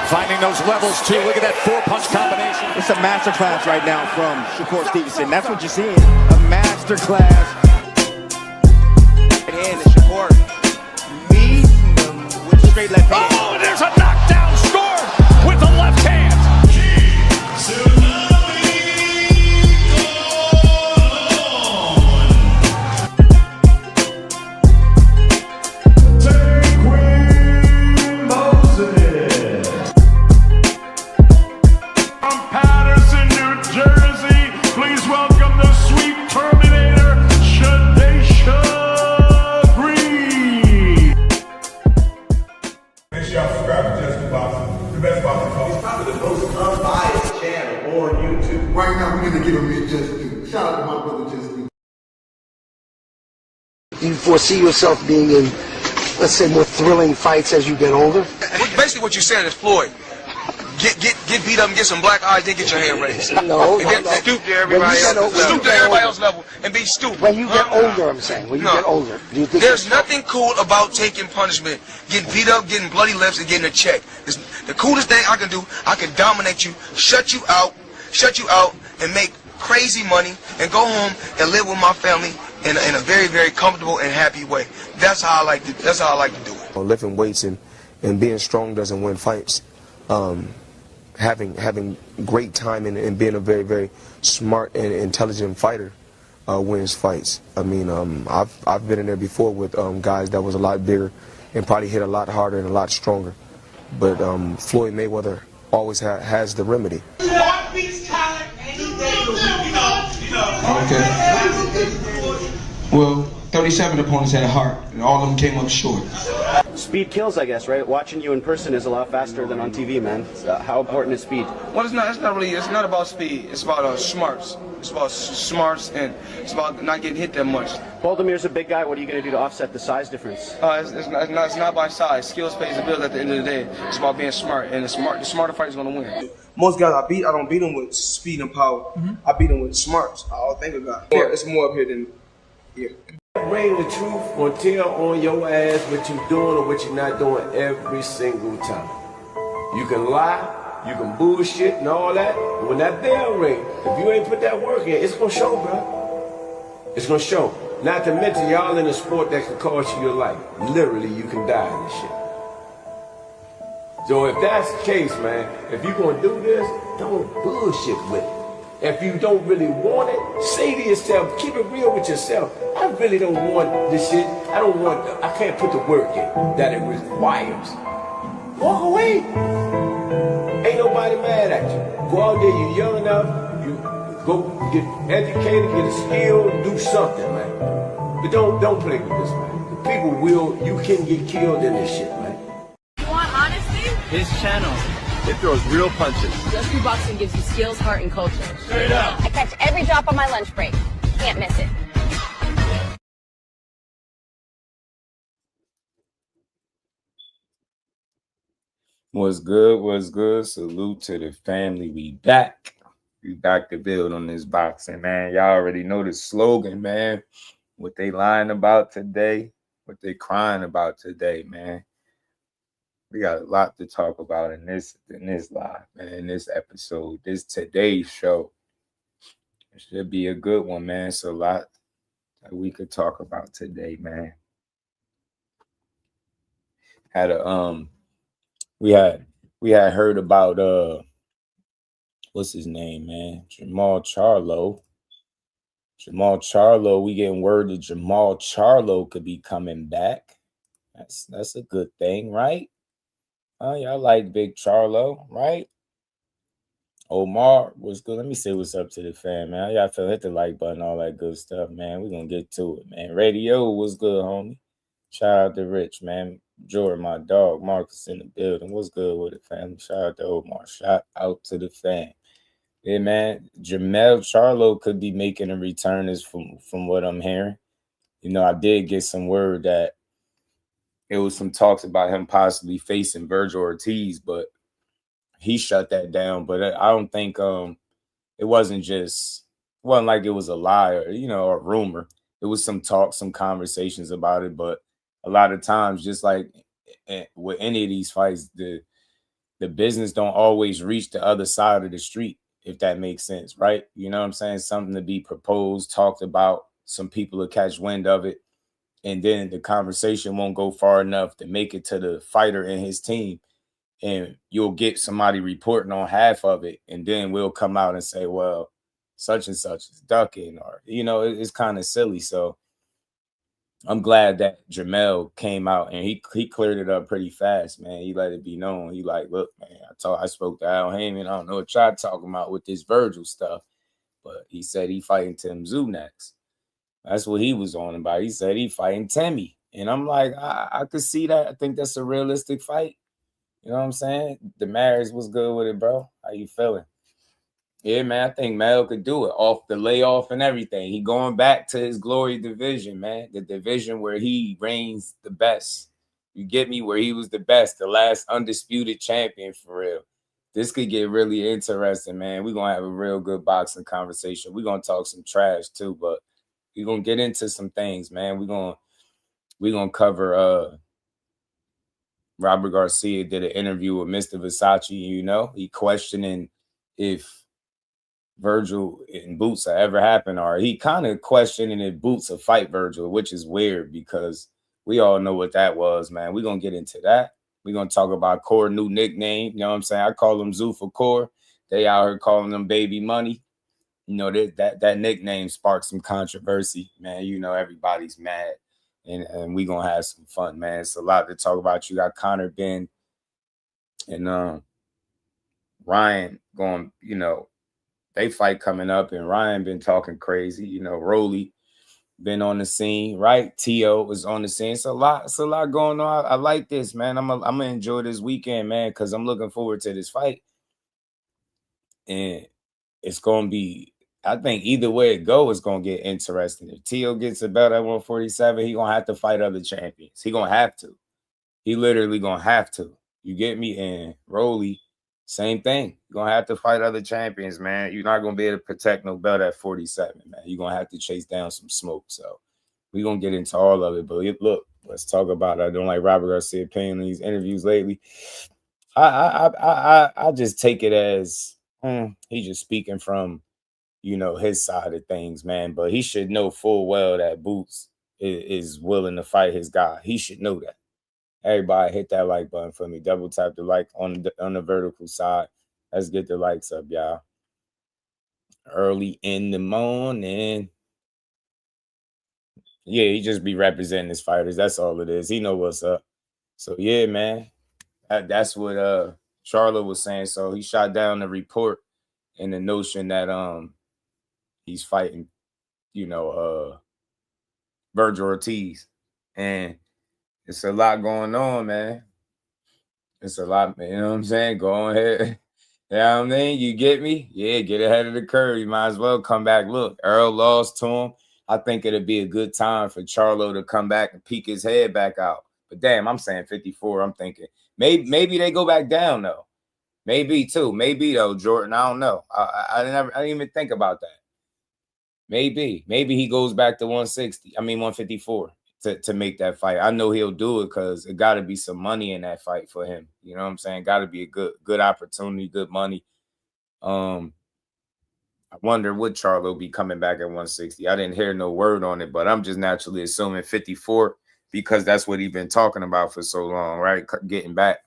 Finding those levels too. Look at that 4-punch combination. It's a masterclass right now from Shakur Stevenson. That's what you're seeing. A masterclass. And Shakur meets him with a straight left hand. Oh, there's a knockdown score with the left hand. Right now, we're going to give him his just due. Shout out to my brother, just due. Do you foresee yourself being in, let's say, more thrilling fights as you get older? Basically, what you're saying is Floyd. Get beat up and get some black eyes, then get your hand raised. No. Stoop to everybody else's level and be stupid. When you get older, I'm saying. When you get older. Do you think there's nothing cool about taking punishment, getting beat up, getting bloody lips, and getting a check. The coolest thing I can do, I can dominate you, shut you out, and make crazy money, and go home and live with my family in a very, very comfortable and happy way. That's how I like to do it. Lifting weights and being strong doesn't win fights. Having great timing and being a very, very smart and intelligent fighter wins fights. I mean, I've been in there before with guys that was a lot bigger and probably hit a lot harder and a lot stronger. But Floyd Mayweather always has the remedy. Okay. Well, 37 opponents had a heart, and all of them came up short. Speed kills, I guess, right? Watching you in person is a lot faster than on TV, man. How important is speed? Well, it's not about speed. It's about smarts. It's about smarts, and it's about not getting hit that much. Baldamir's a big guy. What are you going to do to offset the size difference? It's not by size. Skills pays the bills at the end of the day. It's about being smart, and the smarter fighter is going to win. Most guys I don't beat them with speed and power. I beat them with smarts. I'll think about it. It's more up here than here. Bring the truth or tell on your ass what you're doing or what you're not doing every single time. You can lie, you can bullshit and all that, but when that bell ring, if you ain't put that work in, it's gonna show, bro. It's gonna show. Not to mention y'all in a sport that can cost you your life. Literally, you can die in this shit. So if that's the case, man, if you're gonna do this, don't bullshit with it. If you don't really want it, say to yourself, keep it real with yourself. I really don't want this shit. I can't put the work in that it requires. Walk away. Ain't nobody mad at you. Go out there, you're young enough, you go get educated, get a skill, do something, man. But don't play with this, man. You can get killed in this shit, man. You want honesty? His channel. It throws real punches. Just Boxing gives you skills, heart, and culture. Straight up. I catch every drop on my lunch break. Can't miss it. What's good? What's good? Salute to the family. We back. We back to build on this boxing, man. Y'all already know the slogan, man. What they lying about today, what they crying about today, man. We got a lot to talk about in this live, man, in this episode, this today's show. It should be a good one, man. It's a lot that we could talk about today, man. We had heard about what's his name, man? Charlo. We getting word that Charlo could be coming back. That's a good thing, right? Y'all like Big Charlo, right? Omar, what's good? Let me say what's up to the fam, man. Y'all feel hit the like button, all that good stuff, man. We're gonna get to it, man. Radio, what's good, homie? Shout out to Rich, man. Jordan, my dog, Marcus in the building. What's good with it, fam? Shout out to Omar. Shout out to the fam. Yeah, man. Jermell Charlo could be making a return, is from what I'm hearing. You know, I did get some word that it was some talks about him possibly facing Vergil Ortiz, but he shut that down. But I don't think it wasn't like it was a lie or, or a rumor. It was some talk, some conversations about it. But a lot of times, just like with any of these fights, the the business don't always reach the other side of the street, if that makes sense, right? You know what I'm saying? Something to be proposed, talked about, some people will catch wind of it, and then the conversation won't go far enough to make it to the fighter and his team. And you'll get somebody reporting on half of it, and then we'll come out and say, well, such and such is ducking, or, you know, it's kind of silly. So I'm glad that Jermell came out and he cleared it up pretty fast, man. He let it be known. He like, look, man, I spoke to Al Haney. I don't know what y'all talking about with this Vergil stuff, but he said he fighting Tszyu next. That's what he was on about. He said he fighting Timmy. And I'm like, I could see that. I think that's a realistic fight. You know what I'm saying? The marriage was good with it, bro. How you feeling? Yeah, man, I think Mel could do it off the layoff and everything. He going back to his glory division, man. The division where he reigns the best. You get me? Where he was the best, the last undisputed champion for real. This could get really interesting, man. We're going to have a real good boxing conversation. We're going to talk some trash too, but we're going to get into some things, man. We're going to cover Robert Garcia did an interview with Mr. Versace, you know. He questioning if Vergil in boots ever happened, or he kind of questioning if boots will fight Vergil, which is weird because we all know what that was, man. We're going to get into that. We're going to talk about Core new nickname. You know what I'm saying? I call him Zoo for Core. They out here calling him Baby Money. You know, that nickname sparked some controversy, man. You know, everybody's mad. And we're going to have some fun, man. It's a lot to talk about. You got Conor Benn and Ryan going, you know, they fight coming up, and Ryan been talking crazy. You know, Rolly been on the scene, right? Tszyu was on the scene. It's a lot going on. I like this, man. I'm gonna enjoy this weekend, man, because I'm looking forward to this fight. And it's gonna be, I think either way it goes, it's gonna get interesting. If Tszyu gets a belt at 147, he gonna have to fight other champions. He gonna have to. He literally gonna have to. You get me? And Rolly, same thing. You're going to have to fight other champions, man. You're not going to be able to protect no belt at 47, man. You're going to have to chase down some smoke. So we're going to get into all of it. But look, let's talk about it. I don't like Robert Garcia paying in these interviews lately. I just take it as he's just speaking from, you know, his side of things, man. But he should know full well that Boots is willing to fight his guy. He should know that. Everybody hit that like button for me. Double tap the like on the vertical side. Let's get the likes up, y'all. Early in the morning. Yeah, he just be representing his fighters. That's all it is. He know what's up. So, yeah, man. That's what Charlo was saying. So, he shot down the report and the notion that he's fighting, you know, Vergil Ortiz. And it's a lot going on, man. It's a lot, man. You know what I'm saying? Go ahead. You know what I mean? You get me? Yeah, get ahead of the curve. You might as well come back. Look, Earl lost to him. I think it'd be a good time for Charlo to come back and peek his head back out. But damn, I'm saying 54. I'm thinking maybe they go back down, though. Maybe, too. Maybe, though, Jordan. I don't know. I didn't even think about that. Maybe he goes back to 154 to make that fight. I know he'll do it because it got to be some money in that fight for him. You know what I'm saying? Got to be a good opportunity, good money. I wonder would Charlo be coming back at 160. I didn't hear no word on it, but I'm just naturally assuming 54 because that's what he's been talking about for so long, right? Getting back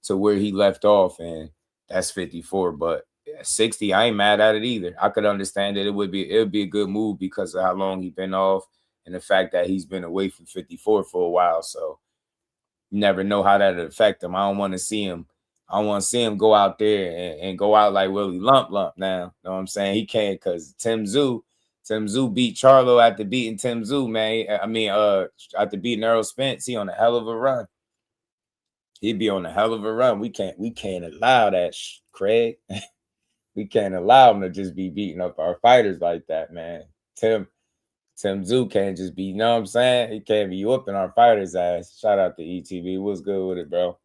to where he left off, and that's 54. But 60, I ain't mad at it either. I could understand that it would be a good move because of how long he's been off and the fact that he's been away from 54 for a while. So you never know how that would affect him. I don't want to see him go out there and go out like Willie Lump now. You know what I'm saying? He can't because Tszyu beat Charlo after beating Tszyu, man. After beating Errol Spence, he on a hell of a run. He'd be on a hell of a run. We can't allow that, Craig. We can't allow him to just be beating up our fighters like that, man. Tszyu can't just be, you know what I'm saying? He can't be whooping our fighters' ass. Shout out to ETV. What's good with it, bro?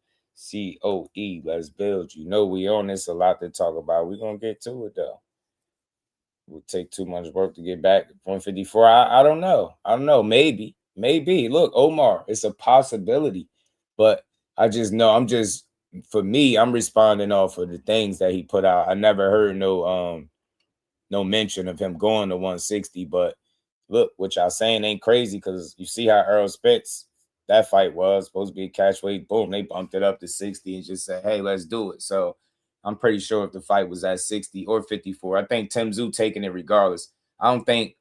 COE, let's build. You know we on this, a lot to talk about. We're going to get to it, though. Will take too much work to get back to 154. I don't know. Maybe. Look, Omar, it's a possibility. But I just know I'm just for me, I'm responding off of the things that he put out. I never heard no mention of him going to 160. But look, what y'all saying ain't crazy, because you see how Errol Spence, that fight was supposed to be a catch weight. Boom, they bumped it up to 60 and just said, hey, let's do it. So I'm pretty sure if the fight was at 60 or 54, I think Tszyu taking it regardless. I don't think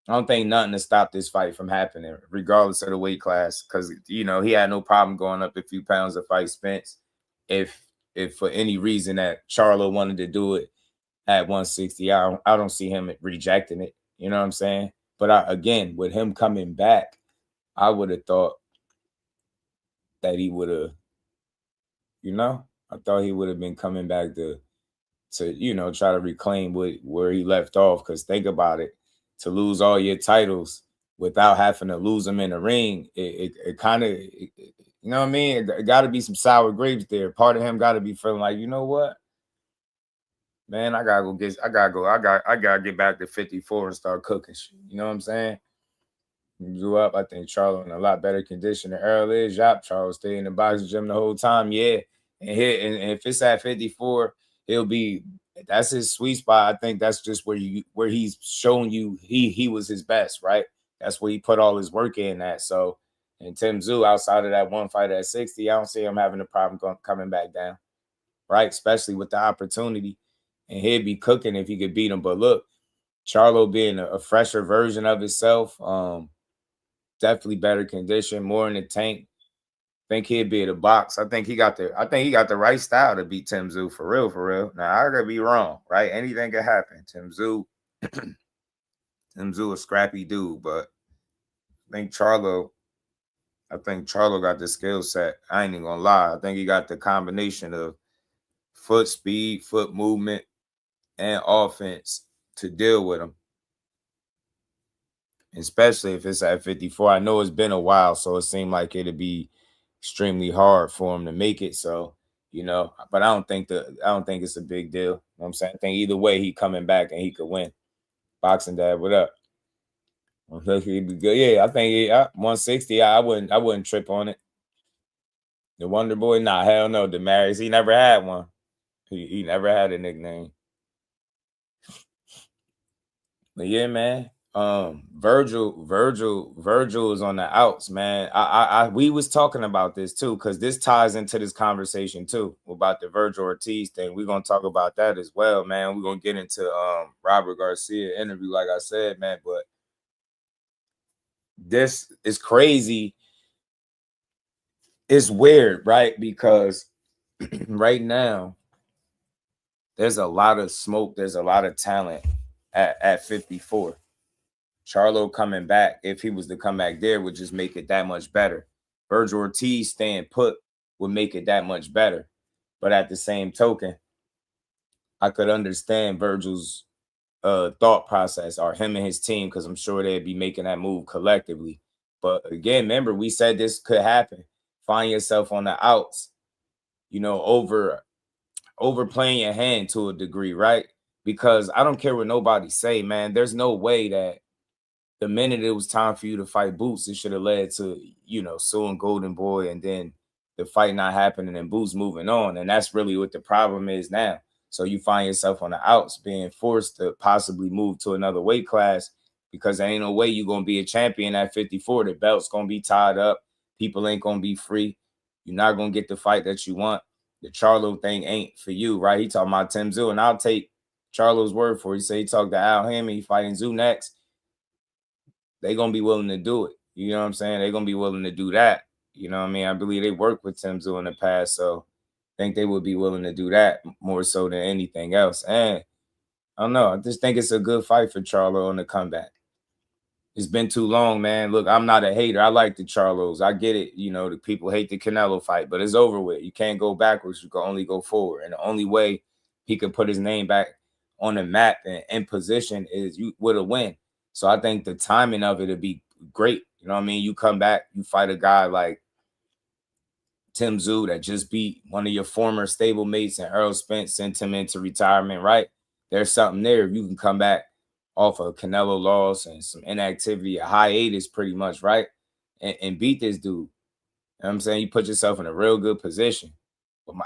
nothing to stop this fight from happening, regardless of the weight class, because, you know, he had no problem going up a few pounds to fight Spence. If for any reason that Charlo wanted to do it at 160, I don't see him rejecting it. You know what I'm saying? But again, with him coming back, I would have thought that he would have, you know, I thought he would have been coming back to you know, try to reclaim where he left off. Because think about it, to lose all your titles without having to lose them in the ring, it kind of, you know what I mean? It got to be some sour grapes there. Part of him got to be feeling like, you know what, man, I gotta get back to 54 and start cooking shit. You know what I'm saying? He grew up, I think Charlo in a lot better condition than Earl is. Yup, Charlo stayed in the boxing gym the whole time, yeah. And if it's at 54, that's his sweet spot. I think that's just where he's showing you he was his best, right? That's where he put all his work in at. So, and Tszyu, outside of that one fight at 60, I don't see him having a problem coming back down, right? Especially with the opportunity. And he'd be cooking if he could beat him. But look, Charlo being a fresher version of himself, definitely better condition, more in the tank. Think he'd be at a box. I think he got the right style to beat Tszyu for real. Now I gotta be wrong, right? Anything could happen. Tszyu a scrappy dude, but I think Charlo got the skill set. I ain't even gonna lie. I think he got the combination of foot speed, foot movement, and offense to deal with him. Especially if it's at 54. I know it's been a while, so it seemed like it'd be extremely hard for him to make it. So, you know, but I don't think it's a big deal. You know what I'm saying? I think either way he coming back and he could win. Boxing Dad, what up? I think he'd be good. Yeah, I think 160. I wouldn't trip on it. The Wonder Boy, nah, hell no. Damaris, he never had one. He never had a nickname. But yeah, man. Vergil is on the outs, man. We was talking about this too, because this ties into this conversation too about the Vergil Ortiz thing. We're gonna talk about that as well, man. We're gonna get into Robert Garcia interview, like I said, man. But this is crazy. It's weird, right? Because right now there's a lot of smoke, there's a lot of talent at 54. Charlo coming back, if he was to come back there, would just make it that much better. Vergil Ortiz staying put would make it that much better. But at the same token, I could understand Vergil's thought process, or him and his team, because I'm sure they'd be making that move collectively. But again, remember, we said this could happen. Find yourself on the outs, you know, overplaying your hand to a degree, right? Because I don't care what nobody say, man. There's no way that the minute it was time for you to fight Boots, it should have led to, you know, suing Golden Boy and then the fight not happening and Boots moving on. And that's really what the problem is now. So you find yourself on the outs being forced to possibly move to another weight class, because there ain't no way you're going to be a champion at 54. The belt's going to be tied up. People ain't going to be free. You're not going to get the fight that you want. The Charlo thing ain't for you, right? He talking about Tszyu, and I'll take Charlo's word for it. He say he talked to Al Haney, fighting Tszyu next. They going to be willing to do it. You know what I'm saying? They're going to be willing to do that. You know what I mean? I believe they worked with Tszyu in the past, so I think they would be willing to do that more so than anything else. And I don't know. I just think it's a good fight for Charlo on the comeback. It's been too long, man. Look, I'm not a hater. I like the Charlos. I get it. You know, the people hate the Canelo fight, but it's over with. You can't go backwards. You can only go forward. And the only way he could put his name back on the map and in position is you with a win. So I think the timing of it would be great. You know what I mean? You come back, you fight a guy like Tszyu that just beat one of your former stablemates, and Errol Spence sent him into retirement, right? There's something there. You can come back off of Canelo loss and some inactivity, a hiatus pretty much, right? And beat this dude. You know what I'm saying? You put yourself in a real good position.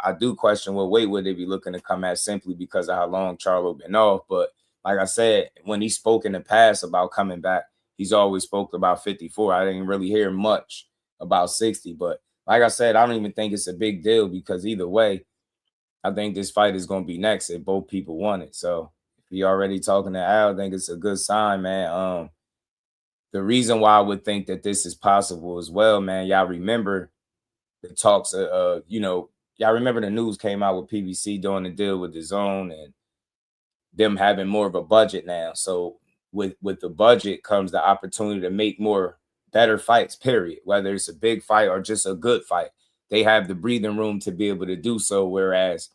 I do question what weight would they be looking to come at simply because of how long Charlo been off. But like I said, when he spoke in the past about coming back, he's always spoke about 54. I didn't really hear much about 60. But like I said, I don't even think it's a big deal because either way, I think this fight is going to be next if both people want it. So if you're already talking to Al, I think it's a good sign, man. The reason why I would think that this is possible as well, man, y'all remember the talks, y'all remember the news came out with PBC doing the deal with the zone and them having more of a budget now. So with the budget comes the opportunity to make more better fights, period. Whether it's a big fight or just a good fight, they have the breathing room to be able to do so. Whereas,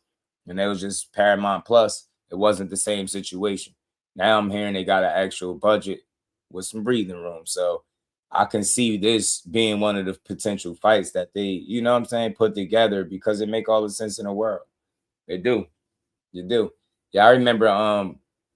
and that was just Paramount Plus, it wasn't the same situation. Now I'm hearing they got an actual budget with some breathing room. So I can see this being one of the potential fights that they, you know what I'm saying, put together because it make all the sense in the world. They do. You do. Yeah, I remember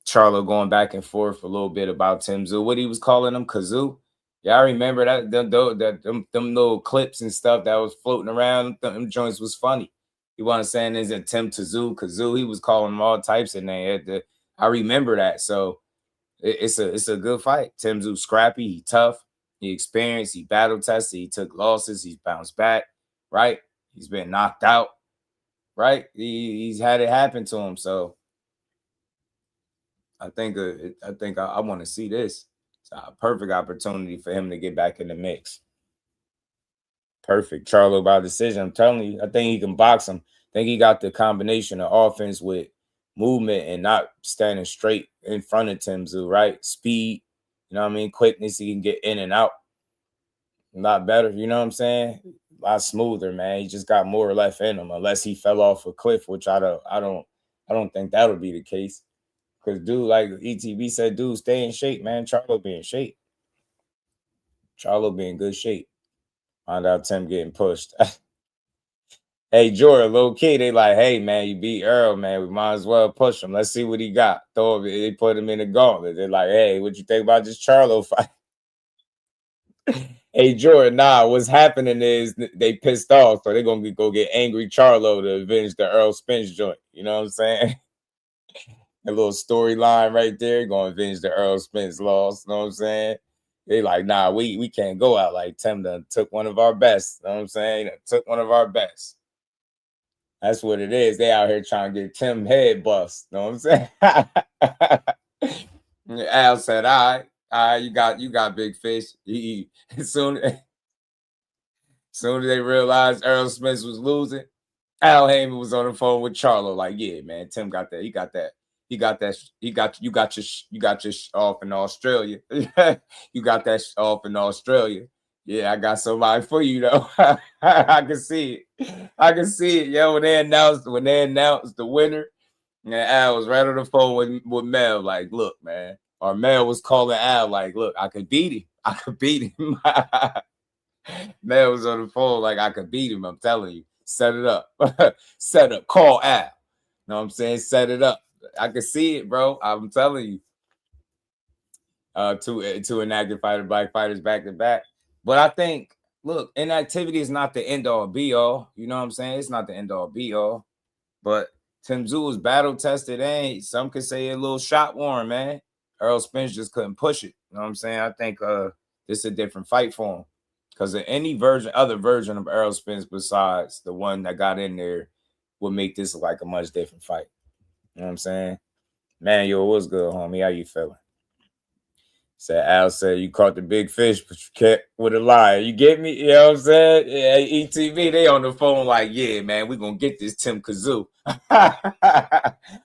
Charlo going back and forth a little bit about Tszyu. What he was calling him, Kazoo. Yeah, I remember that them little clips and stuff that was floating around. Them joints was funny. He wasn't saying is it Tim Tszyu, Kazoo. He was calling them all types in there. I remember that. So it's a good fight. Tszyu scrappy, he tough. He experienced, he battle tested, he took losses, he's bounced back, right? He's been knocked out, right? He's had it happen to him. So I think I want to see this. It's a perfect opportunity for him to get back in the mix. Perfect. Charlo by decision. I'm telling you, I think he can box him. I think he got the combination of offense with movement and not standing straight in front of Tszyu, right? Speed. You know what I mean? Quickness, he can get in and out. A lot better, you know what I'm saying? A lot smoother, man. He just got more left in him, unless he fell off a cliff, which I don't think that'll be the case. Because dude, like ETB said, dude, stay in shape, man. Charlo be in shape. Charlo be in good shape. Find out Tim getting pushed. Hey, Jordan, low key, they like, hey, man, you beat Earl, man. We might as well push him. Let's see what he got. They put him in the gauntlet. They're like, hey, what you think about this Charlo fight? Hey, Jordan, what's happening is they pissed off, so they're going to go get angry Charlo to avenge the Earl Spence joint. You know what I'm saying? A little storyline right there, going to avenge the Earl Spence loss. You know what I'm saying? They like, nah, we can't go out like Tim done took one of our best. You know what I'm saying? Took one of our best. That's what it is. They out here trying to get Tim head bust. You know what I'm saying? Al said, all right, you got big fish. As soon as they realized Earl Spence was losing, Al Haney was on the phone with Charlo. Like, yeah, man, Tim got that. He got that. You got your off in Australia. You got that off in Australia. Yeah, I got somebody for you though. I can see it. Yo, when they announced the winner, and Al was right on the phone with Mel. Like, look, man. Or Mel was calling Al, like, look, I could beat him. Mel was on the phone, like, I could beat him. I'm telling you. Set it up. Set up. Call Al. You know what I'm saying? Set it up. I can see it, bro. I'm telling you. Two inactive black fighters back to back. But I think, look, inactivity is not the end all be all. You know what I'm saying? It's not the end all be all. But Tszyu was battle tested, and some could say a little shot worn, man. Earl Spence just couldn't push it. You know what I'm saying? I think this is a different fight for him. Because any other version of Earl Spence besides the one that got in there would make this like a much different fight. You know what I'm saying? Man, yo, what's good, homie? How you feeling? Al said, you caught the big fish, but you kept with a lie. You get me? You know what I'm saying? Yeah, ETV, they on the phone like, yeah, man, we're going to get this Tim Kazoo.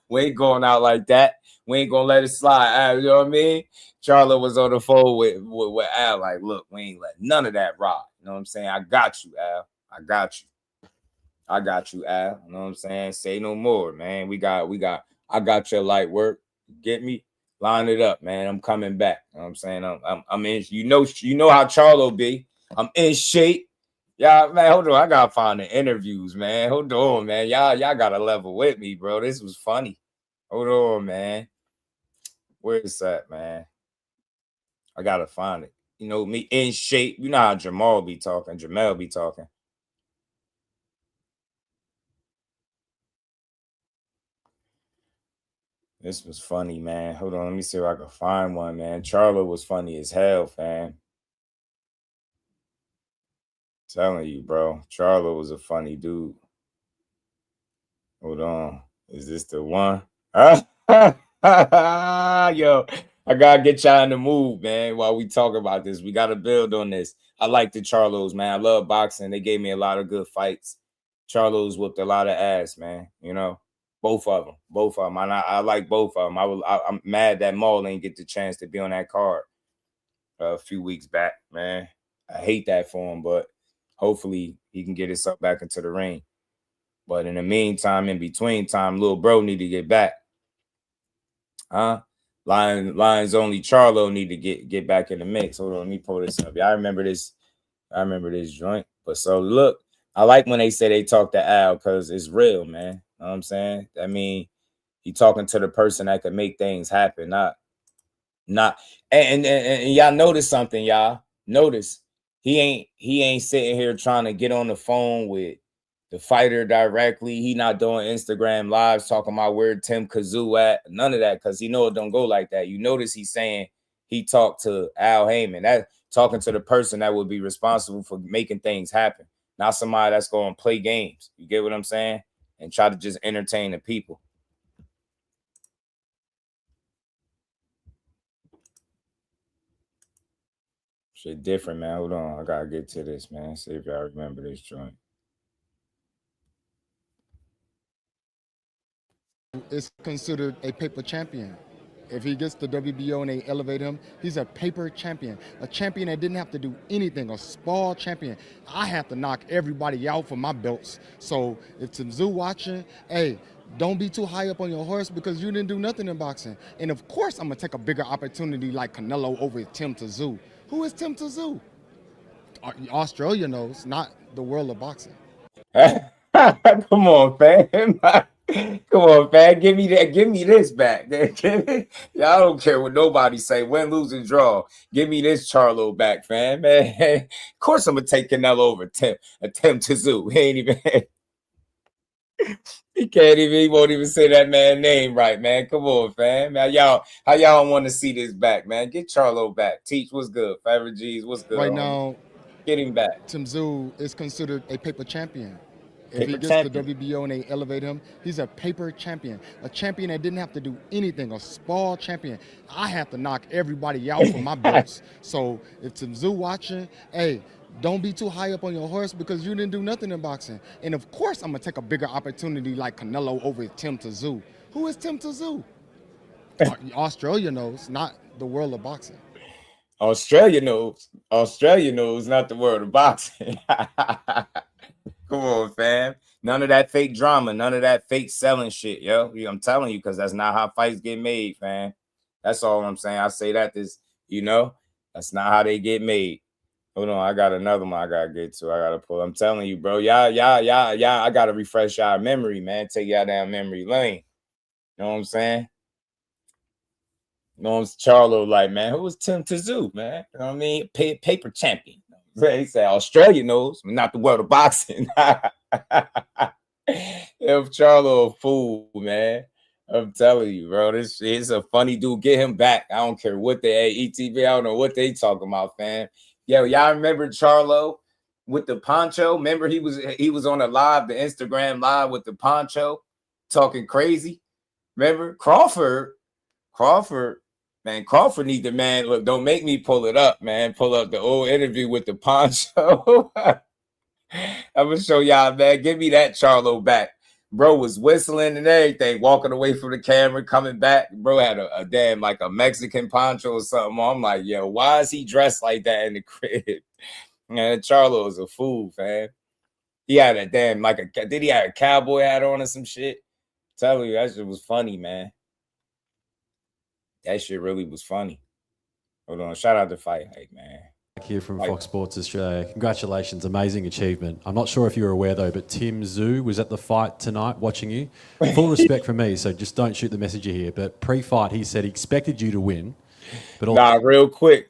We ain't going out like that. We ain't going to let it slide. Al, you know what I mean? Charlo was on the phone with Al like, look, we ain't let none of that rock. You know what I'm saying? I got you, Al. I got you, Al. You know what I'm saying? Say no more, man. I got your light work. Get me? Line it up, man. I'm coming back. You know what I'm saying? I'm in. You know how Charlo be. I'm in shape. Y'all, man, hold on. I gotta find the interviews, man. Hold on, man. Y'all gotta level with me, bro. This was funny. Hold on, man. Where is that, man? I gotta find it. You know, me in shape. You know how Jermell be talking. This was funny, man. Hold on, let me see if I can find one, man. Charlo was funny as hell, fam. Telling you, bro. Charlo was a funny dude. Hold on. Is this the one? Yo, I gotta get y'all in the mood, man. While we talk about this, we gotta build on this. I like the Charlos, man. I love boxing. They gave me a lot of good fights. Charlos whooped a lot of ass, man. You know, both of them. I like both of them. I'm mad that Maul didn't get the chance to be on that card a few weeks back, man. I hate that for him, but hopefully he can get himself back into the ring. But in the meantime, in between time, little bro need to get back. Lions only Charlo need to get back in the mix. Hold on, let me pull this up. Yeah, I remember this joint. But so look, I like when they say they talk to Al because it's real, man. You know what I'm saying? I mean, he talking to the person that can make things happen, not and y'all notice something, y'all. Notice he ain't sitting here trying to get on the phone with the fighter directly. He not doing Instagram lives talking about where Tim Tszyu at. None of that, because he know it don't go like that. You notice he's saying he talked to Al Heyman. That talking to the person that would be responsible for making things happen, not somebody that's going to play games. You get what I'm saying? And try to just entertain the people. Shit different, man. Hold on. I got to get to this, man. See if y'all remember this joint. Is considered a paper champion. If he gets the WBO and they elevate him, he's a paper champion. A champion that didn't have to do anything, a small champion. I have to knock everybody out for my belts. So if Tszyu watching, hey, don't be too high up on your horse because you didn't do nothing in boxing. And of course, I'm going to take a bigger opportunity like Canelo over Tim Tszyu. Who is Tim Tszyu? Australia knows, not the world of boxing. Come on, fam. Come on, man. Give me that. Give me this back. Y'all don't care what nobody say. Win, lose, and draw. Give me this Charlo back, fam. Man. Of course, I'm gonna take Canelo over Tim Tszyu. He ain't even. He can't even. He won't even say that man's name right, man. Come on, fam. Now, how y'all want to see this back, man? Get Charlo back. Teach what's good. Favor G's what's good. Right now, get him back. Tszyu is considered a paper champion. If he gets the WBO and they elevate him, he's a paper champion. A champion that didn't have to do anything, a small champion. I have to knock everybody out for my belts. So if Tszyu watching, hey, don't be too high up on your horse because you didn't do nothing in boxing. And of course, I'm going to take a bigger opportunity like Canelo over Tim Tszyu. Who is Tim Tszyu? Australia knows, not the world of boxing. Australia knows, not the world of boxing. Come on, fam. None of that fake drama. None of that fake selling shit, yo. I'm telling you, because that's not how fights get made, fam. That's all I'm saying. I say that that's not how they get made. Hold on, I got another one I got to get to. I got to pull. I'm telling you, bro. Yeah. I got to refresh y'all memory, man. Take y'all down memory lane. You know what I'm saying? You know, it's Charlo like, man, who was Tim Tszyu, man? You know what I mean? Paper champion. He said Australia knows, but not the world of boxing. If Charlo a fool, man. I'm telling you, bro. This is a funny dude. Get him back. I don't care what ETV. I don't know what they talking about, fam. Yo, y'all remember Charlo with the poncho? Remember he was on the Instagram live with the poncho, talking crazy. Remember Crawford. Man, Crawford need the man. Look, don't make me pull it up, man. Pull up the old interview with the poncho. I'm gonna show y'all, man. Give me that Charlo back. Bro was whistling and everything, walking away from the camera, coming back. Bro had a damn like a Mexican poncho or something. I'm like, yo, why is he dressed like that in the crib? Man, Charlo is a fool, fam. He had a damn did he have a cowboy hat on or some shit? Tell you, that shit was funny, man. That shit really was funny. Hold on. Shout out to Fight Hype, man. Here from Fox Sports Australia. Congratulations. Amazing achievement. I'm not sure if you were aware, though, but Tim Tszyu was at the fight tonight watching you. Full respect from me, so just don't shoot the messenger here. But pre-fight, he said he expected you to win. But real quick.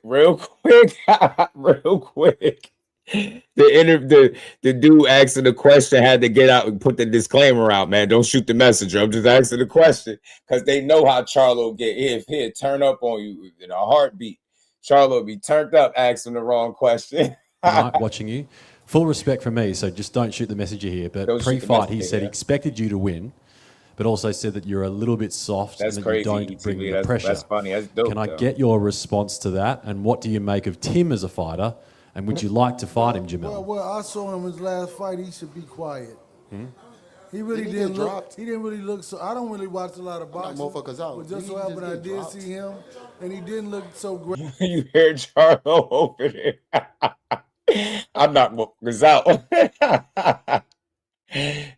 the dude asking the question had to get out and put the disclaimer out, man. Don't shoot the messenger. I'm just asking the question because they know how Charlo get. If he'd turn up on you in a heartbeat, Charlo would be turned up asking the wrong question. Tonight, watching you. Full respect from me, so just don't shoot the messenger here. But pre-fight, he said he expected you to win, but also said that you're a little bit soft and that you don't bring the pressure. That's funny. That's dope. Can I get your response to that? And what do you make of Tim as a fighter? And would you like to fight him, Jermell? Well, I saw him his last fight. He should be quiet. He really didn't look. He didn't really look so. I don't really watch a lot of boxing. Motherfuckers out. But just so happened I did see him, and he didn't look so great. You hear Charlo over there? I'm not motherfuckers out.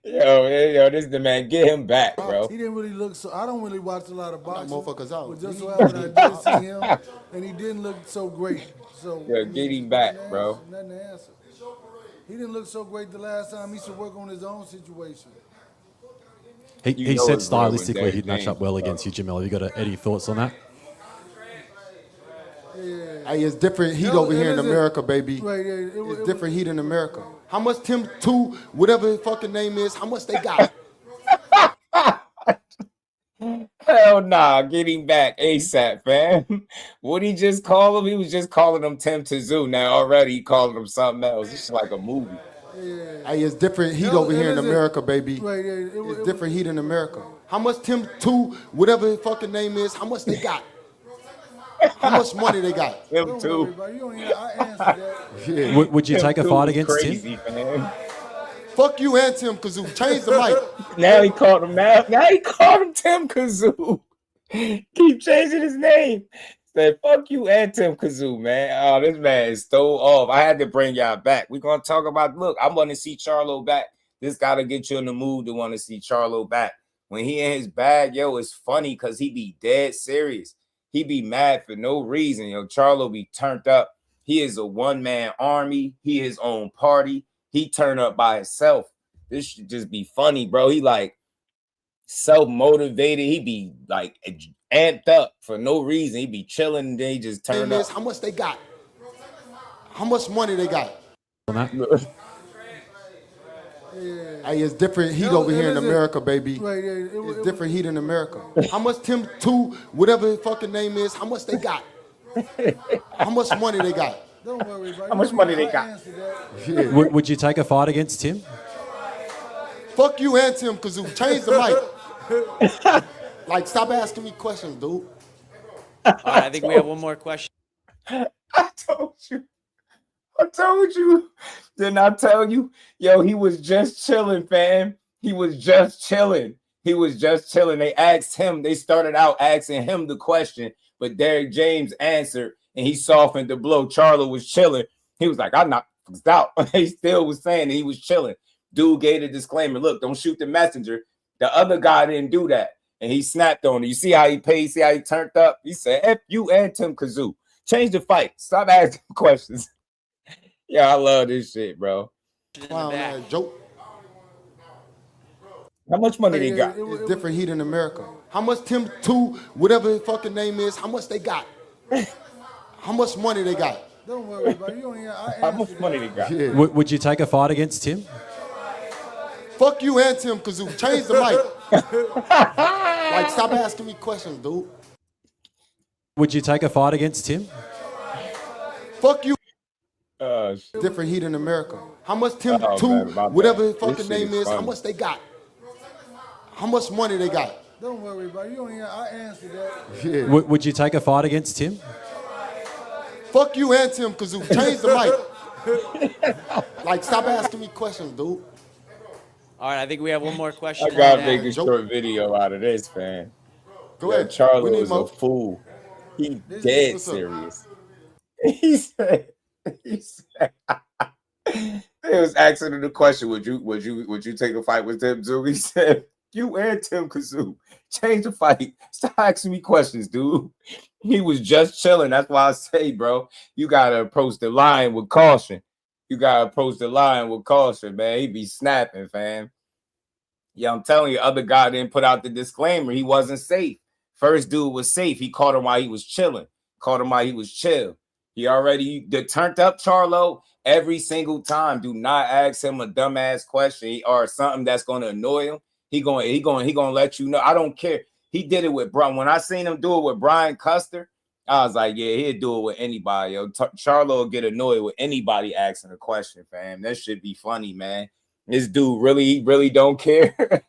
Yo, this is the man. Get him back, bro. He didn't really look so. I don't really watch a lot of boxing. Motherfuckers out. But just so happened I did see him, and he didn't look so great. So get him back, bro. Nothing to answer. He didn't look so great the last time. He should work on his own situation. He said stylistically he'd match up well against you, Jermell. Have you got any thoughts on that? Yeah. Hey, it's different heat over here in America, baby. Right, it's different heat in America. How much Tim 2, whatever his fucking name is, how much they got? Hell nah, get him back ASAP, fam. What he just call him? He was just calling him Tim Tszyu. Now already he calling him something else. It's like a movie. Hey, it's different heat over here in America, baby. Right, it's different heat in America. How much Tim 2, whatever his fucking name is, how much they got? How much money they got? Him too. Would you take a fight against Tim? Man. Fuck you and Tim Tszyu. Change the mic. Now he called him he called him Tim Tszyu. Keep changing his name. Said fuck you and Tim Tszyu, man. Oh, this man is stole off. I had to bring y'all back. We're gonna talk about. Look, I want to see Charlo back. This gotta get you in the mood to want to see Charlo back. When he in his bag, yo, it's funny because he be dead serious. He be mad for no reason. Yo, Charlo be turned up. He is a one-man army. He his own party. He turn up by himself. This should just be funny, bro. He like self-motivated. He be like amped up for no reason. He be chilling and then he just turn up. How much they got? How much money they got? Hey, it's different heat over here in America, baby. Right, it's different heat in America. How much Tim 2, whatever his fucking name is, how much they got? How much money they got? Don't worry, bro. How much money they got? Would you take a fight against Tim? Fuck you and Tim Tszyu. Change the mic. Like, stop asking me questions, dude. All right, I think we have one more question. I told you. Didn't I tell you? Yo, he was just chilling, fam. He was just chilling. They asked him. They started out asking him the question, but Derek James answered, and he softened the blow. Charlo was chilling. He was like, I'm not out. He still was saying that he was chilling. Dude gave a disclaimer. Look, don't shoot the messenger. The other guy didn't do that, and he snapped on it. You see how he paid? See how he turned up? He said, F you and Tim Tszyu. Change the fight. Stop asking questions. Yeah, I love this shit, bro. Wow, joke. How much money they got? It's different heat in America. How much Tim 2, whatever his fucking name is, how much they got? How much money they got? Don't worry, bro. You don't How much money they got? Yeah. Would you take a fight against Tim? Fuck you and Tim Tszyu. Change the mic. Like, stop asking me questions, dude. Would you take a fight against Tim? Fuck you. Different heat in America. How much Tim 2, whatever his fucking name is, how much they got? How much money they got? Don't worry, bro. You don't I answered that. Yeah. Would you take a fight against Tim? Fuck you and Tim Tszyu. Change the mic. Like, stop asking me questions, dude. All right, I think we have one more question. I gotta make a short video out of this, man. Go ahead. Charlo is a fool. He dead serious. He said they was asking him the question, would you take a fight with Tim Tszyu? He said, you and Tim Tszyu. Change the fight. Stop asking me questions, dude. He was just chilling. That's why I say, bro, you gotta approach the line with caution. Man. He be snapping, fam. Yeah, I'm telling you, other guy didn't put out the disclaimer. He wasn't safe. First dude was safe. He caught him while he was chilling. He already turned up Charlo every single time. Do not ask him a dumbass question or something that's gonna annoy him. He gonna let you know. I don't care. He did it with Brian. When I seen him do it with Brian Custer, I was like, yeah, he'd do it with anybody. Yo, Charlo will get annoyed with anybody asking a question, fam. That should be funny, man. This dude really don't care.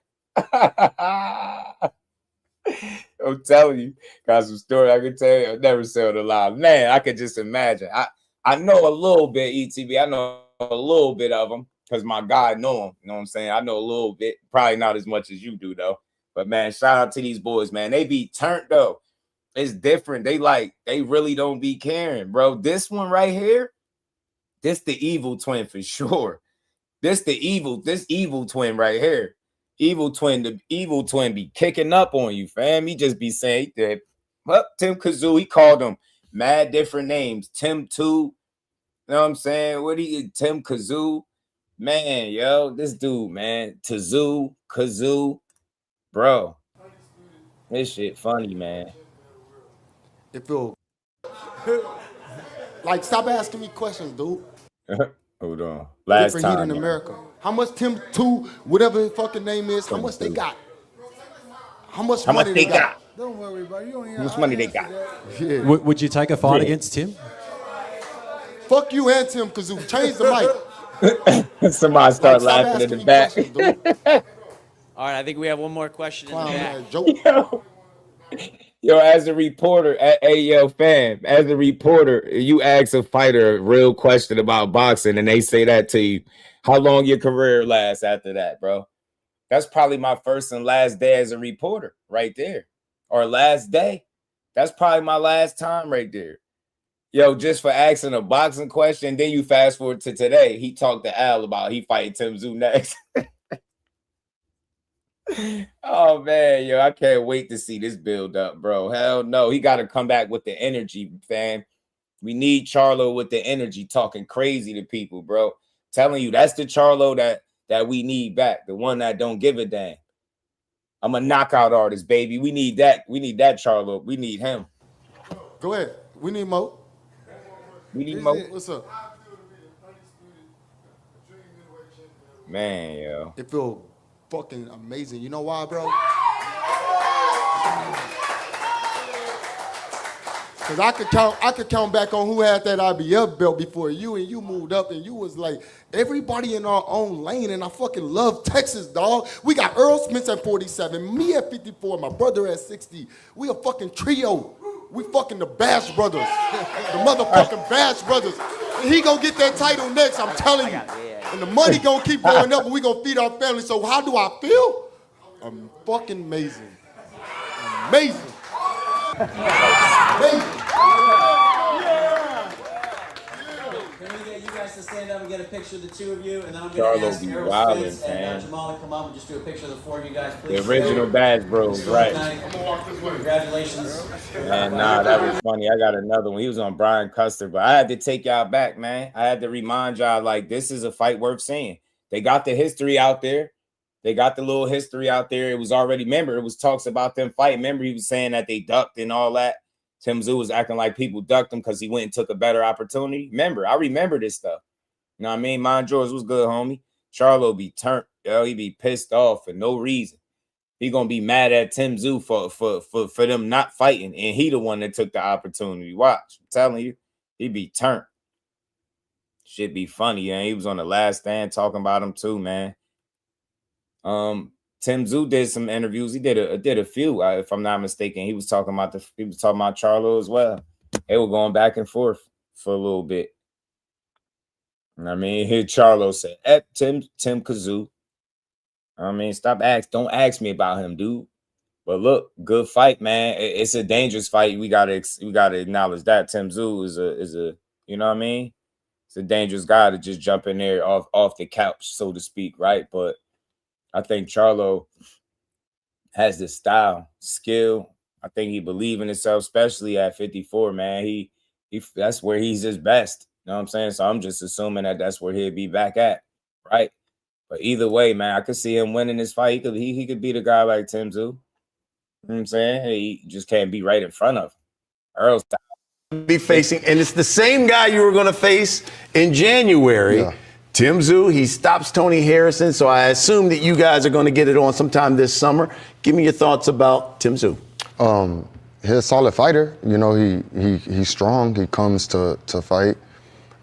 I'm telling you, got some story I can tell you. I've never said it live. Man, I could just imagine. I know a little bit, ETB. I know a little bit of them because my guy know him. You know what I'm saying? I know a little bit. Probably not as much as you do, though. But, man, shout out to these boys, man. They be turned, though. It's different. They really don't be caring, bro. This one right here, this the evil twin for sure. This evil twin right here. The evil twin be kicking up on you, fam. He just be saying that. Well, Tim Tszyu, he called him mad different names. Tim 2, you know what I'm saying? Tim Tszyu, man, yo, this dude, man, Tszyu, bro, this shit funny, man. It feel like stop asking me questions, dude. Hold on. Last different time heat in America. How much Tim 2, whatever his fucking name is, how much they got? How much money they got? Don't worry about it. You don't How much money they got? Yeah. Would you take a fight against Tim? Fuck you and Tim Tszyu. Change the mic. Somebody start laughing in the back. All right, I think we have one more question in the back. Joke. Yo, as a reporter, fam, as a reporter, you ask a fighter a real question about boxing and they say that to you. How long your career lasts after that, bro? That's probably my first and last day as a reporter right there. Or last day. That's probably my last time right there. Yo, just for asking a boxing question, then you fast forward to today. He talked to Al about he fighting Tim Tszyu next. Oh, man, yo, I can't wait to see this build up, bro. Hell no. He got to come back with the energy, fam. We need Charlo with the energy, talking crazy to people, bro. Telling you, that's the Charlo that we need back, the one that don't give a damn. I'm a knockout artist, baby. We need that. We need that Charlo. We need him. Go ahead. We need Mo. We need Mo. What's up? Man, yo. It feel fucking amazing. You know why, bro? Because I could count back on who had that IBF belt before you, and you moved up, and you was like, everybody in our own lane, and I fucking love Texas, dog. We got Earl Spence at 47, me at 54, my brother at 60. We a fucking trio. We fucking the Bash Brothers. The motherfucking Bash Brothers. And he gonna get that title next, I'm telling you. And the money gonna keep going up, and we gonna feed our family. So how do I feel? I'm fucking amazing. Amazing. Amazing. Can we get you guys to stand up and get a picture of the two of you? And then I'm Charlo going to ask be Errol wildin', Spence and man. Jermell to come up and just do a picture of the four of you guys, please. The original Bash Bros, right. Congratulations. Man, nah, that was funny. I got another one. He was on Brian Custer, but I had to take y'all back, man. I had to remind y'all, like, this is a fight worth seeing. They got the history out there. They got the little history out there. It was already, remember, it was talks about them fighting. Remember, he was saying that they ducked and all that. Tim Tszyu was acting like people ducked him because he went and took a better opportunity. Remember, I remember this stuff. You know what I mean? Mind George was good, homie. Charlo be turned. Yo, he be pissed off for no reason. He gonna be mad at Tim Tszyu for them not fighting, and he the one that took the opportunity. Watch, I'm telling you, he be turned. Should be funny, man. He was on The Last Stand talking about him too, man. Tim Tszyu did some interviews. He did a few, if I'm not mistaken. He was talking about Charlo as well. They were going back and forth for a little bit. I mean, here Charlo said, Tim Tszyu. I mean, don't ask me about him, dude. But look, good fight, man. It's a dangerous fight. We gotta acknowledge that. Tim Tszyu is a you know what I mean? It's a dangerous guy to just jump in there off the couch, so to speak, right? But I think Charlo has the style, skill. I think he believes in himself, especially at 54, man. He that's where he's his best. You know what I'm saying? So I'm just assuming that that's where he'll be back at, right? But either way, man, I could see him winning this fight. He could beat a guy like Tim Tszyu. You know what I'm saying? He just can't be right in front of him. Earl style. be facing, and it's the same guy you were going to face in January. Yeah. Tszyu, he stops Tony Harrison, so I assume that you guys are going to get it on sometime this summer. Give me your thoughts about Tszyu. He's a solid fighter. You know, he's strong. He comes to fight,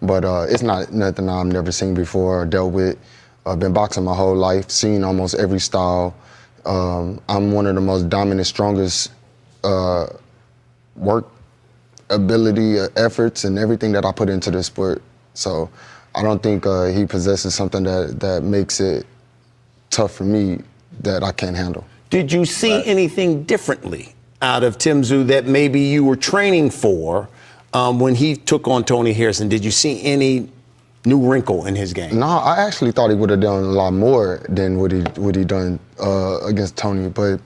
but it's not nothing I've never seen before or dealt with. I've been boxing my whole life, seen almost every style. I'm one of the most dominant, strongest work ability, efforts, and everything that I put into this sport. So I don't think he possesses something that makes it tough for me that I can't handle. Did you see anything differently out of Tszyu that maybe you were training for when he took on Tony Harrison? Did you see any new wrinkle in his game? No, I actually thought he would have done a lot more than what he done against Tony, but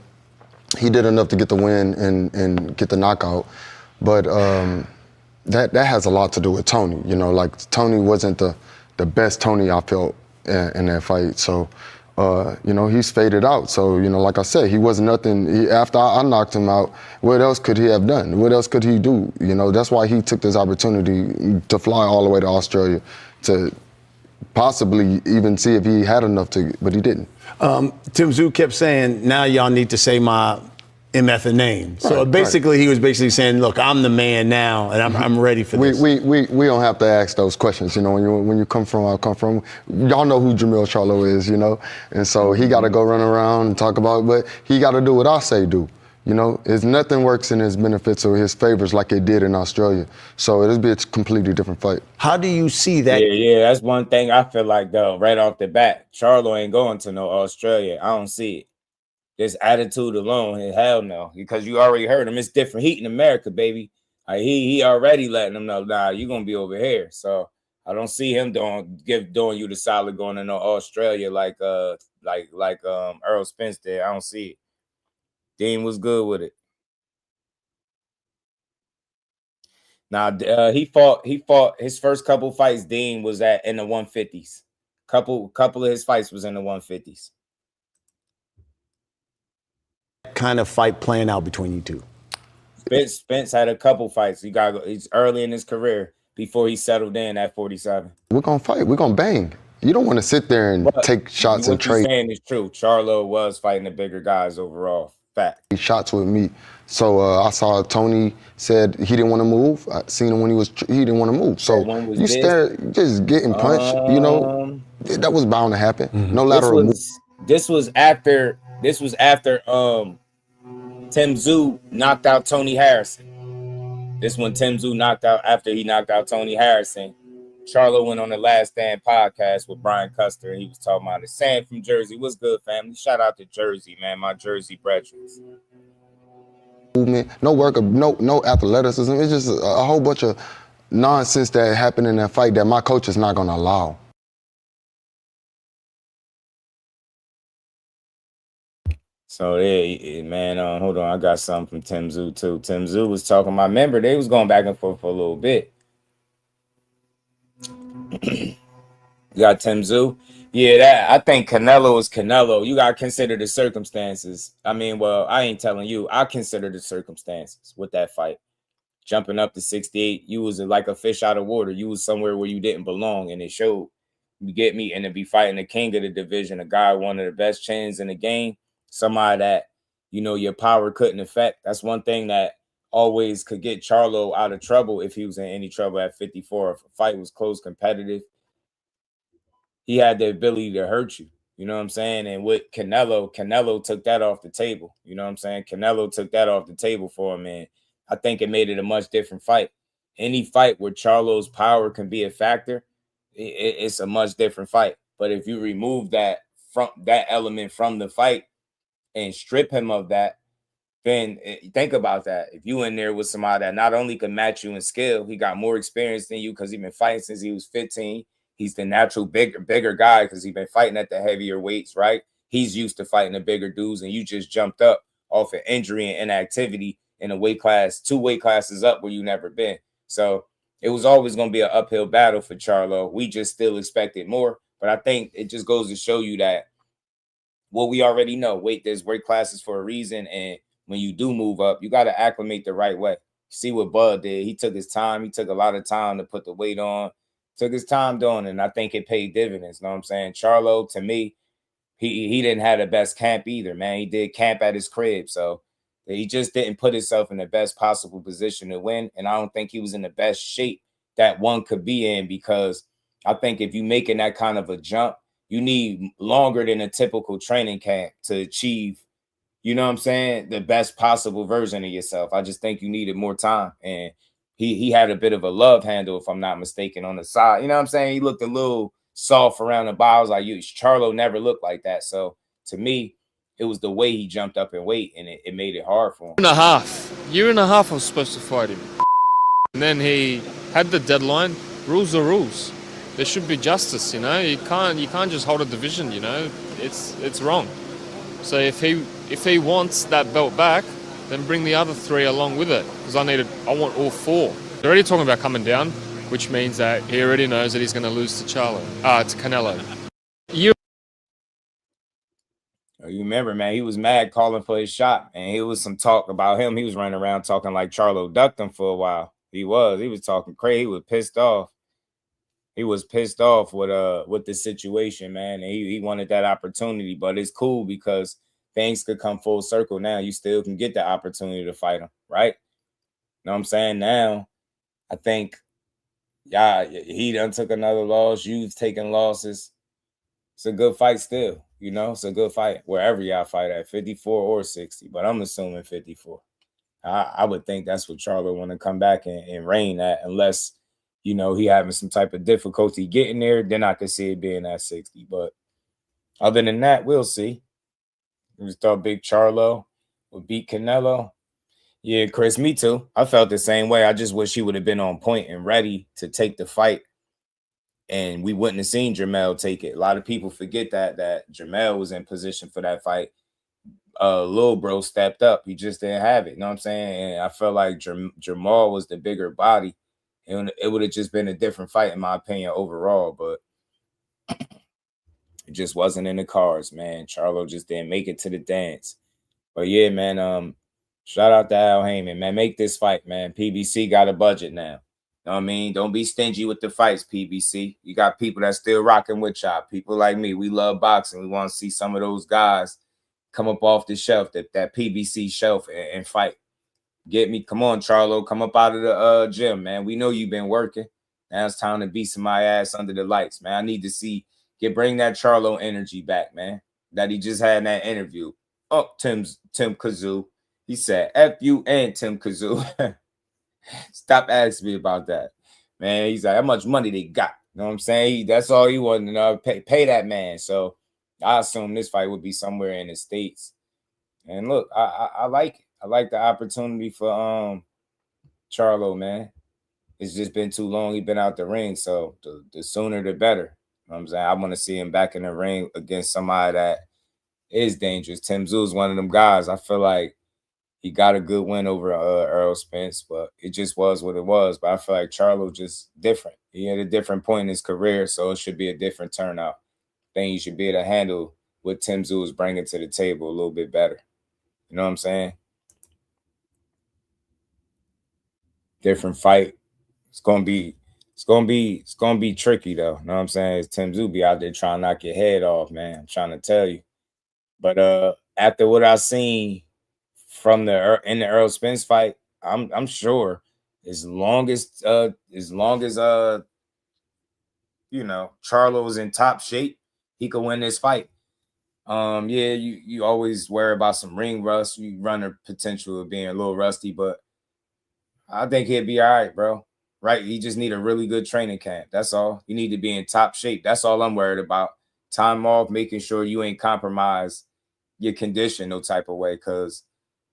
he did enough to get the win and get the knockout. But that has a lot to do with Tony. You know, like Tony wasn't the best Tony I felt in that fight. So, you know, he's faded out. So, you know, like I said, he wasn't nothing. After I knocked him out, what else could he have done? What else could he do? You know, that's why he took this opportunity to fly all the way to Australia to possibly even see if he had enough to, but he didn't. Tszyu kept saying, now y'all need to say my MF name. So Right, basically, he was basically saying, look, I'm the man now, and I'm ready for this. We don't have to ask those questions, you know. When you come from where I come from, y'all know who Jermell Charlo is, you know. And so he got to go run around and talk about it, but he got to do what I say do. You know, it's nothing works in his benefits or his favors like it did in Australia. So it'll be a completely different fight. How do you see that? Yeah, that's one thing I feel like, though, right off the bat. Charlo ain't going to no Australia. I don't see it. This attitude alone, hell no, because you already heard him. It's different heat in America, baby. He already letting them know, nah, you're gonna be over here. So I don't see him doing you the solid going to no Australia like Earl Spence did. I don't see it. Dean was good with it. Now he fought his first couple fights. Dean was in the 150s. Couple of his fights was in the 150s. Kind of fight playing out between you two? Spence had a couple fights. He's early in his career before he settled in at 47. We're gonna fight. We're gonna bang. You don't want to sit there and take shots and trade. What you're saying is true. Charlo was fighting the bigger guys overall. Fact. Shots with me. So I saw Tony said he didn't want to move. I seen him when he didn't want to move. So you stare, just getting punched. You know, that was bound to happen. Mm-hmm. No lateral move. This was after Tszyu knocked out Tony Harrison. This one Tszyu knocked out after he knocked out Tony Harrison. Charlo went on the Last Stand podcast with Brian Custer, and he was talking about it. Sam from Jersey. What's good, family? Shout out to Jersey, man. My Jersey brethren. Movement, no work, no athleticism. It's just a whole bunch of nonsense that happened in that fight that my coach is not going to allow. So yeah, man, hold on. I got something from Tszyu too. Tszyu was talking. I remember they was going back and forth for a little bit. You got Tszyu. Yeah, I think Canelo is Canelo. You got to consider the circumstances. I mean, well, I ain't telling you. I consider the circumstances with that fight. Jumping up to 68, you was like a fish out of water. You was somewhere where you didn't belong, and it showed. You get me? And to be fighting the king of the division, a guy, one of the best chins in the game, somebody that, you know, your power couldn't affect. That's one thing that always could get Charlo out of trouble if he was in any trouble at 54. If a fight was close, competitive, he had the ability to hurt you. You know what I'm saying? And with Canelo took that off the table. You know what I'm saying? Canelo took that off the table for him, and I think it made it a much different fight. Any fight where Charlo's power can be a factor, it's a much different fight. But if you remove that element from the fight and strip him of that, then think about that. If you in there with somebody that not only can match you in skill, he got more experience than you because he's been fighting since he was 15. He's the natural bigger guy because he's been fighting at the heavier weights, right? He's used to fighting the bigger dudes, and you just jumped up off of injury and inactivity in a weight class, 2 weight classes up where you never been. So it was always going to be an uphill battle for Charlo. We just still expected more. But I think it just goes to show you that what we already know, there's weight classes for a reason. And when you do move up, you got to acclimate the right way. See what Bud did. He took his time. He took a lot of time to put the weight on. Took his time doing it, and I think it paid dividends. You know what I'm saying? Charlo, to me, he didn't have the best camp either, man. He did camp at his crib, so he just didn't put himself in the best possible position to win, and I don't think he was in the best shape that one could be in, because I think if you're making that kind of a jump, you need longer than a typical training camp to achieve, you know what I'm saying, the best possible version of yourself. I just think you needed more time, and he had a bit of a love handle, if I'm not mistaken, on the side. You know what I'm saying? He looked a little soft around the ball. I was like, Charlo never looked like that. So to me, it was the way he jumped up in weight, and it made it hard for him. Year and a half I was supposed to fight him. And then he had the deadline. Rules are rules. There should be justice, you know. You can't just hold a division, you know. It's wrong. So if he wants that belt back, then bring the other 3 along with it, because I want all 4. They're already talking about coming down, which means that he already knows that he's going to lose to to Canelo. You remember, man, he was mad calling for his shot, and it was some talk about him. He was running around talking like Charlo ducked him for a while. He was talking crazy. He was pissed off. He was pissed off with the situation, man. And he wanted that opportunity, but it's cool because things could come full circle now. You still can get the opportunity to fight him, right? You know what I'm saying? Now, I think, he done took another loss. You've taken losses. It's a good fight still, you know? It's a good fight wherever y'all fight at, 54 or 60, but I'm assuming 54. I would think that's what Charlo want to come back and reign at, unless, you know, he having some type of difficulty getting there. Then I could see it being at 60. But other than that, we'll see. We just thought Big Charlo would beat Canelo. Yeah, Chris, me too. I felt the same way. I just wish he would have been on point and ready to take the fight, and we wouldn't have seen Jermell take it. A lot of people forget that Jermell was in position for that fight. Lil bro stepped up. He just didn't have it. You know what I'm saying? And I felt like Jermell was the bigger body, and it would have just been a different fight, in my opinion, overall. But it just wasn't in the cards, man. Charlo just didn't make it to the dance. But yeah, man, shout out to Al Heyman, man. Make this fight, man. PBC got a budget now. You know what I mean? Don't be stingy with the fights, PBC. You got people that still rocking with y'all. People like me. We love boxing. We want to see some of those guys come up off the shelf, that PBC shelf, and fight. Get me? Come on, Charlo. Come up out of the gym, man. We know you've been working. Now it's time to beat somebody's ass under the lights, man. I need to see, bring that Charlo energy back, man, that he just had in that interview. Oh, Tim Tszyu. He said, F you and Tim Tszyu. Stop asking me about that, man. He's like, how much money they got? You know what I'm saying? That's all he wanted to know. Pay that man. So I assume this fight would be somewhere in the States. And look, I like it. I like the opportunity for Charlo, man. It's just been too long. He's been out the ring, so the sooner the better. You know what I'm saying? I want to see him back in the ring against somebody that is dangerous. Tim Tszyu is one of them guys. I feel like he got a good win over Errol Spence, but it just was what it was. But I feel like Charlo just different. He had a different point in his career, so it should be a different turnout. I think he should be able to handle what Tim Tszyu is bringing to the table a little bit better. You know what I'm saying? Different fight. It's gonna be tricky though. You know what I'm saying? Tim Tszyu be out there trying to knock your head off, man. I'm trying to tell you. But after what I seen from in the Errol Spence fight, I'm sure as long as Charlo is in top shape, he could win this fight. Yeah, you always worry about some ring rust. You run the potential of being a little rusty, but I think he'll be all right, bro. Right? You just need a really good training camp. That's all. You need to be in top shape. That's all I'm worried about. Time off, making sure you ain't compromise your condition no type of way, because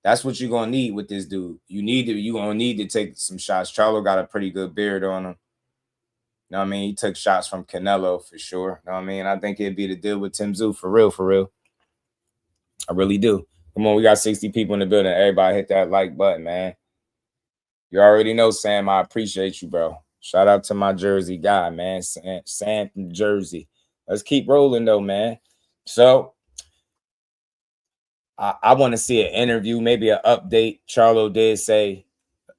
that's what you're gonna need with this dude. You're gonna need to take some shots. Charlo got a pretty good beard on him. You know what I mean? He took shots from Canelo for sure. You know what I mean? I think it'd be the deal with Tim Tszyu for real. I really do. Come on, we got 60 people in the building. Everybody hit that like button, man. You already know, Sam, I appreciate you, bro. Shout out to my Jersey guy, man. Sam from Jersey. Let's keep rolling, though, man. So, I want to see an interview, maybe an update. Charlo did say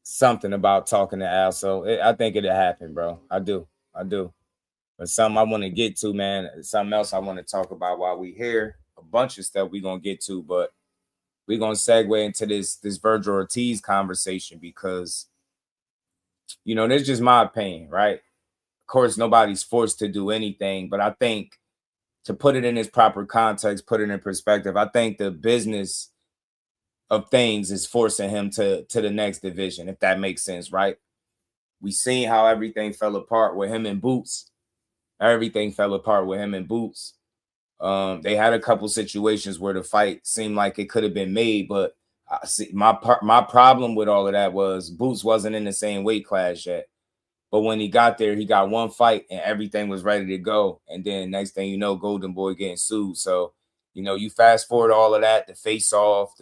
something about talking to Al. So I think it'll happen, bro. I do. But something I want to get to, man. Something else I want to talk about while we here. A bunch of stuff we're gonna get to, but we're gonna segue into this Vergil Ortiz conversation because, you know, this is just my opinion, right? Of course, nobody's forced to do anything, but I think to put it in its proper context, put it in perspective, I think the business of things is forcing him to the next division, if that makes sense, right? We seen how everything fell apart with him and Boots. Everything fell apart with him and Boots. They had a couple situations where the fight seemed like it could have been made, but my problem with all of that was Boots wasn't in the same weight class yet. But when he got there, he got one fight and everything was ready to go. And then next thing you know, Golden Boy getting sued. So, you know, you fast forward all of that, the face off,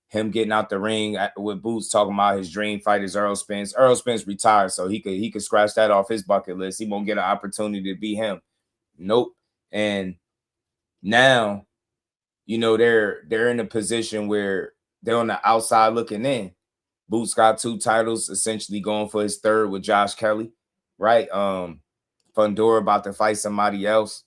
him getting out the ring with Boots talking about his dream fight is Errol Spence. Errol Spence retired, so he could scratch that off his bucket list. He won't get an opportunity to beat him. Nope. And now, you know, they're in a position where they're on the outside looking in. Boots got 2 titles, essentially going for his 3rd with Josh Kelly, right? Fundora about to fight somebody else.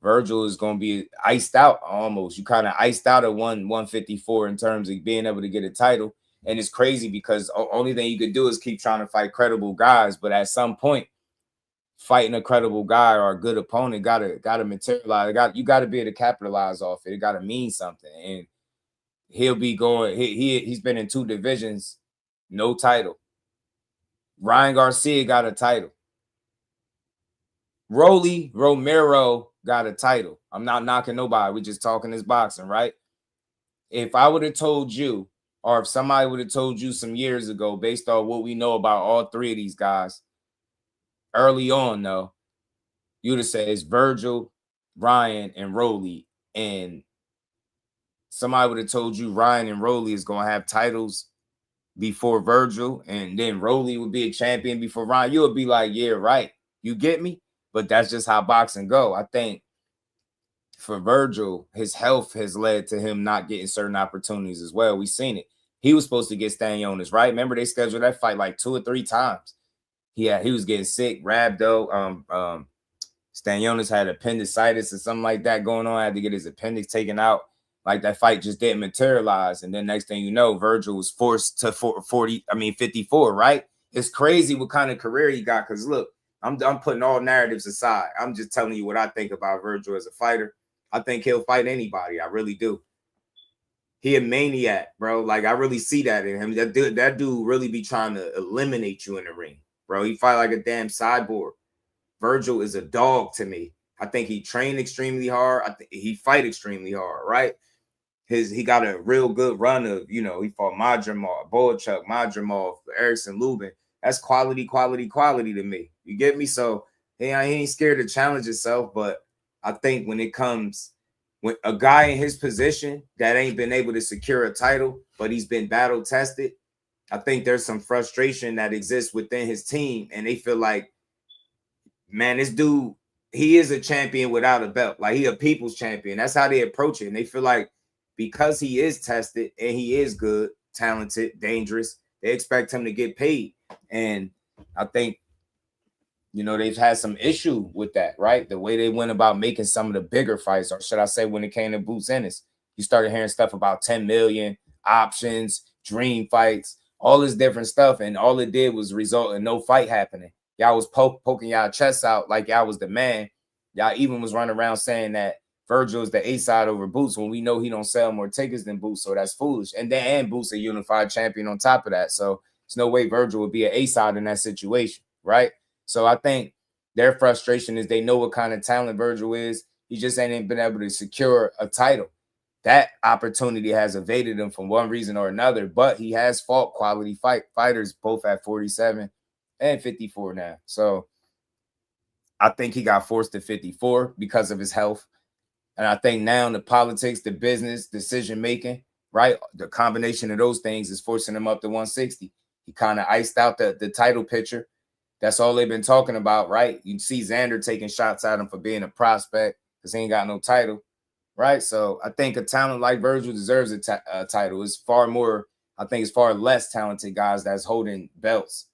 Vergil is going to be iced out almost. You kind of iced out at 154 in terms of being able to get a title. And it's crazy because the only thing you could do is keep trying to fight credible guys. But at some point, fighting a credible guy or a good opponent gotta materialize. You got to be able to capitalize off it. It got to mean something. And he'll be going. He's been in 2 divisions, no title. Ryan Garcia got a title. Rolly Romero got a title. I'm not knocking nobody. We're just talking this boxing, right? If I would have told you, or if somebody would have told you some years ago, based on what we know about all 3 of these guys, early on, though, you'd have said it's Vergil, Ryan, and Rolly. And somebody would have told you Ryan and Rolly is going to have titles before Vergil, and then Rolly would be a champion before Ryan. You would be like, yeah, right. You get me? But that's just how boxing go. I think for Vergil, his health has led to him not getting certain opportunities as well. We've seen it. He was supposed to get Stanionis, right? Remember they scheduled that fight like 2 or 3 times. He was getting sick, rhabdo. Stanionis had appendicitis or something like that going on. Had to get his appendix taken out. Like that fight just didn't materialize. And then next thing you know, Vergil was forced to 54, right? It's crazy what kind of career he got. Because look, I'm putting all narratives aside. I'm just telling you what I think about Vergil as a fighter. I think he'll fight anybody. I really do. He a maniac, bro. Like I really see that in him. That dude really be trying to eliminate you in the ring, bro. He fight like a damn cyborg. Vergil is a dog to me. I think he trained extremely hard. I think he fight extremely hard, right? He got a real good run of, you know, he fought Madrimov, Boachuk, Madrimov, Erickson Lubin. That's quality to me. You get me? So he ain't scared to challenge himself, but I think when it comes when a guy in his position that ain't been able to secure a title, but he's been battle tested, I think there's some frustration that exists within his team, and they feel like, man, this dude, he is a champion without a belt. Like he a people's champion. That's how they approach it. And they feel like because he is tested and he is good, talented, dangerous, they expect him to get paid. And I think, you know, they've had some issue with that, right? The way they went about making some of the bigger fights, or should I say when it came to Boots Ennis, you started hearing stuff about 10 million, options, dream fights, all this different stuff. And all it did was result in no fight happening. Y'all was poking y'all chests out like y'all was the man. Y'all even was running around saying that Vergil is the A-side over Boots when we know he don't sell more tickets than Boots, so that's foolish. And Boots a unified champion on top of that. So there's no way Vergil would be an A-side in that situation, right? So I think their frustration is they know what kind of talent Vergil is. He just ain't been able to secure a title. That opportunity has evaded him for one reason or another, but he has fought quality fighters both at 47 and 54 now. So I think he got forced to 54 because of his health. And I think now the politics, the business, decision-making, right? The combination of those things is forcing him up to 160. He kind of iced out the title picture. That's all they've been talking about, right? You see Xander taking shots at him for being a prospect because he ain't got no title, right? So I think a talent like Vergil deserves a title. It's far more I think it's far less talented guys that's holding belts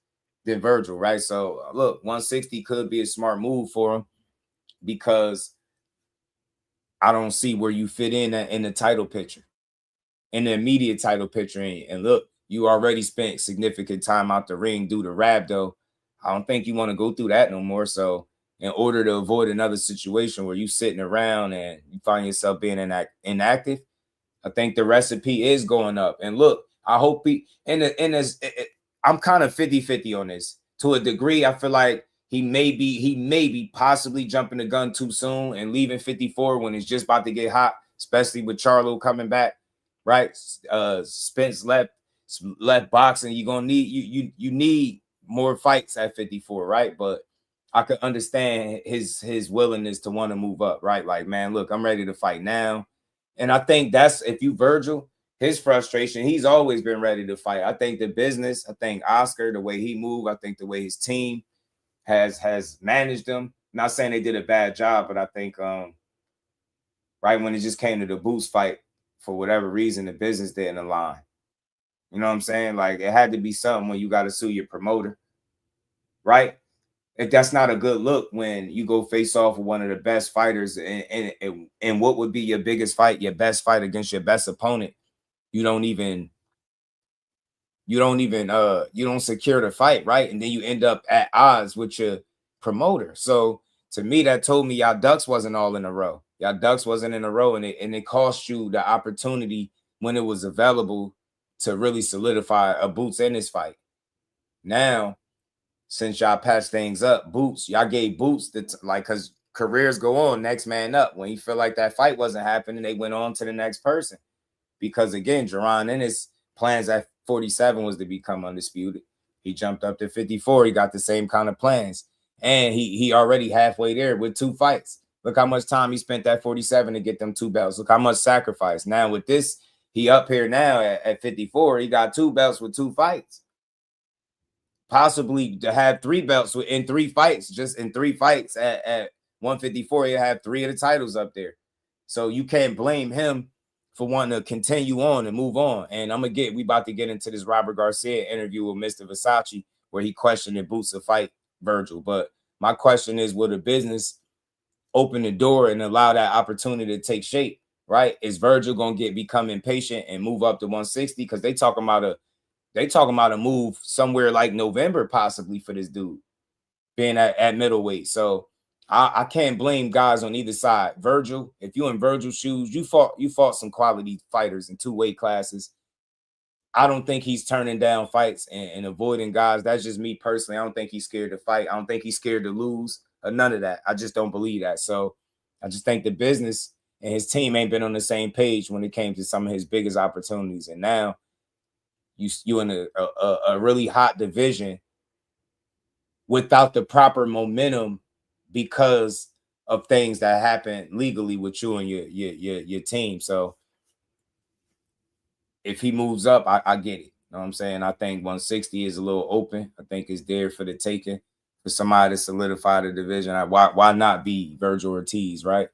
than Vergil, right? So look, 160 could be a smart move for him because I don't see where you fit in the title picture, in the immediate title picture. And look, you already spent significant time out the ring due to Rabdo. I don't think you want to go through that no more. So in order to avoid another situation where you sitting around and you find yourself being inactive, I think the recipe is going up. And look, I hope I'm kind of 50-50 on this. To a degree, I feel like he may be possibly jumping the gun too soon and leaving 54 when it's just about to get hot, especially with Charlo coming back, right? Spence left boxing. You're gonna need you need more fights at 54, right? But I could understand his willingness to want to move up, right? Like, man, look, I'm ready to fight now. And I think that's, if you Vergil, his frustration, he's always been ready to fight. I think the business, I think Oscar, the way he moved, I think the way his team has managed them. Not saying they did a bad job, but I think right when it just came to the Boots fight, for whatever reason, the business didn't align. You know what I'm saying? Like, it had to be something when you got to sue your promoter, right? If that's not a good look when you go face off with one of the best fighters and what would be your biggest fight, your best fight against your best opponent, you don't secure the fight, right? And then you end up at odds with your promoter. So to me, that told me y'all ducks wasn't all in a row. Y'all ducks wasn't in a row, and it cost you the opportunity when it was available to really solidify a Boots in this fight. Now, since y'all patched things up, Boots, y'all gave Boots because careers go on, next man up. When you feel like that fight wasn't happening, they went on to the next person. Because again, Jerron in his plans at 47 was to become undisputed. He jumped up to 54. He got the same kind of plans. And he already halfway there with 2 fights. Look how much time he spent at 47 to get them 2 belts. Look how much sacrifice. Now with this, he up here now at 54. He got 2 belts with 2 fights. Possibly to have 3 belts in 3 fights, just in 3 fights at 154, he'll have 3 of the titles up there. So you can't blame him for wanting to continue on and move on. And we about to get into this Robert Garcia interview with Mr. Versace, where he questioned if Boots to fight Vergil. But my question is, will the business open the door and allow that opportunity to take shape, right? Is Vergil going to become impatient and move up to 160? Because they talking about a move somewhere like November possibly for this dude being at middleweight. So I can't blame guys on either side. Vergil, if you in Vergil's shoes, you fought some quality fighters in 2 weight classes. I don't think he's turning down fights and avoiding guys. That's just me personally. I don't think he's scared to fight. I don't think he's scared to lose or none of that. I just don't believe that. So I just think the business and his team ain't been on the same page when it came to some of his biggest opportunities. And now you in a really hot division without the proper momentum because of things that happen legally with you and your team. So if he moves up, I get it. You know what I'm saying? I think 160 is a little open. I think it's there for the taking for somebody to solidify the division. Why not be Vergil Ortiz, right?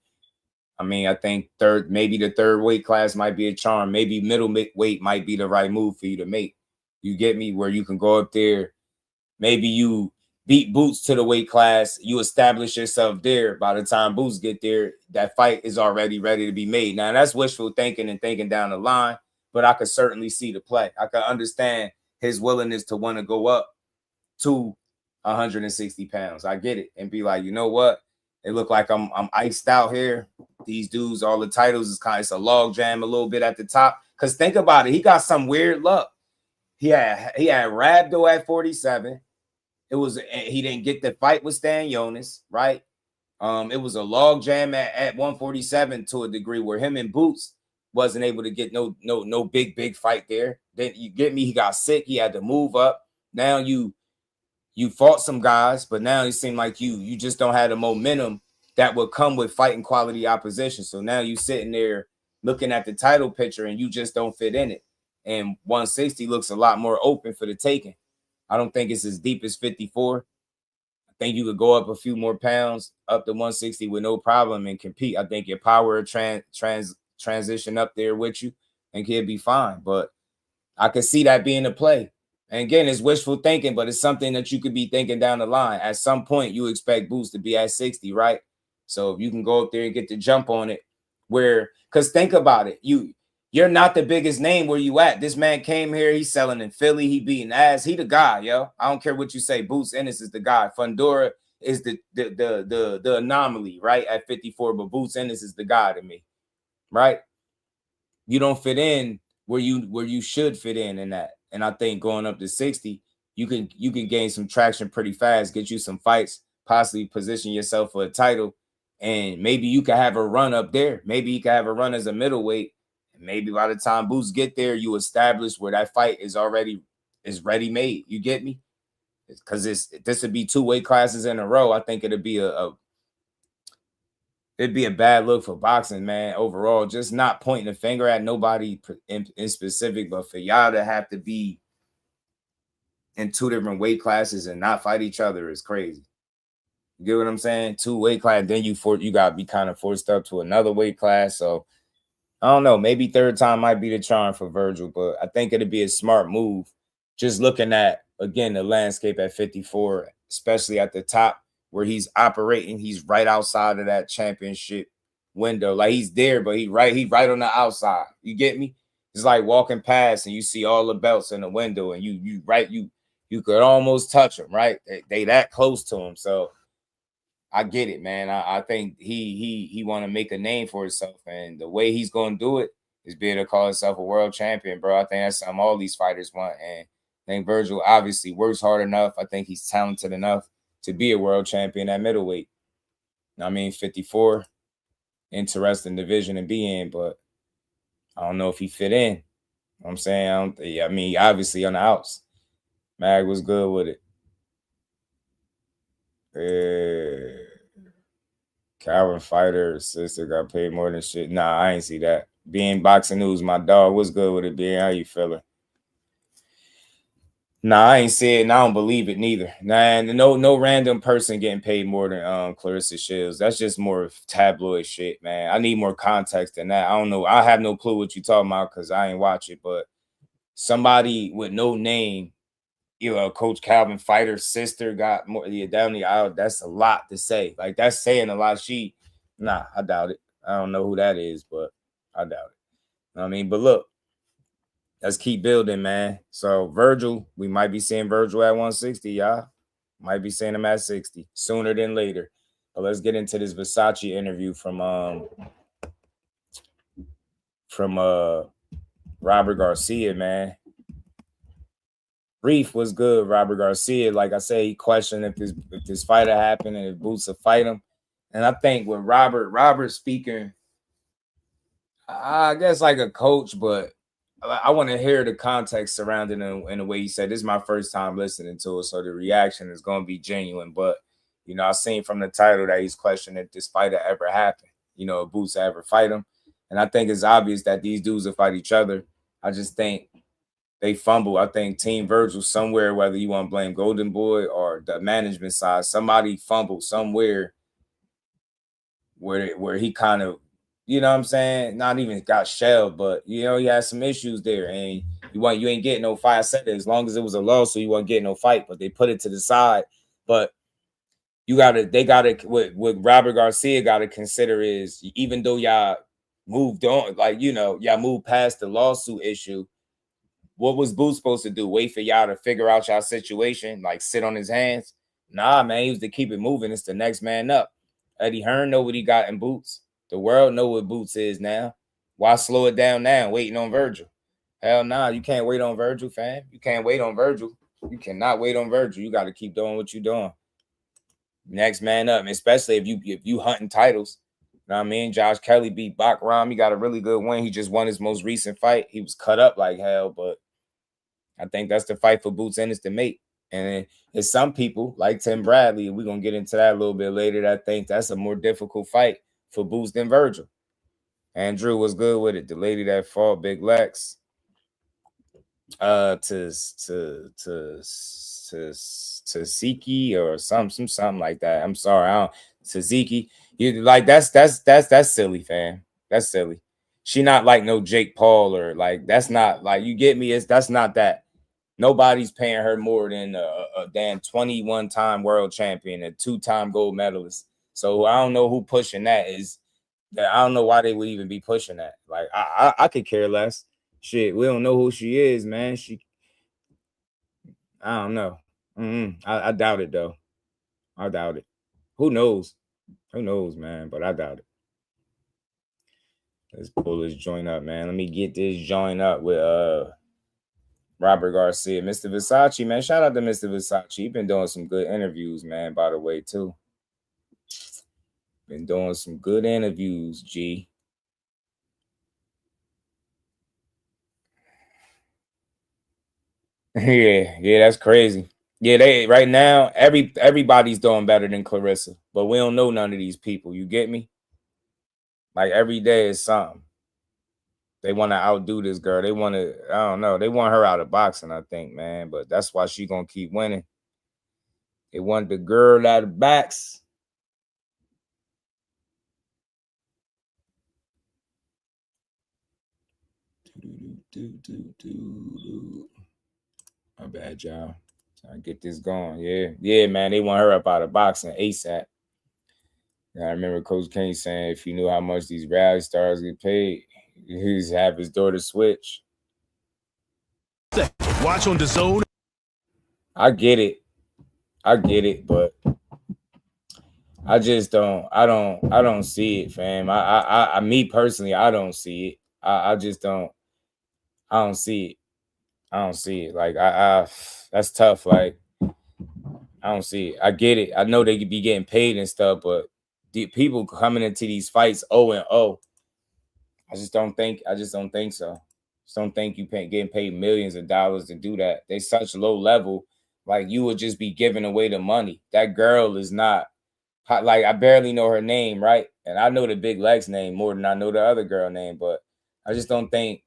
I mean, I think maybe the 3rd weight class might be a charm. Maybe middleweight might be the right move for you to make. You get me? Where you can go up there. Maybe you beat Boots to the weight class. You establish yourself there. By the time Boots get there, that fight is already ready to be made. Now, that's wishful thinking and thinking down the line, but I could certainly see the play. I could understand his willingness to want to go up to 160 pounds. I get it. And be like, you know what? It look like I'm iced out here. These dudes, all the titles is it's a log jam a little bit at the top. Because think about it. He got some weird luck. He had Rabdo at 47. He didn't get the fight with Stan Jonas, right? It was a log jam at 147 to a degree where him and Boots wasn't able to get no big fight there. Then you get me, he got sick, he had to move up. Now you fought some guys, but now it seemed like you just don't have the momentum that would come with fighting quality opposition. So now you sitting there looking at the title picture and you just don't fit in it. And 160 looks a lot more open for the taking. I don't think it's as deep as 54. I think you could go up a few more pounds up to 160 with no problem and compete. I think your power transition up there with you and he'll be fine. But I could see that being a play. And again, it's wishful thinking, but it's something that you could be thinking down the line. At some point, you expect Boots to be at 60, right? So if you can go up there and get the jump on it, because think about it, you're not the biggest name where you at. This man came here, he's selling in Philly, he beating ass. He the guy, yo. I don't care what you say. Boots Ennis is the guy. Fundora is the anomaly, right? At 54, but Boots Ennis is the guy to me, right? You don't fit in where you should fit in that. And I think going up to 60, you can gain some traction pretty fast, get you some fights, possibly position yourself for a title, and maybe you can have a run up there. Maybe you can have a run as a middleweight. And maybe by the time Boots get there, you establish where that fight is ready made. You get me? Because this would be 2 weight classes in a row. I think it'd be it'd be a bad look for boxing, man, overall. Just not pointing a finger at nobody in specific, but for y'all to have to be in 2 different weight classes and not fight each other is crazy. You get what I'm saying? 2 weight class, then you got to be kind of forced up to another weight class. So, I don't know. Maybe 3rd time might be the charm for Vergil, but I think it'd be a smart move. Just looking at, again, the landscape at 54, especially at the top, where he's operating, he's right outside of that championship window. Like he's there, but he right on the outside. You get me? It's like walking past and you see all the belts in the window, and you could almost touch them, right? They that close to him. So I get it, man. I think he want to make a name for himself, and the way he's going to do it is be able to call himself a world champion, bro. I think that's something all these fighters want, and I think Vergil obviously works hard enough. I think he's talented enough to be a world champion at middleweight. I mean, 54, interesting division to be in, but I don't know if he fit in. You know what I'm saying? I mean, obviously on the outs. Mag was good with it. Calvin Fighter, sister got paid more than shit. Nah, I ain't see that. Being Boxing News, my dog, what's good with it, being? How you feeling? Nah, I ain't see it, and I don't believe it neither. Nah, no random person getting paid more than Clarissa Shields. That's just more tabloid shit, man. I need more context than that. I don't know. I have no clue what you talking about because I ain't watch it, but somebody with no name, Coach Calvin Fighter's sister got more down the aisle. That's a lot to say. Like, that's saying a lot. I doubt it. I don't know who that is, but I doubt it. I mean, but look. Let's keep building, man. So Vergil, we might be seeing Vergil at 160, y'all. Might be seeing him at 60 sooner than later. But let's get into this Versace interview from Robert Garcia, man. Brief was good, Robert Garcia. Like I said, he questioned if this fight had happened and if Boots would fight him. And I think with Robert speaking, I guess like a coach, but I want to hear the context surrounding it in the way he said, this is my first time listening to it, so the reaction is going to be genuine. But, I've seen from the title that he's questioning if this fight ever happened, if Boots ever fight him. And I think it's obvious that these dudes will fight each other. I just think they fumble. I think Team Vergil somewhere, whether you want to blame Golden Boy or the management side, somebody fumbled somewhere where he kind of, you know what I'm saying? Not even got shelled, but he had some issues there, and you ain't getting no fight. I said that as long as it was a lawsuit, you wasn't getting no fight, but they put it to the side. But what Robert Garcia gotta consider is, even though y'all moved on, like y'all moved past the lawsuit issue, what was Boots supposed to do? Wait for y'all to figure out y'all situation, like sit on his hands? Nah, man, he was to keep it moving. It's the next man up. Eddie Hearn know what he got in Boots. The world know what Boots is now. Why slow it down now, waiting on Vergil? Hell nah, you can't wait on Vergil, fam. You can't wait on Vergil. You cannot wait on Vergil. You got to keep doing what you're doing. Next man up, especially if you hunting titles. You know what I mean? Josh Kelly beat Bakram. He got a really good win. He just won his most recent fight. He was cut up like hell, but I think that's the fight for Boots Ennis to make. And there's some people like Tim Bradley, and we're going to get into that a little bit later, that think that's a more difficult fight for Boots than Vergil. Andrew was good with it. The lady that fought Big Lex to Siki or something like that. I'm sorry, Tzatziki. You like that's silly, fam. That's silly. She not like no Jake Paul or like that's not like you get me. That's not that. Nobody's paying her more than a damn 21-time world champion, a 2-time gold medalist. So I don't know who pushing that is. That I don't know why they would even be pushing that. Like I could care less. Shit, we don't know who she is, man. I don't know. I doubt it though. I doubt it. Who knows? Who knows, man? But I doubt it. Let's pull this joint up, man. Let me get this joint up with Robert Garcia. Mr. Versace, man. Shout out to Mr. Versace. He been doing some good interviews, man, by the way, too. Been doing some good interviews, G. yeah, that's crazy. Yeah, they right now, everybody's doing better than Clarissa, but we don't know none of these people. You get me? Like every day is something. They want to outdo this girl. They want to, I don't know. They want her out of boxing, I think, man. But that's why she gonna keep winning. They want the girl out of backs. My bad, y'all. Trying to get this going. Yeah, man. They want her up out of boxing ASAP. I remember Coach Kenny saying if you knew how much these rally stars get paid, he'd have his daughter switch. Watch on the zone. I get it, but I just don't. I don't see it, fam. Me personally, I don't see it. I just don't. I don't see it. I don't see it. Like that's tough. Like I don't see it. I get it. I know they could be getting paid and stuff, but the people coming into these fights 0-0. I just don't think so. Just don't think you getting paid millions of dollars to do that. They such low level. Like you would just be giving away the money. That girl is not like I barely know her name, right? And I know the Big Legs name more than I know the other girl name, but I just don't think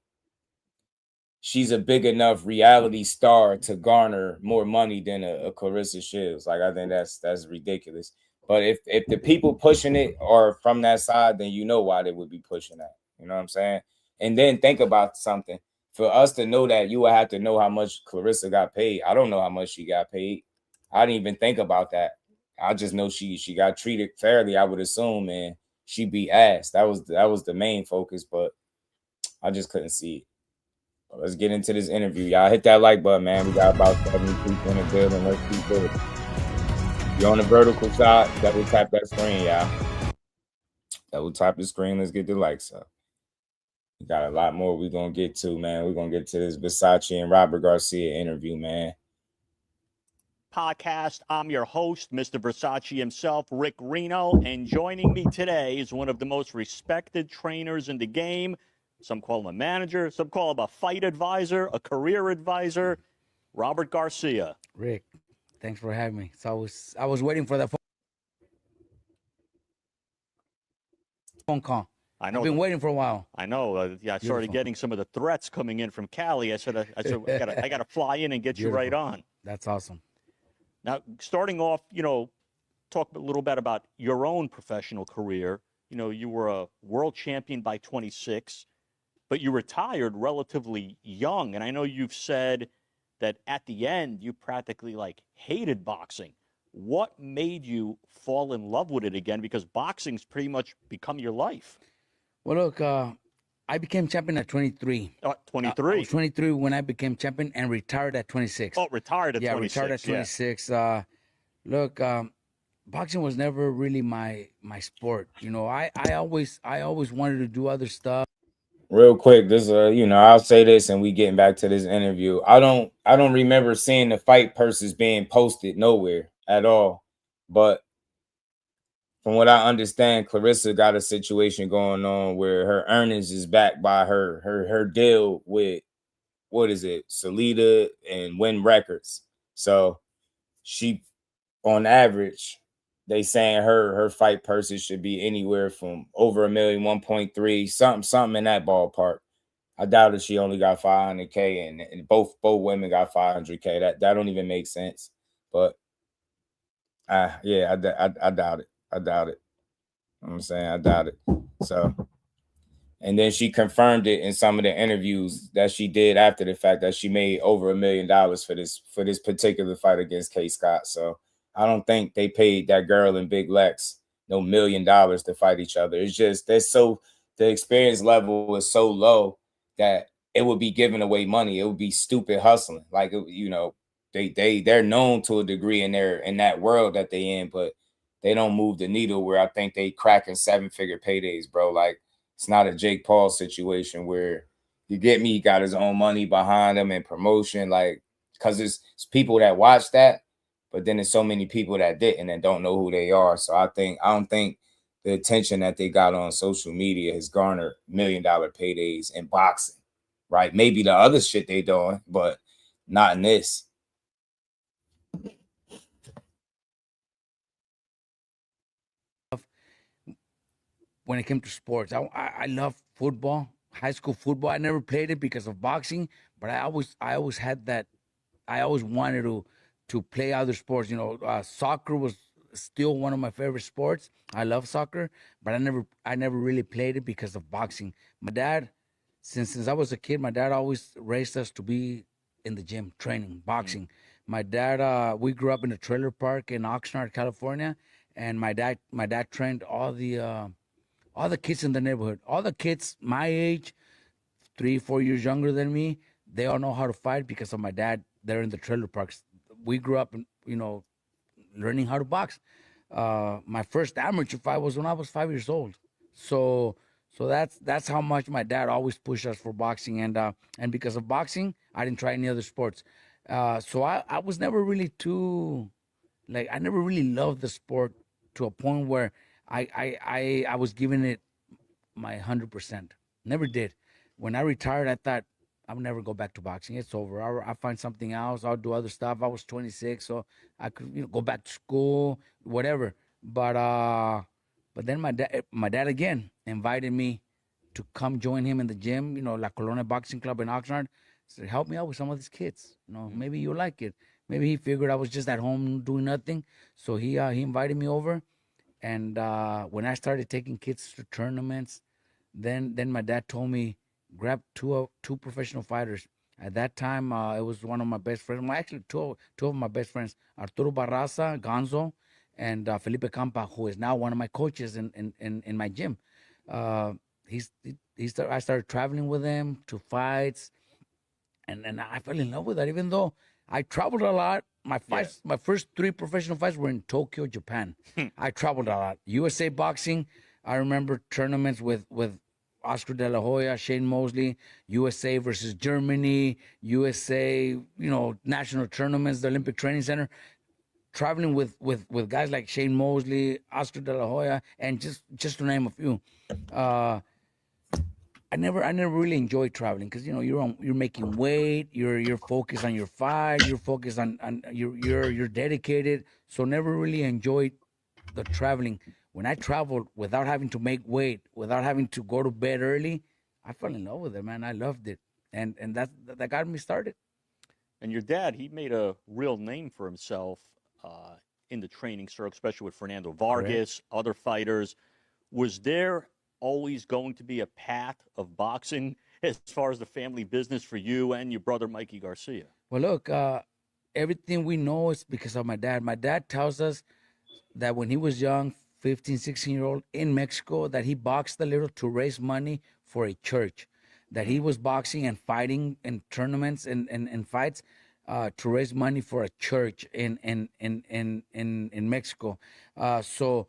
she's a big enough reality star to garner more money than a Clarissa Shields. Like I think that's ridiculous. But if the people pushing it are from that side, then you know why they would be pushing that. You know what I'm saying? And then think about something. For us to know that, you would have to know how much Clarissa got paid. I don't know how much she got paid. I didn't even think about that. I just know she got treated fairly, I would assume, and she beat ass. That was the main focus, but I just couldn't see it. Let's get into this interview. Y'all hit that like button, man. We got about 70 people in the building. Let's keep it. You're on the vertical side, double tap that screen, y'all. Double tap the screen. Let's get the likes up. We got a lot more we're going to get to, man. We're going to get to this Versace and Robert Garcia interview, man. Podcast. I'm your host, Mr. Versace himself, Rick Reno, and joining me today is one of the most respected trainers in the game. Some call him a manager, some call him a fight advisor, a career advisor, Robert Garcia. Rick, thanks for having me. So I was waiting for that phone call. I know. I've been waiting for a while. I know. I started getting some of the threats coming in from Cali. I said, I got to fly in and get you right on. That's awesome. Now, starting off, talk a little bit about your own professional career. You were a world champion by 26, but you retired relatively young. And I know you've said that at the end, you practically hated boxing. What made you fall in love with it again? Because boxing's pretty much become your life. Well, look, I became champion at 23. 23? I was 23 when I became champion and retired at 26. Oh, retired at 26. Yeah, retired at 26. Yeah. Look, boxing was never really my sport. I always wanted to do other stuff. Real quick, this I'll say this, and we getting back to this interview. I don't remember seeing the fight purses being posted nowhere at all. But from what I understand, Clarissa got a situation going on where her earnings is backed by her deal with Salida and Win Records. So she, on average, they saying her fight purses should be anywhere from over $1 million, 1.3, something in that ballpark. I doubt that she only got $500K and both women got $500K. That don't even make sense. But I doubt it. I doubt it. You know what I'm saying? I doubt it. So And then she confirmed it in some of the interviews that she did after the fact that she made over $1 million for this particular fight against K. Scott. So I don't think they paid that girl and Big Lex no $1 million to fight each other. It's just the experience level is so low that it would be giving away money. It would be stupid hustling. Like, you know, they're known to a degree in that world that they in, but they don't move the needle where I think they cracking 7-figure paydays, bro. Like, it's not a Jake Paul situation where, you get me, he got his own money behind him and promotion, like, because it's people that watch that, but then there's so many people that didn't and don't know who they are. So I don't think the attention that they got on social media has garnered $1 million paydays in boxing, right? Maybe the other shit they doing, but not in this. When it came to sports, I love football, high school football. I never played it because of boxing, but I always had that. I always wanted to play other sports. You know, soccer was still one of my favorite sports. I love soccer, but I never really played it because of boxing. My dad, since I was a kid, my dad always raised us to be in the gym, training, boxing. My dad, we grew up in a trailer park in Oxnard, California, and my dad trained all the kids in the neighborhood, all the kids my age, 3-4 years younger than me. They all know how to fight because of my dad. They're in the trailer parks. We grew up, you know, learning how to box. My first amateur fight was when I was 5 years old. So that's how much my dad always pushed us for boxing. And because of boxing, I didn't try any other sports. So I was never really I never really loved the sport to a point where I was giving it my 100%. Never did. When I retired, I thought I would never go back to boxing. It's over. I'll find something else. I'll do other stuff. I was 26, so I could, you know, go back to school, whatever. But then my dad again invited me to come join him in the gym. You know, La Colonia Boxing Club in Oxnard. Said, help me out with some of these kids. You know, maybe you'll like it. Maybe he figured I was just at home doing nothing, so he invited me over. And when I started taking kids to tournaments, then my dad told me, grab two professional fighters. At that time, it was one of my best friends. Well, actually, two of my best friends, Arturo Barraza, Gonzo, and Felipe Campa, who is now one of my coaches in my gym. I started traveling with him to fights, and I fell in love with that. Even though I traveled a lot, my first 3 professional fights were in Tokyo, Japan. I traveled a lot. USA boxing, I remember tournaments with Oscar De La Hoya, Shane Mosley, USA versus Germany, USA, you know, national tournaments, the Olympic Training Center. Traveling with guys like Shane Mosley, Oscar De La Hoya, and just to name a few. I never really enjoyed traveling because, you know, you're making weight, you're focused on your fight, you're focused on you're dedicated. So never really enjoyed the traveling. When I traveled without having to make weight, without having to go to bed early, I fell in love with it, man. I loved it, and that got me started. And your dad, he made a real name for himself in the training circle, especially with Fernando Vargas, other fighters. Was there always going to be a path of boxing as far as the family business for you and your brother, Mikey Garcia? Well, look, everything we know is because of my dad. My dad tells us that when he was young, 15, 16-year-old in Mexico, that he boxed a little to raise money for a church, that he was boxing and fighting in tournaments and fights to raise money for a church in Mexico. So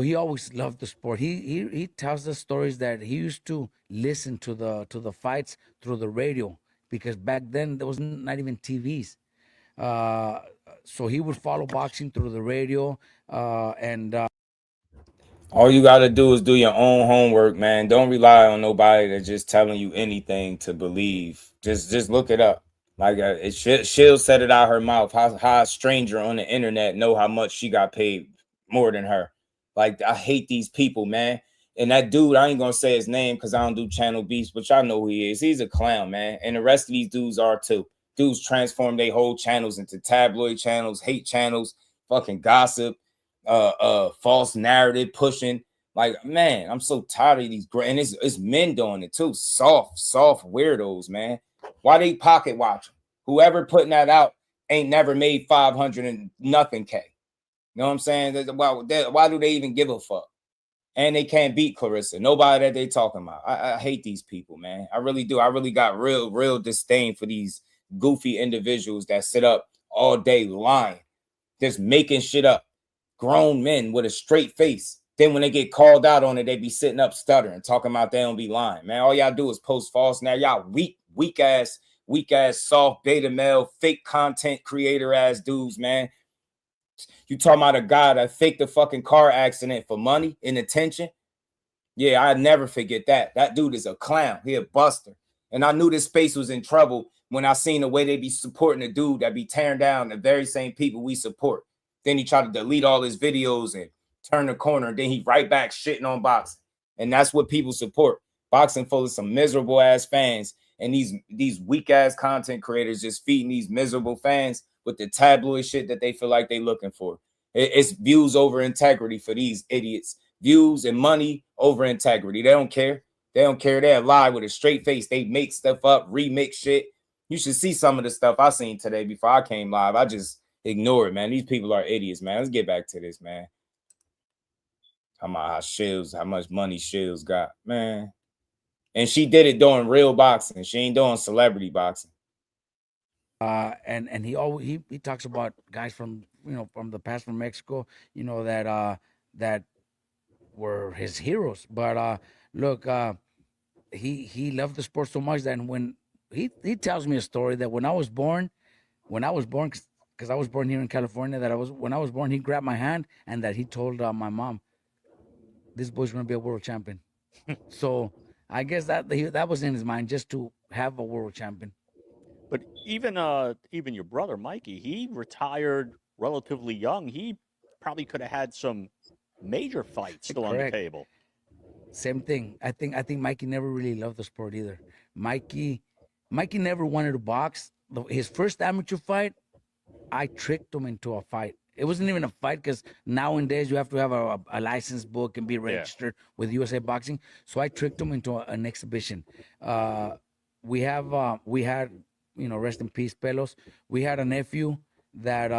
he always loved the sport. He tells us stories that he used to listen to the fights through the radio, because back then there was not even TVs. So he would follow boxing through the radio, and all you got to do is do your own homework, man. Don't rely on nobody that's just telling you anything to believe. Just look it up. Like, she'll set it out her mouth. How a stranger on the internet know how much she got paid more than her. Like, I hate these people, man. And that dude, I ain't gonna say his name because I don't do channel beefs, but y'all know who he is. He's a clown, man. And the rest of these dudes are too. Dudes transform their whole channels into tabloid channels, hate channels, fucking gossip, false narrative pushing. Like, man, I'm so tired of these and it's men doing it too. Soft weirdos, man. Why they pocket watching? Whoever putting that out ain't never made 500 and nothing K. You know what I'm saying? Why do they even give a fuck? And they can't beat Clarissa. Nobody that they talking about. I hate these people, man. I really do. I really got real disdain for these goofy individuals that sit up all day lying, just making shit up. Grown men with a straight face. Then when they get called out on it, they be sitting up stuttering, talking about they don't be lying. Man, all y'all do is post false. Now y'all weak ass, soft beta male, fake content creator ass dudes, man. You talking about a guy that faked a fucking car accident for money and attention? Yeah, I never forget that. That dude is a clown. He a buster. And I knew this space was in trouble when I seen the way they be supporting a dude that be tearing down the very same people we support. Then he tried to delete all his videos and turn the corner. And then he right back shitting on boxing. And that's what people support. Boxing full of some miserable ass fans. And these weak ass content creators just feeding these miserable fans with the tabloid shit that they feel like they looking for. It's views over integrity for these idiots. Views and money over integrity. They don't care. They don't care. They lie with a straight face. They make stuff up, remix shit. You should see some of the stuff I seen today before I came live. I just ignore it, man. These people are idiots, man. Let's get back to this, man. How much money Shields got, man. And she did it doing real boxing. She ain't doing celebrity boxing. And he talks about guys from from the past from Mexico, that were his heroes. But look, he loved the sport so much that when he tells me a story that when I was born, because I was born here in California, when I was born, he grabbed my hand and that he told my mom, "This boy's gonna be a world champion." So I guess that was in his mind, just to have a world champion. But even your brother Mikey, he retired relatively young. He probably could have had some major fights still on the table. Same thing. I think Mikey never really loved the sport either. Mikey never wanted to box. His first amateur fight, I tricked him into a fight. It wasn't even a fight because nowadays you have to have a license book and be registered with USA Boxing. So I tricked him into an exhibition. We had, rest in peace, Pelos. We had a nephew that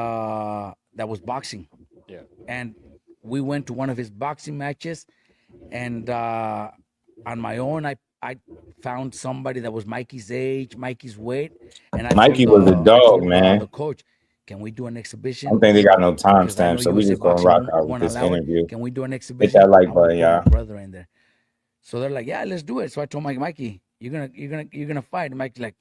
was boxing. Yeah. And we went to one of his boxing matches, and on my own, I found somebody that was Mikey's age, Mikey's weight, and Mikey was a dog, man. The coach, can we do an exhibition? I don't think they got no timestamp, so we just gonna rock out with this interview. Can we do an exhibition? Hit that like button, y'all. Brother in there. So they're like, yeah, let's do it. So I told Mikey, you're gonna fight. And Mikey's like,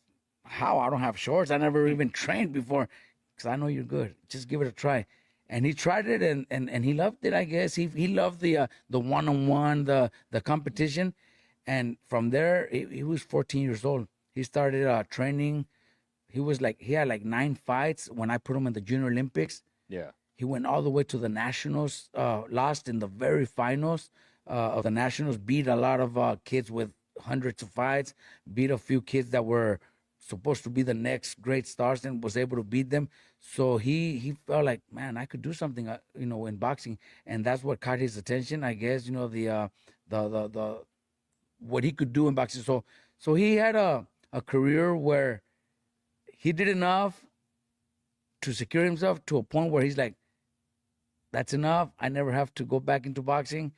how? I don't have shorts. I never even trained before, because I know you're good. Just give it a try. And he tried it, and he loved it. I guess he loved the one-on-one, the competition, and from there he was 14 years old. He started training. He had like 9 fights when I put him in the Junior Olympics. Yeah. He went all the way to the Nationals, lost in the very finals of the Nationals, beat a lot of kids with hundreds of fights, beat a few kids that were supposed to be the next great stars, and was able to beat them. So he felt like, man, I could do something, in boxing, and that's what caught his attention, I guess. The what he could do in boxing. So he had a career where he did enough to secure himself to a point where he's like, that's enough. I never have to go back into boxing.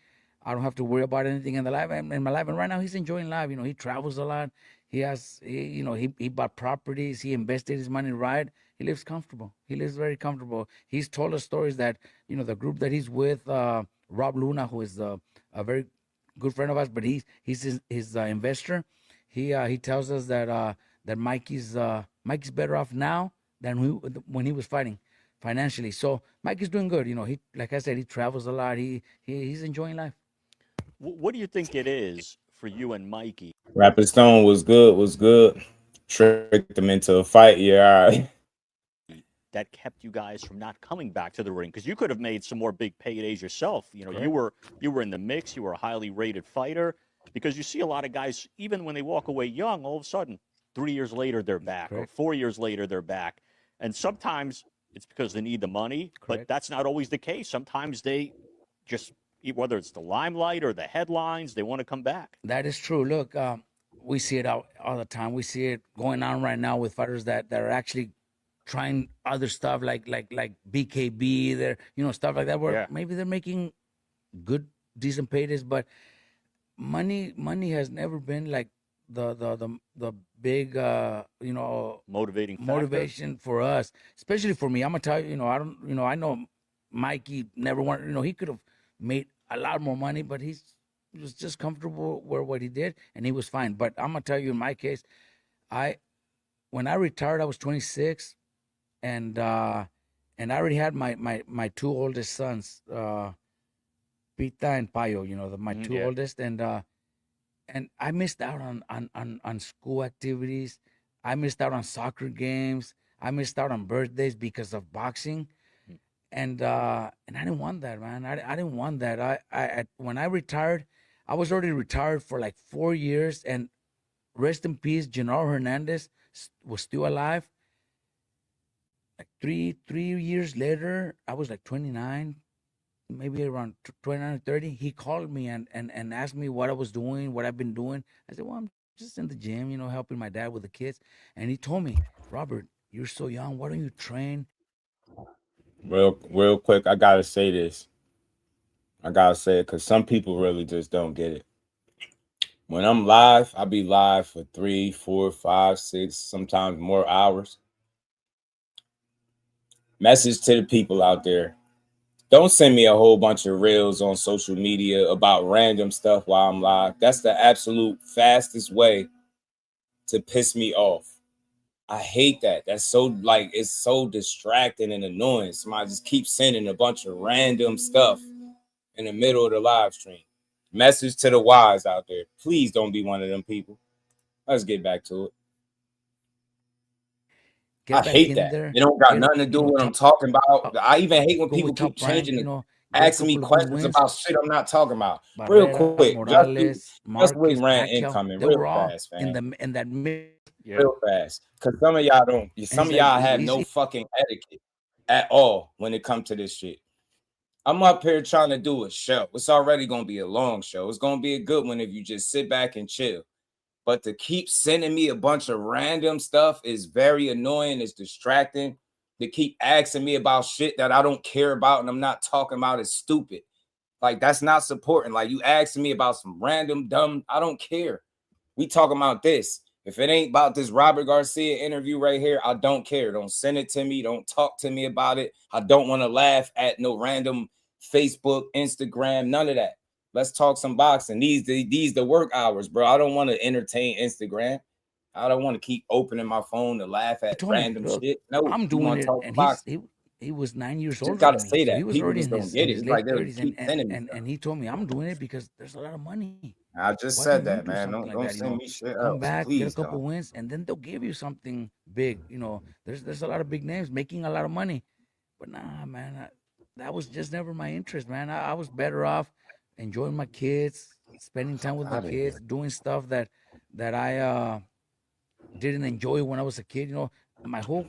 I don't have to worry about anything in my life. And right now he's enjoying life. He travels a lot. He bought properties. He invested his money right. He lives comfortable. He lives very comfortable. He's told us stories that, the group that he's with, Rob Luna, who is a very good friend of ours, but he's his investor. He tells us that Mikey's better off now than when he was fighting financially. So Mikey's doing good. He, like I said, he travels a lot. He's enjoying life. What do you think it is for you and Mikey? Rapid Stone was good. Tricked him into a fight. Yeah, all right. That kept you guys from not coming back to the ring, because you could have made some more big paydays yourself. You were in the mix. You were a highly rated fighter, because you see a lot of guys, even when they walk away young, all of a sudden 3 years later they're back, or 4 years later they're back. And sometimes it's because they need the money, but that's not always the case. Sometimes they just whether it's the limelight or the headlines, they want to come back. That is true. Look, we see it out all the time. We see it going on right now with fighters that are actually trying other stuff like BKB, stuff like that, where maybe they're making good, decent paydays, but money has never been like the big motivation for us, especially for me. I'm gonna tell you, I know Mikey never wanted, he could have made a lot more money, but he was just comfortable where what he did, and he was fine. But I'm gonna tell you, in my case, when I retired, I was 26, and I already had my two oldest sons, Pita and Payo, my two oldest, and I missed out on school activities. I missed out on soccer games. I missed out on birthdays because of boxing. And I didn't want that, man. I didn't want that. When I retired, I was already retired for like 4 years, and rest in peace, Genaro Hernandez was still alive. Like three years later, I was like 29, maybe around 29 or 30. He called me and asked me what I was doing, what I've been doing. I said, well, I'm just in the gym, helping my dad with the kids. And he told me, Robert, you're so young. Why don't you train? Real quick, I gotta say this. I gotta say it because some people really just don't get it. When I'm live, I'll be live for 3, 4, 5, 6, sometimes more hours. Message to the people out there. Don't send me a whole bunch of reels on social media about random stuff while I'm live. That's the absolute fastest way to piss me off. I hate that. That's so, it's so distracting and annoying. Somebody just keeps sending a bunch of random stuff in the middle of the live stream. Message to the wise out there. Please don't be one of them people. Let's get back to it. I hate that. It don't got nothing to do with what I'm talking about. I even hate when people keep changing asking me questions about shit I'm not talking about. Real quick, just wait, rant incoming real fast, man. In that real fast, because some of y'all don't. Some of y'all have no fucking etiquette at all when it comes to this shit. I'm up here trying to do a show. It's already gonna be a long show. It's gonna be a good one if you just sit back and chill. But to keep sending me a bunch of random stuff is very annoying. It's distracting. To keep asking me about shit that I don't care about and I'm not talking about is stupid. Like, that's not supporting. Like, you asking me about some random dumb, I don't care. We talking about this. If it ain't about this Robert Garcia interview right here, I don't care. Don't send it to me. Don't talk to me about it. I don't want to laugh at no random Facebook, Instagram, none of that. Let's talk some boxing. These the work hours, bro. I don't want to entertain Instagram. I don't want to keep opening my phone to laugh at random shit. No, I'm doing it, and he was 9 years old. Just gotta say that. So he was people already just in don't his, get in it. his It's late like they 30s, keep sending me. and he told me, I'm doing it because there's a lot of money. I just Why said don't you that, do man. something Don't like that, send me shit Come else. back, Please get a couple don't. wins, and then they'll give you something big. There's a lot of big names making a lot of money, but nah, man, that was just never my interest, man. I was better off enjoying my kids, spending time with my kids, doing stuff that I didn't enjoy when I was a kid. My whole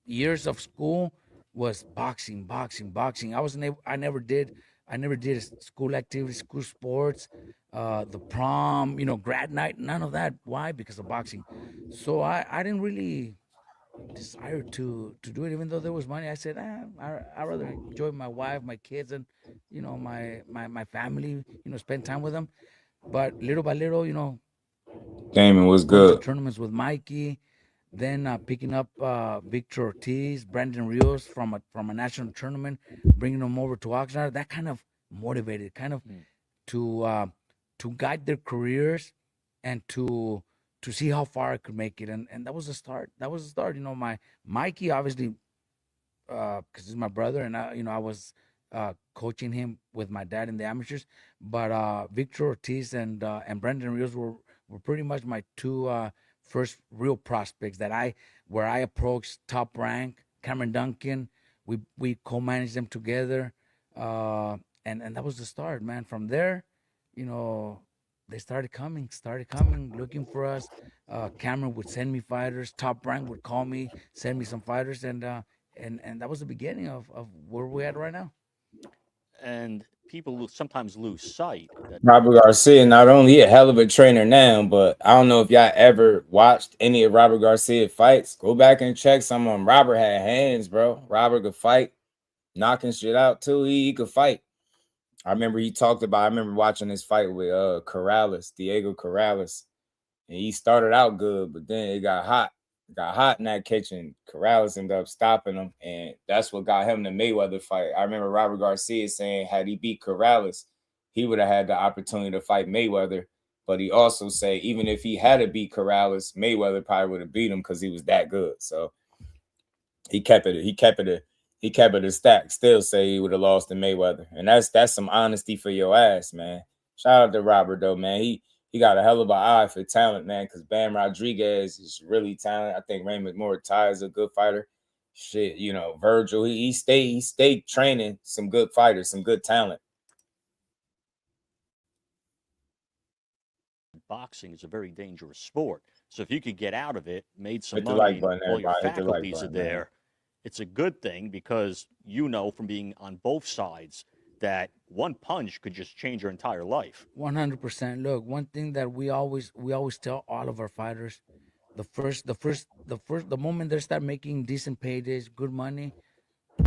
years of school was boxing. I never did school activities, school sports, the prom, grad night, none of that. Why? Because of boxing. So I didn't really desire to do it, even though there was money. I said, I rather enjoy my wife, my kids, and my family. Spend time with them. But little by little, Damon was going to good. tournaments with Mikey, then picking up Victor Ortiz, Brandon Rios from a national tournament, bringing them over to Oxnard. That kind of motivated, to guide their careers and to see how far I could make it. And that was the start. My Mikey, obviously, because he's my brother, and I was coaching him with my dad in the amateurs. But Victor Ortiz and Brandon Rios were pretty much my two first real prospects where I approached Top Rank, Cameron Duncan. We co-managed them together, and that was the start, man. From there, they started coming, looking for us. Cameron would send me fighters. Top Rank would call me, send me some fighters, and that was the beginning of where we're at right now. And people sometimes lose sight. That Robert Garcia, not only a hell of a trainer now, but I don't know if y'all ever watched any of Robert Garcia fights. Go back and check some of them. Robert had hands, bro. Robert could fight, knocking shit out too. He could fight. I remember I remember watching this fight with Diego Corrales. And he started out good, but then it got hot. It got hot in that kitchen. Corrales ended up stopping him, and that's what got him the Mayweather fight. I remember Robert Garcia saying had he beat Corrales, he would have had the opportunity to fight Mayweather. But he also said even if he had to beat Corrales, Mayweather probably would have beat him because he was that good. So he kept it a stack. Still say he would have lost to Mayweather, and that's some honesty for your ass, man. Shout out to Robert though, man. He got a hell of an eye for talent, man, because Bam Rodriguez is really talented. I think Raymond Moritai is a good fighter. Shit, you know, Vergil, he stayed training some good fighters, some good talent. boxing is a very dangerous sport. So if you could get out of it, made some Hit the money, like button, all your everybody. Hit the like faculties are button, man. there, it's a good thing because you know from being on both sides that one punch could just change your entire life. 100%. Look, one thing that we always tell all of our fighters, the moment they start making decent paydays, good money,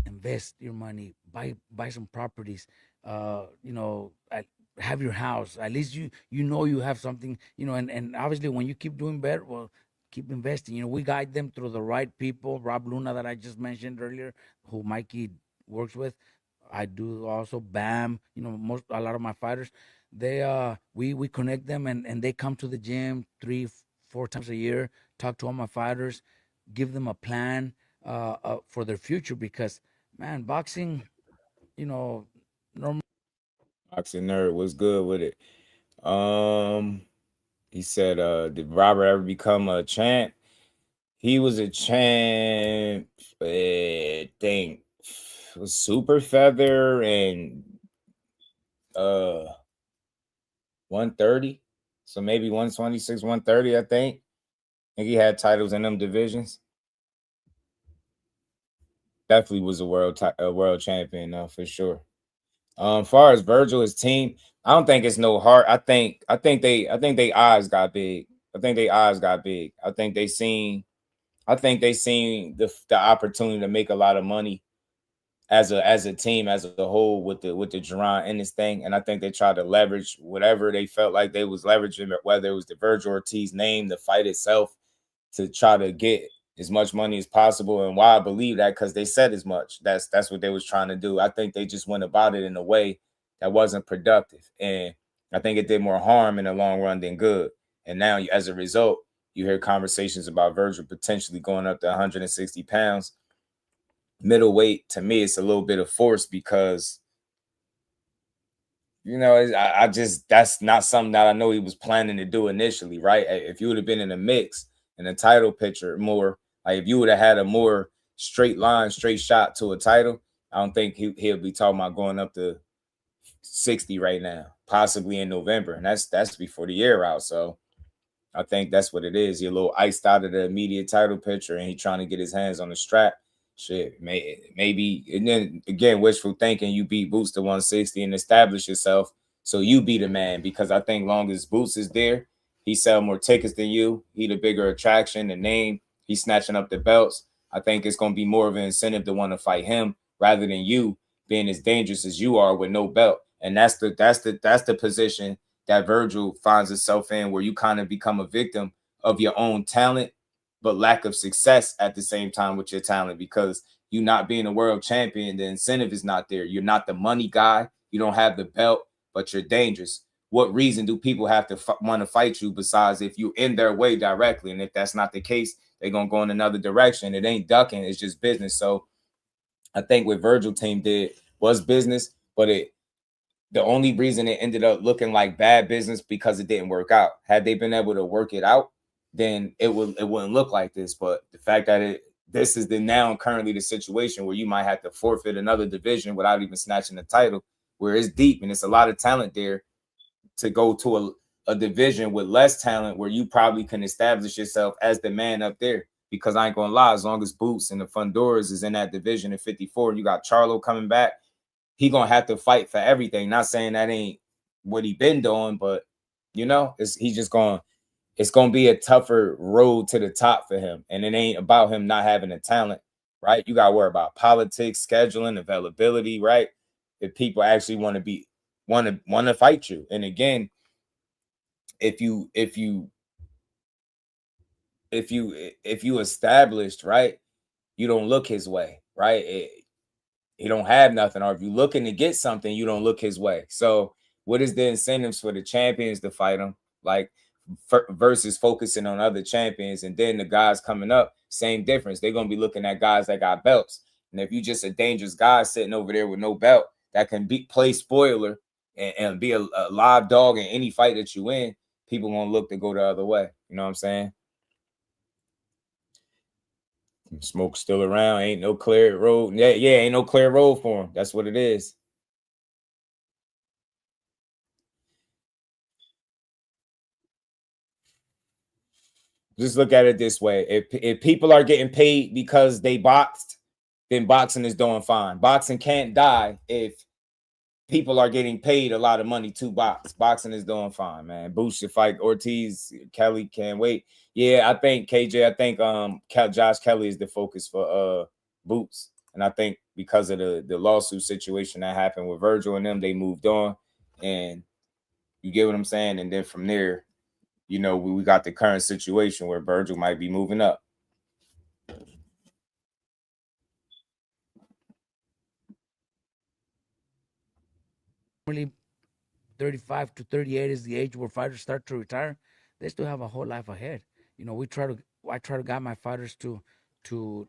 invest your money, buy some properties, have your house. At least you know you have something, and obviously when you keep doing better, well, keep investing. We guide them through the right people. Rob Luna that I just mentioned earlier, who Mikey works with. I do also BAM, a lot of my fighters, we connect them and they come to the gym 3-4 times a year, talk to all my fighters, give them a plan for their future because, man, boxing, normal. Boxing nerd was good with it. He said, did Robert ever become a champ? He was a champ, I think, was super feather and 130. So maybe 126, 130, I think. I think he had titles in them divisions. Definitely was a world champion, for sure. As far as Vergil, his team, I don't think it's no hard. I think they eyes got big. I think they seen the opportunity to make a lot of money as a team, as a whole, with the Duran in this thing. And I think they tried to leverage whatever they felt like they was leveraging, whether it was the Vergil Ortiz name, the fight itself, to try to get as much money as possible. And why I believe that, because they said as much. That's what they was trying to do. I think they just went about it in a way that wasn't productive. And I think it did more harm in the long run than good. And now, as a result, you hear conversations about Vergil potentially going up to 160 pounds. Middleweight, to me, it's a little bit of force because, that's not something that I know he was planning to do initially, right? If you would have been in a mix in a title picture more, like if you would have had a more straight shot to a title, I don't think he'll be talking about going up to 60 right now, possibly in November. And that's before the year out. So I think that's what it is. You're a little iced out of the immediate title picture and he's trying to get his hands on the strap. Shit, maybe, and then again, wishful thinking, you beat Boots to 160 and establish yourself so you be the man, because I think long as Boots is there, he sell more tickets than you. He the bigger attraction, the name. He's snatching up the belts. I think it's going to be more of an incentive to want to fight him rather than you being as dangerous as you are with no belt. And that's the position that Vergil finds himself in, where you kind of become a victim of your own talent, but lack of success at the same time with your talent, because you not being a world champion, the incentive is not there. You're not the money guy. You don't have the belt, but you're dangerous. What reason do people have to want to fight you besides if you're in their way directly? And if that's not the case, they're going to go in another direction. It ain't ducking. It's just business. So I think what Vergil team did was business, but the only reason it ended up looking like bad business because it didn't work out. Had they been able to work it out, then it wouldn't look like this. But the fact that this is currently the situation where you might have to forfeit another division without even snatching the title, where it's deep and it's a lot of talent there, to go to a division with less talent where you probably can establish yourself as the man up there. Because I ain't gonna lie, as long as Boots and the Fundoras is in that division at 54, you got Charlo coming back, he gonna have to fight for everything. Not saying that ain't what he been doing, but you know, it's gonna be a tougher road to the top for him. And it ain't about him not having the talent, right? You gotta worry about politics, scheduling, availability, right? If people actually want to fight you. And again, if you established, right, you don't look his way, right? He don't have nothing, or if you're looking to get something, you don't look his way. So what is the incentives for the champions to fight him, like versus focusing on other champions? And then the guys coming up, same difference. They're gonna be looking at guys that got belts. And if you just a dangerous guy sitting over there with no belt that can play spoiler and be a live dog in any fight that you in, people gonna look to go the other way. You know what I'm saying? Smoke still around. Ain't no clear road. Yeah, ain't no clear road for him. That's what it is. Just look at it this way. If people are getting paid because they boxed, then boxing is doing fine. Boxing can't die if people are getting paid a lot of money to box. Boxing is doing fine, man. Boots should fight Ortiz. Kelly can't wait. Yeah, I think Josh Kelly is the focus for Boots. And I think because of the lawsuit situation that happened with Vergil and them, they moved on. And you get what I'm saying? And then from there, you know, we got the current situation where Vergil might be moving up. Really, 35 to 38 is the age where fighters start to retire. They still have a whole life ahead. You know, I try to guide my fighters to you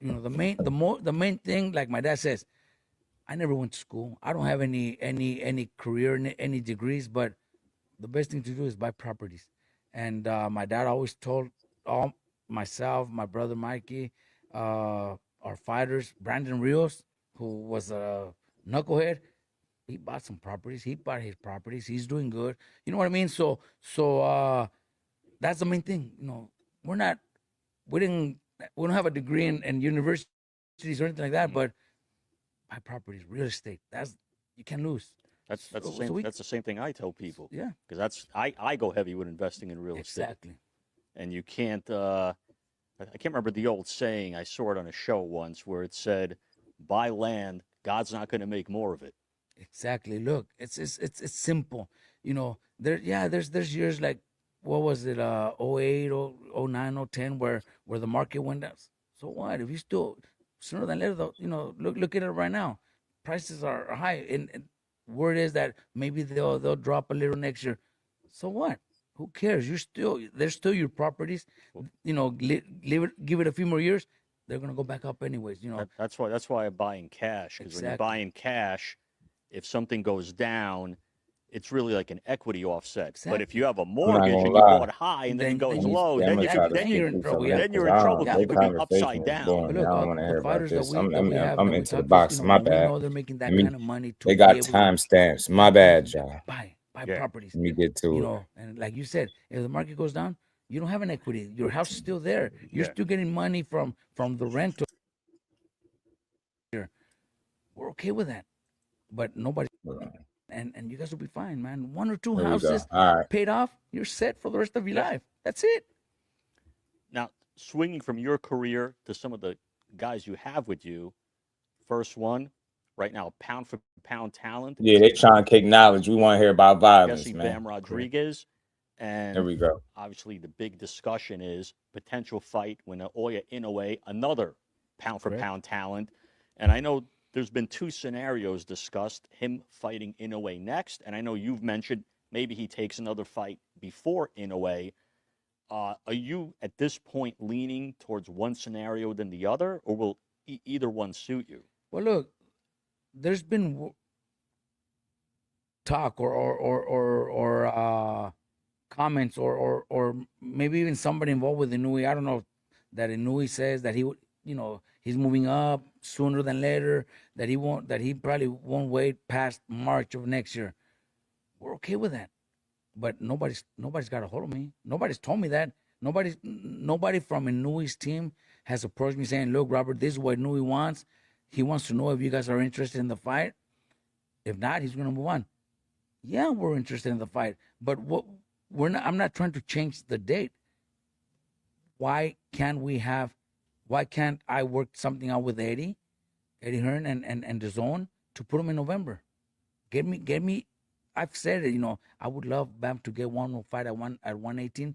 know, the main thing, like my dad says, I never went to school. I don't have any career, any degrees, but the best thing to do is buy properties. And my dad always told myself, my brother Mikey, our fighters, Brandon Rios, who was a knucklehead, he bought some properties. He bought his properties. He's doing good. You know what I mean? So that's the main thing. You know, we don't have a degree in universities or anything like that, but buy properties, real estate. You can't lose. That's the same thing I tell people. Yeah. Because I go heavy with investing in real estate. Exactly. And you can't I can't remember the old saying. I saw it on a show once where it said, buy land, God's not going to make more of it. Exactly. Look, it's simple. You know, there's years like, what was it, 08, 09, 010, where the market went down. So what? If you still, sooner than later, you know, look at it right now. Prices are high, and word is that maybe they'll drop a little next year. So what? Who cares? They're still your properties. You know, give it a few more years, they're gonna go back up anyways. You know, that's why I buy in cash. Because when you buy in cash, if something goes down, it's really like an equity offset. Exactly. But if you have a mortgage and you bought high and then it goes low, then you're in trouble. Then you're in trouble because it could be upside down. But look, I don't want to hear about this. I'm into the boxing. My bad. They're making that kind of money. They got timestamps. My bad, y'all. Buy properties. Let me get to it. You know, and like you said, if the market goes down, you don't have an equity. Your house is still there. You're still getting money from the rental. We're okay with that. But nobody, and you guys will be fine, man. 1 or 2 houses paid off, you're set for the rest of your life. That's it. Now, swinging from your career to some of the guys you have with you, first one, right now, pound for pound talent. Yeah, they trying to kick knowledge. We want to hear about violence, Jesse man. Bam Rodriguez. And there we go. Obviously, the big discussion is potential fight when Naoya Inoue, another pound for pound talent. And I know there's been 2 scenarios discussed, him fighting Inoue next, and I know you've mentioned maybe he takes another fight before Inoue. Are you, at this point, leaning towards one scenario than the other, or will either one suit you? Well, look, there's been talk or comments or maybe even somebody involved with Inoue. I don't know, that Inoue says that he would, you know, he's moving up sooner than later, that he probably won't wait past March of next year. We're okay with that. But nobody's got a hold of me. Nobody's told me that. Nobody from Inouye's team has approached me saying, look, Robert, this is what Inoue wants. He wants to know if you guys are interested in the fight. If not, he's going to move on. Yeah, we're interested in the fight, but I'm not trying to change the date. Why can't I work something out with Eddie Hearn and the Zone to put him in November? Get me. I've said it. I would love Bam to get one more fight at 118.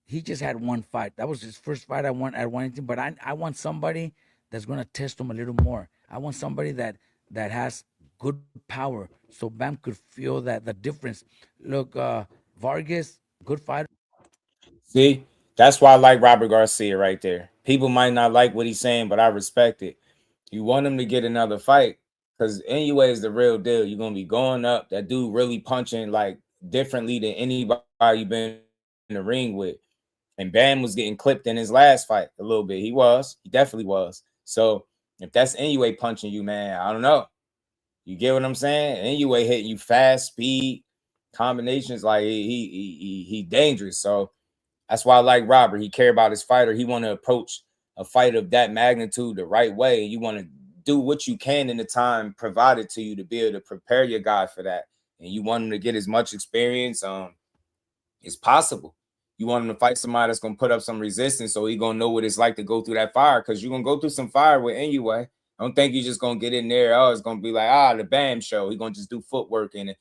He just had one fight. That was his first fight at 118. But I want somebody that's gonna test him a little more. I want somebody that has good power, so Bam could feel that the difference. Look, Vargas, good fighter. See, that's why I like Robert Garcia right there. People might not like what he's saying, but I respect it. You want him to get another fight because anyway is the real deal. You're gonna be going up. That dude really punching like differently than anybody you've been in the ring with. And Bam was getting clipped in his last fight a little bit. He definitely was. So if that's anyway punching you, man, I don't know. You get what I'm saying? Anyway hitting you fast, speed, combinations, like he dangerous. So that's why I like Robert. He care about his fighter. He want to approach a fight of that magnitude the right way. You want to do what you can in the time provided to you to be able to prepare your guy for that. And you want him to get as much experience as possible. You want him to fight somebody that's going to put up some resistance so he's going to know what it's like to go through that fire, because you're going to go through some fire with anyway. I don't think you're just going to get in there. Oh, it's going to be like, the Bam show. He's going to just do footwork in it.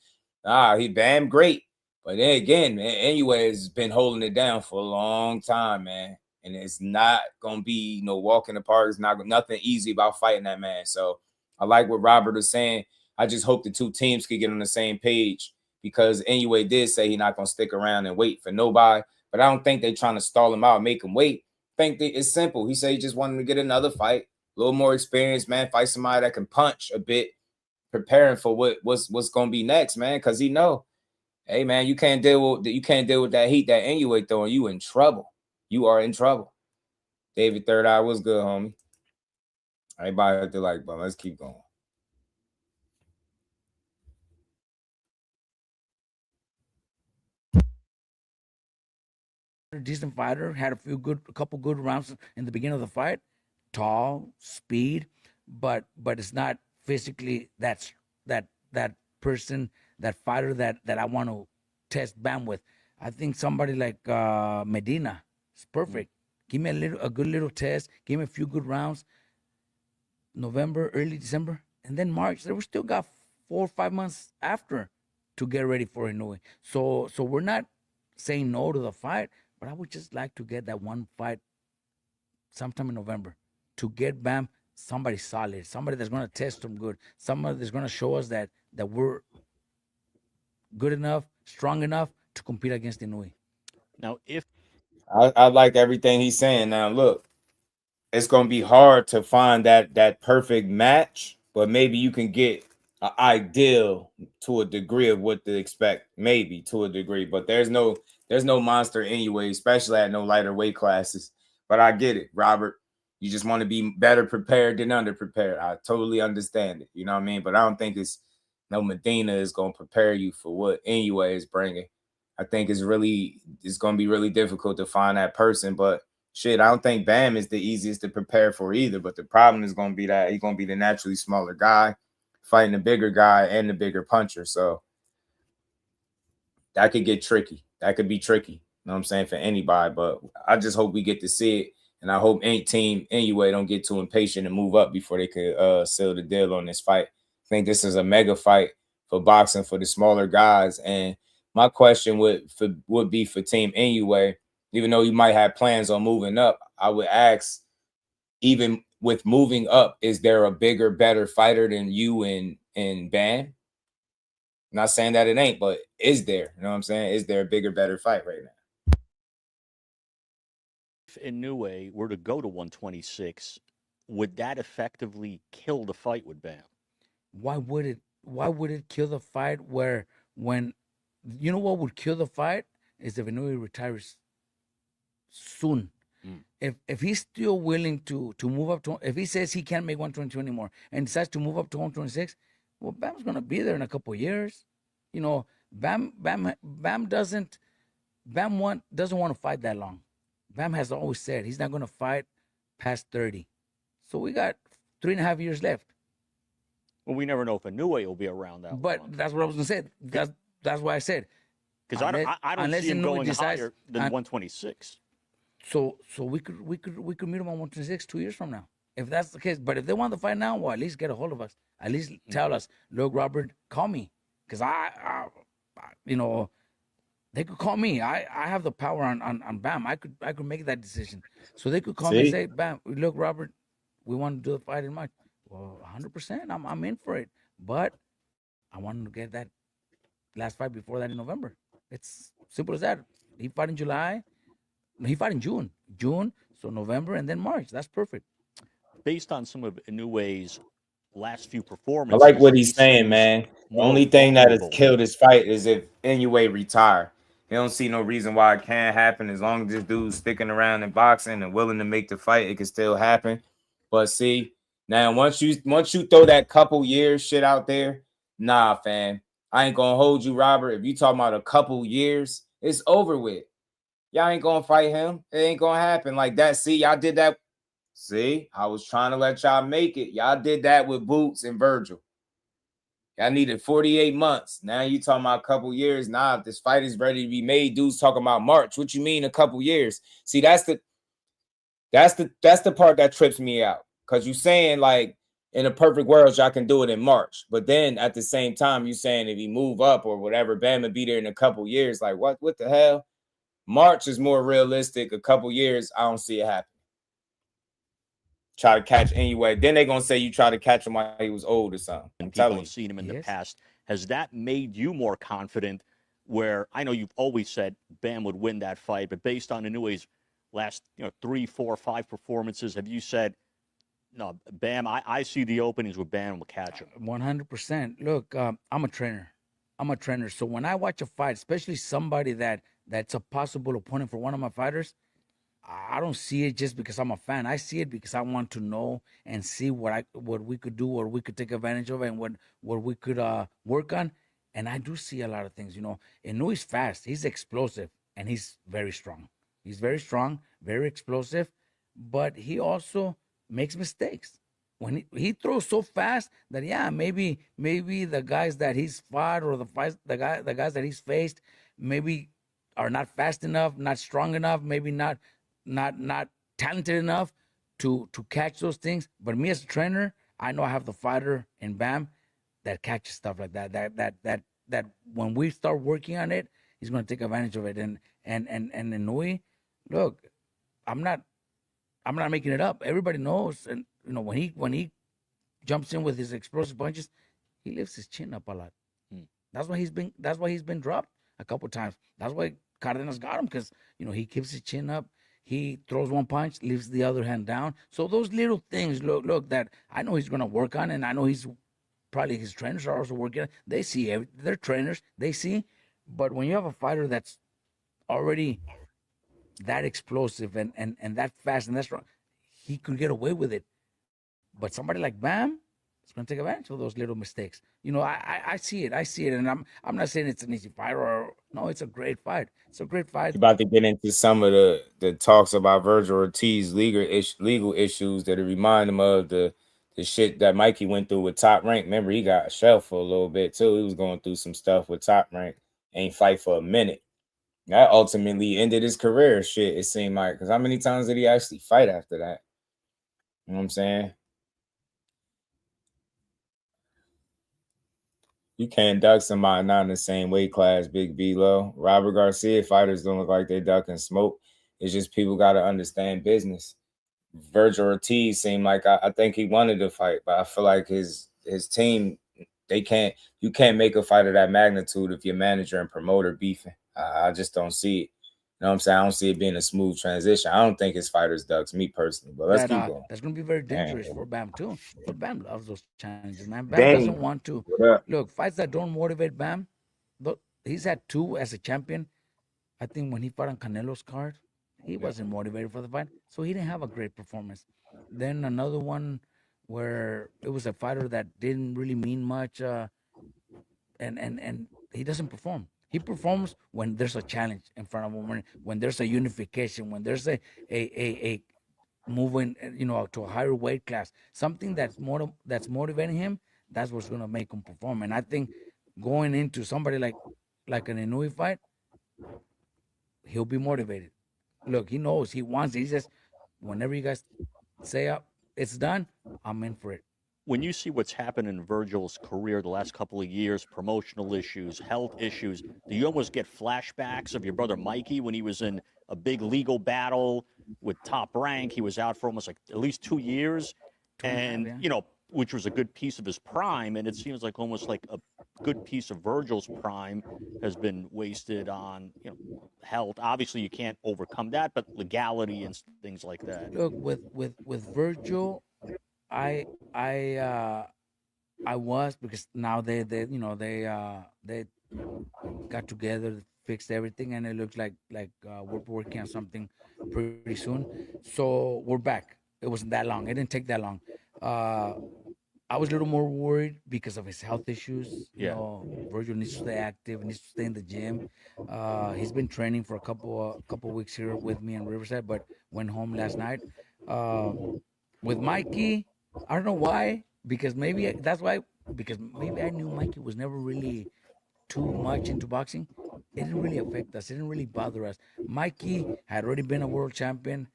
He Bam great. But then again, man, anyway, has been holding it down for a long time, man. And it's not going to be no walk in the park. It's nothing easy about fighting that man. So I like what Robert was saying. I just hope the two teams could get on the same page, because anyway did say he's not going to stick around and wait for nobody. But I don't think they're trying to stall him out, make him wait. I think it's simple. He said he just wanted to get another fight, a little more experience, man. Fight somebody that can punch a bit, preparing for what's going to be next, man. Because he know, hey, man, you can't deal with that heat that anyway throwing. You in trouble. You are in trouble. David Third Eye, what's good, homie? Everybody have to like, but let's keep going. Decent fighter, had a couple good rounds in the beginning of the fight. Tall, speed, but it's not physically that person, that fighter that I want to test Bam with. I think somebody like Medina is perfect. Give me a good little test. Give me a few good rounds. November, early December, and then March. We still got 4 or 5 months after to get ready for Hanoi. So we're not saying no to the fight, but I would just like to get that one fight sometime in November to get Bam somebody solid, somebody that's going to test him good, somebody that's going to show us that we're good enough, strong enough to compete against Inouye. Now, if I like everything he's saying. Now, look, it's going to be hard to find that perfect match, but maybe you can get an ideal to a degree of what to expect, maybe to a degree. But there's no monster anyway, especially at no lighter weight classes. But I get it, Robert. You just want to be better prepared than underprepared. I totally understand it. You know what I mean? But I don't think Medina is going to prepare you for what anyway is bringing. I think it's going to be really difficult to find that person. But shit, I don't think Bam is the easiest to prepare for either. But the problem is going to be that he's going to be the naturally smaller guy fighting the bigger guy and the bigger puncher. So that could get tricky. That could be tricky. You know what I'm saying? For anybody. But I just hope we get to see it. And I hope any team anyway don't get too impatient and move up before they could seal the deal on this fight. I think this is a mega fight for boxing for the smaller guys. And my question would be for Team anyway, even though you might have plans on moving up, I would ask, even with moving up, is there a bigger, better fighter than you and Bam? I'm not saying that it ain't, but is there? You know what I'm saying? Is there a bigger, better fight right now? If Inouye were to go to 126, would that effectively kill the fight with Bam? Why would it kill the fight when you know what would kill the fight is if Inouye retires soon. If he's still willing to move up to, if he says he can't make 122 anymore and decides to move up to 126, well, Bam's gonna be there in a couple of years. You know, Bam doesn't want to fight that long. Bam has always said he's not gonna fight past 30. So we got 3.5 years left. Well, we never know if Inoue will be around that But long. that's what I was gonna say. That's why I said. Because I don't see him going higher than 126. So we could meet him on 126 2 years from now, if that's the case. But if they want to fight now, well, at least get a hold of us. At least tell us, look, Robert, call me, because I they could call me. I have the power on Bam. I could make that decision. So they could call me and say, Bam, look, Robert, we want to do the fight in March. Well, 100%, I'm in for it. But I want to get that last fight before that in November. It's simple as that. He fought in July. He fought in June. So November and then March. That's perfect. Based on some of Inoue's last few I performances, like what he's saying, man. The only thing that has killed his fight is if Inoue retire. He don't see no reason why it can't happen. As long as this dude's sticking around in boxing and willing to make the fight, it can still happen. But see, now once you throw that couple years shit out there, nah, fam. I ain't gonna hold you, Robert. If you talking about a couple years, it's over with. Y'all ain't gonna fight him. It ain't gonna happen like that. See, y'all did that. See, I was trying to let y'all make it. Y'all did that with Boots and Vergil. Y'all needed 48 months. Now you talking about a couple years. Nah, if this fight is ready to be made, dudes talking about March. What you mean a couple years? See, that's the part that trips me out. Because you saying like in a perfect world, y'all can do it in March. But then at the same time, you saying if he move up or whatever, Bam would be there in a couple years. Like what the hell? March is more realistic. A couple years, I don't see it happen. Try to catch anyway. Then they're gonna say you try to catch him while he was old or something. And people have seen him in the past. Has that made you more confident? Where I know you've always said Bam would win that fight, but based on Inoue's last 3, 4, 5 performances, have you said, no, Bam? I see the openings where Bam will catch him. 100%. Look, I'm a trainer. So when I watch a fight, especially somebody that's a possible opponent for one of my fighters, I don't see it just because I'm a fan. I see it because I want to know and see what we could do or we could take advantage of and what we could work on. And I do see a lot of things, Inoue's fast. He's explosive and he's very strong. He's very strong, very explosive, but he also makes mistakes. When he throws so fast that maybe the guys that he's fought or the guys that he's faced maybe are not fast enough, not strong enough, maybe not talented enough to catch those things. But me as a trainer, I know I have the fighter in Bam that catches stuff like that. That when we start working on it, he's going to take advantage of it. And Inoue, look, I'm not making it up. Everybody knows, and when he jumps in with his explosive punches, he lifts his chin up a lot. That's why he's been dropped a couple times. That's why Cardenas got him, because he keeps his chin up. He throws one punch, leaves the other hand down. So those little things, look, that I know he's going to work on, and I know his trainers are also working on. They see they're trainers. They see, but when you have a fighter that's already that explosive and that fast and that strong, he could get away with it. But somebody like Bam is going to take advantage of those little mistakes. I see it. And I'm not saying it's an easy fight no, it's a great fight. It's a great fight. About to get into some of the talks about Vergil Ortiz legal issues that remind him of the shit that Mikey went through with Top Rank. Remember, he got shelved for a little bit too. He was going through some stuff with Top Rank. Ain't fight for a minute. That ultimately ended his career. Shit, it seemed like. Because how many times did he actually fight after that? You know what I'm saying? You can't duck somebody not in the same weight class, Big B-Lo. Robert Garcia fighters don't look like they ducking smoke. It's just people got to understand business. Vergil Ortiz seemed like I think he wanted to fight, but I feel like his team, you can't make a fight of that magnitude if your manager and promoter beefing. I just don't see it. You know what I'm saying? I don't see it being a smooth transition. I don't think his fighters ducks, me personally. But let's keep going. That's going to be very dangerous for Bam too. But Bam loves those challenges, man. Bam doesn't want to. Look, fights that don't motivate Bam, he's had 2 as a champion. I think when he fought on Canelo's card, he wasn't motivated for the fight, so he didn't have a great performance. Then another one where it was a fighter that didn't really mean much, and he doesn't perform. He performs when there's a challenge in front of him, when there's a unification, when there's a moving, to a higher weight class, something that's motivating him. That's what's gonna make him perform. And I think going into somebody like an Inouye fight, he'll be motivated. Look, he knows he wants it. He says, whenever you guys say it's done, I'm in for it. When you see what's happened in Vergil's career the last couple of years, promotional issues, health issues, do you almost get flashbacks of your brother Mikey when he was in a big legal battle with Top Rank? He was out for almost like at least 2 years, and which was a good piece of his prime. And it seems like almost like a good piece of Vergil's prime has been wasted on health. Obviously, you can't overcome that, but legality and things like that. Look, with Vergil, I was, because now they got together, fixed everything, and it looks like we're working on something pretty soon. So we're back. It wasn't that long. It didn't take that long. I was a little more worried because of his health issues. Vergil needs to stay active, needs to stay in the gym. He's been training for a couple weeks here with me in Riverside, but went home last night. With Mikey, I don't know why, because maybe that's why, because maybe I knew Mikey was never really too much into boxing. It didn't really affect us. It didn't really bother us. Mikey had already been a world champion,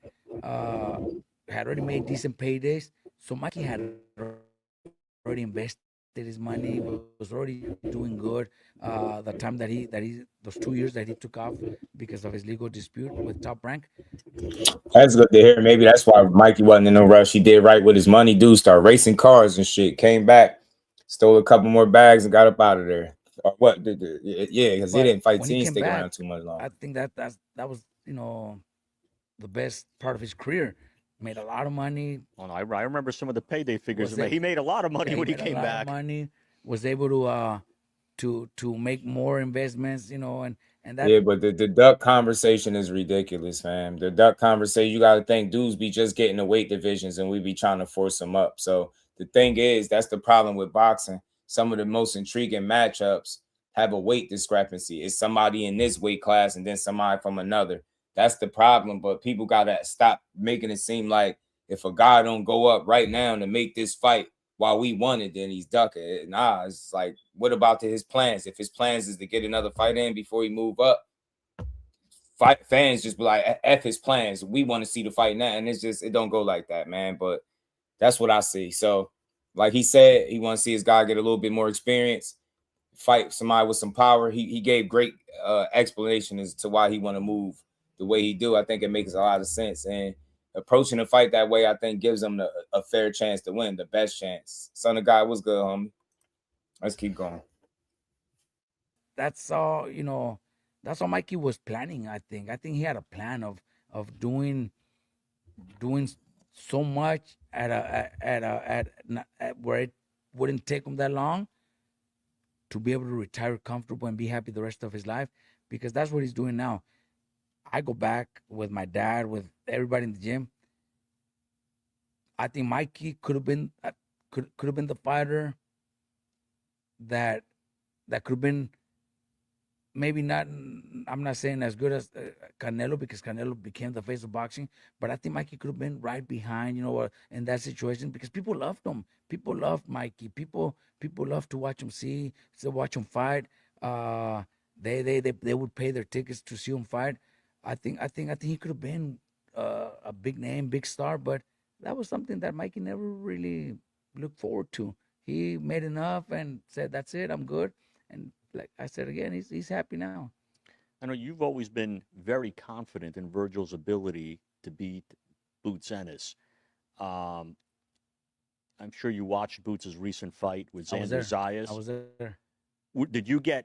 had already made decent paydays. So Mikey had already invested his money, was already doing good. The time that he those 2 years that he took off because of his legal dispute with Top Rank. That's good to hear. Maybe that's why Mikey wasn't in no rush. He did right with his money. Dude started racing cars and shit. Came back, stole a couple more bags, and got up out of there. Or what? Yeah, because he didn't fight. He didn't stick around too much longer. I think that was the best part of his career. Made a lot of money. Oh, no, I remember some of the payday figures. He made a lot of money when he came back. Money, was able to make more investments, and that. Yeah, but the duck conversation is ridiculous, man. The duck conversation, you got to think dudes be just getting the weight divisions, and we be trying to force them up. So the thing is, that's the problem with boxing. Some of the most intriguing matchups have a weight discrepancy. It's somebody in this weight class and then somebody from another. That's the problem, but people got to stop making it seem like if a guy don't go up right now to make this fight while we won it, then he's ducking. Nah, it's like, what about his plans? If his plans is to get another fight in before he move up, fans just be like, F his plans. We want to see the fight now, and it don't go like that, man. But that's what I see. So, like he said, he want to see his guy get a little bit more experience, fight somebody with some power. He gave great explanation as to why he want to move the way he do. I think it makes a lot of sense, and approaching the fight that way, I think gives him a fair chance to win, the best chance. Son of God was good, homie. Let's keep going. That's all, that's all Mikey was planning, I think. I think he had a plan of doing so much at where it wouldn't take him that long to be able to retire comfortable and be happy the rest of his life, because that's what he's doing now. I go back with my dad, with everybody in the gym. I think Mikey could have been the fighter that could have been maybe not. I'm not saying as good as Canelo, because Canelo became the face of boxing, but I think Mikey could have been right behind, in that situation, because people loved him. People loved Mikey. People loved to watch him watch him fight. They would pay their tickets to see him fight. I think he could have been a big name, big star, but that was something that Mikey never really looked forward to. He made enough and said, "That's it, I'm good." And like I said again, he's happy now. I know you've always been very confident in Vergil's ability to beat Boots Ennis. I'm sure you watched Boots' recent fight with Xander Zayas. I was there. Did you get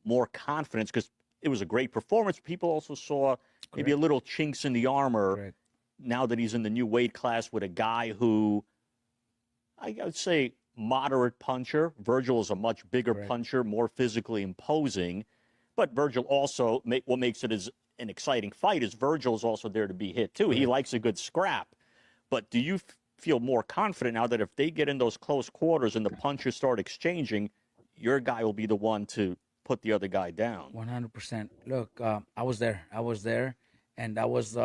more confidence? Because it was a great performance. People also saw maybe a little chinks in the armor now that he's in the new weight class with a guy who, I would say, moderate puncher. Vergil is a much bigger puncher, more physically imposing. But Vergil also, what makes it an exciting fight is Vergil is also there to be hit too. He likes a good scrap. But do you feel more confident now that if they get in those close quarters and the punches start exchanging, your guy will be the one to put the other guy down? 100%. Look, I was there. and I was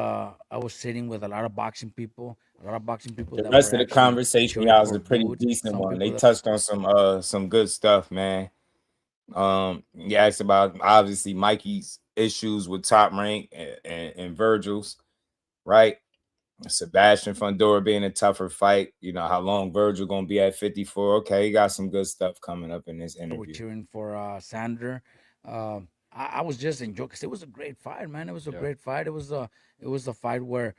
sitting with a lot of boxing people, The that rest were of the actually conversation, cheering y'all, was for a pretty Boots. decent Some one. people They that touched on some good stuff, man. You asked about obviously Mikey's issues with Top Rank and Virgil's, right? Sebastian Fundora being a tougher fight. You know how long Virgil gonna be at 54. Okay, he got some good stuff coming up in this were interview. cheering for Sander. I was just enjoying because it was a great fight, man. It was a great fight. It was a fight where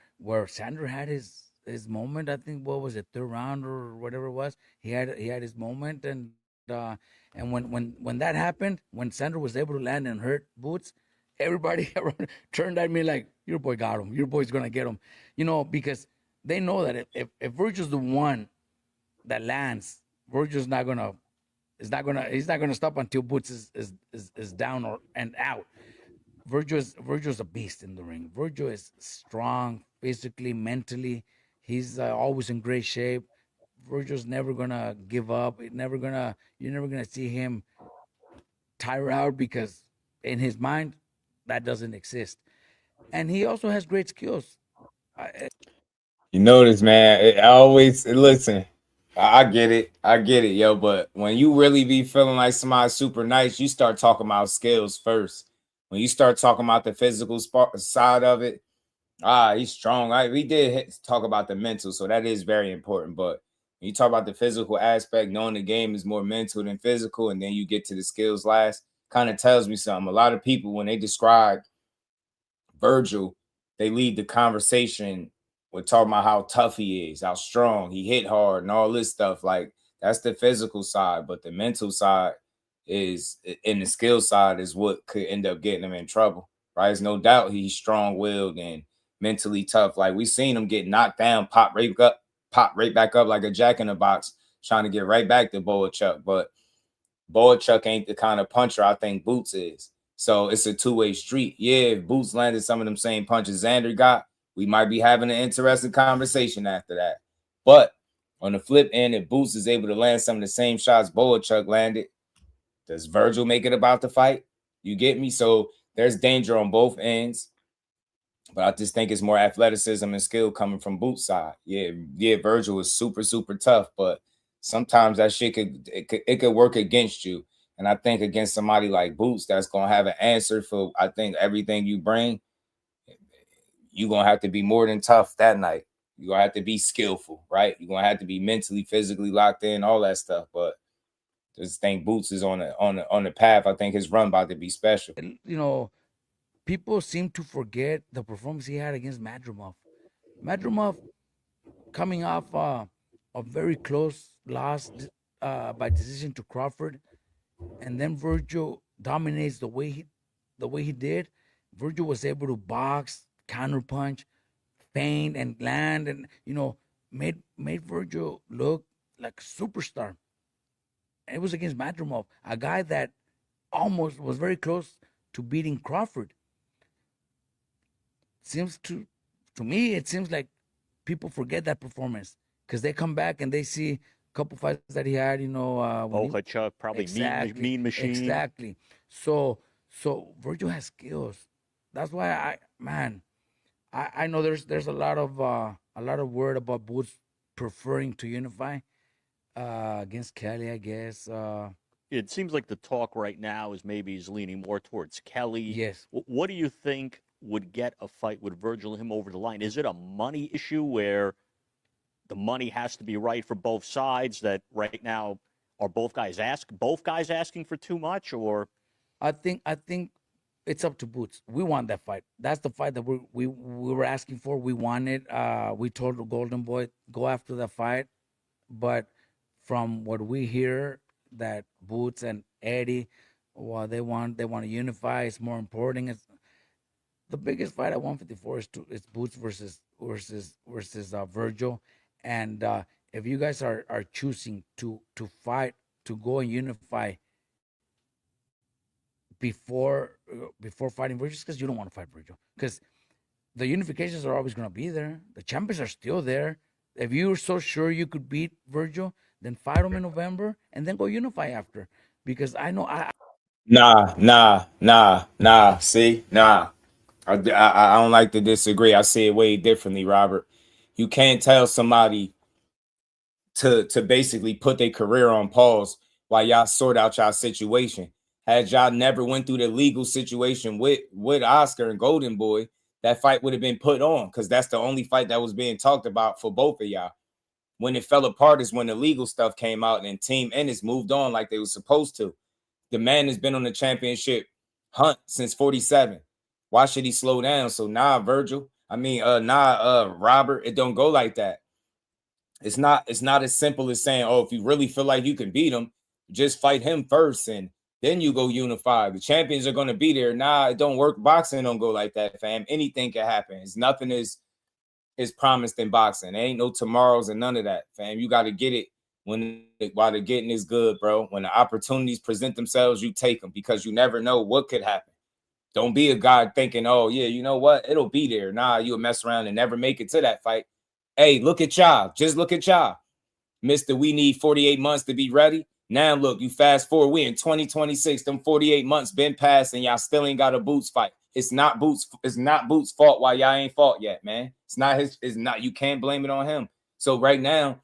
Sander had his moment. I think what was it, third round or whatever it was. He had his moment, and when that happened, when Sander was able to land and hurt Boots, everybody around turned at me like, "Your boy got him. Your boy's gonna get him," because they know that if Virgil's the one that lands, Virgil's not gonna. He's not gonna stop until Boots is down and out. Virgil's a beast in the ring. Virgil is strong physically, mentally. He's always in great shape. Virgil's never gonna give up. You're never gonna see him tire out because in his mind that doesn't exist. And he also has great skills. You notice, man. I always listen. I get it, yo. But when you really be feeling like somebody's super nice, you start talking about skills first. When you start talking about the physical side of it, he's strong. We did talk about the mental, so that is very important. But when you talk about the physical aspect, knowing the game is more mental than physical, and then you get to the skills last, kind of tells me something. A lot of people, when they describe Vergil, they lead the conversation with talking about how tough he is, how strong, he hit hard, and all this stuff. Like, that's the physical side, but the mental side is, and the skill side is what could end up getting him in trouble, right? There's no doubt he's strong-willed and mentally tough. Like, we seen him get knocked down, pop right back up like a jack in the box, trying to get right back to Boachuk. But Boachuk ain't the kind of puncher I think Boots is. So it's a two-way street. Yeah, if Boots landed some of them same punches Xander got, we might be having an interesting conversation after that. But on the flip end, if Boots is able to land some of the same shots Boachuk landed, does Vergil make it about the fight? You get me? So there's danger on both ends. But I just think it's more athleticism and skill coming from Boots' side. Yeah, Vergil is super, super tough, but sometimes that shit could work against you. And I think against somebody like Boots that's going to have an answer for, I think, everything you bring, you're going to have to be more than tough that night. You're going to have to be skillful, right? You're going to have to be mentally, physically locked in, all that stuff. But I just think Boots is on the path. I think his run about to be special. People seem to forget the performance he had against Madrimov. Madrimov coming off a very close loss by decision to Crawford, and then Vergil dominates the way he did. Vergil was able to box, counterpunch, feint, and land, and made Vergil look like a superstar. And it was against Madrimov, a guy that almost was very close to beating Crawford. Seems to me, it seems like people forget that performance because they come back and they see a couple fights that he had, Chuck, probably exactly, mean machine. Exactly. So Vergil has skills. That's why I know there's a lot of word about Boots preferring to unify against Kelly, I guess. It seems like the talk right now is maybe he's leaning more towards Kelly. Yes. What do you think would get a fight with Vergil and him over the line? Is it a money issue where the money has to be right for both sides, that right now are both guys asking for too much? Or I think it's up to Boots. We want that fight. That's the fight that we were asking for. We wanted. We told the Golden Boy, go after the fight. But from what we hear, that Boots and Eddie, they want to unify. It's more important. It's the biggest fight at 154 is Boots versus Vergil. And if you guys are choosing to fight, to go and unify before fighting Vergil, because you don't want to fight Vergil, because the unifications are always going to be there. The champions are still there. If you're so sure you could beat Vergil, then fight him in November and then go unify after. Because I know Nah. See, nah. I don't like to disagree. I see it way differently, Robert. You can't tell somebody to basically put their career on pause while y'all sort out y'all situation. Had y'all never went through the legal situation with Oscar and Golden Boy, that fight would have been put on, because that's the only fight that was being talked about for both of y'all. When it fell apart is when the legal stuff came out and Team Ennis moved on like they were supposed to. The man has been on the championship hunt since 47. Why should he slow down? So Robert, it don't go like that. It's not as simple as saying, oh, if you really feel like you can beat him, just fight him first and then you go unify. The champions are going to be there. It don't work. Boxing don't go like that, fam. Anything can happen. It's nothing is promised in boxing. There ain't no tomorrows and none of that, fam. You got to get it while the getting is good, bro. When the opportunities present themselves, you take them, because you never know what could happen. Don't be a guy thinking, oh, yeah, you know what? It'll be there. You'll mess around and never make it to that fight. Hey, look at y'all. Just look at y'all. Mr. We need 48 months to be ready. Now, look, you fast forward. We in 2026. Them 48 months been passed and y'all still ain't got a Boots fight. It's not Boots' fault why y'all ain't fought yet, man. You can't blame it on him. So right now,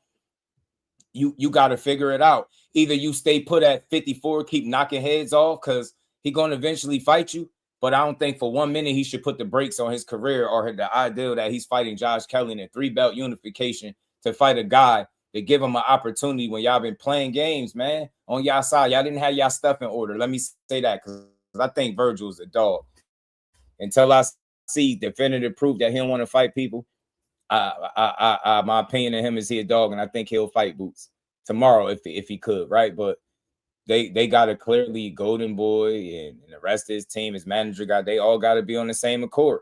you got to figure it out. Either you stay put at 54, keep knocking heads off, because he going to eventually fight you. But I don't think for 1 minute he should put the brakes on his career or the idea that he's fighting Josh Kelly in a 3-belt unification to fight a guy that give him an opportunity when y'all been playing games, man. On y'all side, y'all didn't have y'all stuff in order. Let me say that, because I think Vergil is a dog. Until I see definitive proof that he don't want to fight people, my opinion of him is he a dog, and I think he'll fight Boots tomorrow if he could, right? But they got to clearly, Golden Boy and the rest of his team, his manager they all got to be on the same accord.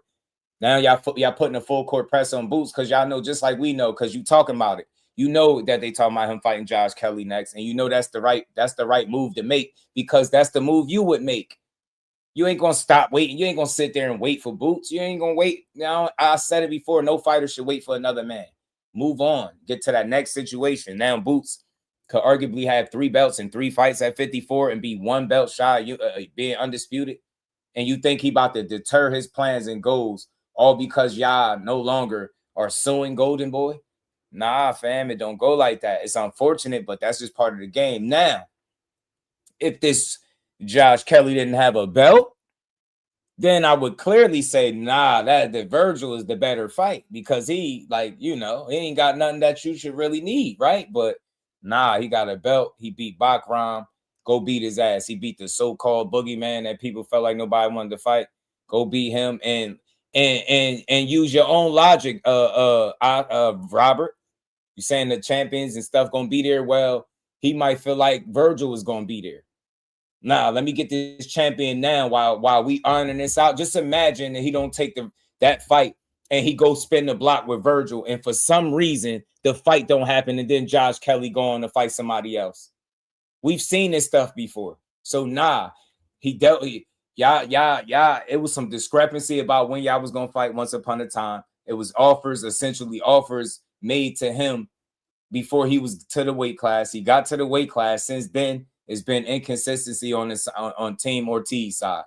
Now y'all putting a full court press on Boots, because y'all know, just like we know, because you talking about it. You know that they talking about him fighting Josh Kelly next, and you know that's the right move to make, because that's the move you would make. You ain't gonna stop waiting. You ain't gonna sit there and wait for Boots. You ain't gonna wait. Now, I said it before, no fighter should wait for another man. Move on. Get to that next situation. Now Boots could arguably have 3 belts and 3 fights at 54 and be 1 belt shy of being undisputed. And you think he about to deter his plans and goals all because y'all no longer are suing Golden Boy? Nah, fam, it don't go like that. It's unfortunate, but that's just part of the game. Now, if this Josh Kelly didn't have a belt, then I would clearly say, that the Vergil is the better fight, because he, he ain't got nothing that you should really need, right? But he got a belt. He beat Bakram. Go beat his ass. He beat the so-called boogeyman that people felt like nobody wanted to fight. Go beat him and use your own logic, Robert. You're saying the champions and stuff gonna be there. Well, he might feel like Vergil is gonna be there. Let me get this champion now while we ironing this out. Just imagine that he don't take that fight and he goes spin the block with Vergil, and for some reason the fight don't happen, and then Josh Kelly go on to fight somebody else. We've seen this stuff before. So it was some discrepancy about when y'all was gonna fight once upon a time. It was essentially offers made to him before he was to the weight class. He got to the weight class. Since then, it's been inconsistency on Team Ortiz side,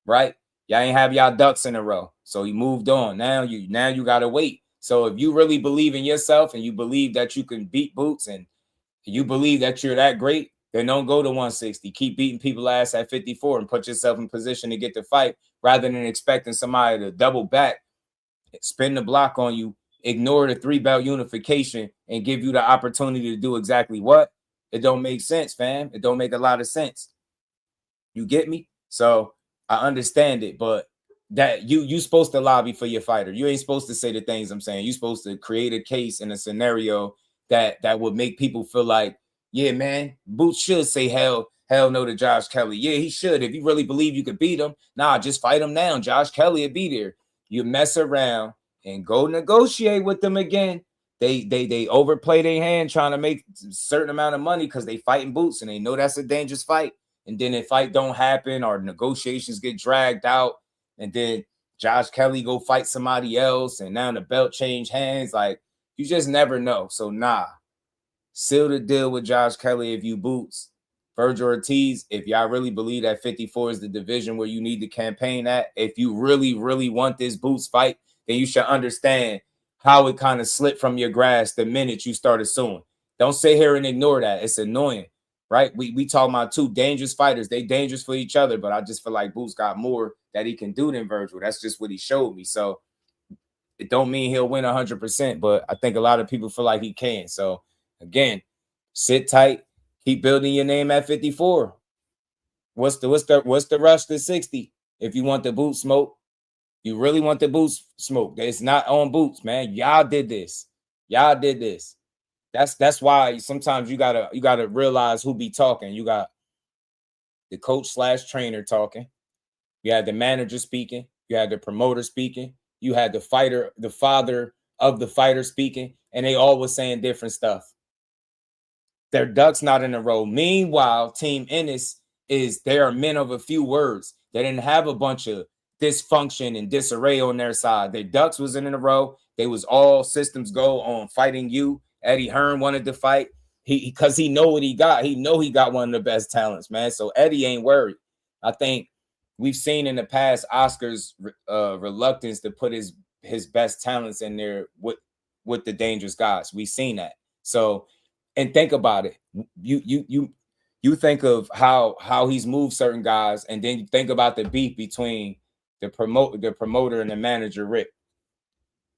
right? Y'all ain't have y'all ducks in a row. So he moved on. Now you gotta wait. So if you really believe in yourself and you believe that you can beat Boots and you believe that you're that great, then don't go to 160. Keep beating people ass at 54 and put yourself in position to get the fight, rather than expecting somebody to double back, spin the block on you, ignore the 3-belt unification, and give you the opportunity to do exactly what? It don't make sense, fam. It don't make a lot of sense. You get me? So I understand it, but that you supposed to lobby for your fighter. You ain't supposed to say the things I'm saying. You're supposed to create a case in a scenario that would make people feel like, yeah, man, Boots should say hell no to Josh Kelly. Yeah, he should. If you really believe you could beat him, just fight him now. Josh Kelly will be there. You mess around and go negotiate with them again. They overplay their hand trying to make a certain amount of money because they fighting Boots and they know that's a dangerous fight. And then if fight don't happen or negotiations get dragged out, and then Josh Kelly go fight somebody else, and now the belt change hands, like, you just never know. So seal the deal with Josh Kelly if you Boots. Vergil Ortiz, if y'all really believe that 54 is the division where you need to campaign at, if you really, really want this Boots fight, then you should understand how it kind of slipped from your grasp the minute you started suing. Don't sit here and ignore that. It's annoying, right? We talking about two dangerous fighters. They dangerous for each other, but I just feel like Boots got more that he can do than Vergil. That's just what he showed me. So it don't mean he'll win 100%, but I think a lot of people feel like he can. So again, sit tight. Keep building your name at 54. What's the rush to 60? If you want the boot smoke, you really want the boots smoke. It's not on Boots, man. Y'all did this. Y'all did this. That's why sometimes you gotta realize who be talking. You got the coach/trainer talking. You had the manager speaking. You had the promoter speaking. You had the fighter, the father of the fighter speaking, and they all was saying different stuff. Their ducks not in a row. Meanwhile, Team Ennis they are men of a few words. They didn't have a bunch of dysfunction and disarray on their side. Their ducks was in a row. They was all systems go on fighting you. Eddie Hearn wanted to fight. Because he know what he got. He know he got one of the best talents, man. So Eddie ain't worried. I think we've seen in the past Oscar's reluctance to put his best talents in there with the dangerous guys. We've seen that. So, and think about it. You think of how he's moved certain guys, and then you think about the beef between the promoter and the manager, Rick.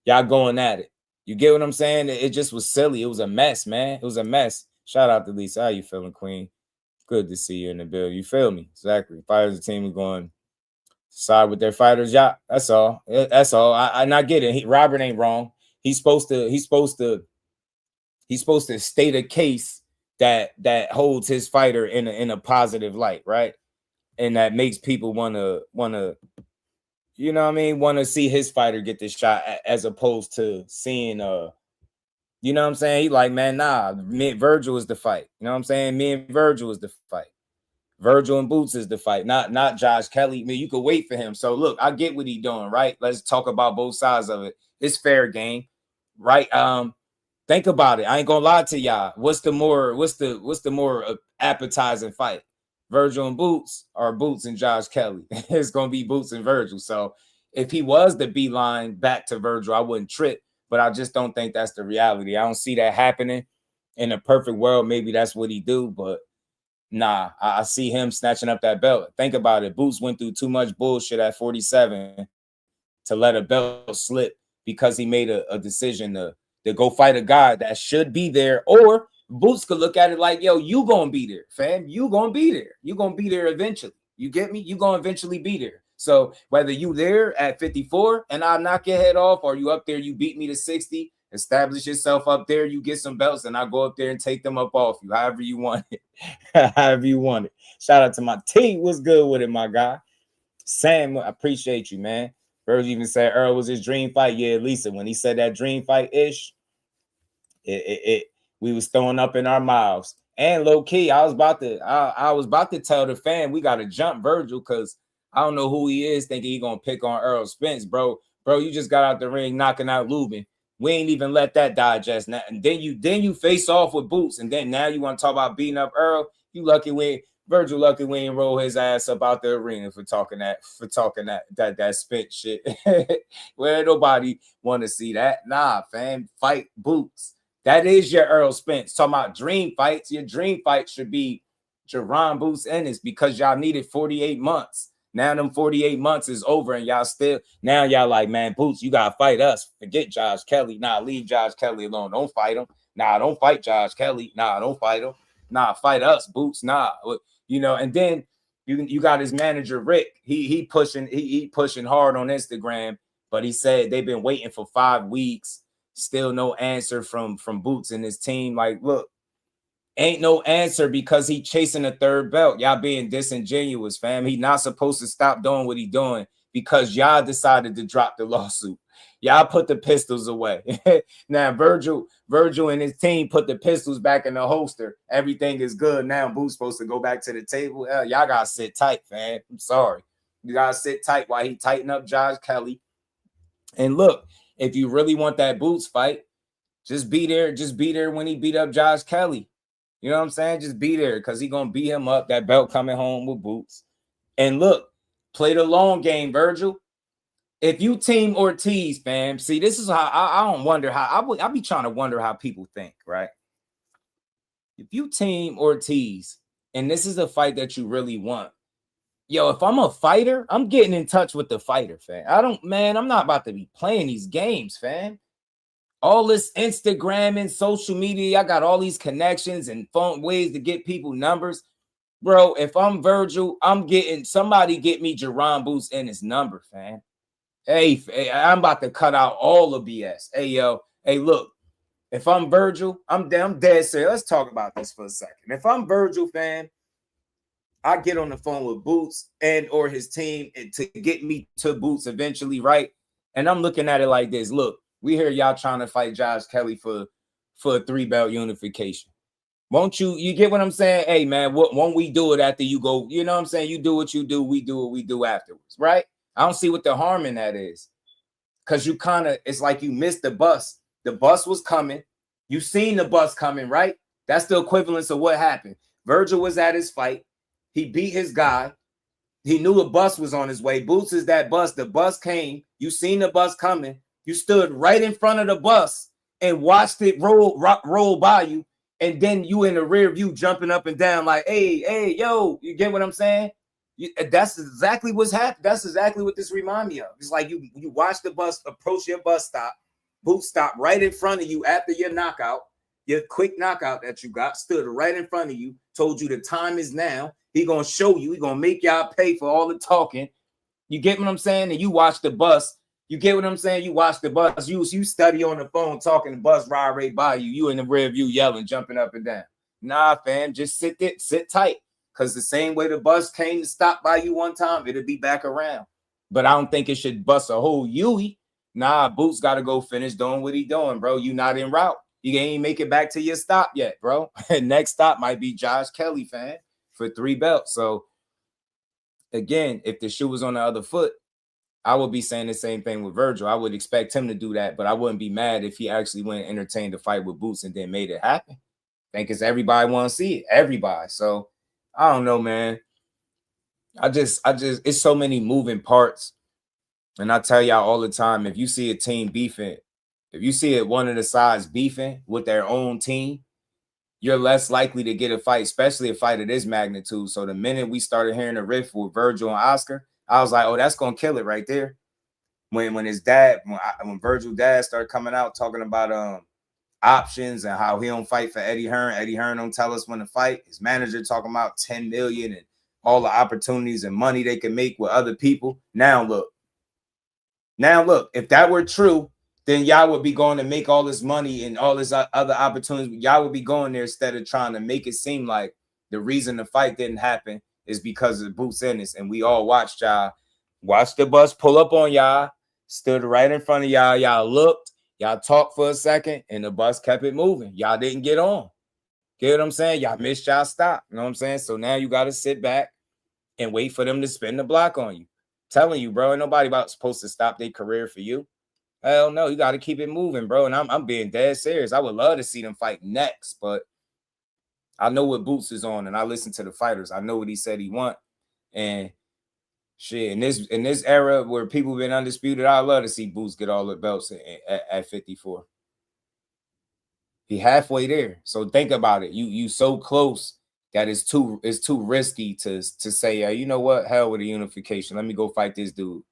Y'all going at it. You get what I'm saying? It just was silly. It was a mess, man. It was a mess. Shout out to Lisa. How you feeling, Queen? Good to see you in the building. You feel me? Exactly. Fighters, the team is going side with their fighters. Yeah, that's all. That's all. I get it. Robert ain't wrong. He's supposed to state a case that holds his fighter in a positive light, right? And that makes people want to you know what I mean, want to see his fighter get this shot as opposed to seeing you know what I'm saying? He like, man, nah, me and Vergil is the fight. You know what I'm saying? Me and Vergil is the fight. Vergil and Boots is the fight, not Josh Kelly. I mean, you could wait for him. So look, I get what he's doing, right? Let's talk about both sides of it. It's fair game, right? Think about it. I ain't gonna lie to y'all. What's the more appetizing fight? Vergil and Boots or Boots and Josh Kelly? It's gonna be Boots and Vergil. So if he was the beeline back to Vergil, I wouldn't trip, but I just don't think that's the reality. I don't see that happening. In a perfect world, maybe that's what he do, but nah, I see him snatching up that belt. Think about it. Boots went through too much bullshit at 47 to let a belt slip because he made a decision to go fight a guy that should be there. Or Boots could look at it like, yo, you gonna be there, fam. You gonna be there. You gonna be there eventually. You get me? You gonna eventually be there. So whether you there at 54 and I knock your head off, or you up there, you beat me to 60, establish yourself up there, you get some belts, and I go up there and take them up off you, however you want it. However you want it. Shout out to my team. What's good with it, my guy? Sam, I appreciate you, man. Vergil even said Earl was his dream fight. Yeah, Lisa, when he said that dream fight-ish, we was throwing up in our mouths. And low key, I was about to tell the fan we gotta jump Vergil because I don't know who he is thinking he gonna pick on Earl Spence, bro. Bro, you just got out the ring knocking out Lubin. We ain't even let that digest. Now, and then you face off with Boots, and then now you want to talk about beating up Earl. You lucky Vergil lucky we ain't roll his ass up out the arena for talking that Spence shit. Where nobody want to see that. Nah, fam, fight Boots. That is your Earl Spence. Talking about dream fights. Your dream fight should be Jerron Boots Ennis because y'all needed 48 months. Now them 48 months is over and y'all like, man, Boots, you gotta fight us. Forget Josh Kelly. Nah, leave Josh Kelly alone. Don't fight him. Nah, don't fight Josh Kelly. Nah, don't fight him. Nah, fight us, Boots. Nah, you know. And then you got his manager Rick. He pushing hard on Instagram, but he said they've been waiting for 5 weeks. Still no answer from Boots and his team. Like, look, ain't no answer because he chasing a third belt. Y'all being disingenuous, fam. He not supposed to stop doing what he doing because y'all decided to drop the lawsuit. Y'all put the pistols away. Now Vergil and his team put the pistols back in the holster. Everything is good now. Boots supposed to go back to the table. Hell, y'all gotta sit tight, fam. I'm sorry. You gotta sit tight while he tighten up Josh Kelly. And look, if you really want that Boots fight, just be there when he beat up Josh Kelly. You know what I'm saying? Just be there because he gonna beat him up. That belt coming home with Boots. And look, play the long game, Vergil. If you team Ortiz, fam, see, this is how I don't wonder how I be trying to wonder how people think, right? If you team Ortiz and this is a fight that you really want, yo, if I'm a fighter, I'm getting in touch with the fighter, fam. I'm not about to be playing these games, fam. All this Instagram and social media, I got all these connections and phone ways to get people numbers. Bro, if I'm Vergil, I'm getting somebody get me Jerron Boots and his number, fam. Hey, I'm about to cut out all the BS. Hey, yo, hey, look, if I'm Vergil, I'm dead serious. Let's talk about this for a second. If I'm Vergil, fam, I get on the phone with Boots and or his team to get me to Boots eventually, right? And I'm looking at it like this. Look, we hear y'all trying to fight Josh Kelly for a 3-belt unification. Won't you get what I'm saying? Hey, man, won't we do it after you go? You know what I'm saying? You do what you do. We do what we do afterwards, right? I don't see what the harm in that is. Because you it's like you missed the bus. The bus was coming. You seen the bus coming, right? That's the equivalence of what happened. Vergil was at his fight. He beat his guy. He knew a bus was on his way. Boots is that bus. The bus came. You seen the bus coming. You stood right in front of the bus and watched it roll by you. And then you in the rear view jumping up and down like, hey, yo, you get what I'm saying? That's exactly what's happened. That's exactly what this remind me of. It's like you watch the bus approach your bus stop. Boots stop right in front of you after your knockout, your quick knockout that you got, stood right in front of you, told you the time is now. He gonna show you. He gonna make y'all pay for all the talking. You get what I'm saying? And you watch the bus. You get what I'm saying? You watch the bus. You study on the phone talking. The bus ride right by you. You in the rear view yelling, jumping up and down. Nah, fam, just sit tight. Because the same way the bus came to stop by you one time, it'll be back around. But I don't think it should bust a whole Yui. Nah, Boots got to go finish doing what he doing, bro. You not en route. You ain't make it back to your stop yet, bro. Next stop might be Josh Kelly, fam, for 3 belts. So, again, if the shoe was on the other foot, I would be saying the same thing with Vergil. I would expect him to do that, but I wouldn't be mad if he actually went and entertained the fight with Boots and then made it happen. I think it's everybody want to see it. Everybody. So, I don't know, man. I just, it's so many moving parts. And I tell y'all all the time, if you see a team beefing, if you see it one of the sides beefing with their own team, you're less likely to get a fight, especially a fight of this magnitude. So the minute we started hearing the riff with Vergil and Oscar, I was like, oh, that's going to kill it right there. When his dad, when Vergil dad started coming out talking about options and how he don't fight for Eddie Hearn don't tell us when to fight. His manager talking about 10 million and all the opportunities and money they can make with other people. Now look, if that were true, then y'all would be going to make all this money and all this other opportunities. Y'all would be going there instead of trying to make it seem like the reason the fight didn't happen is because of Boots Ennis. And we all watched y'all watch the bus pull up on y'all, stood right in front of y'all. Y'all looked, y'all talked for a second, and the bus kept it moving. Y'all didn't get on. Get what I'm saying? Y'all missed y'all stop. You know what I'm saying? So now you got to sit back and wait for them to spin the block on you. Telling you, bro, ain't nobody supposed to stop their career for you. Hell no, you got to keep it moving, bro. And I'm being dead serious. I would love to see them fight next, but I know what Boots is on, and I listen to the fighters. I know what he said he want, and shit. In this era where people been undisputed, I love to see Boots get all the belts at 54. He halfway there, so think about it. You so close that it's too risky to say, you know what, hell with the unification. Let me go fight this dude. You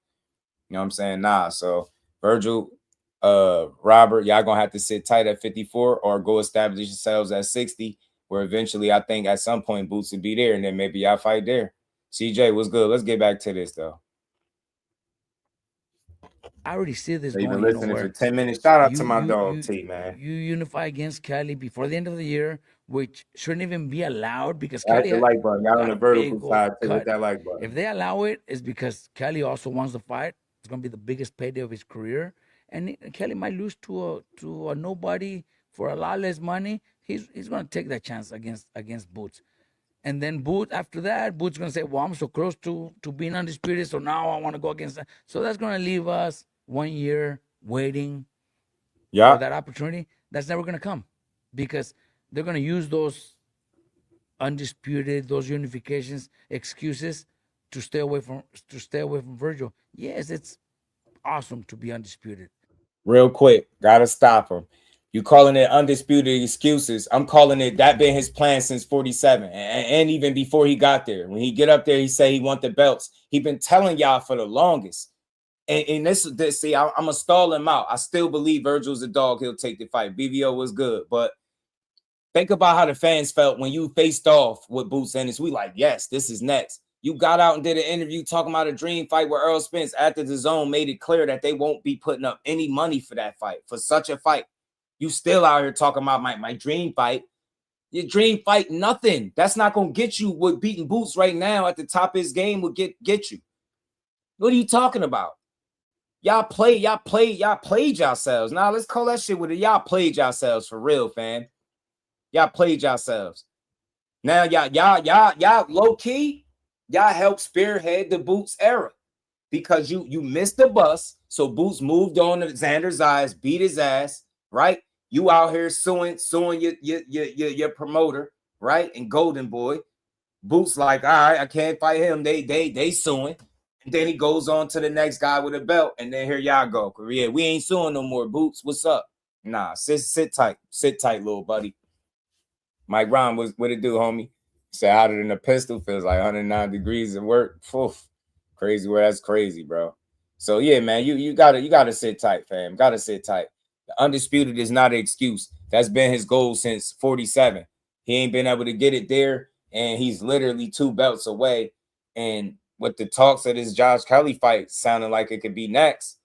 know what I'm saying? Nah. So Vergil, Robert, y'all gonna have to sit tight at 54 or go establish yourselves at 60, where eventually I think at some point Boots will be there, and then maybe y'all fight there. CJ, what's good? Let's get back to this though. I already see this So going. you've been listening for 10 minutes. Shout out to my dog T, man. You unify against Kelly before the end of the year, which shouldn't even be allowed because That's Kelly the like button. Y'all on the vertical side too. Hit that like button. If they allow it, it's because Kelly also wants to fight. It's gonna be the biggest payday of his career, and Kelly might lose to a nobody for a lot less money. He's gonna take that chance against Boots. And then Boots, after that, Boots going to say, well, I'm so close to being undisputed, so now I want to go against that. So that's going to leave us 1 year waiting for that opportunity. That's never going to come because they're going to use those undisputed, those unifications, excuses to stay away from Vergil. Yes, it's awesome to be undisputed. Real quick, gotta stop him. You calling it undisputed excuses? I'm calling it that been his plan since 47, and even before he got there. When he get up there, he say he want the belts. He been telling y'all for the longest. And this see, I'm gonna stall him out. I still believe Virgil's a dog. He'll take the fight. BVO was good, but think about how the fans felt when you faced off with Boots Ennis. We like, yes, this is next. You got out and did an interview talking about a dream fight with Earl Spence after the zone made it clear that they won't be putting up any money for that fight, for such a fight. You still out here talking about my dream fight. Your dream fight, nothing. That's not going to get you what beating Boots right now at the top of his game would get you. What are you talking about? Y'all played yourselves. Now let's call that shit with it. Y'all played yourselves for real, fam. Y'all played yourselves. Now y'all low key, y'all helped spearhead the Boots era because you missed the bus. So Boots moved on to Xander's eyes, beat his ass, right? You out here suing your promoter, right? And Golden Boy. Boots like, all right, I can't fight him. They suing. And then he goes on to the next guy with a belt. And then here y'all go. Yeah, we ain't suing no more, Boots. What's up? Nah, sit tight. Sit tight, little buddy. Mike Ron, what it do, homie? Said hotter than a pistol, feels like 109 degrees at work. Oof. Crazy where that's crazy, bro. So yeah, man, you gotta sit tight, fam. Gotta sit tight. The undisputed is not an excuse. That's been his goal since 47. He ain't been able to get it there, and he's literally 2 belts away. And with the talks of this Josh Kelly fight sounding like it could be next,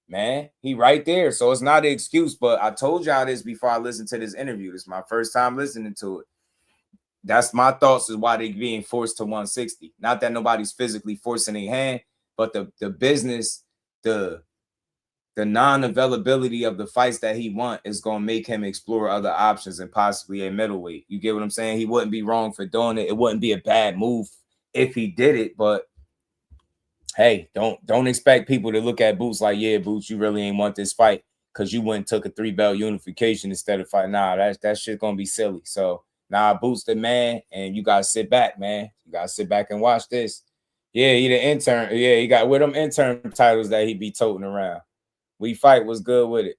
man, he right there. So it's not an excuse, but I told y'all this before I listened to this interview. This is my first time listening to it. That's my thoughts is why they being forced to 160. Not that nobody's physically forcing their hand, but the business, the non-availability of the fights that he want is going to make him explore other options and possibly a middleweight. You get what I'm saying? He wouldn't be wrong for doing it. It wouldn't be a bad move if he did it, but hey, don't expect people to look at Boots like, yeah, Boots, you really ain't want this fight because you went and took a 3-belt unification instead of fight. Nah, that shit gonna be silly. So nah, Boots the man, and you gotta sit back, man. You gotta sit back and watch this. Yeah, he the intern. Yeah, he got with them intern titles that he be toting around. We Fight was good with it.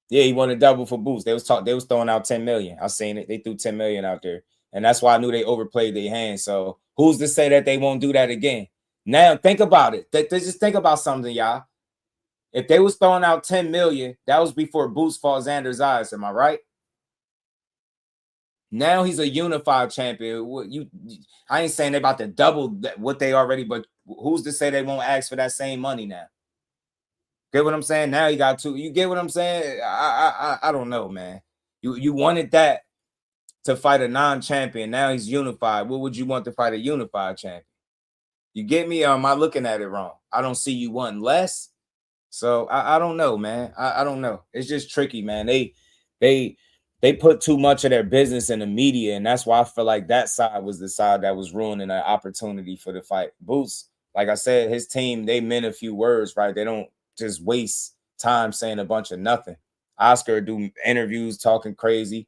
Yeah, he won a double for Boots. They was throwing out 10 million. I seen it. They threw 10 million out there. And that's why I knew they overplayed their hands. So who's to say that they won't do that again? Now think about it. Just think about something, y'all. If they was throwing out 10 million, that was before Boots fought Xander's eyes. Am I right? Now he's a unified champion. I ain't saying they about to double what they already, but who's to say they won't ask for that same money now? Get what I'm saying? Now you got 2. You get what I'm saying? I don't know, man. You wanted that to fight a non-champion. Now he's unified. What would you want to fight a unified champion? You get me? Or am I looking at it wrong? I don't see you wanting less. So I don't know, man. I don't know. It's just tricky, man. They put too much of their business in the media, and that's why I feel like that side was the side that was ruining an opportunity for the fight. Boots, like I said, his team, they meant a few words, right? They don't just waste time saying a bunch of nothing. Oscar do interviews talking crazy.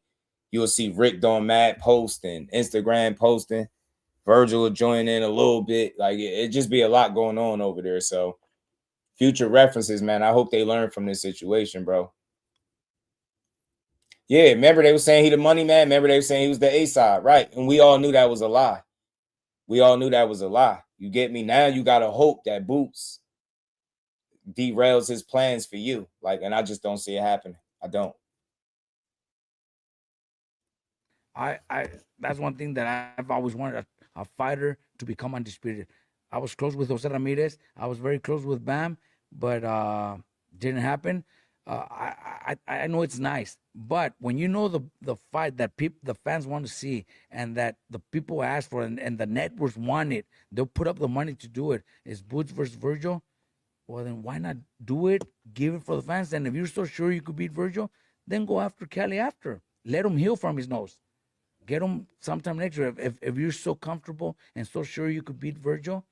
You'll see Rick doing mad posting, Instagram posting. Vergil will join in a little bit. Like it just be a lot going on over there. So future references, man. I hope they learn from this situation, bro. Yeah, remember they were saying he the money man. Remember they were saying he was the A side, right? And we all knew that was a lie. We all knew that was a lie. You get me? Now you gotta hope that Boots derails his plans for you. Like, and I just don't see it happening. I don't. I that's one thing that I've always wanted a fighter to become undisputed. I was close with Jose Ramirez. I was very close with Bam, but didn't happen. I know it's nice, but when you know the fight that the fans want to see and that the people ask for and the networks want it, they'll put up the money to do it. It's Boots versus Vergil. Well, then why not do it? Give it for the fans. And if you're so sure you could beat Vergil, then go after Kelly after. Let him heal from his nose. Get him sometime next year. If you're so comfortable and so sure you could beat Vergil,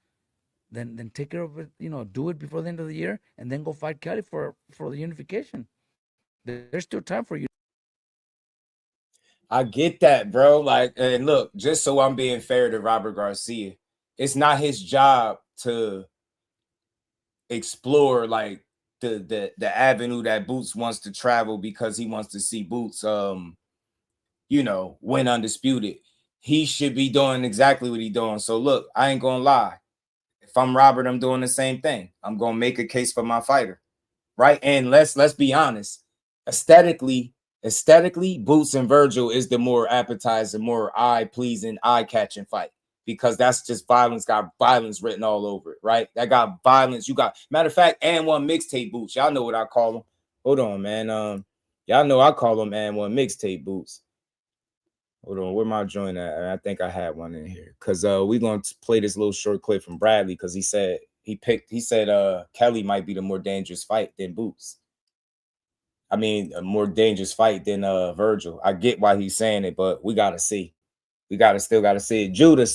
then take care of it. Do it before the end of the year, and then go fight Kelly for the unification. There's still time for you. I get that, bro. Like, and look, just so I'm being fair to Robert Garcia, it's not his job to explore like the avenue that Boots wants to travel because he wants to see Boots you know, win undisputed. He should be doing exactly what he's doing. So look, I ain't gonna lie. If I'm Robert, I'm doing the same thing. I'm gonna make a case for my fighter, right? And let's be honest. Aesthetically, Boots and Vergil is the more appetizing, more eye-pleasing, eye-catching fight because that's just violence, got violence written all over it, right? That got violence. You got, matter of fact, and one mixtape Boots. Y'all know what I call them. Hold on, man. Y'all know I call them and one mixtape Boots. Hold on, where my joint at? I think I had one in here because we're gonna play this little short clip from Bradley because he said Kelly might be the more dangerous fight than Boots. I mean, a more dangerous fight than Vergil. I get why he's saying it, but we gotta see. We still gotta see it. Judah,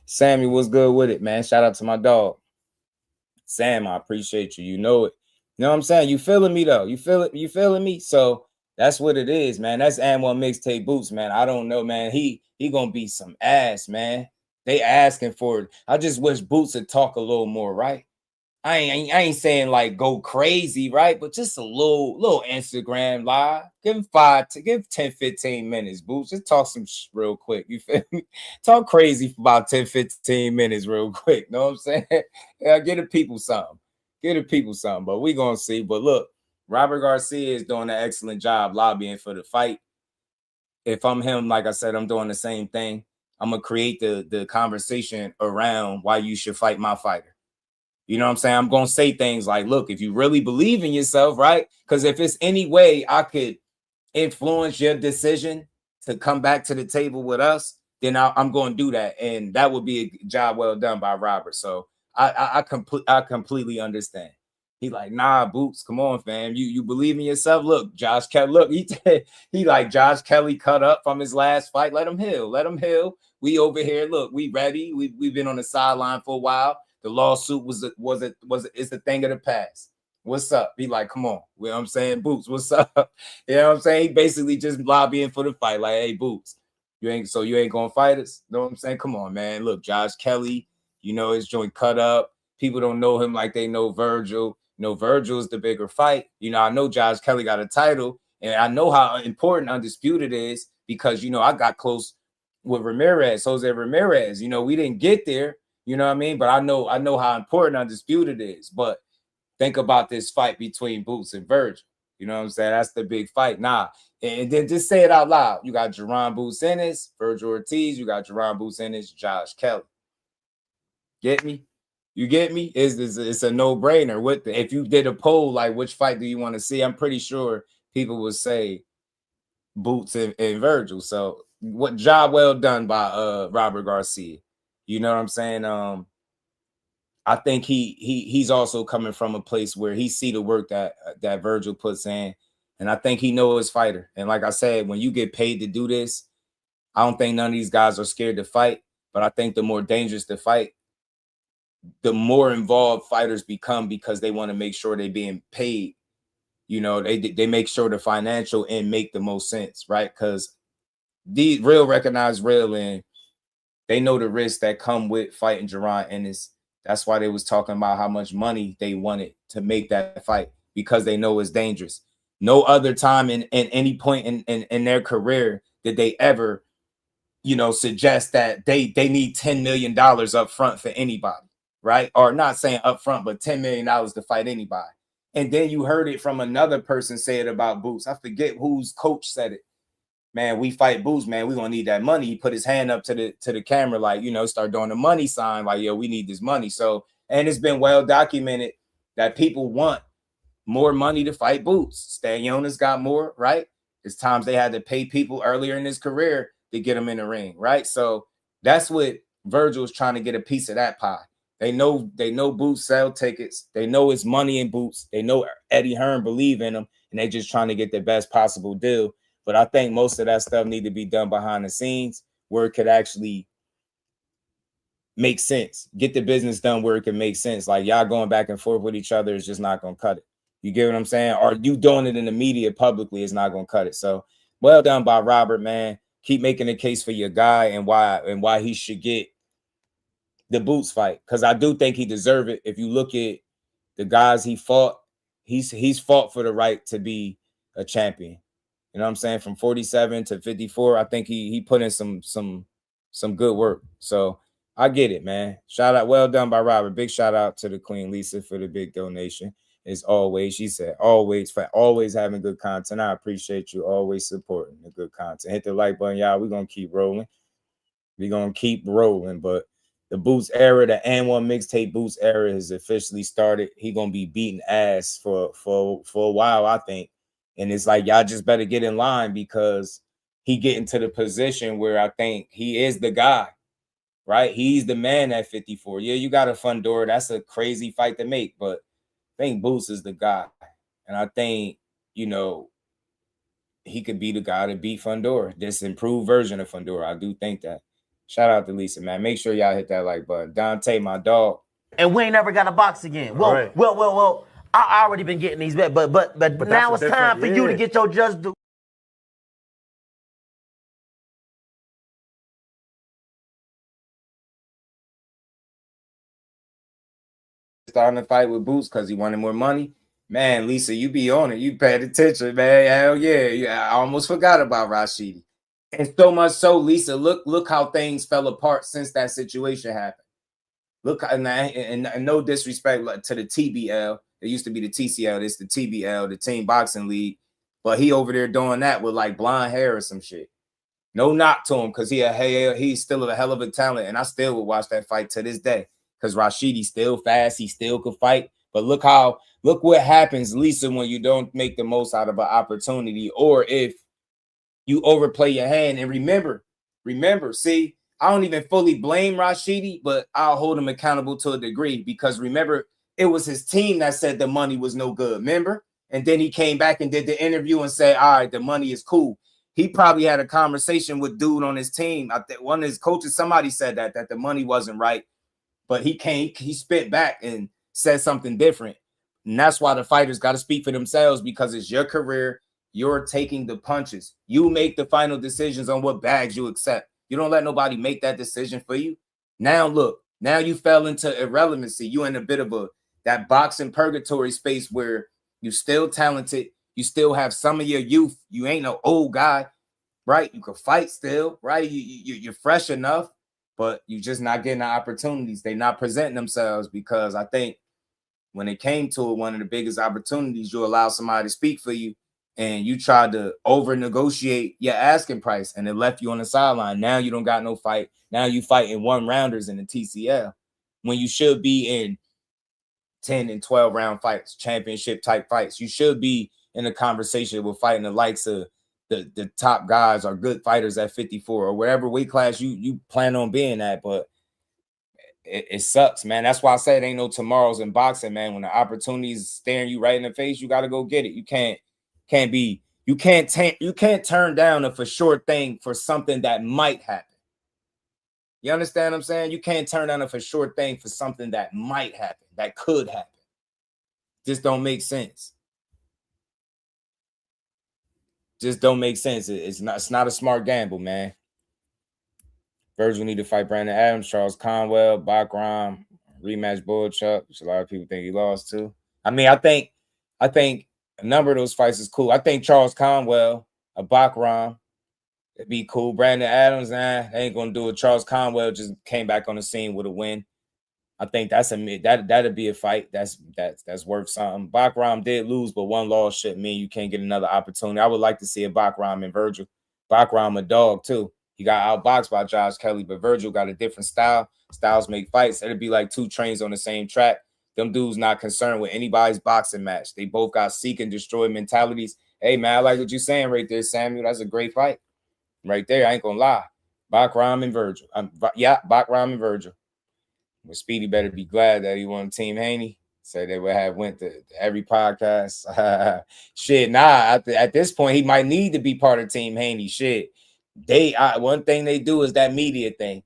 Sammy, what's good with it, man? Shout out to my dog. Sam, I appreciate you. You know it. You know what I'm saying? You feeling me though? You feel it? You feeling me? So that's what it is, man. That's And1 Mixtape Boots, man. I don't know, man. He gonna be some ass, man. They asking for it. I just wish Boots would talk a little more, right? I ain't saying like go crazy, right? But just a little Instagram live. Give him 10, 15 minutes, Boots. Just talk some real quick. You feel me? Talk crazy for about 10, 15 minutes real quick. Know what I'm saying? Yeah, get the people something. Get the people something. But we gonna see. But look, Robert Garcia is doing an excellent job lobbying for the fight. If I'm him, like I said, I'm doing the same thing. I'm gonna create the conversation around why you should fight my fighter. You know what I'm saying? I'm going to say things like, look, if you really believe in yourself, right? Because if it's any way I could influence your decision to come back to the table with us, then I'm going to do that. And that would be a job well done by Robert. So I completely understand. He like, nah, Boots, come on, fam. You believe in yourself? Look, Josh Kelly, look, he like Josh Kelly cut up from his last fight. Let him heal. Let him heal. We over here, look, we ready. We've been on the sideline for a while. The lawsuit it's a thing of the past. What's up? Be like, come on. You know what I'm saying? Boots, what's up? You know what I'm saying? He basically just lobbying for the fight. Like, hey, Boots, you ain't gonna fight us? You know what I'm saying? Come on, man. Look, Josh Kelly, you know, his joint cut up. People don't know him like they know Vergil. You know, Vergil is the bigger fight. You know, I know Josh Kelly got a title, and I know how important Undisputed is because, you know, I got close with Jose Ramirez. You know, we didn't get there. You know what I mean? But I know how important Undisputed is. But think about this fight between Boots and Vergil. You know what I'm saying? That's the big fight. Nah. And then just say it out loud. You got Jerron Boots Ennis, Vergil Ortiz. You got Jerron Boots Ennis, Josh Kelly. Get me? You get me? It's a no-brainer. If you did a poll, like which fight do you want to see? I'm pretty sure people would say Boots and Vergil. So what job well done by Robert Garcia. You know what I'm saying? I think he's also coming from a place where he see the work that Vergil puts in, and I think he knows his fighter. And like I said, when you get paid to do this, I don't think none of these guys are scared to fight. But I think the more dangerous the fight, the more involved fighters become because they want to make sure they're being paid. You know, they make sure the financial end make the most sense, right? Because these real recognize real, and they know the risks that come with fighting Jerron Ennis. That's why they was talking about how much money they wanted to make that fight because they know it's dangerous. No other time in any point in their career did they ever, you know, suggest that they need $10 million up front for anybody, right? Or not saying up front, but $10 million to fight anybody. And then you heard it from another person say it about Boots. I forget whose coach said it. Man, we fight Boots, man, we're gonna need that money. He put his hand up to the camera, like, you know, start doing the money sign, like, yo, we need this money. So, and it's been well documented that people want more money to fight Boots. Stanionis got more, right? It's times they had to pay people earlier in his career to get him in the ring, right? So that's what Vergil's trying to get a piece of that pie. They know Boots sell tickets. They know it's money in Boots. They know Eddie Hearn believe in him, and they just trying to get the best possible deal. But I think most of that stuff need to be done behind the scenes where it could actually make sense. Get the business done where it can make sense. Like y'all going back and forth with each other is just not going to cut it. You get what I'm saying? Or you doing it in the media publicly is not going to cut it. So well done by Robert, man. keep making the case for your guy and why he should get the Boots fight, because I do think he deserved it. If you look at the guys he fought, he's fought for the right to be a champion. You know what I'm saying? From 47 to 54, I think he put in some good work. So I get it, man. Shout out, well done by Robert. Big shout out to the Queen Lisa for the big donation. As always, she said, always having good content. I appreciate you always supporting the good content. Hit the like button, y'all. We're gonna keep rolling. We're gonna keep rolling, but the Boots era, the N1 mixtape Boots era has officially started. He gonna be beating ass for a while, I think. And it's like, y'all just better get in line, because he getting to the position where I think he is the guy, right? He's the man at 54. Yeah, you got a Fundora. That's a crazy fight to make, but I think Boots is the guy. And I think, you know, he could be the guy to beat Fundora, this improved version of Fundora. I do think that. Shout out to Lisa, man. Make sure y'all hit that like button. Dante, my dog. And we ain't never got a box again. Well, right. well. I already been getting these, but now it's time for you to get your just due. Starting to fight with Boots because he wanted more money. Man, Lisa, you be on it. You paid attention, man. Hell yeah. I almost forgot about Rashidi. And so much so, Lisa, look how things fell apart since that situation happened. Look, and no disrespect to the TBL. It used to be the TCL. It's the TBL, the Team Boxing League. But he over there doing that with like blonde hair or some shit. No knock to him, because he's still a hell of a talent. And I still would watch that fight to this day, because Rashidi's still fast. He still could fight. But look what happens, Lisa, when you don't make the most out of an opportunity, or if you overplay your hand. And remember, see, I don't even fully blame Rashidi, but I'll hold him accountable to a degree, because remember, it was his team that said the money was no good, remember? And then he came back and did the interview and said, all right, the money is cool. He probably had a conversation with dude on his team. I think one of his coaches, somebody said that the money wasn't right, but he spit back and said something different. And that's why the fighters got to speak for themselves, because it's your career. You're taking the punches. You make the final decisions on what bags you accept. You don't let nobody make that decision for you. Now, look, now you fell into irrelevancy. You in a bit of that boxing purgatory space where you still talented. You still have some of your youth. You ain't no old guy, right? You can fight still, right? You're fresh enough, but you're just not getting the opportunities. They're not presenting themselves, because I think when it came to it, one of the biggest opportunities, you allow somebody to speak for you, and you tried to over-negotiate your asking price, and it left you on the sideline. Now you don't got no fight. Now you fighting one-rounders in the TCL when you should be in 10 and 12-round fights, championship-type fights. You should be in a conversation with fighting the likes of the top guys or good fighters at 54 or wherever weight class you plan on being at. But it sucks, man. That's why I said ain't no tomorrows in boxing, man. When the opportunity is staring you right in the face, you got to go get it. You can't turn down a for sure thing for something that might happen. You understand what I'm saying? You can't turn down a for sure thing for something that might happen, that could happen. Just don't make sense. Just don't make sense. It's not a smart gamble, man. Vergil need to fight Brandon Adams, Charles Conwell, Bakram, rematch Bullchuck, which a lot of people think he lost to. I mean, I think a number of those fights is cool. I think Charles Conwell, a Bakram, it'd be cool. Brandon Adams, they ain't gonna do it. Charles Conwell just came back on the scene with a win. I think that'd be a fight that's worth something. Bakram did lose, but one loss shouldn't mean you can't get another opportunity. I would like to see a Bakram and Vergil. Bakram a dog too. He got outboxed by Josh Kelly, but Vergil got a different style. Styles make fights. It'd be like two trains on the same track. Them dudes not concerned with anybody's boxing match. They both got seek and destroy mentalities. Hey, man, I like what you're saying right there, Samuel. That's a great fight. Right there, I ain't gonna lie. Bakram and Vergil. Bakram and Vergil. But Speedy better be glad that he won Team Haney. Said they would have went to every podcast. Shit, nah. At this point, he might need to be part of Team Haney. Shit. One thing they do is that media thing.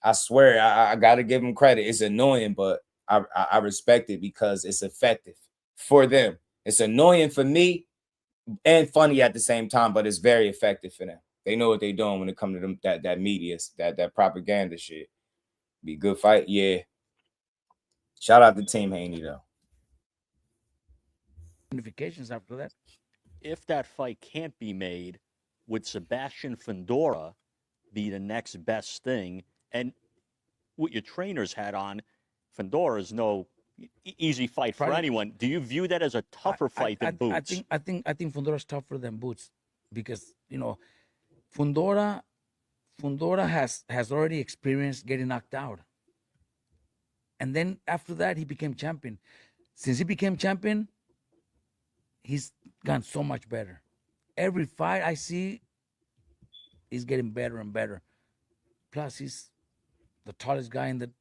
I swear, I gotta give them credit. It's annoying, but I respect it because it's effective for them. It's annoying for me and funny at the same time, but it's very effective for them. They know what they're doing when it comes to them that media, that propaganda shit. Be a good fight, yeah. Shout out to Team Haney though. Notifications after that. If that fight can't be made, would Sebastian Fundora be the next best thing? And what your trainers had on, Fundora is no easy fight for anyone. Do you view that as a tougher fight than Boots? I think Fundora's tougher than Boots because Fundora has already experienced getting knocked out, and then after that he became champion. Since he became champion, he's gotten so much better. Every fight I see, he's getting better and better. Plus, he's the tallest guy in the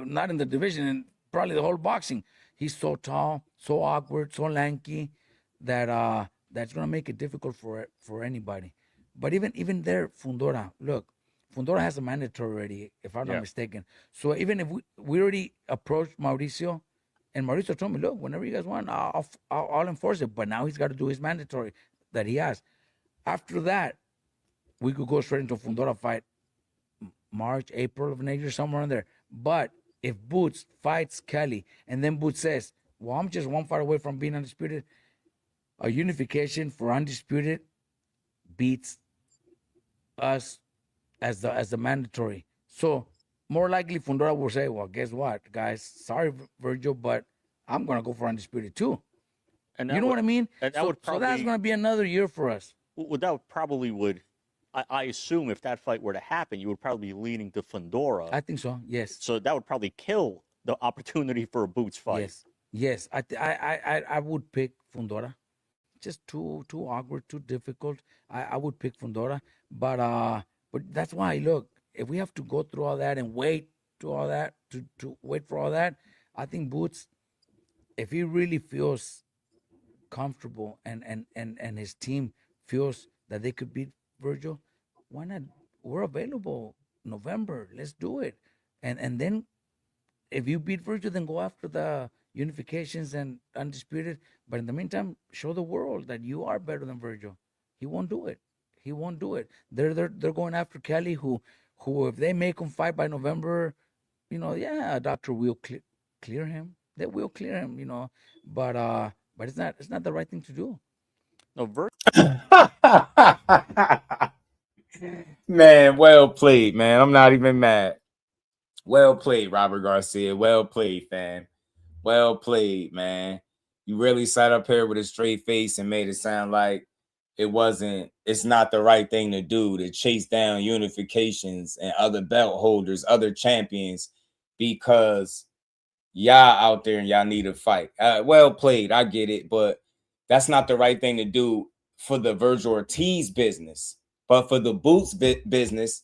not in the division and probably the whole boxing. He's so tall, so awkward, so lanky that that's gonna make it difficult for anybody. But even there, Fundora has a mandatory already, if I'm not mistaken. So even if we already approached Mauricio, and Mauricio told me, look, whenever you guys want, I'll enforce it. But now he's got to do his mandatory that he has. After that, we could go straight into a Fundora fight, March, April of next year, somewhere in there. But if Boots fights Kelly, and then Boots says, well, I'm just one fight away from being undisputed, a unification for undisputed beats us as the mandatory. So more likely Fundora will say, well, guess what, guys? Sorry, Vergil, but I'm going to go for undisputed too. And you know what I mean? And that so, would probably, so that's going to be another year for us. Well, that probably would, I assume if that fight were to happen, you would probably be leaning to Fundora. I think so, yes. So that would probably kill the opportunity for a Boots fight. Yes. I would pick Fundora. Just too awkward, too difficult. I would pick Fundora. But that's why, look, if we have to go through all that and wait to all that, to wait for all that, I think Boots, if he really feels comfortable and his team feels that they could beat Vergil, why not? We're available November. Let's do it. And then if you beat Vergil, then go after the unifications and undisputed. But in the meantime, show the world that you are better than Vergil. He won't do it. He won't do it. They're going after Kelly, who if they make him fight by November, a doctor will clear him. They will clear him, But it's not the right thing to do. No, Man, well played, man. I'm not even mad. Well played, Robert Garcia. Well played, fam. Well played, man. You really sat up here with a straight face and made it sound like it's not the right thing to do to chase down unifications and other belt holders, other champions, because y'all out there and y'all need a fight. Well played. I get it, but that's not the right thing to do for the Vergil Ortiz business. But for the Boots business,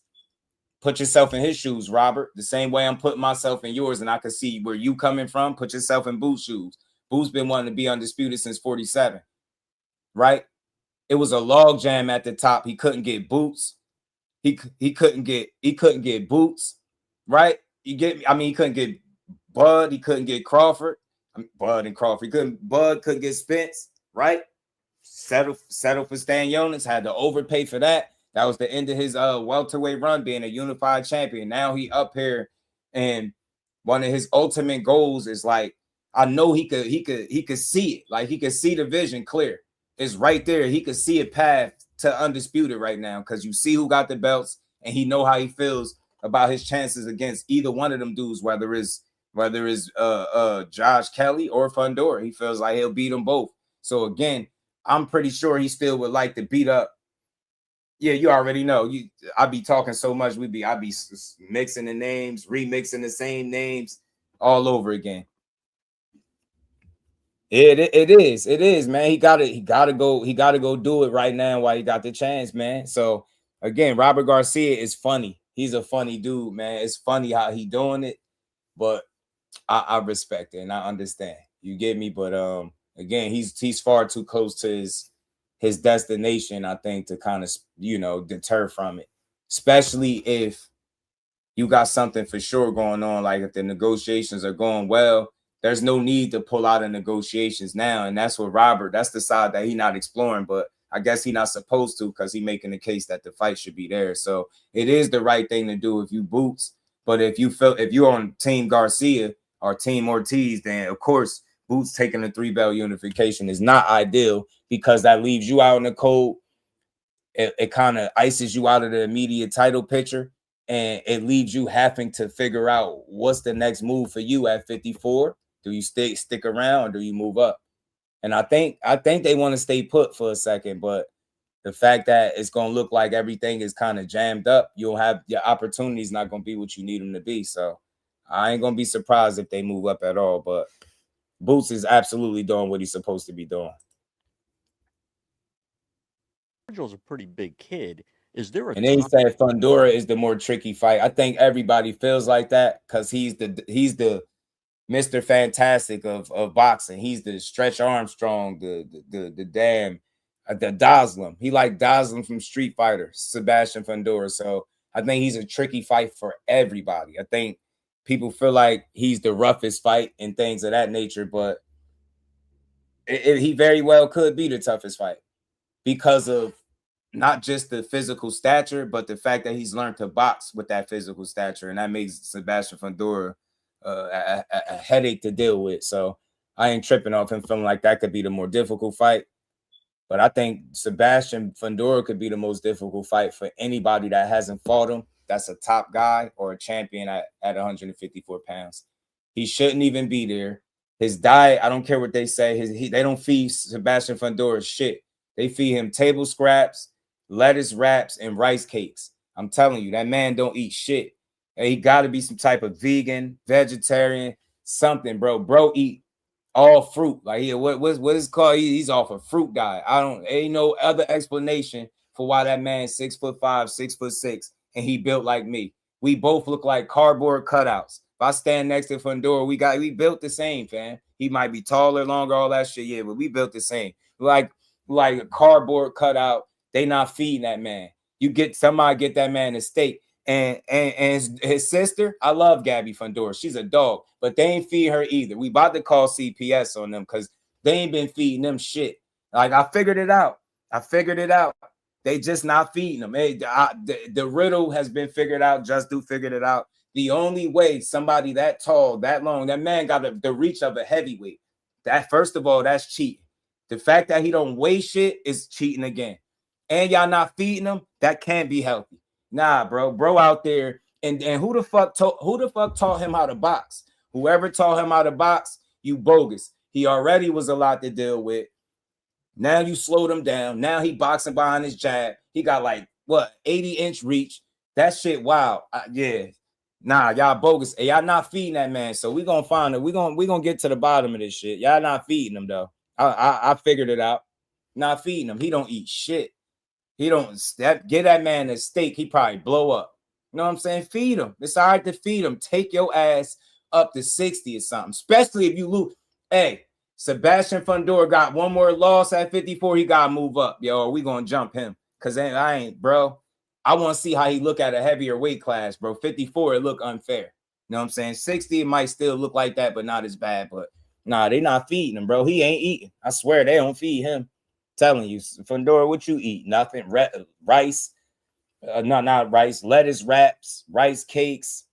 put yourself in his shoes, Robert. The same way I'm putting myself in yours, and I can see where you coming from. Put yourself in Boots' shoes. Boots been wanting to be undisputed since 47, right? It was a log jam at the top. He couldn't get Boots. He couldn't get Boots, right? You get me? I mean, he couldn't get Bud. He couldn't get Crawford. Bud and Crawford. Bud couldn't get Spence, right? Settle for Stan Jonas. Had to overpay for that. That was the end of his welterweight run, being a unified champion. Now he up here, and one of his ultimate goals is like, I know he could see it. Like, he could see the vision clear. It's right there. He could see a path to undisputed right now, because you see who got the belts, and he know how he feels about his chances against either one of them dudes, whether it's Josh Kelly or Fundora. He feels like he'll beat them both. So again, I'm pretty sure he still would like to beat up. Yeah, you already know. I be talking so much. I be mixing the names, remixing the same names all over again. It is, man. He gotta go do it right now while he got the chance, man. So again, Robert Garcia is funny. He's a funny dude, man. It's funny how he doing it, but I respect it and I understand. You get me? But again, he's far too close to his destination, I think, to kind of deter from it. Especially if you got something for sure going on, like if the negotiations are going well. There's no need to pull out of negotiations now. And that's what that's the side that he's not exploring. But I guess he's not supposed to because he's making the case that the fight should be there. So it is the right thing to do if you Boots. But if you're on Team Garcia or Team Ortiz, then of course Boots taking the 3-belt unification is not ideal because that leaves you out in the cold. It kind of ices you out of the immediate title picture, and it leaves you having to figure out what's the next move for you at 54. Do you stick around or do you move up? And I think they want to stay put for a second, but the fact that it's going to look like everything is kind of jammed up, you'll have your opportunities not going to be what you need them to be. So I ain't going to be surprised if they move up at all, but Boots is absolutely doing what he's supposed to be doing. Vergil's a pretty big kid. Is there a And then he said Fundora is the more tricky fight. I think everybody feels like that because he's the Mr. Fantastic of boxing. He's the Stretch Armstrong, the damn the Doslim. He like Doslim from Street Fighter, Sebastian Fundora. So I think he's a tricky fight for everybody. I think people feel like he's the roughest fight and things of that nature, but he very well could be the toughest fight because of not just the physical stature, but the fact that he's learned to box with that physical stature, and that makes Sebastian Fundora a headache to deal with. So I ain't tripping off him feeling like that could be the more difficult fight. But I think Sebastian Fundora could be the most difficult fight for anybody that hasn't fought him. That's a top guy or a champion at 154 pounds. He shouldn't even be there. His diet, I don't care what they say. They don't feed Sebastian Fundora shit. They feed him table scraps, lettuce wraps, and rice cakes. I'm telling you, that man don't eat shit. He got to be some type of vegan, vegetarian, something, bro. Bro eat all fruit. Like, what is it called? He's off a fruit diet. Ain't no other explanation for why that man's 6'5", 6'6", and he built like me. We both look like cardboard cutouts. If I stand next to Fundora, we built the same, fam. He might be taller, longer, all that shit, yeah, but we built the same. Like a cardboard cutout. They not feeding that man. Somebody get that man a steak. And his sister, I love Gabby Fundora. She's a dog, but they ain't feed her either. We about to call CPS on them because they ain't been feeding them shit. Like, I figured it out. They just not feeding them. The riddle has been figured out. Just Do figured it out. The only way somebody that tall, that long, that man got the reach of a heavyweight. That, first of all, that's cheating. The fact that he don't weigh shit is cheating again. And y'all not feeding him, that can't be healthy. Nah, bro out there, and who the fuck taught him how to box? Whoever taught him how to box, you bogus. He already was a lot to deal with. Now you slowed him down. Now he boxing behind his jab. He got like 80-inch reach. That shit wild. Yeah. Nah, y'all bogus. Hey, y'all not feeding that man. So we gonna find it. We gonna get to the bottom of this shit. Y'all not feeding him though. I figured it out. Not feeding him. He don't eat shit. He don't get that man a steak. He probably blow up. You know what I'm saying? Feed him. It's all right to feed him. Take your ass up to 60 or something, especially if you lose. Hey, Sebastian Fundora got one more loss at 54. He got to move up, yo. We going to jump him because I ain't, bro. I want to see how he look at a heavier weight class, bro. 54, it look unfair. You know what I'm saying? 60, it might still look like that, but not as bad. But nah, they not feeding him, bro. He ain't eating. I swear they don't feed him. Telling you, Fundora, what you eat? Nothing. Rice, not rice. Lettuce wraps, rice cakes,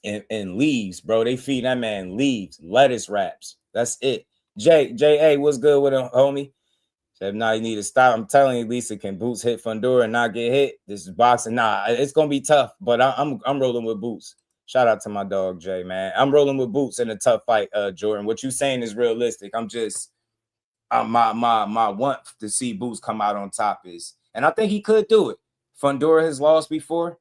and leaves, bro. They feed that man leaves, lettuce wraps. That's it. J.A., what's good with him, homie? Said, nah, you need to stop. I'm telling you, Lisa, can Boots hit Fundora and not get hit? This is boxing. Nah, it's gonna be tough, but I'm rolling with Boots. Shout out to my dog, Jay, man. I'm rolling with Boots in a tough fight, Jordan. What you saying is realistic. I'm just. My want to see Boots come out on top is, and I think he could do it. Fundora has lost before.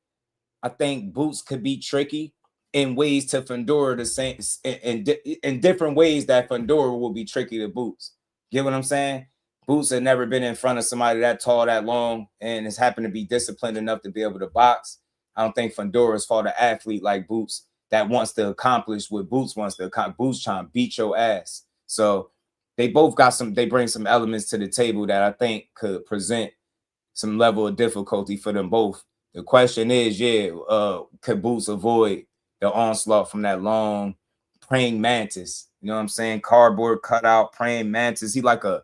I think Boots could be tricky in ways to Fundora the same in different ways that Fundora will be tricky to Boots. Get what I'm saying? Boots had never been in front of somebody that tall, that long, and has happened to be disciplined enough to be able to box. I don't think Fundora's fought an athlete like Boots that wants to accomplish what Boots wants to accomplish. Boots trying to beat your ass. So they both got they bring some elements to the table that I think could present some level of difficulty for them both. The question is, could Boots avoid the onslaught from that long praying mantis? You know what I'm saying? Cardboard cutout, praying mantis. He like a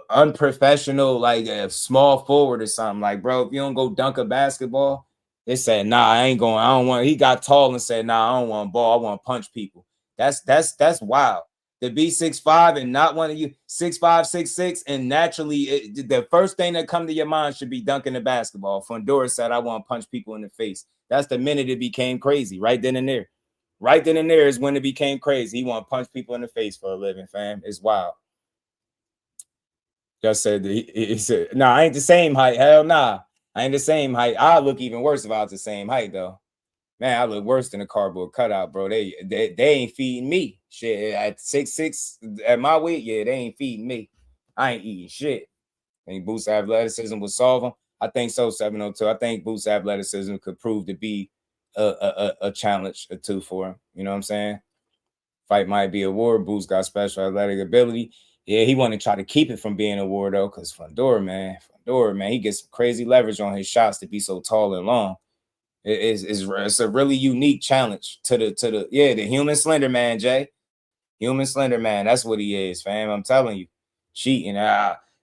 unprofessional, like a small forward or something. Like, bro, if you don't go dunk a basketball, they said, nah, I ain't going. I don't want. He got tall and said, nah, I don't want ball. I want to punch people. That's wild. To be 6'5" and not one of you 6'5", 6'6", and naturally the first thing that come to your mind should be dunking the basketball. Fundora said, I want to punch people in the face. That's the minute it became crazy, right then and there. Right then and there is when it became crazy. He want to punch people in the face for a living, fam. It's wild. Just said, he said, nah, I ain't the same height. Hell nah. I ain't the same height. I look even worse if I was the same height, though. Man, I look worse than a cardboard cutout, bro. They ain't feeding me. Shit, at 6'6", at my weight, yeah, they ain't feeding me. I ain't eating shit. I think Boots' athleticism will solve them. I think so, 702. I think Boots' athleticism could prove to be a challenge or two for him. You know what I'm saying? Fight might be a war. Boots got special athletic ability. Yeah, he want to try to keep it from being a war, though, because Fundora, man, he gets some crazy leverage on his shots to be so tall and long. It's a really unique challenge to the human slender man, Jay. Human slender man. That's what he is, fam. I'm telling you. Cheating.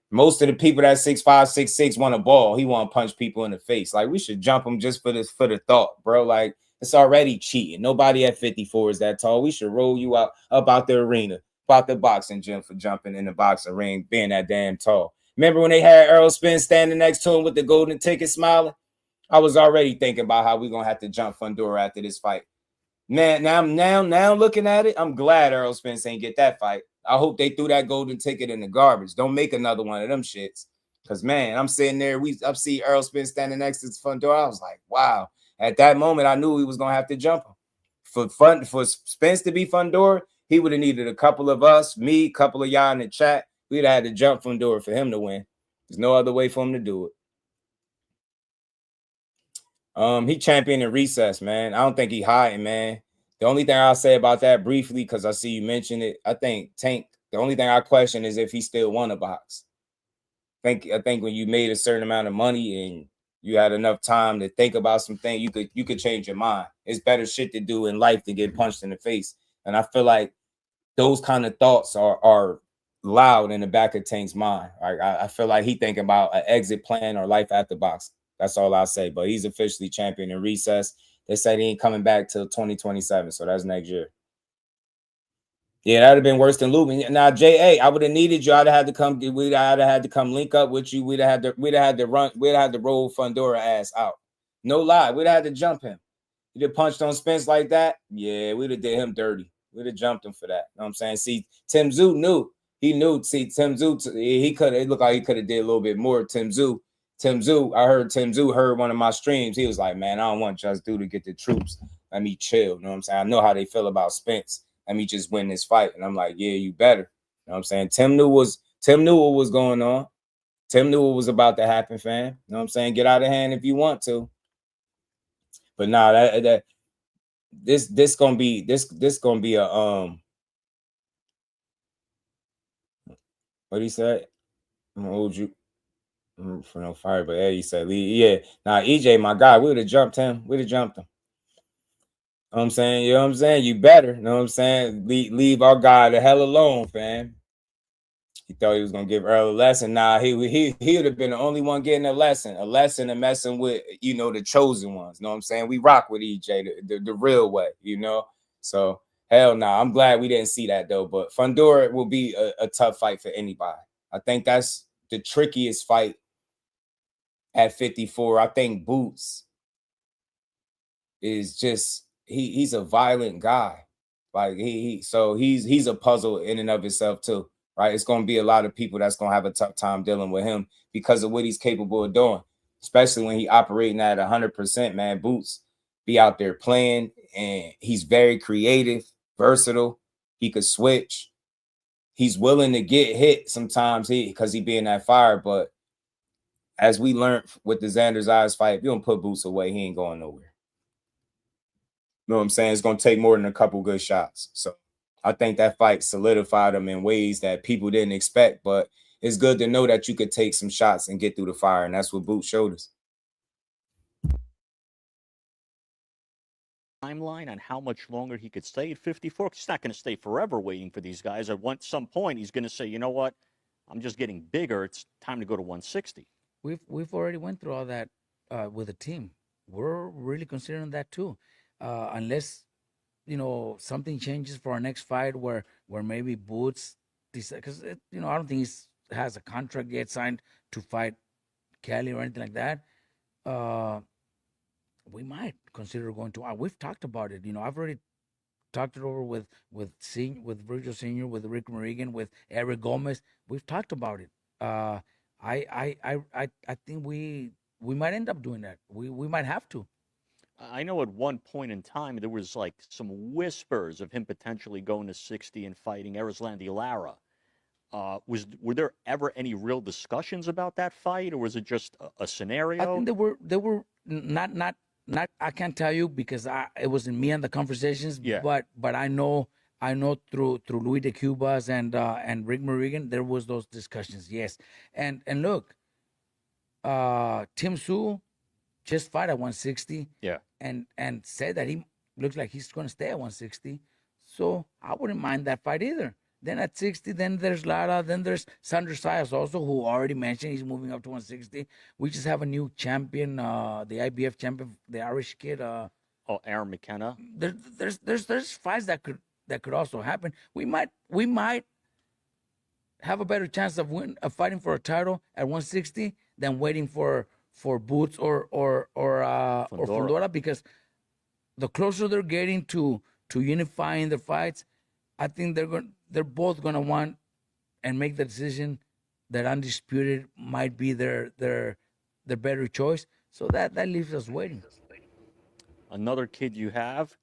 Most of the people that 6'5", 6'6" want a ball. He want to punch people in the face. Like, we should jump him just for the thought, bro. Like, it's already cheating. Nobody at 54 is that tall. We should roll you up out the arena, about the boxing gym for jumping in the boxing ring, being that damn tall. Remember when they had Earl Spence standing next to him with the golden ticket smiling? I was already thinking about how we're going to have to jump Fundora after this fight. Man, now looking at it, I'm glad Earl Spence ain't get that fight. I hope they threw that golden ticket in the garbage. Don't make another one of them shits. Because, man, I'm sitting there. I see Earl Spence standing next to Fundora. I was like, wow. At that moment, I knew he was going to have to jump him. For Spence to be Fundora, he would have needed a couple of us, me, a couple of y'all in the chat. We'd have had to jump Fundora for him to win. There's no other way for him to do it. He championed in recess, man. I don't think he hiding, man. The only thing I'll say about that briefly, because I see you mention it, I think Tank, the only thing I question is if he still won a box. I think when you made a certain amount of money and you had enough time to think about something, you could change your mind. It's better shit to do in life than get punched in the face. And I feel like those kind of thoughts are loud in the back of Tank's mind. I feel like he thinking about an exit plan or life after boxing. That's all I'll say. But he's officially champion in recess. They said he ain't coming back till 2027, so that's next year. Yeah, that'd have been worse than losing. Now, J.A., I would have needed you. I'd have had to come. We'd have had to come link up with you. We'd have had to roll Fundora ass out. No lie, we'd have had to jump him. He'd have punched on Spence like that. Yeah, we'd have did him dirty. We'd have jumped him for that. You know what I'm saying? See, Tim Tszyu knew. He knew. See, Tim Tszyu, he could. It looked like he could have did a little bit more. Tim Tszyu, I heard Tim Tszyu heard one of my streams. He was like, man, I don't want Just Do to get the troops. Let me chill. You know what I'm saying? I know how they feel about Spence. Let me just win this fight. And I'm like, yeah, you better. You know what I'm saying? Tim knew what was going on. Tim knew what was about to happen, fam. You know what I'm saying? Get out of hand if you want to. But nah, this gonna be a what he said? I'm gonna hold you for no fire, but Eddie said, yeah. Nah, EJ, my guy, we would have jumped him. We'd have jumped him. You know what I'm saying? You know what I'm saying? You better. You know what I'm saying? Leave our guy the hell alone, fam. He thought he was gonna give Earl a lesson. Nah, he would have been the only one getting a lesson and messing with, you know, the chosen ones. You know what I'm saying? We rock with EJ the real way, you know. So hell nah. I'm glad we didn't see that though. But Fundora will be a tough fight for anybody. I think that's the trickiest fight at 54. I think Boots is just he's a violent guy. Like he's a puzzle in and of itself too. Right, it's going to be a lot of people that's going to have a tough time dealing with him because of what he's capable of doing, especially when he operating at 100%. Man, Boots be out there playing, and he's very creative, versatile. He could switch. He's willing to get hit sometimes because he be in that fire. But as we learned with the Xander Zayas fight, if you don't put Boots away, he ain't going nowhere. You know what I'm saying? It's going to take more than a couple good shots. So I think that fight solidified him in ways that people didn't expect, but it's good to know that you could take some shots and get through the fire, and that's what Boots showed us. Timeline on how much longer he could stay at 54. He's not going to stay forever waiting for these guys. At some point, he's going to say, you know what? I'm just getting bigger. It's time to go to 160. We've already went through all that with the team. We're really considering that too, unless something changes for our next fight where maybe Boots decide, because I don't think he has a contract yet signed to fight Kelly or anything like that. We might consider going to. We've talked about it. I've already talked it over with Vergil Senior, with Rick Morrigan, with Eric Gomez. We've talked about it. I think we might end up doing that. We might have to. I know at one point in time there was like some whispers of him potentially going to 60 and fighting Erislandy Lara. Were there ever any real discussions about that fight, or was it just a scenario? I think they were not. I can't tell you because it wasn't me and the conversations. Yeah. But I know through Louis de Cubas and Rick Morrigan there was those discussions. Yes, and look, Tszyu just fought at 160. Yeah. And said that he looks like he's going to stay at 160. So I wouldn't mind that fight either. Then at 60, then there's Lara, then there's Sandro Sayas also, who already mentioned he's moving up to 160. We just have a new champion, the IBF champion, the Irish kid. Aaron McKenna. There's fights that could also happen. We might have a better chance of fighting for a title at 160 than waiting for Boots or Fundora, because the closer they're getting to unifying their fights, I think they're both gonna want and make the decision that Undisputed might be their better choice. So that leaves us waiting. Another kid you have,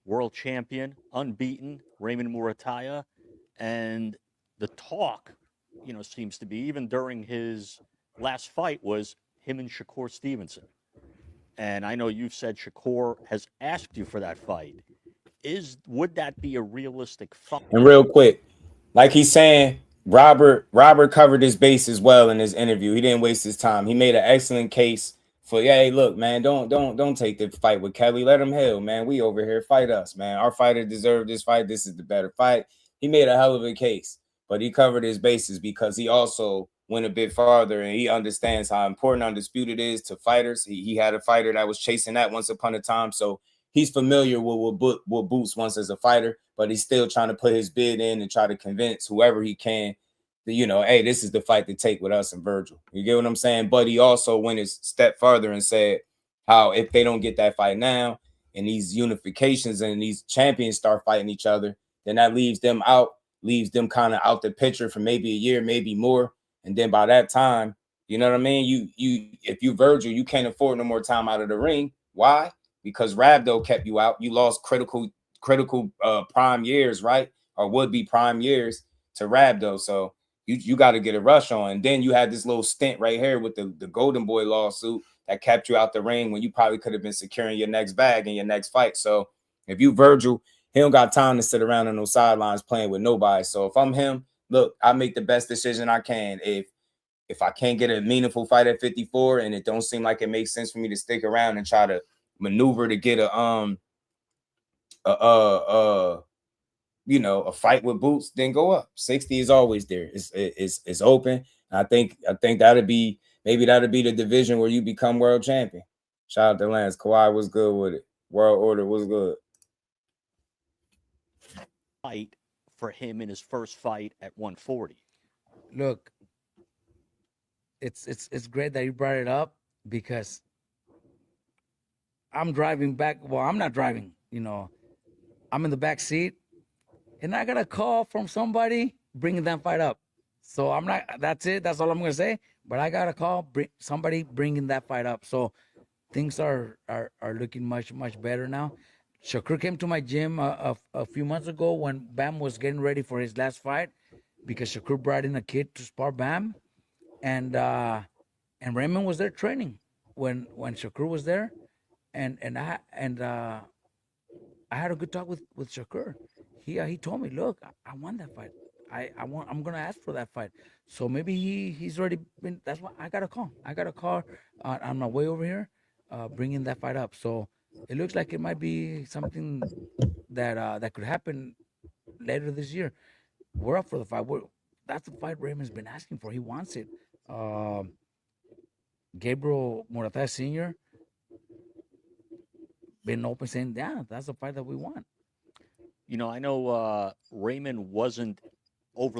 world champion, unbeaten, Raymond Murataya, and the talk, seems to be, even during his last fight, was him and Shakur Stevenson. And I know you've said Shakur has asked you for that fight. Would that be a realistic fight? And real quick, like he's saying, Robert covered his base as well in his interview. He didn't waste his time. He made an excellent case for, hey, look, man, don't take the fight with Kelly. Let him heal, man. We over here, fight us, man. Our fighter deserved this fight. This is the better fight. He made a hell of a case, but he covered his bases because he also went a bit farther, and he understands how important Undisputed is to fighters. He had a fighter that was chasing that once upon a time, so he's familiar with what Boots wants as a fighter, but he's still trying to put his bid in and try to convince whoever he can that, hey, this is the fight to take with us and Vergil. You get what I'm saying? But he also went a step further and said how if they don't get that fight now and these unifications and these champions start fighting each other, then that leaves them kind of out the picture for maybe a year, maybe more. And then by that time, you know what I mean? If you Vergil, you can't afford no more time out of the ring. Why? Because Rabdo kept you out. You lost critical prime years, right? Or would be prime years to Rabdo. So you got to get a rush on. And then you had this little stint right here with the Golden Boy lawsuit that kept you out the ring when you probably could have been securing your next bag in your next fight. So if you Vergil, he don't got time to sit around on those sidelines playing with nobody. So if I'm him, look, I make the best decision I can. If I can't get a meaningful fight at 54 and it don't seem like it makes sense for me to stick around and try to maneuver to get a fight with Boots, then go up. 60 is always there. It's open. I think that'll be the division where you become world champion. Shout out to Lance. Kawhi was good with it. World Order was good. Fight for him in his first fight at 140. Look, it's great that you brought it up because I'm driving back. Well, I'm not driving. I'm in the back seat, and I got a call from somebody bringing that fight up. So I'm not. That's it. That's all I'm gonna say. But I got a call. Somebody bringing that fight up. So things are looking much better now. Shakur came to my gym a few months ago when Bam was getting ready for his last fight, because Shakur brought in a kid to spar Bam, and Raymond was there training when Shakur was there, and I had a good talk with Shakur. He told me, look, I want that fight. I'm gonna ask for that fight. So maybe he's already been. That's why I got a call. On my way over here, bringing that fight up. So it looks like it might be something that could happen later this year. We're up for the fight. that's the fight Raymond's been asking for. He wants it. Gabriel Moraes Sr. been open saying, yeah, that's the fight that we want. You know, I know Raymond wasn't over.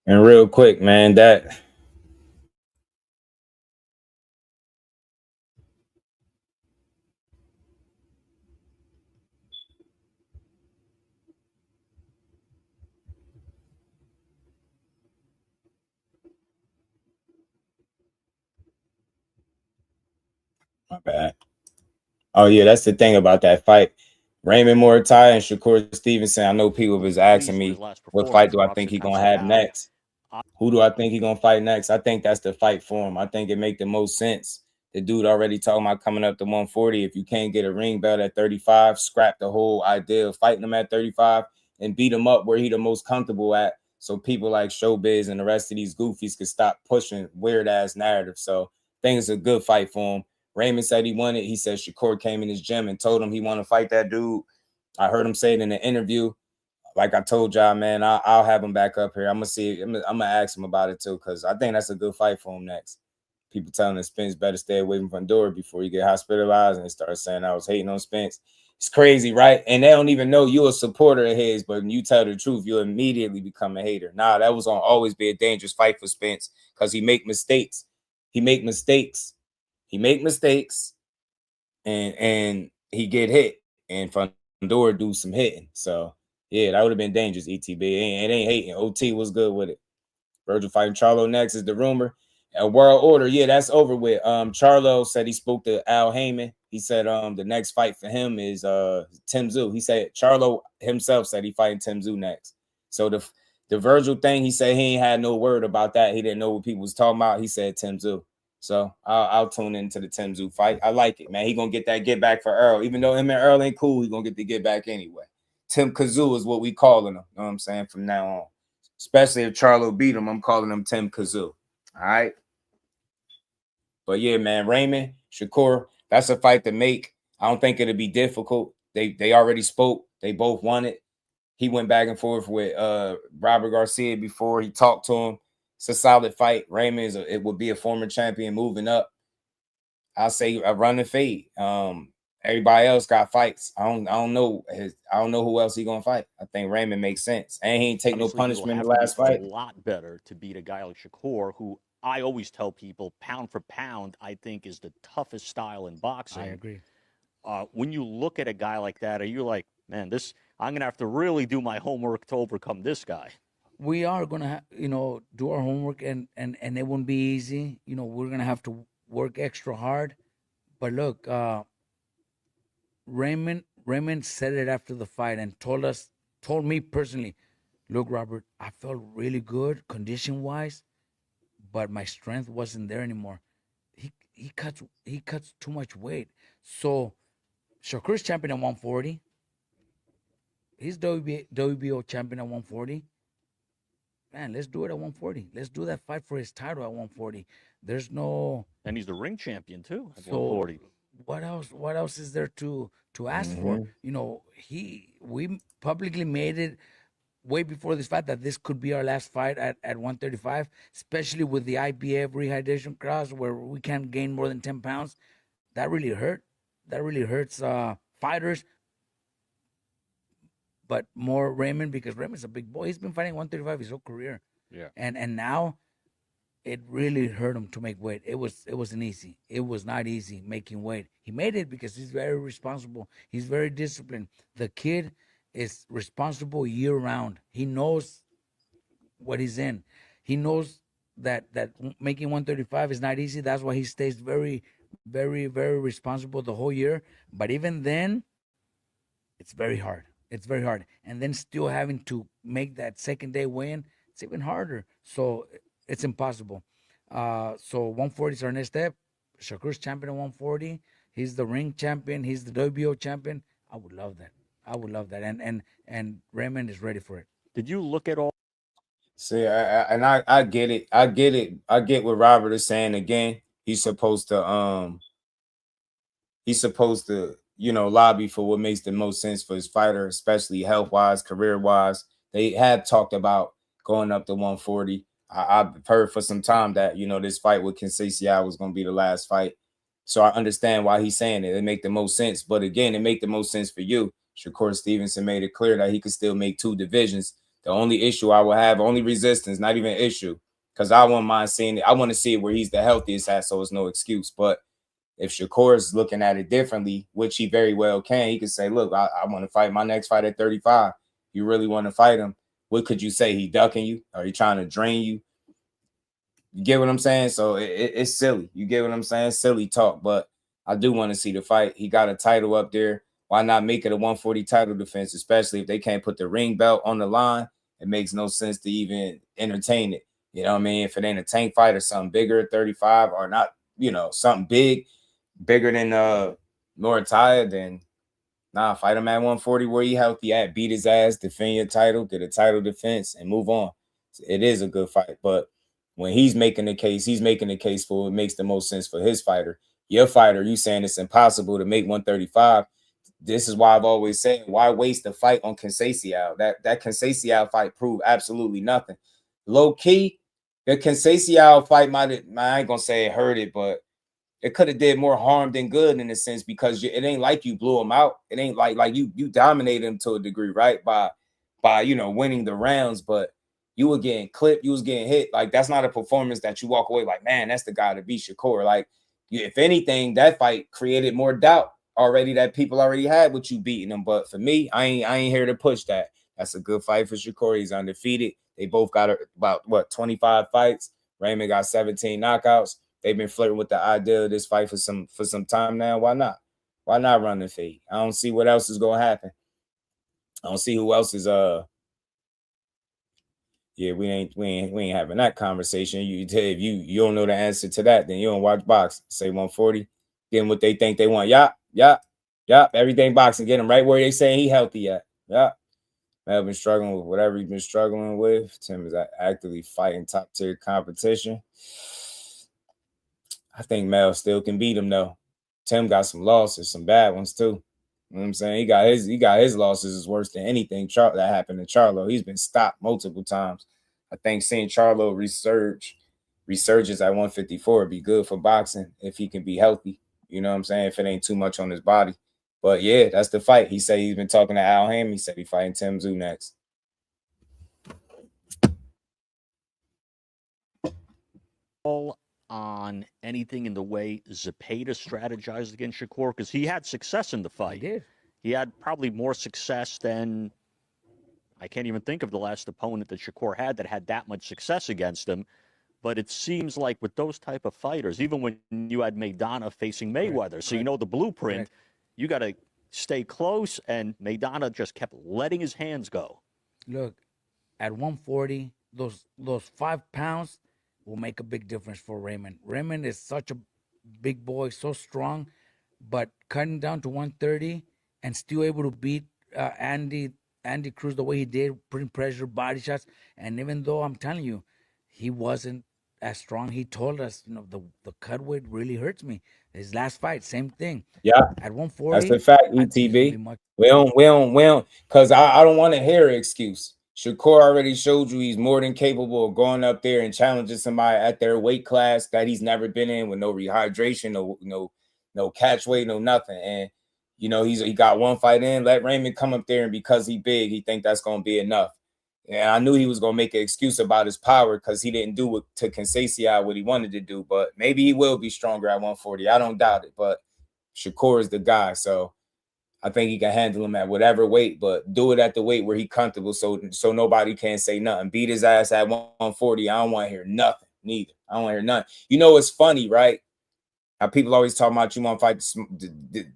And real quick, man, that my bad. Oh yeah, that's the thing about that fight. Raymond Moritai and Shakur Stevenson. I know people was asking me what fight do I think he gonna have next. Who do I think he gonna fight next? I think that's the fight for him. I think it make the most sense. The dude already talking about coming up to 140. If you can't get a ring belt at 35, scrap the whole idea of fighting him at 35 and beat him up where he the most comfortable at. So people like Showbiz and the rest of these goofies could stop pushing weird ass narratives. So I think it's a good fight for him. Raymond said he wanted. He said Shakur came in his gym and told him he want to fight that dude. I heard him say it in an interview. Like I told y'all, man, I'll have him back up here. I'm gonna see. I'm gonna ask him about it too, because I think that's a good fight for him next. People telling Spence better stay away from Fundora before you get hospitalized, and they start saying I was hating on Spence. It's crazy, right? And they don't even know you're a supporter of his, but when you tell the truth, you'll immediately become a hater. Nah, that was gonna always be a dangerous fight for Spence because he make mistakes. He make mistakes. He make mistakes, and he get hit, and Fundora do some hitting. So. Yeah, that would have been dangerous, ETB. It ain't hating. OT was good with it. Vergil fighting Charlo next is the rumor. A world order, yeah, that's over with. Charlo said he spoke to Al Heyman. He said the next fight for him is Tim Tszyu. He said Charlo himself said he fighting Tim Tszyu next. So the Vergil thing, he said he ain't had no word about that. He didn't know what people was talking about. He said Tim Tszyu. So I'll tune into the Tim Tszyu fight. I like it, man. He gonna get that get back for Earl. Even though him and Earl ain't cool, he gonna get the get back anyway. Tim Tszyu is what we calling him. You know what I'm saying? From now on. Especially if Charlo beat him, I'm calling him Tim Tszyu. All right. But yeah, man, Raymond, Shakur, that's a fight to make. I don't think it'll be difficult. They already spoke. They both won it. He went back and forth with Robert Garcia before. He talked to him. It's a solid fight. Raymond it would be a former champion moving up. I'll say a run and fade. Everybody else got fights. I don't know who else he gonna fight. I think Raymond makes sense, and he ain't take no punishment in the last fight. A lot better to beat a guy like Shakur, who I always tell people, pound for pound, I think is the toughest style in boxing. I agree. When you look at a guy like that, are you like, man, I'm gonna have to really do my homework to overcome this guy? We are gonna, do our homework, and it won't be easy. We're gonna have to work extra hard. But look, Raymond said it after the fight and told me personally, look, Robert, I felt really good condition-wise, but my strength wasn't there anymore. He cuts too much weight. So Shakur's champion at 140. He's WBO champion at 140. Man, let's do it at 140. Let's do that fight for his title at 140. There's no. And he's the ring champion too at 140. What else is there to ask for? We publicly made it way before this fight that this could be our last fight at 135, especially with the IBF rehydration clause where we can't gain more than 10 pounds. That really hurt. That really hurts fighters. But more Raymond, because Raymond's a big boy. He's been fighting 135 his whole career. Yeah. And now it really hurt him to make weight. It wasn't easy. It was not easy making weight. He made it because he's very responsible. He's very disciplined. The kid is responsible year round. He knows what he's in. He knows that making 135 is not easy. That's why he stays very, very, very responsible the whole year. But even then, it's very hard. It's very hard. And then still having to make that second day weigh-in, it's even harder. So it's impossible. So 140 is our next step. Shakur's champion at 140. He's the ring champion. He's the WBO champion. I would love that. And Raymond is ready for it. Did you look at all? See, I get it. I get what Robert is saying. Again, he's supposed to lobby for what makes the most sense for his fighter, especially health-wise, career-wise. They have talked about going up to 140. I've heard for some time that, you know, this fight with Tszyu was going to be the last fight. So I understand why he's saying it. It make the most sense. But again, it make the most sense for you. Shakur Stevenson made it clear that he could still make 2 divisions. The only issue I will have, only resistance, not even an issue, because I wouldn't mind seeing it. I want to see it where he's the healthiest at, so it's no excuse. But if Shakur is looking at it differently, which he very well can, he could say, look, I want to fight my next fight at 35. You really want to fight him? What could you say? He ducking you? Are he trying to drain you? You get what I'm saying? So it's silly. You get what I'm saying? Silly talk. But I do want to see the fight. He got a title up there. Why not make it a 140 title defense, especially if they can't put the ring belt on the line? It makes no sense to even entertain it. You know what I mean? If it ain't a tank fight or something bigger at 35 or not, you know, something bigger than Morataya, then nah, fight him at 140 where he healthy at, beat his ass, defend your title, get a title defense, and move on. It is a good fight, but when he's making the case for it makes the most sense for his fighter. Your fighter, you saying it's impossible to make 135. This is why I've always said, why waste the fight on Tszyu? That Tszyu fight proved absolutely nothing. Low key, the Tszyu fight I ain't gonna say it hurt it, but it could have did more harm than good in a sense, because it ain't like you blew him out. It ain't like you dominated him to a degree, right? By you know, winning the rounds, but you were getting clipped, you was getting hit. Like, that's not a performance that you walk away like, man, that's the guy to beat Shakur. Like, if anything, that fight created more doubt already that people already had with you beating him. But for me, I ain't here to push that. That's a good fight for Shakur. He's undefeated. They both got about 25 fights. Raymond got 17 knockouts. They've been flirting with the idea of this fight for some time now. Why not? Why not run the fade? I don't see what else is gonna happen. I don't see who else is yeah, we ain't having that conversation. If you don't know the answer to that, then you don't watch boxing. Say 140, get them what they think they want. Yup. Everything boxing, get him right where they say he healthy at. Yup. Mel been struggling with whatever he's been struggling with. Tim is actively fighting top tier competition. I think Mel still can beat him though. Tim got some losses, some bad ones too. You know what I'm saying? He got his losses is worse than anything that happened to Charlo. He's been stopped multiple times. I think seeing Charlo resurges at 154 would be good for boxing if he can be healthy. You know what I'm saying? If it ain't too much on his body. But yeah, that's the fight. He said he's been talking to Al Haney. He said he's fighting Tszyu next. On anything in the way Zepeda strategized against Shakur? Because he had success in the fight. He did. He had probably more success than, I can't even think of the last opponent that Shakur had that much success against him. But it seems like with those type of fighters, even when you had Maidana facing Mayweather, so you know the blueprint, you got to stay close, and Maidana just kept letting his hands go. Look, at 140, those 5 pounds will make a big difference for Raymond. Raymond is such a big boy, so strong, but cutting down to 130 and still able to beat Andy Cruz the way he did, putting pressure, body shots. And even though I'm telling you, he wasn't as strong, he told us, you know, the cut weight really hurts me. His last fight, same thing. Yeah, at 140. That's the fact, ETB. We don't, because I don't want to hear an excuse. Shakur already showed you he's more than capable of going up there and challenging somebody at their weight class that he's never been in, with no rehydration, no catch weight, no nothing. And you know, he got one fight in. Let Raymond come up there, and because he big, he think that's gonna be enough. And I knew he was gonna make an excuse about his power because he didn't do to Tszyu what he wanted to do. But maybe he will be stronger at 140. I don't doubt it. But Shakur is the guy, so I think he can handle him at whatever weight, but do it at the weight where he's comfortable, so nobody can say nothing. Beat his ass at 140. I don't want to hear nothing, neither. I don't want to hear nothing. You know, it's funny, right? How people always talk about you want to fight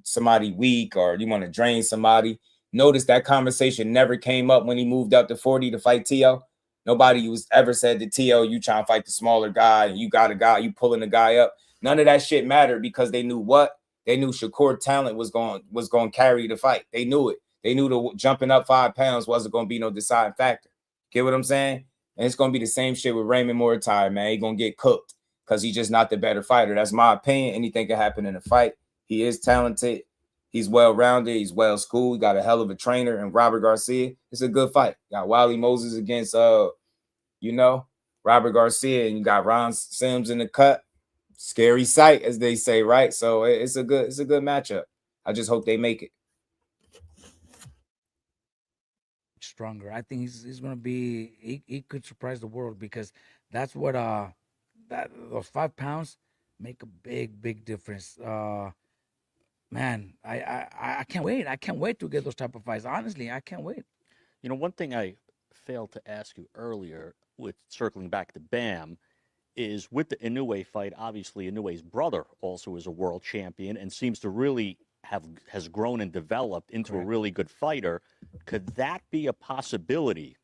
somebody weak or you want to drain somebody. Notice that conversation never came up when he moved up to 40 to fight Tszyu. Nobody was ever said to Tszyu, you trying to fight the smaller guy, and you got a guy, you pulling the guy up. None of that shit mattered because they knew what? They knew Shakur talent was going to carry the fight. They knew it. They knew the jumping up 5 pounds wasn't going to be no deciding factor. Get what I'm saying? And it's going to be the same shit with Raymond Morataya, man. He's going to get cooked because he's just not the better fighter. That's my opinion. Anything can happen in a fight. He is talented. He's well-rounded. He's well-schooled. He got a hell of a trainer. And Robert Garcia, it's a good fight. Got Wiley Moses against, you know, Robert Garcia, and you got Ron Sims in the cut. Scary sight, as they say, right? So it's a good matchup. I just hope they make it. Stronger. I think he's gonna be. He could surprise the world because that's what those 5 pounds make a big difference. Man, I can't wait. I can't wait to get those type of fights. Honestly, I can't wait. You know, one thing I failed to ask you earlier, with circling back to Bam, is with the Inoue fight. Obviously, Inoue's brother also is a world champion and seems to really has grown and developed into a really good fighter. Could that be a possibility?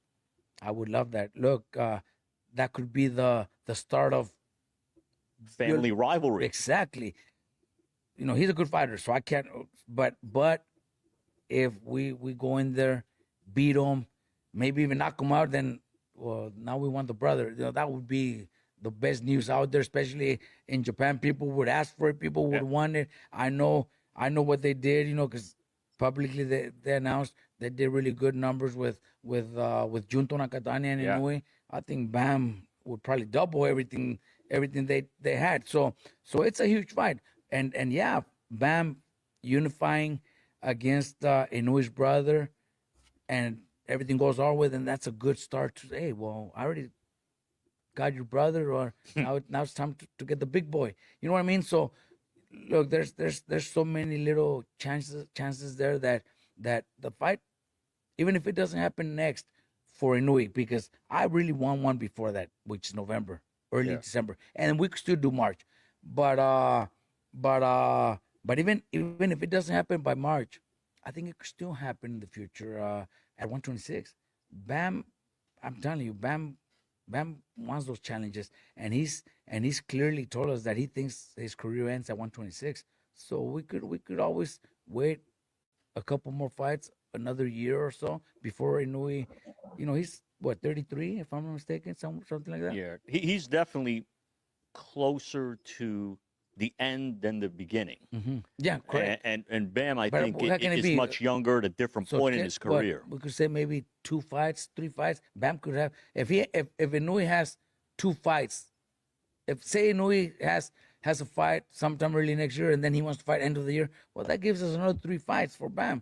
I would love that. Look, that could be the start of family rivalry. Exactly. You know, he's a good fighter, so I can't. But if we go in there, beat him, maybe even knock him out, then well, now we want the brother. You know, that would be the best news out there, especially in Japan. People would ask for it. People would want it. I know what they did. You know, because publicly they announced they did really good numbers with Junto Nakatani and Inoue. I think Bam would probably double everything they had. So it's a huge fight. And yeah, Bam unifying against Inoue's brother, and everything goes our way, then that's a good start to say, hey, well, I already got your brother, or now it's time to get the big boy. You know what I mean? So look, there's so many little chances there that the fight, even if it doesn't happen next for Inoue, because I really want one before that, which is November, early December, and we could still do March. But even if it doesn't happen by March, I think it could still happen in the future at 126. Bam, I'm telling you, Bam wants those challenges, and he's clearly told us that he thinks his career ends at 126. So we could always wait a couple more fights, another year or so before Inoue. You know, he's what, 33, if I'm not mistaken, something like that. Yeah, he's definitely closer to the end than the beginning. Mm-hmm. Yeah, correct. And Bam, I think, is much younger at a different point in his career. We could say maybe 2 fights, 3 fights. Bam could have, if Inoue has 2 fights, if say Inoue has a fight sometime early next year, and then he wants to fight end of the year, well, that gives us another 3 fights for Bam.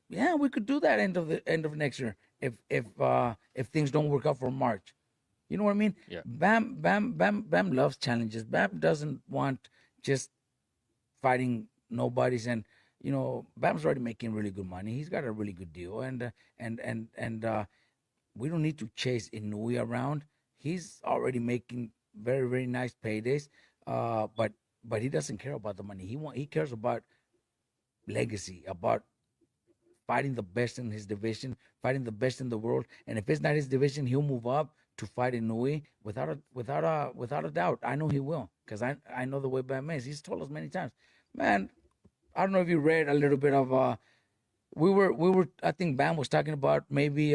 Yeah, we could do that end of next year if things don't work out for March. You know what I mean? Yeah. Bam loves challenges. Bam doesn't want just fighting nobodies, and you know, Bam's already making really good money. He's got a really good deal, and we don't need to chase Inoue around. He's already making very, very nice paydays. But he doesn't care about the money. He cares about legacy, about fighting the best in his division, fighting the best in the world. And if it's not his division, he'll move up to fight Inoue without a doubt. I know he will, because I know the way Bam is. He's told us many times, man. I don't know if you read a little bit of we were I think Bam was talking about maybe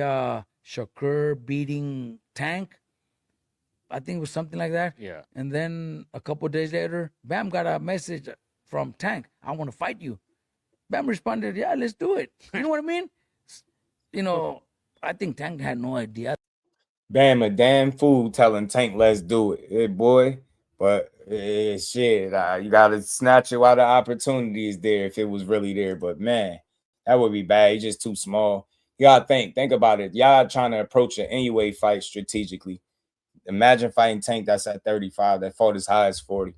Shakur beating Tank. I think it was something like that. Yeah. And then a couple of days later, Bam got a message from Tank. I want to fight you. Bam responded, yeah, let's do it. You know what I mean? You know, I think Tank had no idea. Bam a damn fool telling Tank, let's do it. Hey, boy. But shit, you got to snatch it while the opportunity is there if it was really there. But, man, that would be bad. He's just too small. You got to think about it. Y'all trying to approach an Inoue fight strategically. Imagine fighting Tank that's at 35, that fought as high as 40.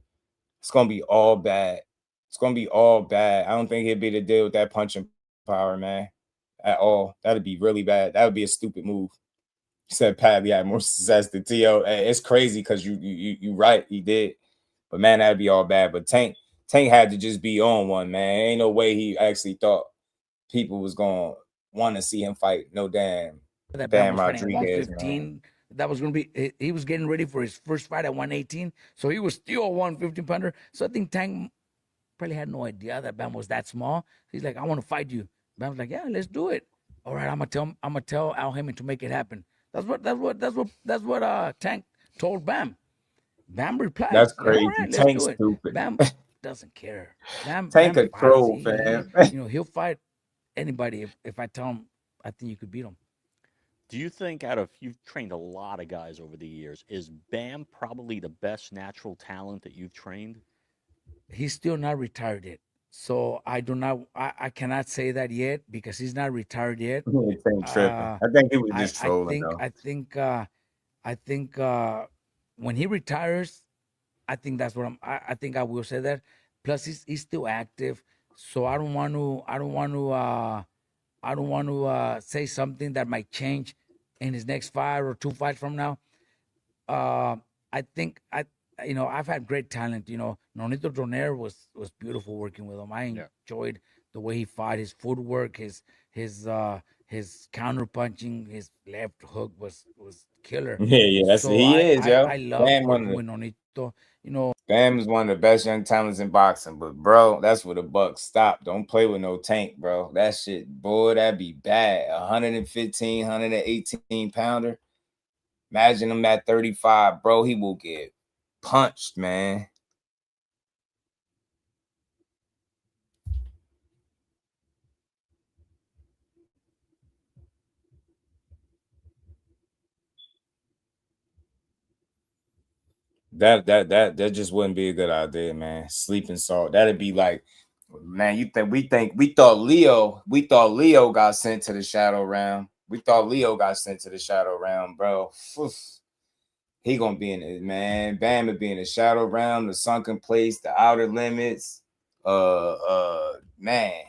It's going to be all bad. It's going to be all bad. I don't think he'd be able to deal with that punching power, man, at all. That would be really bad. That would be a stupid move. You said Padley had more success than Tszyu. It's crazy because you right, he did. But, man, that'd be all bad. But Tank had to just be on one, man. Ain't no way he actually thought people was going to want to see him fight no damn Rodriguez, man. That was going to be, he was getting ready for his first fight at 118. So he was still a 115-pounder. So I think Tank probably had no idea that Bam was that small. He's like, I want to fight you. Bam's like, yeah, let's do it. All right, I'm gonna tell Al Haymon to make it happen. That's what Tank told Bam. Bam replied. That's crazy. Right, Tank's stupid. Bam doesn't care. Tank a troll, man. You know, he'll fight anybody if I tell him I think you could beat him. Do you think you've trained a lot of guys over the years, is Bam probably the best natural talent that you've trained? He's still not retired yet. So I cannot say that yet because he's not retired yet. He ain't tripping. I think he was just trolling though. I think when he retires, I think that's what I think I will say that. Plus, he's still active, so I don't want to say something that might change in his next fight or 2 fights from now. I think I've had great talent. Nonito Donaire was beautiful working with him. I enjoyed the way he fought, his footwork, his counter punching, his left hook was killer. Yeah, that's So what he is, yo. I love Bam, working with Nonito. Bam is one of the best young talents in boxing, but bro, that's where the buck stop. Don't play with no Tank, bro. That shit, boy, that'd be bad. 115, 118 pounder. Imagine him at 35, bro. He will get punched, man. That just wouldn't be a good idea, man. Sleeping salt. That'd be like, man, we thought Leo got sent to the shadow round. We thought Leo got sent to the shadow round, bro. He gonna be in it, man. Bam would be in the shadow round, the sunken place, the outer limits. Man,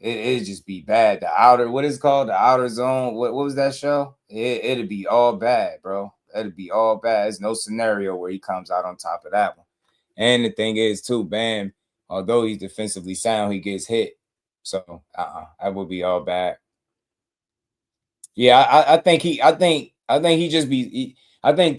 it'd just be bad. The outer, what is it called? The outer zone. What was that show? It'd be all bad, bro. It'd be all bad. There's no scenario where he comes out on top of that one. And the thing is, too, Bam, although he's defensively sound, he gets hit. So that would be all bad. Yeah, I think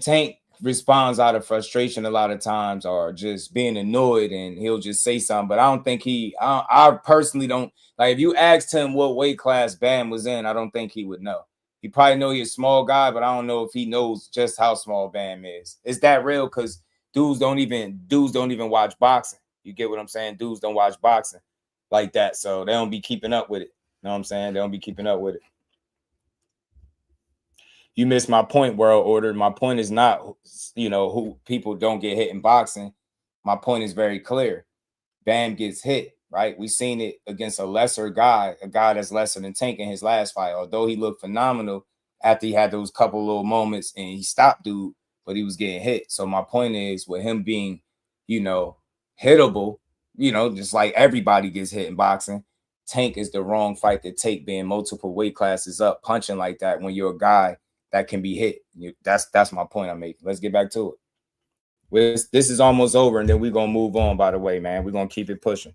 Tank responds out of frustration a lot of times, or just being annoyed, and he'll just say something. But I don't think I personally don't, like, if you asked him what weight class Bam was in, I don't think he would know. He probably know he's a small guy, but I don't know if he knows just how small Bam is. Is that real? Because dudes don't even watch boxing. You get what I'm saying? Dudes don't watch boxing like that, so they don't be keeping up with it. You know what I'm saying? They don't be keeping up with it. You missed my point, World Order. My point is not, who people don't get hit in boxing. My point is very clear. Bam gets hit, right? We seen it against a lesser guy, a guy that's lesser than Tank in his last fight. Although he looked phenomenal after he had those couple little moments and he stopped dude, but he was getting hit. So my point is, with him being, hittable, just like everybody gets hit in boxing, Tank is the wrong fight to take, being multiple weight classes up, punching like that when you're a guy that can be hit. That's my point I'm making. Let's get back to it. This is almost over, and then we're gonna move on. By the way, man, we're gonna keep it pushing.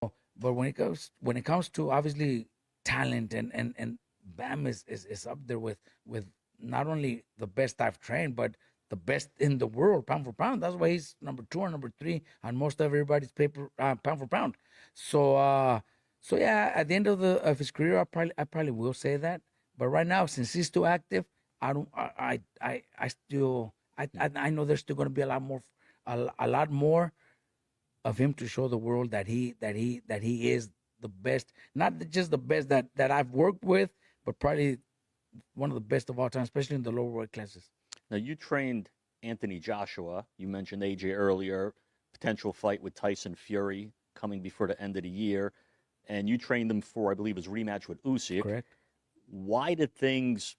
But when it comes to obviously talent and Bam is up there with not only the best I've trained, but the best in the world, pound for pound. That's why he's number 2 or number 3 on most of everybody's paper, pound for pound. So yeah, at the end of his career, I probably will say that. But right now, since he's still active, I know there's still going to be a lot more of him to show the world that he is the best, not just the best that I've worked with, but probably one of the best of all time, especially in the lower weight classes. Now, you trained Anthony Joshua. You mentioned AJ earlier, potential fight with Tyson Fury coming before the end of the year. And you trained him for, I believe, his rematch with Usyk. Correct. Why did things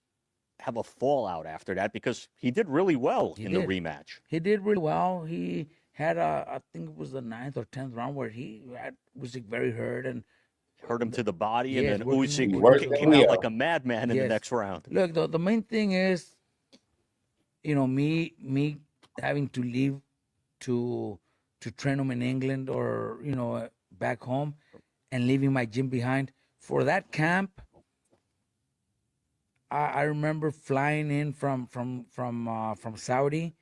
have a fallout after that? Because he did really well in the rematch. He did really well. He had I think it was the 9th or 10th round where he had Usyk very hurt and hurt him to the body, yes, and then Usyk came out like a madman in the next round. Look, the main thing is, me having to leave to train him in England or back home, and leaving my gym behind for that camp. I remember flying in from Saudi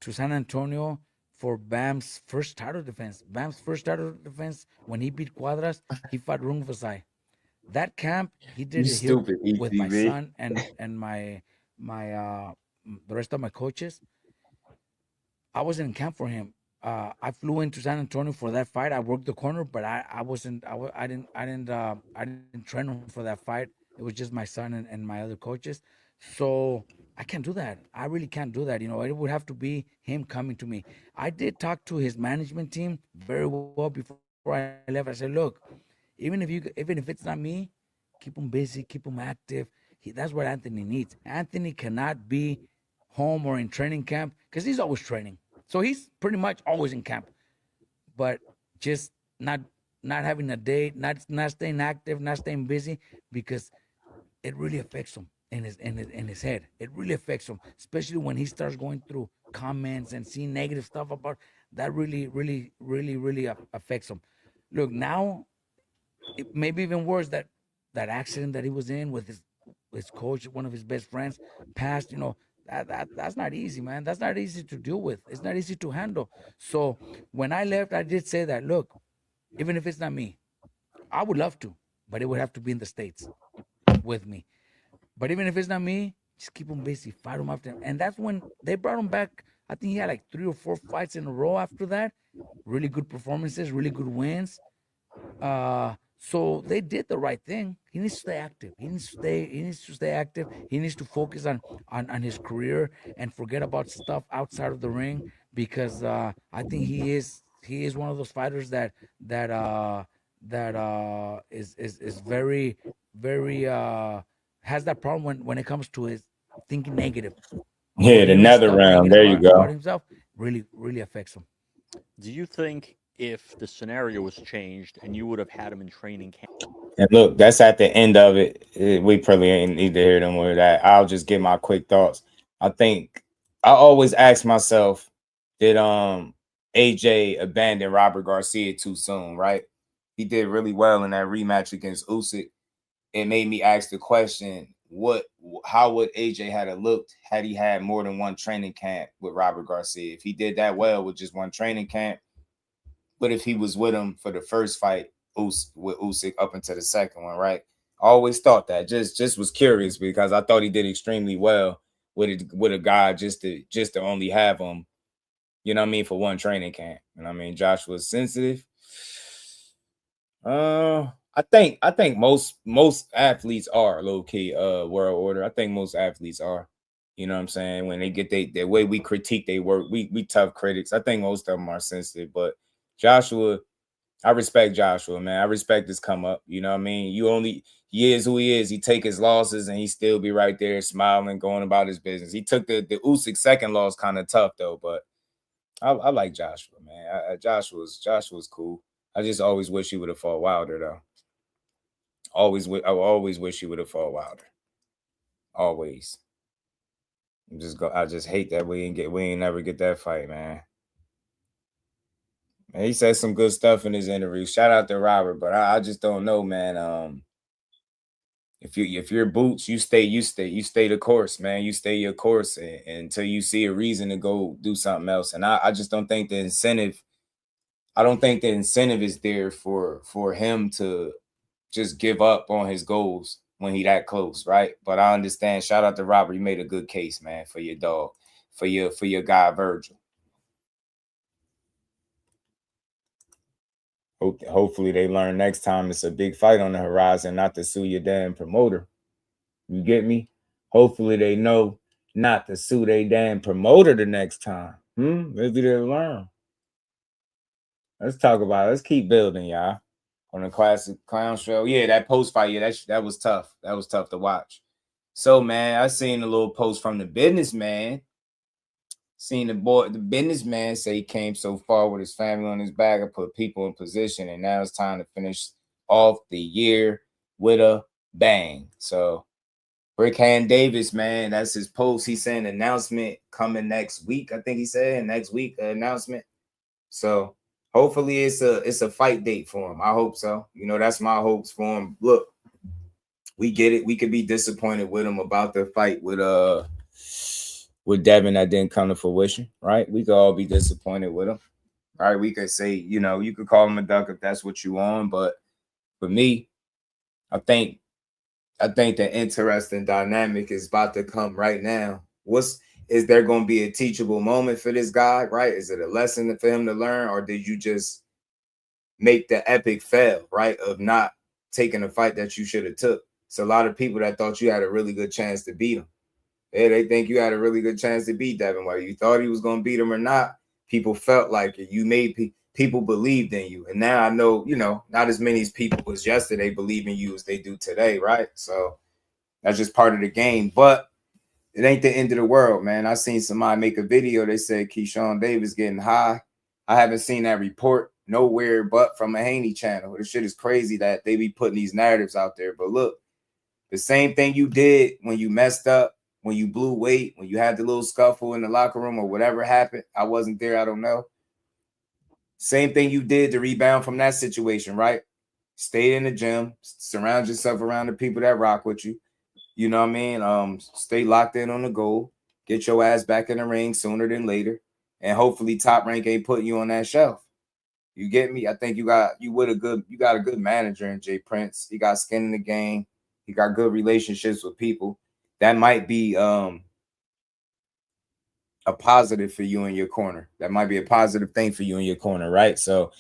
to San Antonio for Bam's first title defense. Bam's first title defense, when he beat Cuadras, he fought Rungvisai. That camp, he did it here with my son and my the rest of my coaches. I wasn't in camp for him. I flew into San Antonio for that fight. I worked the corner, but I didn't train him for that fight. It was just my son and my other coaches. So I can't do that. I really can't do that. It would have to be him coming to me. I did talk to his management team very well before I left. I said, look, even if it's not me, keep him busy, keep him active. That's what Anthony needs. Anthony cannot be home or in training camp because he's always training. So he's pretty much always in camp. But just not having a day, not staying active, not staying busy, because it really affects him in his head. It really affects him, especially when he starts going through comments and seeing negative stuff about that. Really affects him. Look, now it may be even worse that accident that he was in with his coach, one of his best friends, passed. That's not easy, man. That's not easy to deal with. It's not easy to handle. So when I left, I did say that, look, even if it's not me, I would love to, but it would have to be in the States with me. But even if it's not me, just keep him busy, fight him after. And that's when they brought him back. I think he had like 3 or 4 fights in a row after that. Really good performances, really good wins. So they did the right thing. He needs to stay active. He needs to stay active. He needs to focus on his career and forget about stuff outside of the ring, because I think he is one of those fighters that is very has that problem when it comes to his thinking negative. Yeah, the nether round. There you About go. himself really affects him. Do you think if the scenario was changed and you would have had him in training camp? And look, that's at the end of it. We probably ain't need to hear them with that. I'll just give my quick thoughts. I think I always ask myself, did AJ abandon Robert Garcia too soon, right? He did really well in that rematch against Usyk. It made me ask the question, how would AJ have looked had he had more than one training camp with Robert Garcia? If he did that well with just one training camp, but if he was with him for the first fight with Usyk up into the second one, right? I always thought that. Just was curious because I thought he did extremely well with a guy just to only have him, you know what I mean, for one training camp. And I mean, Josh was sensitive. I think most athletes are low key world order. I think most athletes are. You know what I'm saying? When they get the way we critique their work, we tough critics. I think most of them are sensitive, but Joshua, I respect Joshua, man. I respect his come up. You know what I mean? He is who he is. He take his losses and he still be right there smiling, going about his business. He took the Usyk second loss kind of tough though, but I like Joshua, man. Joshua's cool. I just always wish he would have fought Wilder though. I always wish he would have fought Wilder. Always. I just hate that we ain't never get that fight, man. And he said some good stuff in his interview. Shout out to Robert, but I just don't know, man. If you're Boots, you stay the course, man. You stay your course until you see a reason to go do something else. And I just don't think the incentive. I don't think the incentive is there for him to just give up on his goals when he that close, right? But I understand. Shout out to Robert. You made a good case, man, for your dog, for your guy Vergil. Hopefully they learn next time it's a big fight on the horizon not to sue your damn promoter. You get me? Hopefully they know not to sue their damn promoter the next time. Maybe they'll learn. Let's keep building, y'all. On the Classic Clown Show. Yeah, that post fight, yeah, that was tough. That was tough to watch. So, man, I seen a little post from the businessman. Seen the businessman say he came so far with his family on his back and put people in position, and now it's time to finish off the year with a bang. So, Brickhand Davis, man, that's his post. He said an announcement coming next week. I think he said next week announcement. So, hopefully it's a fight date for him. I hope so. You know, that's my hopes for him. Look, we get it. We could be disappointed with him about the fight with Devin that didn't come to fruition, right? We could all be disappointed with him. All right, we could say, you know, you could call him a duck if that's what you want, but for me, I think the interesting dynamic is about to come right now. Is there going to be a teachable moment for this guy, right? Is it a lesson for him to learn, or did you just make the epic fail, right, of not taking a fight that you should have took? It's a lot of people that thought you had a really good chance to beat him. Yeah, they think you had a really good chance to beat Devin. Whether you thought he was going to beat him or not, people felt like it. You made people believed in you. And now I know, not as many people as yesterday believe in you as they do today, right? So that's just part of the game. But it ain't the end of the world, man. I seen somebody make a video. They said Keyshawn Davis getting high. I haven't seen that report nowhere but from a Haney channel. This shit is crazy that they be putting these narratives out there. But look, the same thing you did when you messed up, when you blew weight, when you had the little scuffle in the locker room or whatever happened. I wasn't there. I don't know. Same thing you did to rebound from that situation, right? Stay in the gym, surround yourself around the people that rock with you. You know what I mean? Stay locked in on the goal. Get your ass back in the ring sooner than later. And hopefully Top Rank ain't putting you on that shelf. You get me? I think you got a good manager in Jay Prince. He got skin in the game. He got good relationships with people. That might be a positive for you in your corner. That might be a positive thing for you in your corner, right? So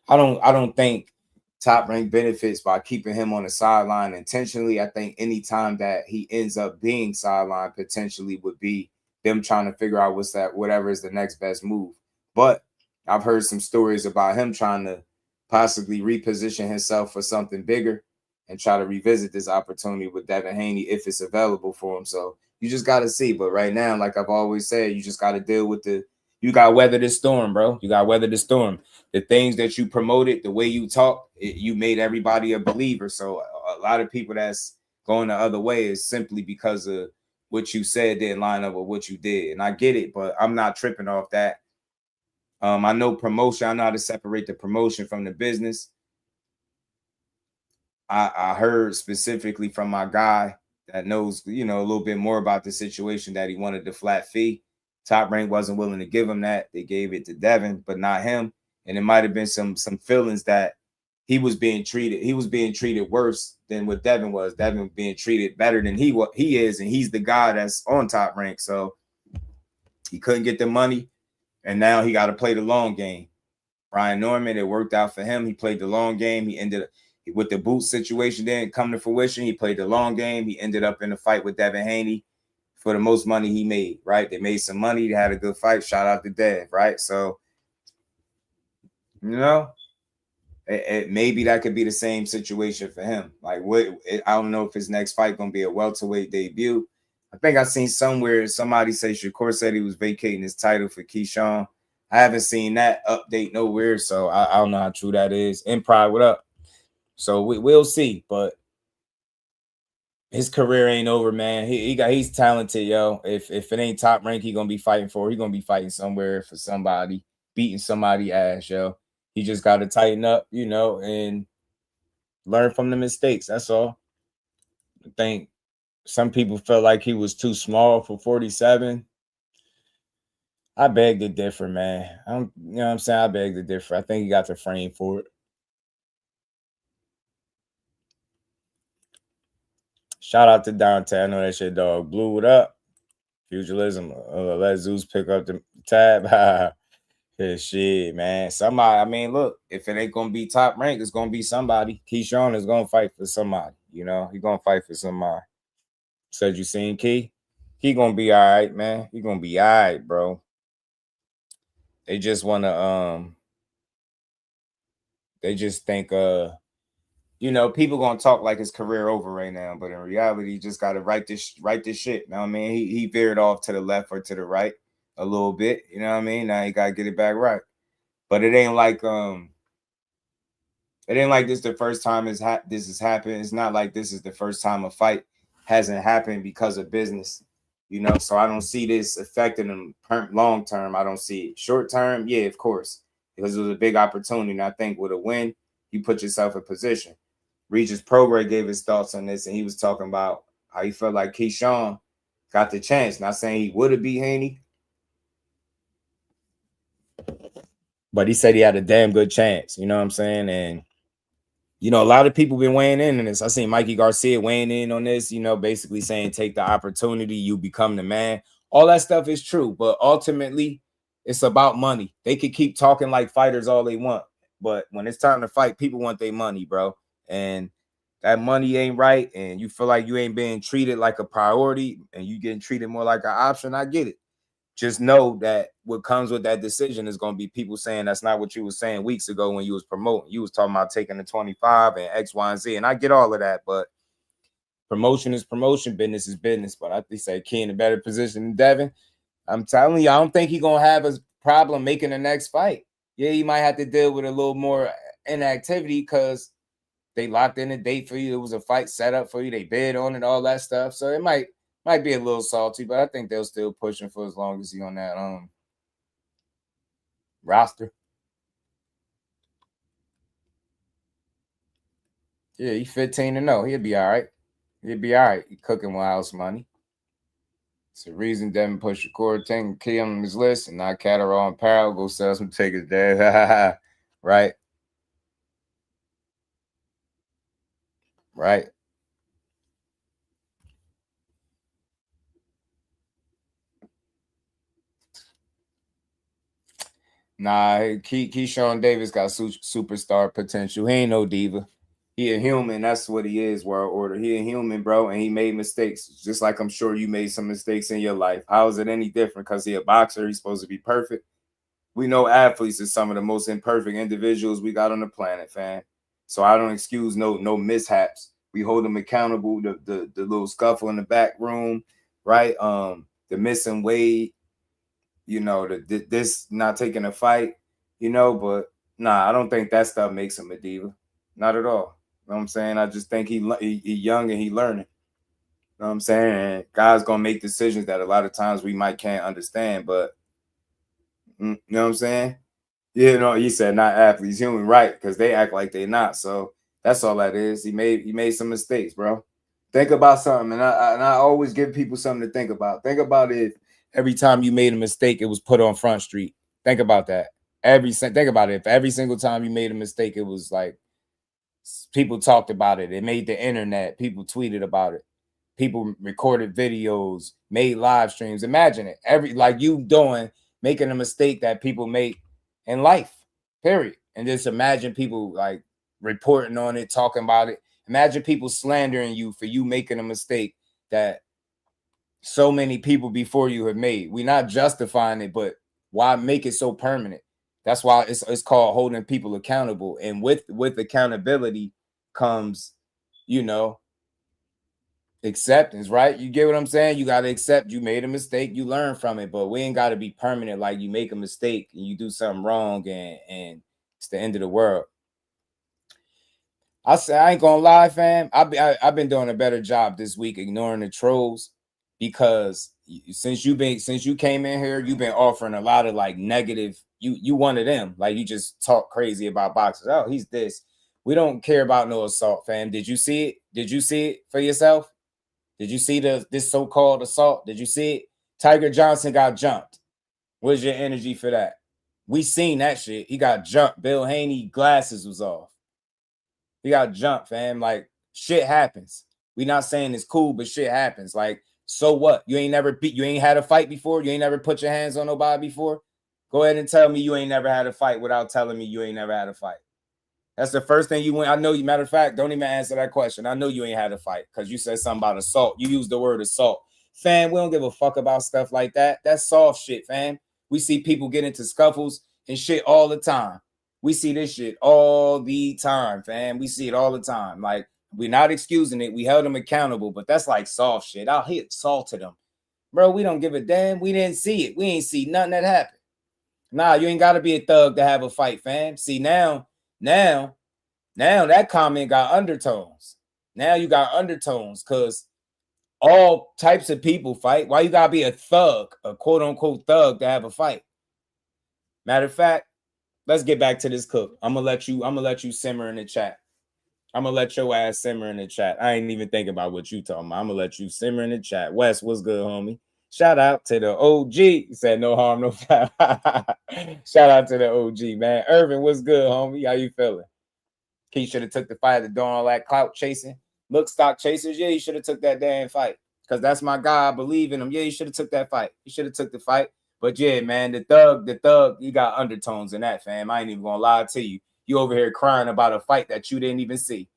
I don't think Top Rank benefits by keeping him on the sideline intentionally. I think any time that he ends up being sidelined potentially would be them trying to figure out whatever is the next best move. But I've heard some stories about him trying to possibly reposition himself for something bigger and try to revisit this opportunity with Devin Haney if it's available for him. So you just got to see. But right now, like I've always said, you just got to deal with you got to weather the storm, bro. You got to weather the storm. The things that you promoted, the way you talk, you made everybody a believer. So a lot of people that's going the other way is simply because of what you said didn't line up with what you did. And I get it, but I'm not tripping off that. I know promotion. I know how to separate the promotion from the business. I heard specifically from my guy that knows, a little bit more about the situation that he wanted the flat fee. Top Rank wasn't willing to give him that. They gave it to Devin, but not him. And it might have been some feelings that he was being treated worse than what Devin was. Devin being treated better than he is, and he's the guy that's on Top Rank. So he couldn't get the money, and now he got to play the long game. Brian Norman, it worked out for him. He played the long game. He ended up with the boot situation didn't come to fruition. He played the long game. He ended up in a fight with Devin Haney for the most money he made, right? They made some money. They had a good fight. Shout out to Dev, right? So, maybe that could be the same situation for him. Like, I don't know if his next fight going to be a welterweight debut. I think I seen somewhere somebody say Shakur said he was vacating his title for Keyshawn. I haven't seen that update nowhere, so I don't know how true that is. And Pride, what up? So we'll see, but his career ain't over, man. He's talented, yo. If it ain't Top Rank, he gonna be fighting for. He gonna be fighting somewhere for somebody, beating somebody ass, yo. He just got to tighten up, and learn from the mistakes. That's all. I think some people felt like he was too small for 47. I beg to differ, man. You know what I'm saying? I beg to differ. I think he got the frame for it. Shout out to Dante. I know that shit, dog. Blew it up. Pugilism. Let Zeus pick up the tab. Shit, man. Somebody, look, if it ain't going to be Top Rank, it's going to be somebody. Keyshawn is going to fight for somebody. He going to fight for somebody. Said you seen Key? He going to be all right, man. He going to be all right, bro. They just want to, they just think, people gonna talk like his career over right now, but in reality, you just gotta write this shit. You know what I mean? He veered off to the left or to the right a little bit. You know what I mean? Now you gotta get it back right. But it ain't like this the first time this has happened. It's not like this is the first time a fight hasn't happened because of business. So I don't see this affecting him long term. I don't see it. Short term, yeah, of course, because it was a big opportunity. And I think with a win, you put yourself in position. Regis Prograis gave his thoughts on this, and he was talking about how he felt like Keyshawn got the chance. Not saying he would have beat Haney, but he said he had a damn good chance. You know what I'm saying? And, a lot of people been weighing in on this. I seen Mikey Garcia weighing in on this, basically saying take the opportunity, you become the man. All that stuff is true, but ultimately it's about money. They could keep talking like fighters all they want, but when it's time to fight, people want their money, bro. And that money ain't right and you feel like you ain't being treated like a priority and you getting treated more like an option, I get it. Just know that what comes with that decision is going to be people saying that's not what you was saying weeks ago when you was promoting. You was talking about taking the 25 and X, Y, and Z, and I get all of that, but promotion is promotion, business is business. But I think say Key in a better position than Devin. I'm telling you, I don't think he's going to have a problem making the next fight. Yeah, he might have to deal with a little more inactivity because they locked in a date for you. It was a fight set up for you. They bid on it, all that stuff. So it might be a little salty, but I think they'll still push him for as long as he's on that roster. Yeah, he's 15-0. He'll be all right. He'll be all right. He cooking with house money. It's the reason Devin put Shakur and Key on his list and not Catterall and Parrell. Go sell some tickets there. Right. Right. Nah, Keyshawn Davis got superstar potential. He ain't no diva. He a human. That's what he is, World Order. He a human, bro, and he made mistakes. Just like I'm sure you made some mistakes in your life. How is it any different? Because he a boxer, he's supposed to be perfect. We know athletes are some of the most imperfect individuals we got on the planet, fam. So I don't excuse no mishaps. We hold them accountable. The little scuffle in the back room, right? The missing weight. You know, this not taking a fight, you know, but nah, I don't think that stuff makes him a diva. Not at all. You know what I'm saying? I just think he young and he learning. You know what I'm saying? And guys gonna make decisions that a lot of times we might can't understand, but you know what I'm saying? You know, he said not athletes, human, right? Because they act like they're not. So that's all that is. He made some mistakes, bro. Think about something, and I always give people something to think about. Think about it. Every time you made a mistake, it was put on Front Street. Think about that. Think about it. If every single time you made a mistake, it was like people talked about it. It made the internet. People tweeted about it. People recorded videos, made live streams. Imagine it. Like you making a mistake that people make in life, period. And just imagine people like reporting on it, talking about it. Imagine people slandering you for you making a mistake that so many people before you have made. We're not justifying it, but why make it so permanent? That's why it's called holding people accountable. And with accountability comes, you know, acceptance, right? You get what I'm saying? You got to accept you made a mistake, you learn from it, but we ain't got to be permanent. Like you make a mistake and you do something wrong and it's the end of the world. I ain't gonna lie, fam. I've been doing a better job this week ignoring the trolls because since you came in here, you've been offering a lot of like negative. You one of them. Like you just talk crazy about boxers. Oh, he's this. We don't care about no assault, fam. Did you see it? Did you see it for yourself? Did you see this so-called assault? Did you see it? Tiger Johnson got jumped. Where's your energy for that? We seen that shit. He got jumped. Bill Haney glasses was off. He got jumped, fam. Like shit happens. We not saying it's cool, but shit happens. Like, so what? You ain't had a fight before? You ain't never put your hands on nobody before? Go ahead and tell me you ain't never had a fight without telling me you ain't never had a fight. That's the first thing you went. I know you, matter of fact, don't even answer that question. I know you ain't had a fight because you said something about assault. You used the word assault. Fam, we don't give a fuck about stuff like that. That's soft shit, fam. We see people get into scuffles and shit all the time. We see this shit all the time, fam. We see it all the time. Like, we're not excusing it. We held them accountable, but that's like soft shit. I'll hit assaulted them. Bro, we don't give a damn. We didn't see it. We ain't see nothing that happened. Nah, you ain't got to be a thug to have a fight, fam. See, now that comment got undertones. Now you got undertones because all types of people fight. Why you got to be a thug, a quote-unquote thug to have a fight? Matter of fact, let's get back to this cook. I'm gonna let you simmer in the chat. I'm gonna let your ass simmer in the chat. I ain't even thinking about what you talking about. I'm gonna let you simmer in the chat. Wes, what's good, homie? Shout out to the OG. He said no harm, no foul. Shout out to the OG, man. Irvin, what's good, homie? How you feeling? He should have took the fight to doing all that clout chasing. Look, stock chasers. Yeah, he should have took that damn fight. Because that's my guy. I believe in him. Yeah, he should have took that fight. He should have took the fight. But yeah, man, the thug, you got undertones in that, fam. I ain't even gonna lie to you. You over here crying about a fight that you didn't even see.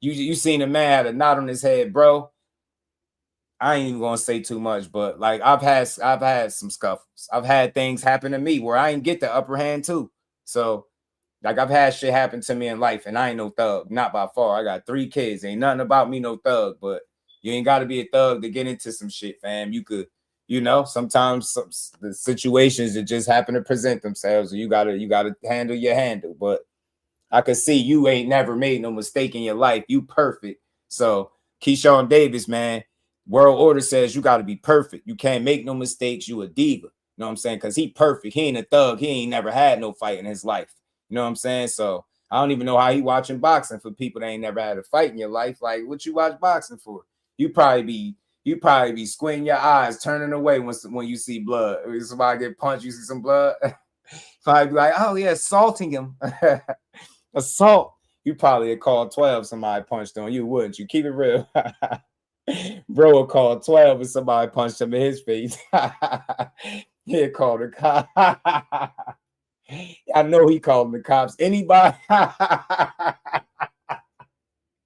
You seen a man had a knot on his head, bro. I ain't even gonna say too much, but like I've had some scuffles. I've had things happen to me where I ain't get the upper hand too. So like I've had shit happen to me in life, and I ain't no thug, not by far. I got 3 kids. Ain't nothing about me no thug, but you ain't got to be a thug to get into some shit, fam. You could, sometimes the situations that just happen to present themselves, and you gotta handle your handle. But I could see you ain't never made no mistake in your life. You perfect. So Keyshawn Davis, man, world order says you got to be perfect. You can't make no mistakes. You a diva. You know what I'm saying? Because he perfect. He ain't a thug. He ain't never had no fight in his life. You know what I'm saying? So I don't even know how he watching boxing for people that ain't never had a fight in your life. Like, what you watch boxing for? You probably be squinting your eyes, turning away when you see blood. If somebody get punched, you see some blood. Probably be like, oh yeah, assaulting him. Assault. You probably had called 12 somebody punched on you, wouldn't you? Keep it real. Bro would call 12 if somebody punched him in his face. He'd call the cop. I know he called the cops. Anybody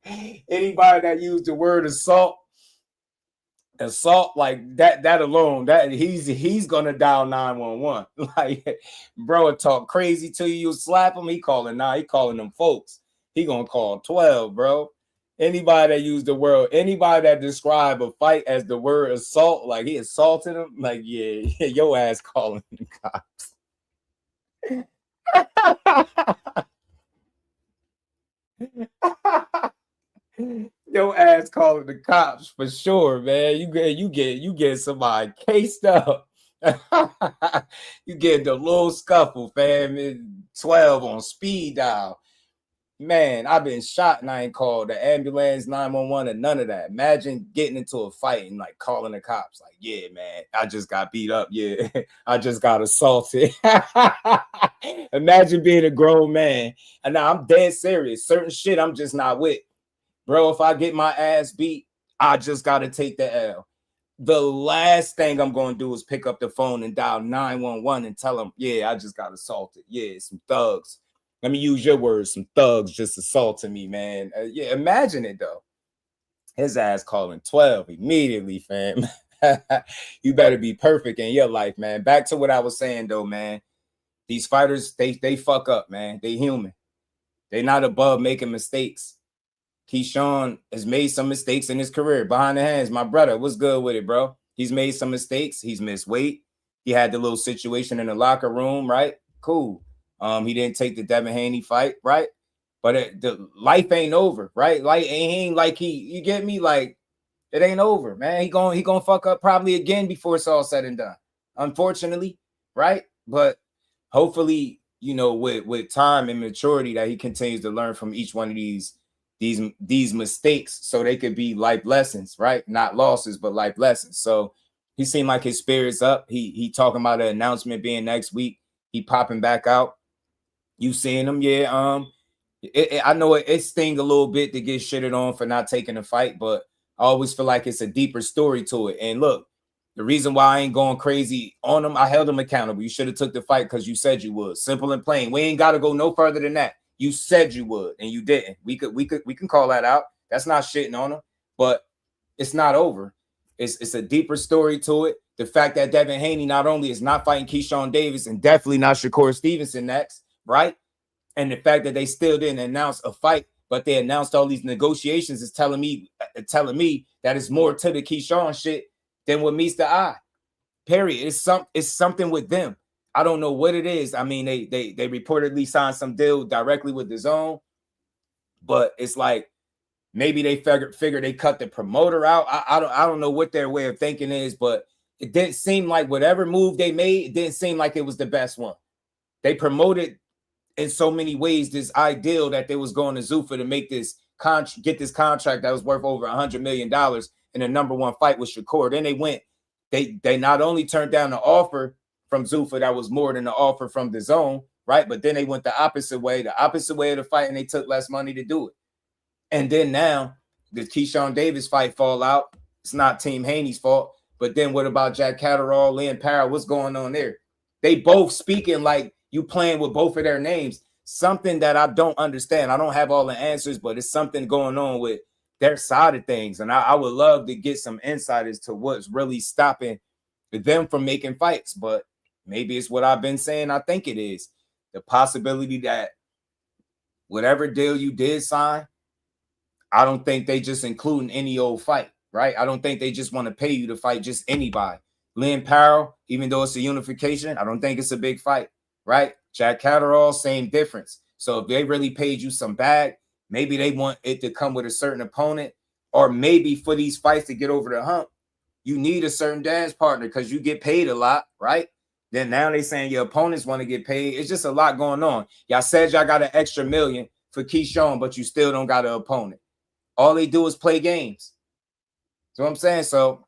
that used the word assault like that alone, that he's gonna dial 911. Like, bro would talk crazy to you, slap him. He calling them folks. He gonna call 12, bro. Anybody that used the word, anybody that describe a fight as the word assault, like he assaulted him, like yeah, your ass calling the cops. Your ass calling the cops for sure, man. You get somebody cased up. You get the little scuffle, fam. 12 on speed dial. Man, I've been shot and I ain't called the ambulance, 911, and none of that. Imagine getting into a fight and like calling the cops. Like, yeah, man, I just got beat up. Yeah, I just got assaulted. Imagine being a grown man. And now I'm dead serious. Certain shit I'm just not with. Bro, if I get my ass beat, I just got to take the L. The last thing I'm going to do is pick up the phone and dial 911 and tell them, yeah, I just got assaulted. Yeah, some thugs. Let me use your words. Some thugs just assaulted me, man. Yeah, imagine it, though. His ass calling 12 immediately, fam. You better be perfect in your life, man. Back to what I was saying, though, man. These fighters, they fuck up, man. They human. They not above making mistakes. Keyshawn has made some mistakes in his career. Behind the hands, my brother, what's good with it, bro? He's made some mistakes. He's missed weight. He had the little situation in the locker room, right? Cool. He didn't take the Devin Haney fight, right? But the life ain't over, right? Like ain't like you get me? Like it ain't over, man. He gonna fuck up probably again before it's all said and done. Unfortunately, right? But hopefully, with time and maturity, that he continues to learn from each one of these mistakes, so they could be life lessons, right? Not losses, but life lessons. So he seemed like his spirit's up. He talking about an announcement being next week. He popping back out. You seeing him? Yeah. I know it sting a little bit to get shitted on for not taking a fight, but I always feel like it's a deeper story to it. And look, the reason why I ain't going crazy on him, I held him accountable. You should have took the fight because you said you would. Simple and plain. We ain't got to go no further than that. You said you would, and you didn't. We can call that out. That's not shitting on him, but it's not over. It's a deeper story to it. The fact that Devin Haney not only is not fighting Keyshawn Davis and definitely not Shakur Stevenson next, right? And the fact that they still didn't announce a fight, but they announced all these negotiations is telling me that it's more to the Keyshawn shit than what meets the eye. Period. It's something with them. I don't know what it is. I mean, they reportedly signed some deal directly with the Zone, but it's like maybe they figure they cut the promoter out. I don't know what their way of thinking is, but it didn't seem like whatever move they made, it didn't seem like it was the best one. They promoted in so many ways this ideal that they was going to Zuffa to make this get this contract that was worth over $100 million in a #1 fight with Shakur. Then they not only turned down the offer from Zuffa that was more than the offer from the Zone, right? But then they went the opposite way of the fight, and they took less money to do it. And then now the Keyshawn Davis fight fall out. It's not Team Haney's fault. But then what about Jack Catterall, Lynn Parrow? What's going on there? They both speaking like you playing with both of their names. something that I don't understand. I don't have all the answers, but it's something going on with their side of things. And I would love to get some insight as to what's really stopping them from making fights. But maybe it's what I've been saying. I think it is the possibility that whatever deal you did sign, I don't think they just including any old fight, right? I don't think they just want to pay you to fight just anybody. Lynn Powell, even though it's a unification, I don't think it's a big fight, right? Jack Catterall, same difference. So if they really paid you some bag, maybe they want it to come with a certain opponent, or maybe for these fights to get over the hump, you need a certain dance partner because you get paid a lot, right? Then now they saying your opponents want to get paid. It's just a lot going on. Y'all said y'all got an extra $1 million for Keyshawn, but you still don't got an opponent. All they do is play games. So I'm saying, so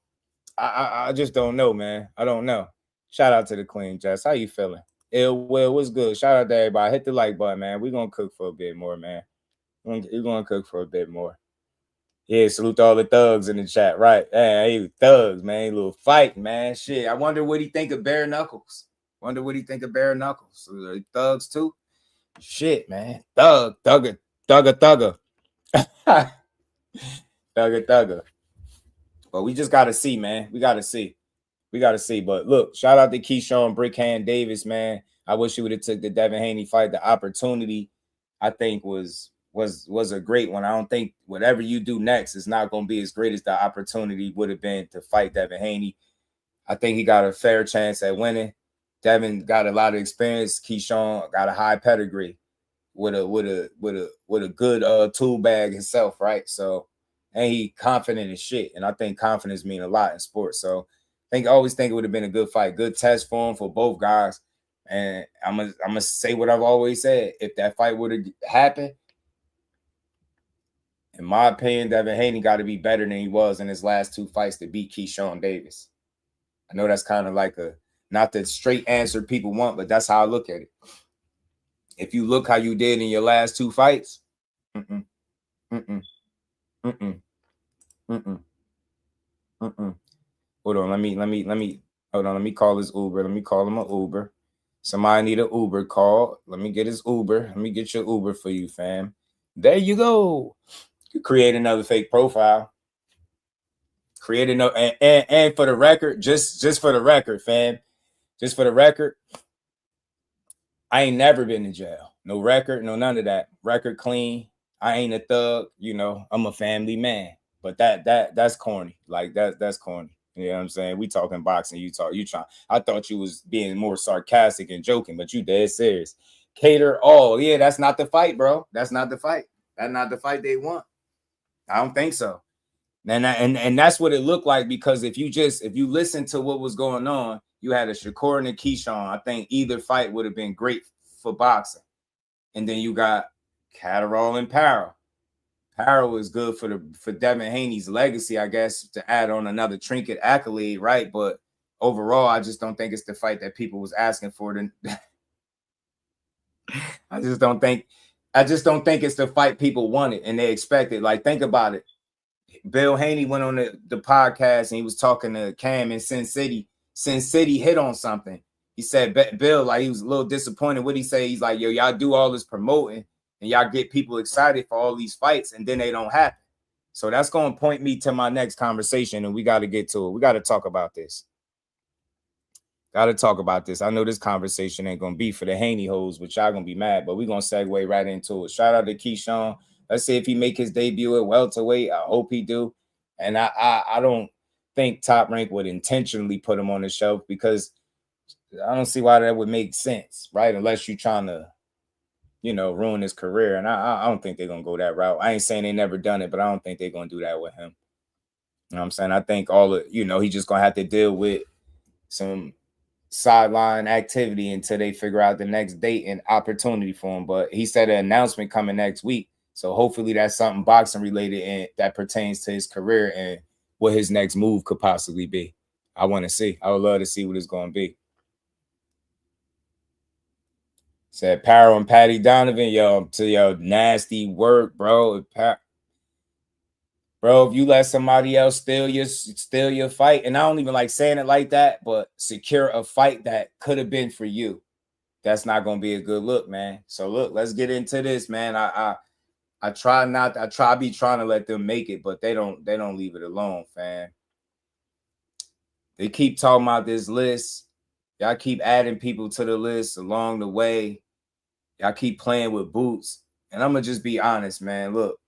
I just don't know, man. I don't know. Shout out to the Clean Jets. How you feeling? Ill Will, what's good? Shout out to everybody. Hit the like button, man. We're going to cook for a bit more, man. We're going to cook for a bit more. Yeah, salute to all the thugs in the chat. Right. Hey, thugs, man. Little fight, man. Shit. I wonder what he think of bare knuckles. So thugs too? Shit, man. Thugger. Thugger. But we just got to see, man. We got to see. But look, shout out to Keyshawn Brickhand Davis, man. I wish he would have took the Devin Haney fight. The opportunity, I think, was a great one. I don't think whatever you do next is not going to be as great as the opportunity would have been to fight Devin Haney. I think he got a fair chance at winning. Devin got a lot of experience. Keyshawn got a high pedigree with a good tool bag himself, right? So, and he confident as shit. And I think confidence mean a lot in sports. So I always think it would have been a good fight, good test for him, for both guys. And I'm gonna say what I've always said. If that fight would have happened, in my opinion, Devin Haney got to be better than he was in his last 2 fights to beat Keyshawn Davis. I know that's kind of like not the straight answer people want, but that's how I look at it. If you look how you did in your last 2 fights, hold on, let me call this Uber. Let me call him an Uber. Somebody need an Uber call. Let me get his Uber. Let me get your Uber for you, fam. There you go. You create another fake profile. Create another, and for the record, just for the record, fam. Just for the record, I ain't never been in jail. No record, no none of that. Record clean. I ain't a thug. You know, I'm a family man. But that's corny. Like that's corny. You know what I'm saying? We talking boxing. You trying. I thought you was being more sarcastic and joking, but you dead serious. Cater all. Yeah, that's not the fight, bro. That's not the fight. That's not the fight they want. I don't think so. And that's what it looked like, because if you listen to what was going on, you had a Shakur and a Keyshawn. I think either fight would have been great for boxing. And then you got Catterall and Powell. Powell is good for Devin Haney's legacy, I guess, to add on another trinket accolade, right? But overall, I just don't think it's the fight that people was asking for. I just don't think it's the fight people wanted and they expected. Like, think about it. Bill Haney went on the podcast and he was talking to Cam in Sin City. Sin City hit on something. He said, Bill, like, he was a little disappointed. What'd he say? He's like, yo, y'all do all this promoting and y'all get people excited for all these fights and then they don't happen. So that's going to point me to my next conversation, and we got to get to it. We got to talk about this. I know this conversation ain't going to be for the Haney hoes, but y'all going to be mad, but we're going to segue right into it. Shout out to Keyshawn. Let's see if he make his debut at welterweight. I hope he do. And I don't think Top Rank would intentionally put him on the shelf, because I don't see why that would make sense, right? Unless you're trying to, ruin his career. And I don't think they're going to go that route. I ain't saying they never done it, but I don't think they're going to do that with him. You know what I'm saying? I think he's just going to have to deal with some sideline activity until they figure out the next date and opportunity for him. But he said an announcement coming next week. So hopefully that's something boxing related and that pertains to his career and what his next move could possibly be. I want to see. I would love to see what it's going to be. Said Power and Patty Donovan, yo, nasty work, bro. Bro, if you let somebody else steal your fight, and I don't even like saying it like that, but secure a fight that could have been for you, that's not gonna be a good look, man. So look, let's get into this, man. I try be trying to let them make it, but they don't leave it alone, fam. They keep talking about this list. Y'all keep adding people to the list along the way. Y'all keep playing with Boots. And I'm gonna just be honest, man. Look,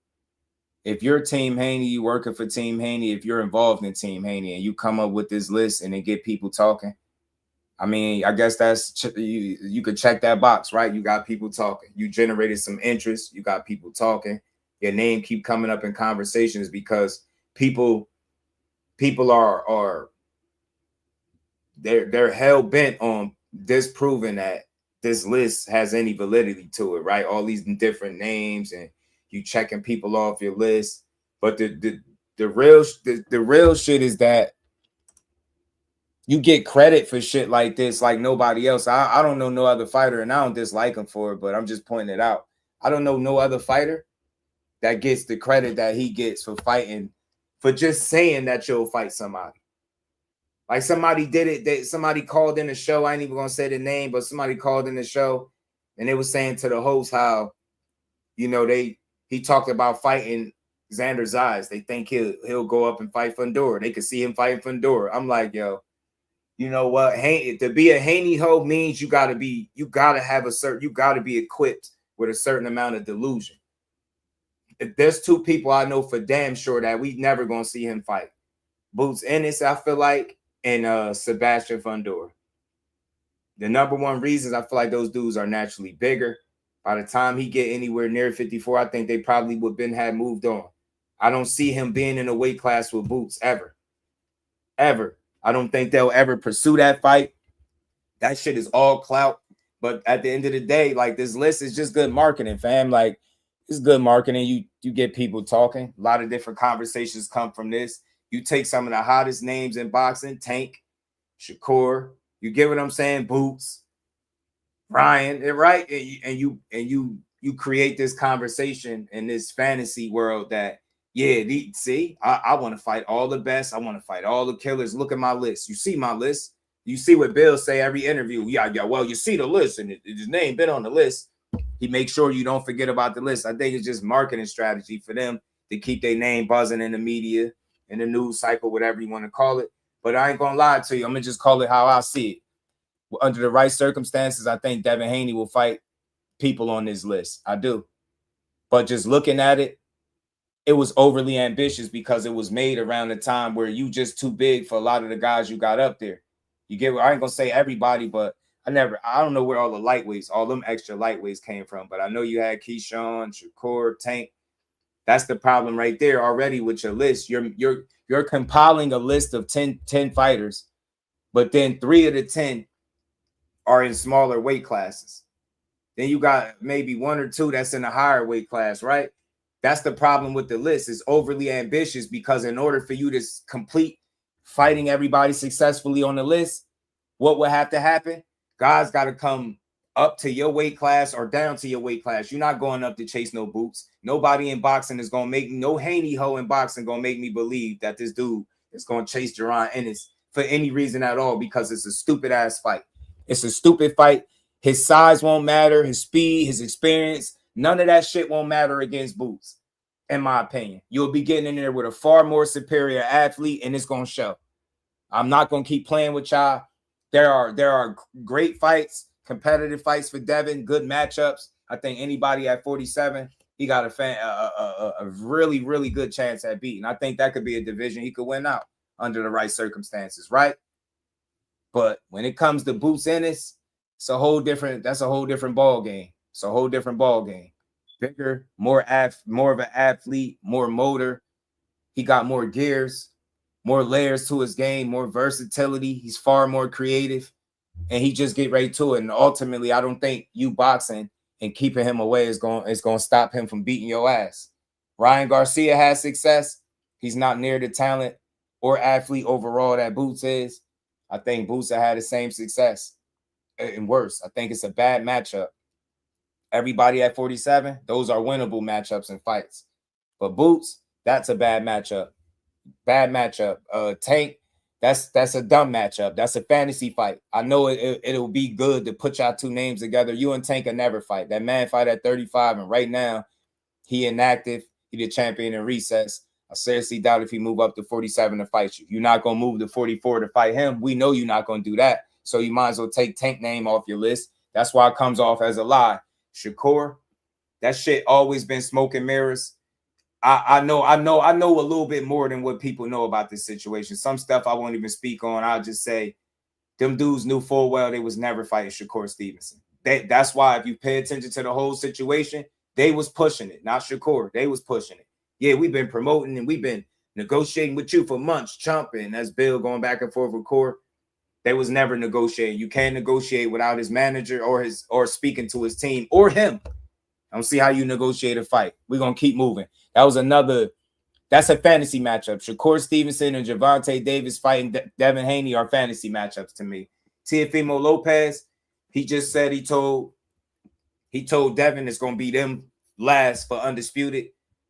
if you're Team Haney, you working for Team Haney, if you're involved in Team Haney and you come up with this list and then get people talking, I mean, I guess that's you could check that box, right? You got people talking. You generated some interest. You got people talking. Your name keep coming up in conversations because people are they're hell bent on disproving that this list has any validity to it, right? All these different names and you checking people off your list, but the real shit is that you get credit for shit like this, like nobody else. I don't know no other fighter, and I don't dislike him for it, but I'm just pointing it out. I don't know no other fighter that gets the credit that he gets for fighting, for just saying that you'll fight somebody. Like somebody did it, somebody called in the show. I ain't even gonna say the name, but somebody called in the show and they was saying to the host how, you know, he talked about fighting Xander Zayas. They think he'll go up and fight Fundora. They could see him fighting Fundora. I'm like, yo, you know what? To be a Haney hoe means you gotta be equipped with a certain amount of delusion. If there's two people I know for damn sure that we never gonna see him fight. Boots Ennis, I feel like, and Sebastian Fundora. The number one reasons I feel like those dudes are naturally bigger. By the time he get anywhere near 54, I think they probably would have moved on. I don't see him being in a weight class with Boots ever. Ever. I don't think they'll ever pursue that fight. That shit is all clout. But at the end of the day, like, this list is just good marketing, fam. Like, it's good marketing. You get people talking. A lot of different conversations come from this. You take some of the hottest names in boxing, Tank, Shakur, you get what I'm saying, Boots, Ryan, right? And you create this conversation in this fantasy world that, yeah, I want to fight all the best. I want to fight all the killers. Look at my list. You see my list. You see what Bill say every interview. Yeah, well, you see the list, and his name been on the list. He makes sure you don't forget about the list. I think it's just marketing strategy for them to keep their name buzzing in the media, in the news cycle, whatever you want to call it. But I ain't gonna lie to you. I'm gonna just call it how I see it. Under the right circumstances, I think Devin Haney will fight people on this list. I do. But just looking at it, it was overly ambitious because it was made around the time where you just too big for a lot of the guys you got up there. You get what I ain't gonna say everybody, but I don't know where all the lightweights, all them extra lightweights came from. But I know you had Keyshawn, Shakur, Tank. That's the problem right there already with your list. You're compiling a list of 10 fighters, but then 3 of the 10 are in smaller weight classes. Then you got maybe 1 or 2 that's in a higher weight class, right? That's the problem with the list. It's overly ambitious because in order for you to complete fighting everybody successfully on the list, what would have to happen? Guys got to come up to your weight class or down to your weight class. You're not going up to chase no Boots. Nobody in boxing is going to make no Haney hoe in boxing going to make me believe that this dude is going to chase Jerron Ennis for any reason at all, because it's a stupid ass fight. It's a stupid fight. His size won't matter. His speed, his experience, none of that shit won't matter against Boots, in my opinion. You'll be getting in there with a far more superior athlete, and it's going to show. I'm not going to keep playing with y'all. There are great fights, competitive fights for Devin, good matchups. I think anybody at 47, he got a really, really good chance at beating. I think that could be a division he could win out under the right circumstances, right? But when it comes to Boots Ennis, that's a whole different ball game. It's a whole different ball game. Bigger, more of an athlete, more motor. He got more gears, more layers to his game, more versatility. He's far more creative, and he just get right to it. And ultimately, I don't think you boxing and keeping him away is going to stop him from beating your ass. Ryan Garcia has success. He's not near the talent or athlete overall that Boots is. I think Boots had the same success and worse. I think it's a bad matchup. Everybody at 47, those are winnable matchups and fights. But Boots, that's a bad matchup. Bad matchup. Tank, That's a dumb matchup. That's a fantasy fight. I know it'll be good to put y'all 2 names together. You and Tank will never fight. That man fight at 35, and right now he inactive. He the champion in recess. I seriously doubt if he move up to 47 to fight you. You're not gonna move to 44 to fight him. We know you're not gonna do that. So you might as well take Tank name off your list. That's why it comes off as a lie. Shakur, that shit always been smoke and mirrors. I know a little bit more than what people know about this situation. Some stuff I won't even speak on. I'll just say them dudes knew full well they was never fighting Shakur Stevenson. That's why if you pay attention to the whole situation, they was pushing it, not Shakur. They was pushing it. Yeah, we've been promoting and we've been negotiating with you for months, chomping. That's Bill going back and forth with Core. They was never negotiating. You can't negotiate without his manager or speaking to his team or him. I don't see how you negotiate a fight. We're going to keep moving. That's a fantasy matchup. Shakur Stevenson and Gervonta Davis fighting Devin Haney are fantasy matchups to me. Teofimo Lopez, he just said he told Devin it's going to be them last for undisputed.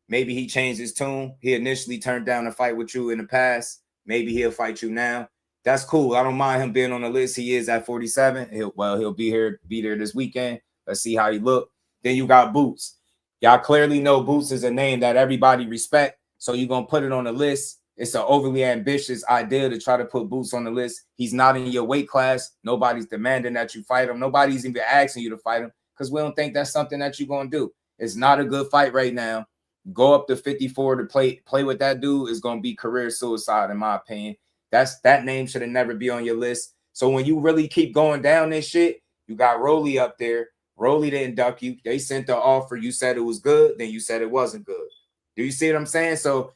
Maybe he changed his tune. He initially turned down a fight with you in the past. Maybe he'll fight you now. That's cool. I don't mind him being on the list. He is at 47. He'll be there this weekend. Let's see how he look. Then you got Boots. Y'all clearly know Boots is a name that everybody respect. So you're going to put it on the list. It's an overly ambitious idea to try to put Boots on the list. He's not in your weight class. Nobody's demanding that you fight him. Nobody's even asking you to fight him because we don't think that's something that you're going to do. It's not a good fight right now. Go up to 54 to play with that dude is going to be career suicide, in my opinion. That name should have never be on your list. So when you really keep going down this shit, you got Rolly up there. Rolly didn't duck you. They sent the offer. You said it was good. Then you said it wasn't good. Do you see what I'm saying? So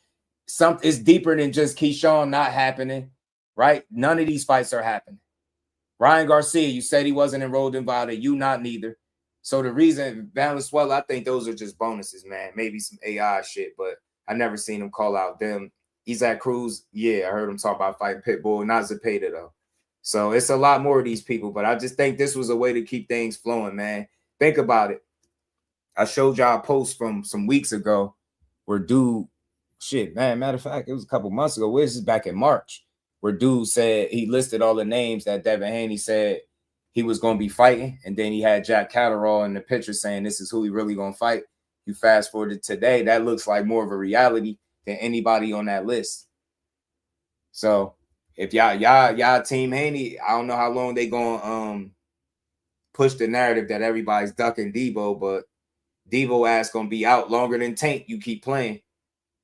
it's deeper than just Keyshawn not happening, right? None of these fights are happening. Ryan Garcia, you said he wasn't enrolled in VADA. You not neither. So the reason Valenzuela, I think those are just bonuses, man. Maybe some AI shit, but I never seen him call out them. Isaac Cruz, yeah, I heard him talk about fighting Pitbull, not Zepeda though. So it's a lot more of these people, but I just think this was a way to keep things flowing, man. Think about it. I showed y'all a post from some weeks ago where dude, matter of fact, it was a couple months ago. This is back in March, where dude said he listed all the names that Devin Haney said he was going to be fighting, and then he had Jack Catterall in the picture saying this is who he really going to fight. You fast forward to today, that looks like more of a reality than anybody on that list. So if y'all team Haney, I don't know how long they going push the narrative that everybody's ducking Debo, but Debo ass going to be out longer than Tank. You keep playing.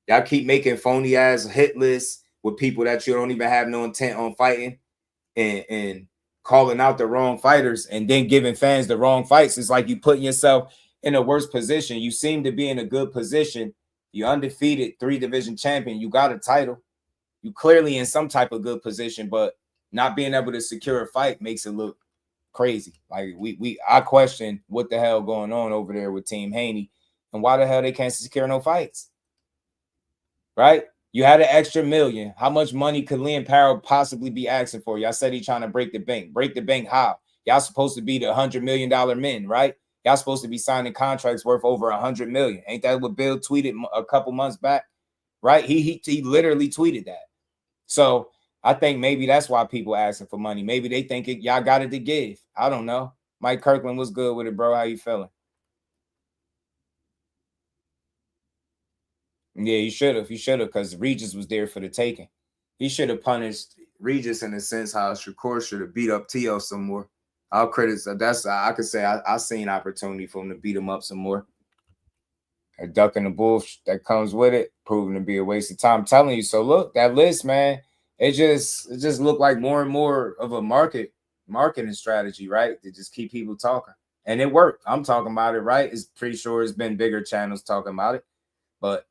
Y'all keep making phony ass hit lists with people that you don't even have no intent on fighting and calling out the wrong fighters and then giving fans the wrong fights. It's like you putting yourself in a worse position. You seem to be in a good position. You're undefeated, 3-division champion. You got a title. You clearly in some type of good position, but not being able to secure a fight makes it look crazy. Like I question what the hell going on over there with Team Haney and why the hell they can't secure no fights. Right? You had an extra $1 million. How much money could Liam Powell possibly be asking for? Y'all said he's trying to break the bank. Break the bank how? Y'all supposed to be the $100 million men, right? Y'all supposed to be signing contracts worth over $100 million. Ain't that what Bill tweeted a couple months back? Right? He literally tweeted that. So I think maybe that's why people asking for money. Maybe they think y'all got it to give. I don't know. Mike Kirkland was good with it, bro. How you feeling? Yeah, he should have. He should have, because Regis was there for the taking. He should have punished Regis in a sense how Shakur should have beat up Tszyu some more. I'll credit that's I could say I seen opportunity for him to beat him up some more. A ducking the bullshit that comes with it, proving to be a waste of time. I'm telling you. So look, that list, man, it just looked like more and more of a marketing strategy, right? To just keep people talking. And it worked. I'm talking about it, right? It's pretty sure it's been bigger channels talking about it. But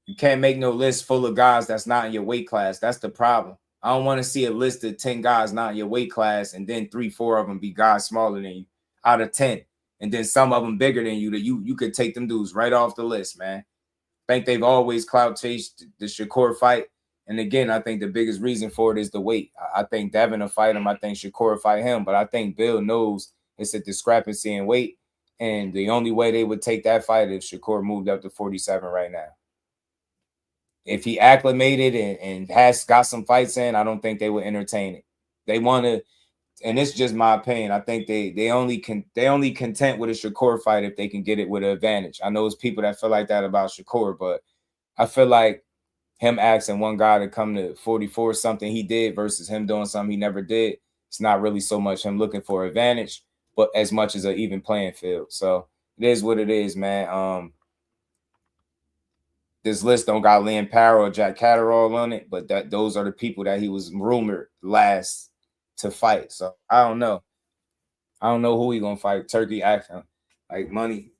you can't make no list full of guys that's not in your weight class. That's the problem. I don't want to see a list of 10 guys not in your weight class and then 3-4 of them be guys smaller than you out of 10. And then some of them bigger than you that you could take them dudes right off the list, man. I think they've always clout chased the Shakur fight. And again, I think the biggest reason for it is the weight. I think Devin will fight him. I think Shakur will fight him. But I think Bill knows it's a discrepancy in weight. And the only way they would take that fight is if Shakur moved up to 47 right now. if he acclimated and has got some fights in, I don't think they would entertain it. They want to, and it's just my opinion. I think they only content with a Shakur fight if they can get it with an advantage. I know it's people that feel like that about Shakur, but I feel like him asking one guy to come to 44 something he did versus him doing something he never did. It's not really so much him looking for advantage, but as much as an even playing field. So it is what it is, man. This list don't got Liam Parrow or Jack Catterall on it, but those are the people that he was rumored last to fight. So I don't know. I don't know who he gonna fight. Turkey acting like money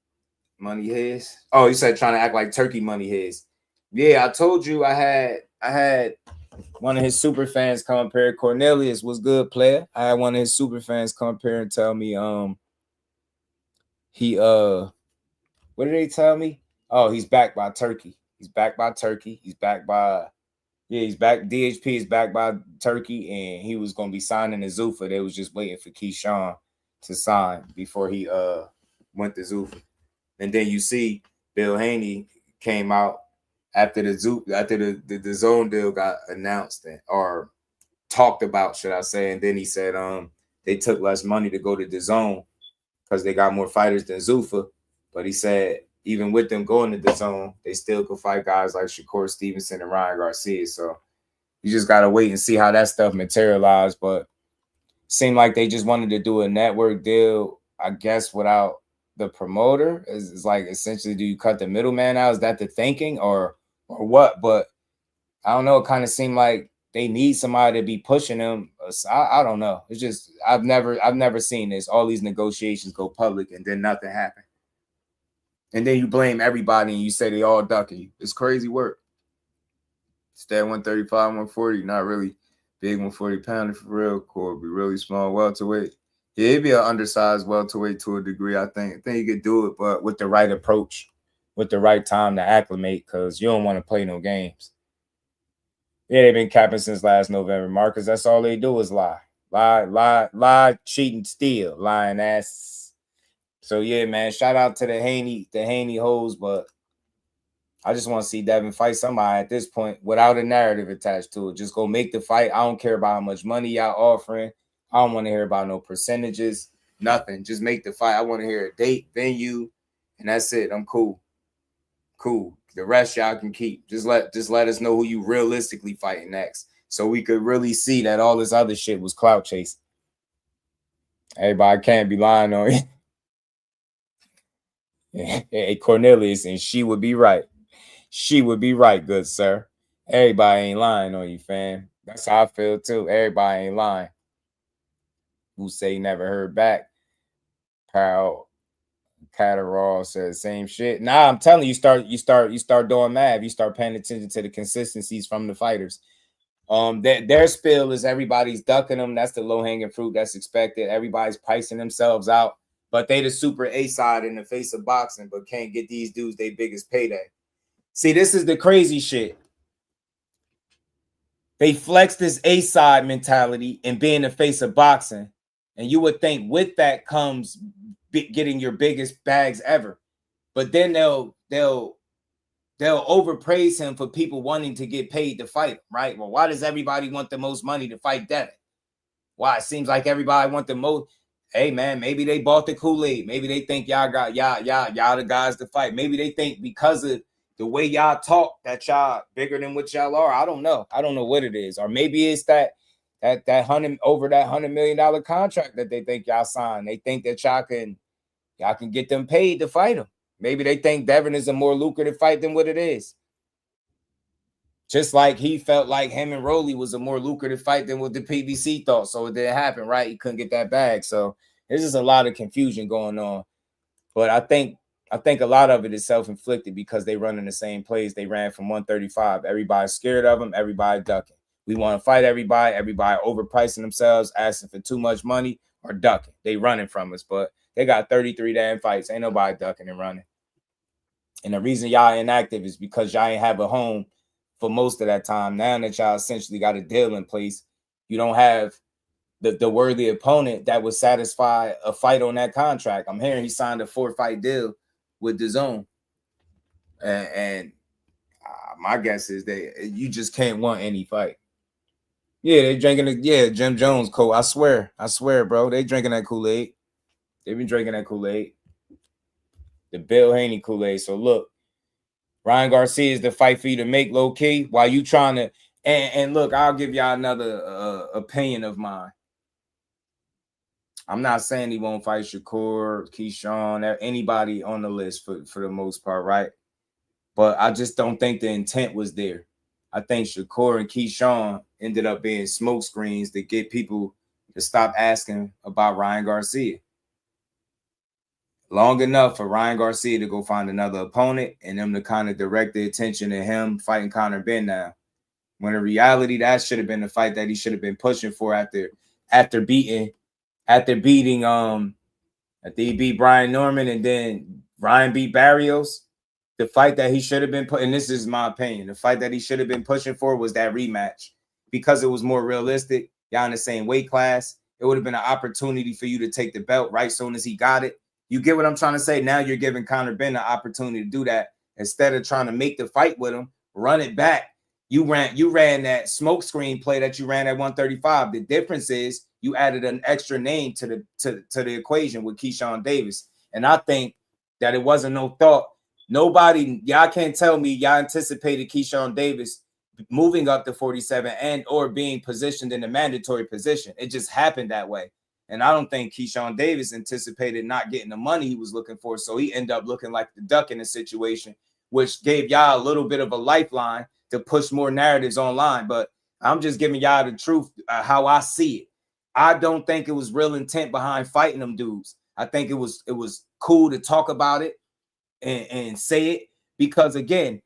his. Oh, you said trying to act like Turkey money his. Yeah, I told you I had one of his super fans come up here. Cornelius was good player. I had one of his super fans come up here and tell me he what did they tell me? Oh, he's backed by Turkey. He's backed by Turkey. He's backed by he's back. DHP is backed by Turkey, and he was gonna be signing to Zuffa. They was just waiting for Keyshawn to sign before he went to Zuffa. And then you see Bill Haney came out after the zone deal got announced or talked about, should I say, and then he said they took less money to go to the zone because they got more fighters than Zuffa. But he said even with them going to the zone, they still could fight guys like Shakur Stevenson and Ryan Garcia. So you just gotta wait and see how that stuff materialized. But seemed like they just wanted to do a network deal, I guess, without the promoter. It's like essentially, do you cut the middleman out? Is that the thinking or what? But I don't know. It kind of seemed like they need somebody to be pushing them. I don't know. It's just I've never seen this. All these negotiations go public and then nothing happened. And then you blame everybody and you say they all ducking you. It's crazy work. Stay at 135, 140, not really big 140 pounder for real. Core be really small welterweight. Yeah, it'd be an undersized welterweight to a degree, I think. I think you could do it, but with the right approach, with the right time to acclimate, because you don't want to play no games. Yeah, they've been capping since last November, Marcus. That's all they do is lie. Lie, cheat, and steal. Lying ass. So yeah, man, shout out to the Haney hoes, but I just want to see Devin fight somebody at this point without a narrative attached to it. Just go make the fight. I don't care about how much money y'all offering. I don't want to hear about no percentages, nothing. Just make the fight. I want to hear a date, venue, and that's it. I'm cool. Cool. The rest y'all can keep. Just let us know who you realistically fighting next, so we could really see that all this other shit was clout chasing. Everybody can't be lying on you. Hey, Cornelius, and she would be right. She would be right, good sir. Everybody ain't lying on you, fam. That's how I feel too. Everybody ain't lying. Who say never heard back? Powell, Catterall says same shit. Nah, I'm telling you, you start doing math. You start paying attention to the consistencies from the fighters. Their spill is everybody's ducking them. That's the low-hanging fruit that's expected. Everybody's pricing themselves out. But they the super A side in the face of boxing, but can't get these dudes their biggest payday. See, this is the crazy shit. They flex this A side mentality and being the face of boxing, and you would think with that comes getting your biggest bags ever. But then they'll overpraise him for people wanting to get paid to fight him, right? Well, why does everybody want the most money to fight Devin? Why? It seems like everybody want the most. Hey man, maybe they bought the Kool-Aid. Maybe they think y'all the guys to fight. Maybe they think because of the way y'all talk that y'all bigger than what y'all are. I don't know. I don't know what it is. Or maybe it's that $100 million contract that they think y'all signed. They think that y'all can get them paid to fight them. Maybe they think Devin is a more lucrative fight than what it is. Just like he felt like him and Rolly was a more lucrative fight than what the PBC thought. So it didn't happen, right? He couldn't get that bag. So there's just a lot of confusion going on. But I think a lot of it is self-inflicted because they run in the same plays. They ran from 135. Everybody's scared of them. Everybody ducking. We want to fight everybody. Everybody overpricing themselves, asking for too much money or ducking. They running from us, but they got 33 damn fights. Ain't nobody ducking and running. And the reason y'all inactive is because y'all ain't have a home for most of that time. Now that y'all essentially got a deal in place, you don't have the worthy opponent that would satisfy a fight on that contract. I'm hearing he signed a 4-fight deal with DAZN. And my guess is that you just can't want any fight. Yeah, they drinking it. Yeah, Jim Jones, Cole. I swear, bro. They drinking that Kool-Aid. They've been drinking that Kool-Aid. The Bill Haney Kool-Aid. So look, Ryan Garcia is the fight for you to make low key while you trying to. And look, I'll give y'all another opinion of mine. I'm not saying he won't fight Shakur, Keyshawn, anybody on the list for the most part, right? But I just don't think the intent was there. I think Shakur and Keyshawn ended up being smoke screens to get people to stop asking about Ryan Garcia. Long enough for Ryan Garcia to go find another opponent and them to kind of direct the attention to him fighting Conor Benn now. When in reality, that should have been the fight that he should have been pushing for after beating he beat Brian Norman and then Ryan beat Barrios. The fight that he should have been and this is my opinion, the fight that he should have been pushing for was that rematch because it was more realistic. Y'all in the same weight class. It would have been an opportunity for you to take the belt right soon as he got it. You get what I'm trying to say? Now you're giving Conor Benn the opportunity to do that instead of trying to make the fight with him, run it back. You ran that smoke screen play that you ran at 135. The difference is you added an extra name to the equation with Keyshawn Davis. And I think that it wasn't no thought. Nobody, y'all can't tell me y'all anticipated Keyshawn Davis moving up to 47 and or being positioned in the mandatory position. It just happened that way. And I don't think Keyshawn Davis anticipated not getting the money he was looking for. So he ended up looking like the duck in the situation, which gave y'all a little bit of a lifeline to push more narratives online. But I'm just giving y'all the truth, how I see it. I don't think it was real intent behind fighting them dudes. I think it was cool to talk about it and say it because, again,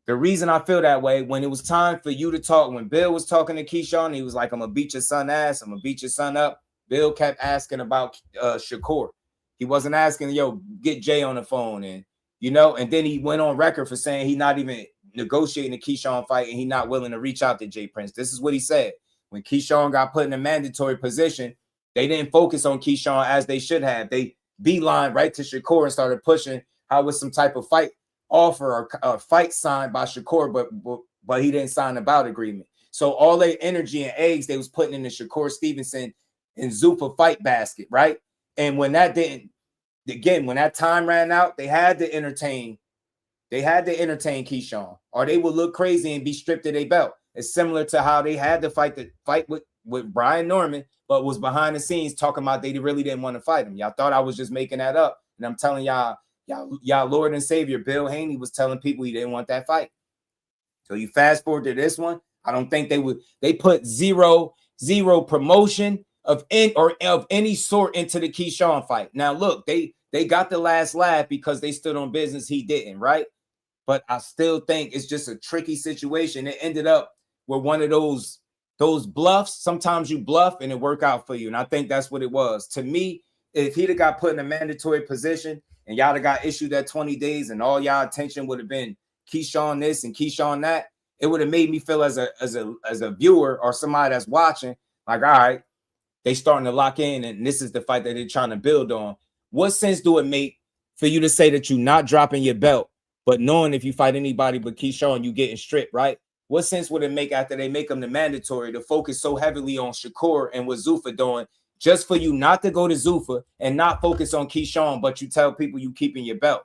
the reason I feel that way, when it was time for you to talk, when Bill was talking to Keyshawn, he was like, I'm going to beat your son ass. I'm going to beat your son up. Bill kept asking about Shakur. He wasn't asking, yo, get Jay on the phone. And, and then he went on record for saying he not even negotiating the Keyshawn fight and he not willing to reach out to Jay Prince. This is what he said. When Keyshawn got put in a mandatory position, they didn't focus on Keyshawn as they should have. They beeline right to Shakur and started pushing how was some type of fight offer or fight signed by Shakur, but he didn't sign a bout agreement. So all their energy and eggs they was putting in the Shakur Stevenson and Zuffa fight basket, right? And when that didn't, again, when that time ran out, they had to entertain Keyshawn, or they would look crazy and be stripped of their belt. It's similar to how they had to fight with Brian Norman, but was behind the scenes talking about they really didn't want to fight him. Y'all thought I was just making that up. And I'm telling y'all Lord and Savior Bill Haney was telling people he didn't want that fight. So you fast forward to this one, I don't think they put zero promotion of any sort into the Keyshawn fight. Now look, they got the last laugh because they stood on business. He didn't, right? But I still think it's just a tricky situation. It ended up with one of those bluffs. Sometimes you bluff and it work out for you. And I think that's what it was. To me, if he'd have got put in a mandatory position and y'all have got issued that 20 days and all y'all attention would have been Keyshawn this and Keyshawn that, it would have made me feel as a viewer or somebody that's watching, like, all right, they starting to lock in and this is the fight that they're trying to build on. What sense do it make for you to say that you're not dropping your belt, but knowing if you fight anybody but Keyshawn, you getting stripped, right? What sense would it make after they make them the mandatory to focus so heavily on Shakur and what Zuffa doing just for you not to go to Zuffa and not focus on Keyshawn, but you tell people you keeping your belt?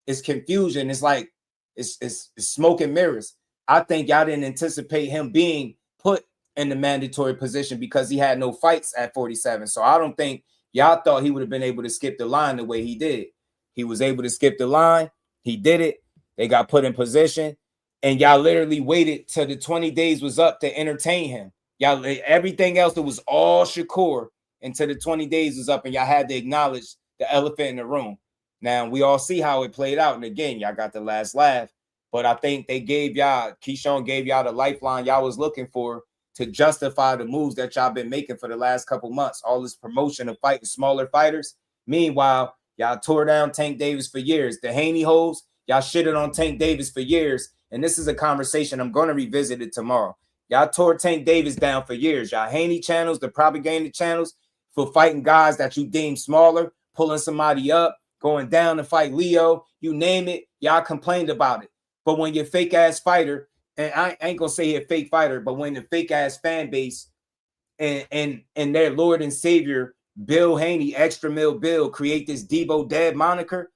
It's confusion. It's like it's smoke and mirrors. I think y'all didn't anticipate him being put in the mandatory position because he had no fights at 47. So I don't think y'all thought he would have been able to skip the line the way he did. He was able to skip the line. He did it. They got put in position. And y'all literally waited till the 20 days was up to entertain him. Y'all, everything else, it was all Shakur until the 20 days was up and y'all had to acknowledge the elephant in the room. Now, we all see how it played out. And again, y'all got the last laugh. But I think Keyshawn gave y'all the lifeline y'all was looking for to justify the moves that y'all been making for the last couple months. All this promotion of fighting smaller fighters. Meanwhile, y'all tore down Tank Davis for years. The Haney hoes, y'all shitted on Tank Davis for years. And this is a conversation I'm going to revisit it tomorrow. Y'all tore Tank Davis down for years. Y'all Haney channels, the propaganda channels, for fighting guys that you deem smaller, pulling somebody up, going down to fight Leo, you name it, y'all complained about it. But when your fake ass fighter, and I ain't gonna say he a fake fighter, but when the fake ass fan base and their Lord and Savior Bill Haney, Extra Mill Bill, create this Debo Dead moniker,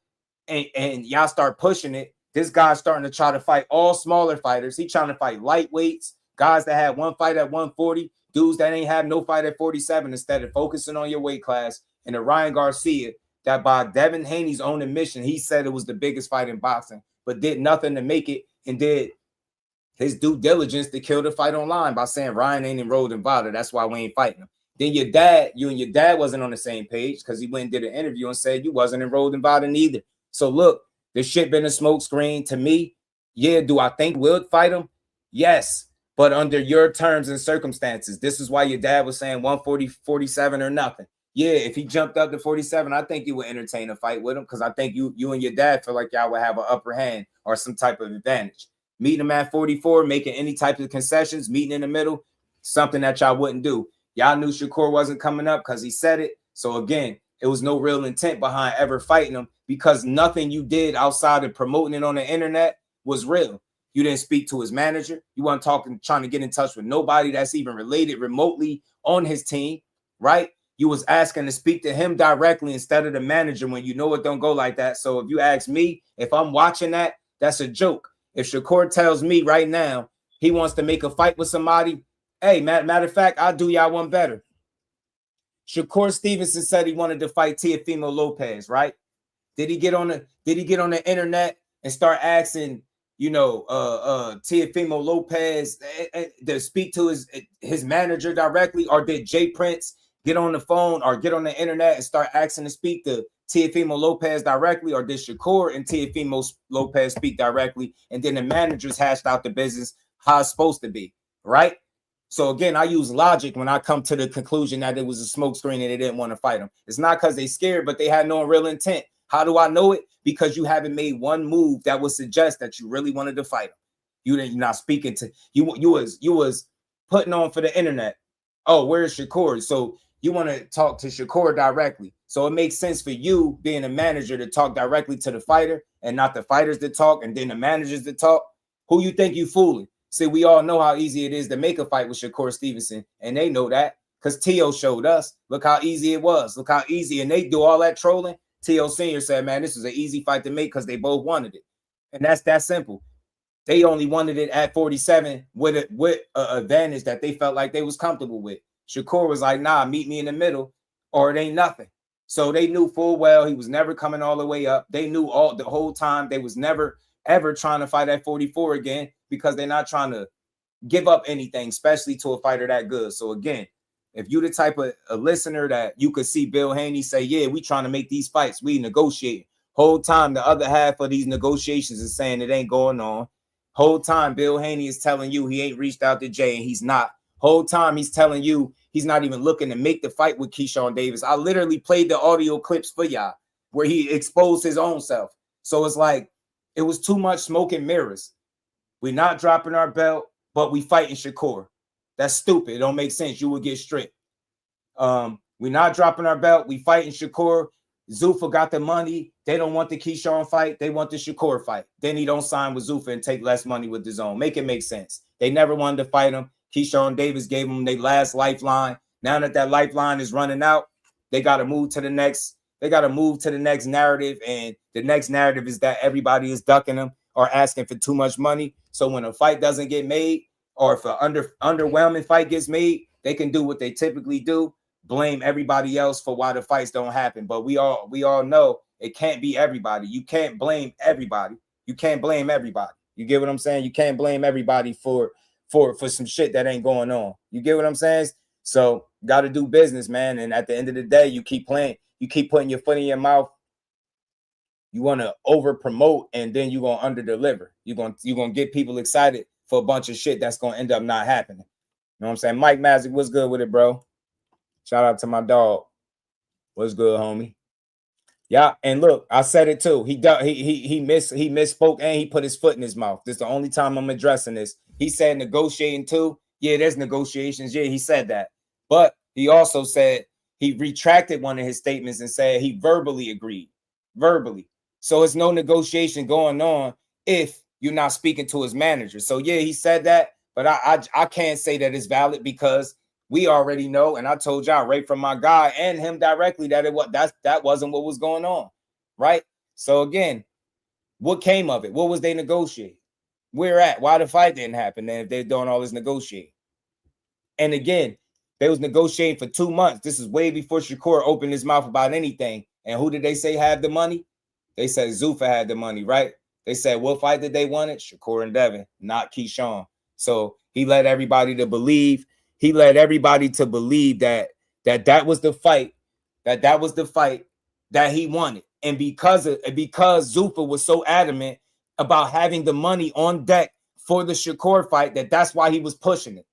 and y'all start pushing it. This guy's starting to try to fight all smaller fighters. He trying to fight lightweights, guys that had one fight at 140, dudes that ain't have no fight at 47, instead of focusing on your weight class. And the Ryan Garcia, that by Devin Haney's own admission, he said it was the biggest fight in boxing, but did nothing to make it, and did his due diligence to kill the fight online by saying Ryan ain't enrolled in VADA. That's why we ain't fighting him. Then you and your dad wasn't on the same page because he went and did an interview and said you wasn't enrolled in VADA neither. So look, this shit been a smoke screen to me. Yeah, do I think we'll fight him? Yes, but under your terms and circumstances. This is why your dad was saying 140, 47 or nothing. Yeah, if he jumped up to 47, I think you would entertain a fight with him because I think you and your dad feel like y'all would have an upper hand or some type of advantage. Meeting him at 44, making any type of concessions, meeting in the middle, something that y'all wouldn't do. Y'all knew Shakur wasn't coming up because he said it. So again, it was no real intent behind ever fighting him because nothing you did outside of promoting it on the internet was real. You didn't speak to his manager. You weren't trying to get in touch with nobody that's even related remotely on his team, right? You was asking to speak to him directly instead of the manager when you know it don't go like that. So if you ask me, if I'm watching that, that's a joke. If Shakur tells me right now he wants to make a fight with somebody, hey, matter of fact, I'll do y'all one better. Shakur Stevenson said he wanted to fight Teofimo Lopez, right? Did he get on the internet and start asking, Teofimo Lopez to speak to his manager directly, or did Jay Prince get on the phone or get on the internet and start asking to speak to Teofimo Lopez directly, or did Shakur and Teofimo Lopez speak directly, and then the managers hashed out the business how it's supposed to be, right? So again, I use logic when I come to the conclusion that it was a smokescreen and they didn't want to fight him. It's not because they scared, but they had no real intent. How do I know it? Because you haven't made one move that would suggest that you really wanted to fight him. You're not speaking to you. You was putting on for the internet. Oh, where's Shakur? So you want to talk to Shakur directly. So it makes sense for you being a manager to talk directly to the fighter and not the fighters to talk and then the managers to talk. Who you think you fooling? See, we all know how easy it is to make a fight with Shakur Stevenson, and they know that because Tio showed us. Look how easy it was. Look how easy, and they do all that trolling. Tio Sr. said, man, this was an easy fight to make because they both wanted it. And that's that simple. They only wanted it at 47 with an advantage that they felt like they was comfortable with. Shakur was like, nah, meet me in the middle or it ain't nothing. So they knew full well he was never coming all the way up. They knew the whole time they was never, ever trying to fight at 44 again because they're not trying to give up anything, especially to a fighter that good. So again, if you the type of a listener that you could see Bill Haney say, yeah, we trying to make these fights, we negotiate. Whole time the other half of these negotiations is saying it ain't going on. Whole time Bill Haney is telling you he ain't reached out to Jay and he's not. Whole time he's telling you he's not even looking to make the fight with Keyshawn Davis. I literally played the audio clips for y'all where he exposed his own self. So it's like it was too much smoke and mirrors. We're not dropping our belt, but we fighting Shakur. That's stupid. It don't make sense. You would get stripped. We're not dropping our belt. We fighting Shakur. Zuffa got the money. They don't want the Keyshawn fight. They want the Shakur fight. Then he don't sign with Zuffa and take less money with the zone. Make it make sense. They never wanted to fight him. Keyshawn Davis gave them their last lifeline. Now that lifeline is running out, they got to move to the next. They got to move to the next narrative, and the next narrative is that everybody is ducking them or asking for too much money. So when a fight doesn't get made, or if an underwhelming fight gets made, they can do what they typically do: blame everybody else for why the fights don't happen. But we all know it can't be everybody. You can't blame everybody. You can't blame everybody. You get what I'm saying? You can't blame everybody for some shit that ain't going on. You get what I'm saying? So got to do business, man. And at the end of the day, you keep playing. You keep putting your foot in your mouth. You want to over promote, and then you're gonna under deliver. You're gonna get people excited for a bunch of shit that's gonna end up not happening. You know what I'm saying? Mike Magic, what's good with it, bro? Shout out to my dog. What's good, homie? Yeah, and look, I said it too. He misspoke and he put his foot in his mouth. This is the only time I'm addressing this. He said negotiating too. Yeah, there's negotiations. Yeah, he said that. But he also said he retracted one of his statements and said he verbally agreed. Verbally. So it's no negotiation going on if you're not speaking to his manager. So yeah, he said that, but I can't say that it's valid because we already know, and I told y'all right from my guy and him directly that that wasn't what was going on, right? So again, what came of it? What was they negotiating? Where at? Why the fight didn't happen? Then if they're doing all this negotiating, and again, they was negotiating for 2 months. This is way before Shakur opened his mouth about anything. And who did they say had the money? They said Zuffa had the money, right? They said what fight did they want it? Shakur and Devin, not Keyshawn. So he led everybody to believe. He led everybody to believe that was the fight, that was the fight that he wanted. And because Zuffa was so adamant about having the money on deck for the Shakur fight, that's why he was pushing it.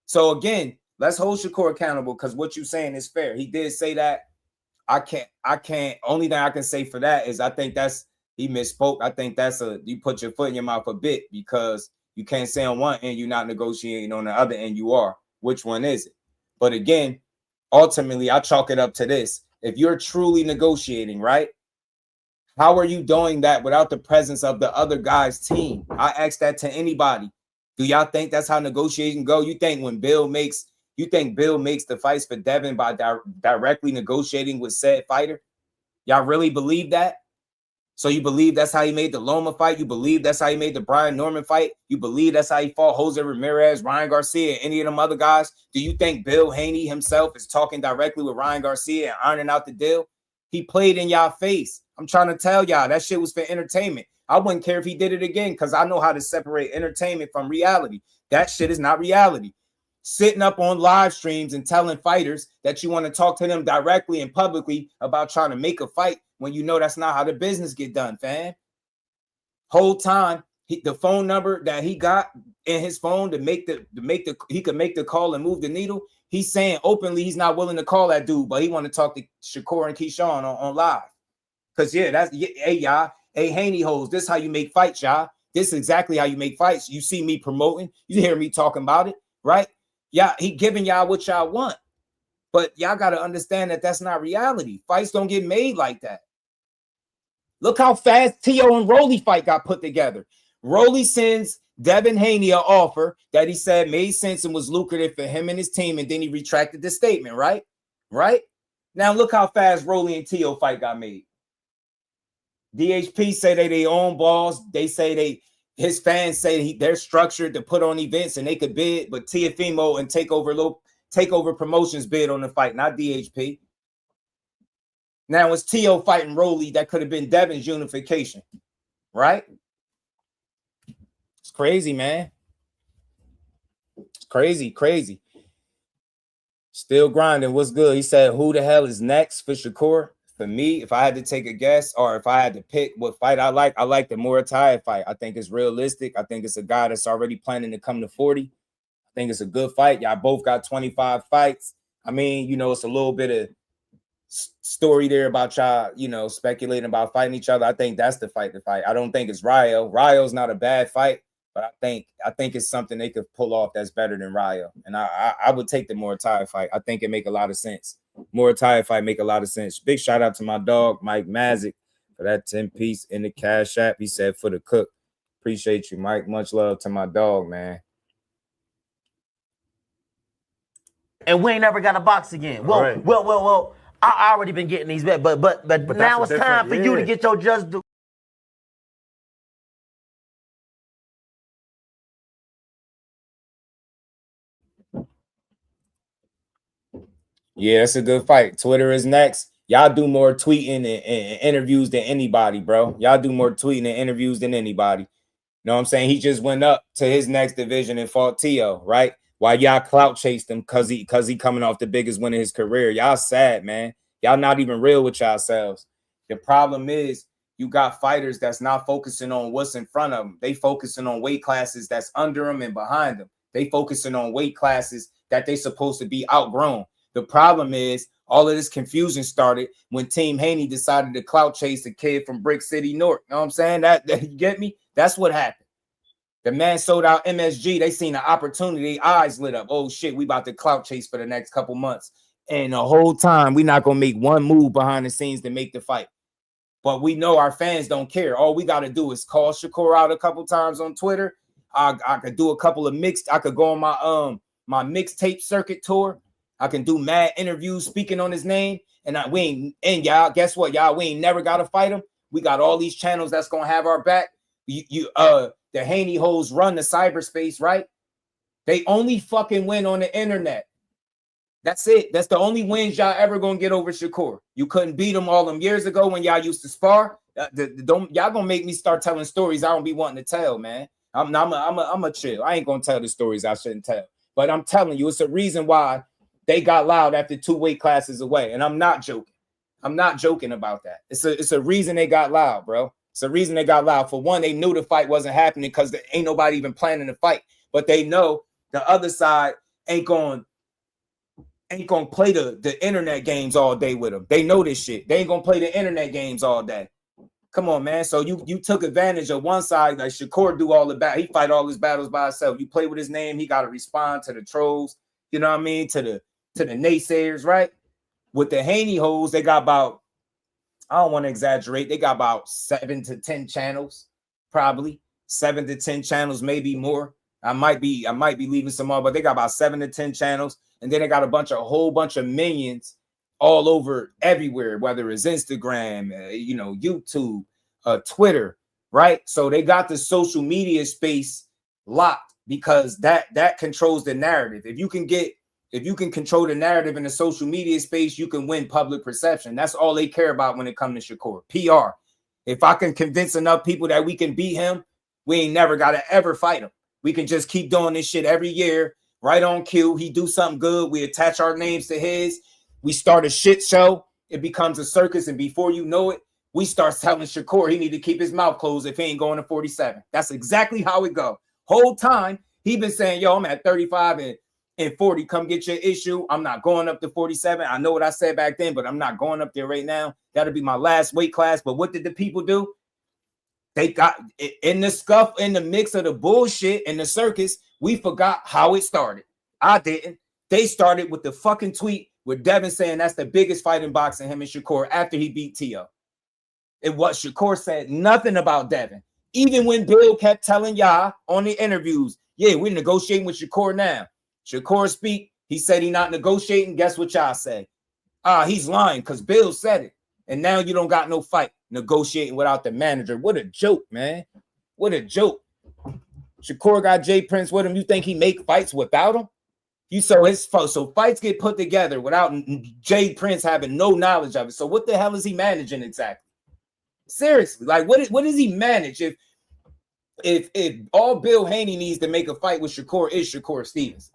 So again, let's hold Shakur accountable because what you're saying is fair. He did say that. I can't. Only thing I can say for that is I think he misspoke. I think you put your foot in your mouth a bit because you can't say on one end you're not negotiating, on the other end you are. Which one is it? But again, ultimately, I chalk it up to this. If you're truly negotiating, right? How are you doing that without the presence of the other guy's team? I ask that to anybody. Do y'all think that's how negotiation go? You think Bill makes the fights for Devin by directly negotiating with said fighter? Y'all really believe that? So you believe that's how he made the Loma fight? You believe that's how he made the Brian Norman fight? You believe that's how he fought Jose Ramirez, Ryan Garcia, any of them other guys? Do you think Bill Haney himself is talking directly with Ryan Garcia and ironing out the deal? He played in y'all face. I'm trying to tell y'all that shit was for entertainment. I wouldn't care if he did it again because I know how to separate entertainment from reality. That shit is not reality. Sitting up on live streams and telling fighters that you want to talk to them directly and publicly about trying to make a fight when you know that's not how the business get done, fam. Whole time, the phone number that he got in his phone he could make the call and move the needle. He's saying openly he's not willing to call that dude, but he want to talk to Shakur and Keyshawn on live. Cause hey y'all, hey Haney hoes, this is how you make fights, y'all. This is exactly how you make fights. You see me promoting, you hear me talking about it, right? Yeah, he giving y'all what y'all want. But y'all got to understand that that's not reality. Fights don't get made like that. Look how fast Tszyu and Rolly fight got put together. Rolly sends Devin Haney an offer that he said made sense and was lucrative for him and his team, and then he retracted the statement, right? Right? Now look how fast Rolly and Tszyu fight got made. DHP say they their own balls. They say his fans say they're structured to put on events and they could bid, but Tiafimo and Takeover Promotions bid on the fight, not DHP. Now it's Tszyu fighting Rolly. That could have been Devin's unification, right? It's crazy, man. It's crazy. Still grinding. What's good? He said, who the hell is next for Shakur? For me, if I had to take a guess or if I had to pick what fight I like the Muay fight. I think it's realistic. I think it's a guy that's already planning to come to 40. I think it's a good fight. Y'all both got 25 fights. I mean, it's a little bit of story there about y'all, speculating about fighting each other. I think that's the fight to fight. I don't think it's Rayo. Rayo's not a bad fight, but I think it's something they could pull off that's better than Rayo. And I would take the Muay Thai fight. I think it make a lot of sense. Muay Thai fight make a lot of sense. Big shout out to my dog, Mike Mazik, for that 10-piece in the Cash App. He said for the cook. Appreciate you, Mike. Much love to my dog, man. And we ain't never got a box again. Well, Right. well. I already been getting these bet, but now it's time for you to get your just due. Yeah, it's a good fight. Twitter is next. Y'all do more tweeting and interviews than anybody, bro. Y'all do more tweeting and interviews than anybody. You know what I'm saying? He just went up to his next division and fought Tszyu, right? While y'all clout chased him because he coming off the biggest win of his career. Y'all sad, man. Y'all not even real with yourselves. The problem is you got fighters that's not focusing on what's in front of them. They focusing on weight classes that's under them and behind them. They focusing on weight classes that they supposed to be outgrown. The problem is all of this confusion started when Team Haney decided to clout chase a kid from Brick City North. You know what I'm saying? That you get me? That's what happened. The man sold out MSG. They seen the opportunity. Eyes lit up. Oh, shit, we about to clout chase for the next couple months. And the whole time, we not going to make one move behind the scenes to make the fight. But we know our fans don't care. All we got to do is call Shakur out a couple times on Twitter. I could do a couple of I could go on my mixtape circuit tour. I can do mad interviews speaking on his name. And y'all, guess what, y'all? We ain't never got to fight him. We got all these channels that's gonna have our back. The Haney hoes run the cyberspace, right? They only fucking win on the internet. That's it. That's the only wins y'all ever gonna get over Shakur. You couldn't beat him all them years ago when y'all used to spar. Y'all gonna make me start telling stories I don't be wanting to tell, man. I'm a chill. I ain't gonna tell the stories I shouldn't tell. But I'm telling you, it's a reason why they got loud after 2 weight classes away. And I'm not joking. I'm not joking about that. It's a reason they got loud, bro. It's a reason they got loud. For one, they knew the fight wasn't happening because there ain't nobody even planning to fight. But they know the other side ain't gonna play the internet games all day with them. They know this shit. They ain't gonna play the internet games all day. Come on, man. So you took advantage of one side. Like Shakur do all the battle. He fight all his battles by himself. You play with his name, he got to respond to the trolls. You know what I mean? To the naysayers, right? With the Haney hoes, they got about, I don't want to exaggerate, they got about 7 to 10 channels, probably 7 to 10 channels, maybe more. I might be leaving some more, but they got about 7 to 10 channels, and then they got a whole bunch of minions all over everywhere, whether it's Instagram, YouTube, Twitter, right? So they got the social media space locked because that controls the narrative. If you can control the narrative in the social media space, you can win public perception. That's all they care about when it comes to Shakur. PR. If I can convince enough people that we can beat him, we ain't never got to ever fight him. We can just keep doing this shit every year, right on cue. He do something good. We attach our names to his. We start a shit show. It becomes a circus. And before you know it, we start telling Shakur he need to keep his mouth closed if he ain't going to 47. That's exactly how it go. Whole time, he been saying, yo, I'm at 35 and 40. Come get your issue. I'm not going up to 47. I know what I said back then, but I'm not going up there right now. That'll be my last weight class. But what did the people do? They got in the scuff, in the mix of the bullshit and the circus. We forgot how it started. I didn't. They started with the fucking tweet with Devin saying that's the biggest fight in boxing, him and Shakur, after he beat Tszyu. And what Shakur said nothing about Devin. Even when Bill kept telling y'all on the interviews, yeah, we're negotiating with Shakur now. Shakur speak, he said he not negotiating. Guess what y'all say? He's lying because Bill said it. And now you don't got no fight negotiating without the manager. What a joke, man. What a joke. Shakur got Jay Prince with him. You think he make fights without him? So fights get put together without Jay Prince having no knowledge of it. So what the hell is he managing exactly? Seriously, like what does he manage if all Bill Haney needs to make a fight with Shakur is Shakur Stevens?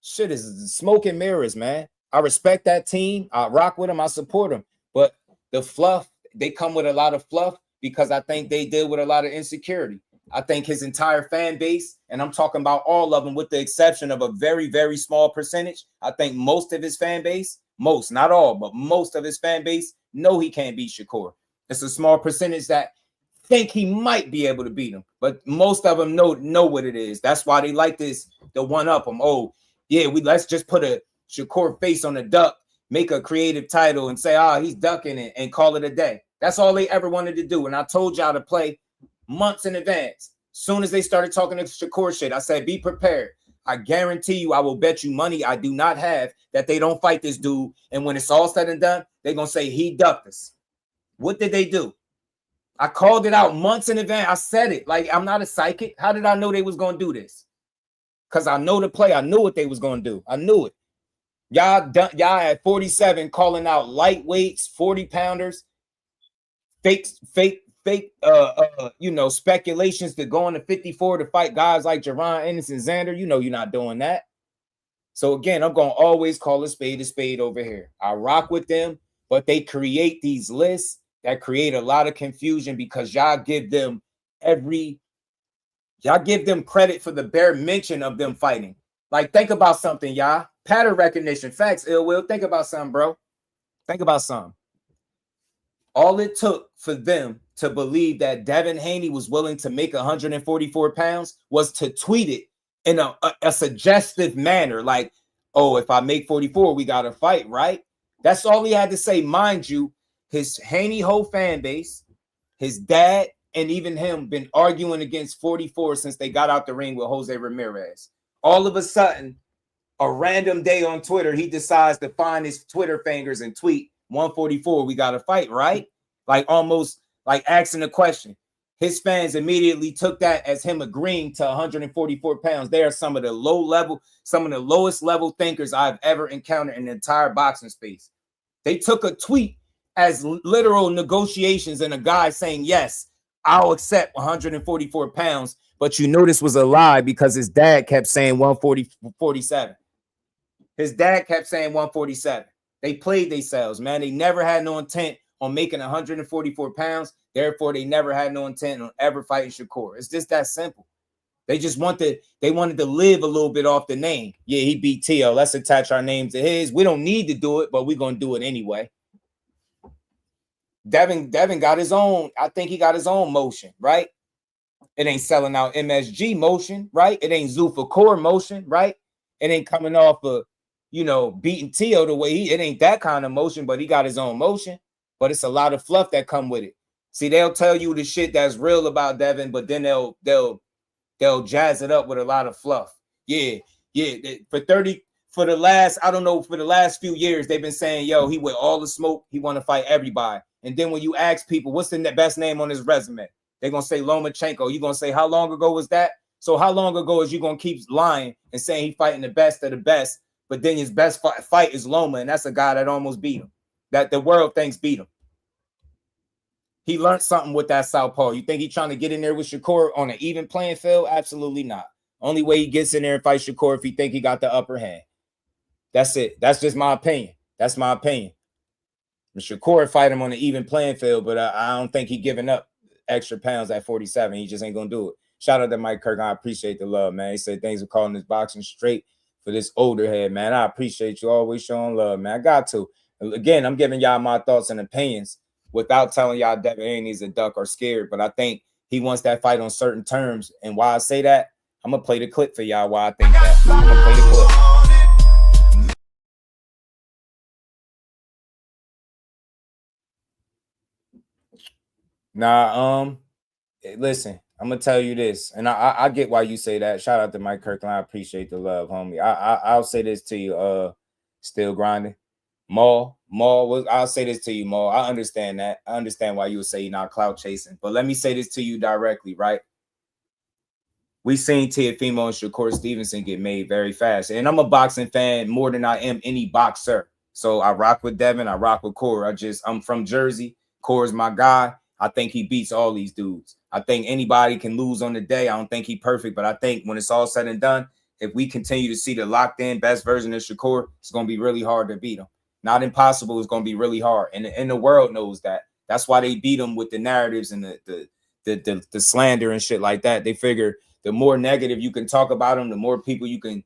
Shit is smoke and mirrors, man. I respect that team. I rock with them. I support them. But the fluff, they come with a lot of fluff because I think they deal with a lot of insecurity. I think his entire fan base, and I'm talking about all of them with the exception of a very, very small percentage. I think most of his fan base, not all, but most of his fan base know he can't beat Shakur. It's a small percentage that think he might be able to beat him, but most of them know what it is. That's why they like this, the one up him. Oh, yeah, let's just put a Shakur face on a duck, make a creative title and say, he's ducking it and call it a day. That's all they ever wanted to do. And I told y'all to play months in advance. Soon as they started talking to Shakur shit, I said, be prepared. I guarantee you, I will bet you money I do not have that they don't fight this dude. And when it's all said and done, they're going to say he ducked us. What did they do? I called it out months in advance. I said it. Like, I'm not a psychic. How did I know they was going to do this? Because I know the play. I knew what they was going to do. I knew it. Y'all at 47 calling out lightweights, 40-pounders, fake, speculations to go into 54 to fight guys like Jerron, Ennis, and Xander. You know you're not doing that. So, again, I'm going to always call a spade over here. I rock with them, but they create these lists that create a lot of confusion because y'all give them credit for the bare mention of them fighting. Like, think about something, y'all. Pattern recognition, facts, ill will. Think about something, bro. Think about something. All it took for them to believe that Devin Haney was willing to make 144 pounds was to tweet it in a suggestive manner. Like, oh, if I make 44, we got to fight, right? That's all he had to say. Mind you, his Haney whole fan base, his dad, and even him been arguing against 44 since they got out the ring with Jose Ramirez. All of a sudden, a random day on Twitter, he decides to find his Twitter fingers and tweet 144, we got to fight, right? Like almost like asking a question. His fans immediately took that as him agreeing to 144 pounds. They are some of the lowest level thinkers I've ever encountered in the entire boxing space. They took a tweet as literal negotiations and a guy saying, yes, I'll accept 144 pounds. But you know this was a lie because his dad kept saying 147. His dad kept saying 147. They played themselves, man. They never had no intent on making 144 pounds. Therefore, they never had no intent on ever fighting Shakur. It's just that simple. They just wanted to live a little bit off the name. Yeah, he beat Tszyu. Let's attach our names to his. We don't need to do it, but we're going to do it anyway. Devin got his own. I think he got his own motion, right? It ain't selling out MSG motion, right? It ain't Zulfikar motion, right? It ain't coming off of, beating Tszyu the way it ain't that kind of motion, but he got his own motion. But it's a lot of fluff that come with it. See, they'll tell you the shit that's real about Devin, but then they'll jazz it up with a lot of fluff. Yeah. For the last few years, they've been saying, yo, he with all the smoke, he want to fight everybody. And then when you ask people, what's the best name on his resume? They're going to say Lomachenko. You're going to say, how long ago was that? So how long ago is you going to keep lying and saying he fighting the best of the best, but then his best fight is Loma, and that's a guy that almost beat him, that the world thinks beat him. He learned something with that southpaw. You think he's trying to get in there with Shakur on an even playing field? Absolutely not. Only way he gets in there and fights Shakur if he think he got the upper hand. That's it. That's just my opinion. That's my opinion. Shakur fight him on an even playing field, but I don't think he giving up extra pounds at 47. He just ain't going to do it. Shout out to Mike Kirk. I appreciate the love, man. He said things are calling this boxing straight for this older head, man. I appreciate you always showing love, man. I got to. Again, I'm giving y'all my thoughts and opinions without telling y'all Devin Haney's a duck or scared, but I think he wants that fight on certain terms. And why I say that, I'm going to play the clip for y'all why I think that. I'm going to play the clip. Nah, listen, I'm going to tell you this, and I get why you say that. Shout out to Mike Kirkland. I appreciate the love, homie. I'll say this to you, still grinding. I'll say this to you, Maul. I understand that. I understand why you would say you're not clout chasing. But let me say this to you directly, right? We seen Teofimo and Shakur Stevenson get made very fast. And I'm a boxing fan more than I am any boxer. So I rock with Devin. I rock with Core. I'm from Jersey. Core's my guy. I think he beats all these dudes. I think anybody can lose on the day. I don't think he's perfect. But I think when it's all said and done, if we continue to see the locked-in best version of Shakur, it's going to be really hard to beat him. Not impossible. It's going to be really hard. And the world knows that. That's why they beat him with the narratives and the slander and shit like that. They figure the more negative you can talk about him, the more people you can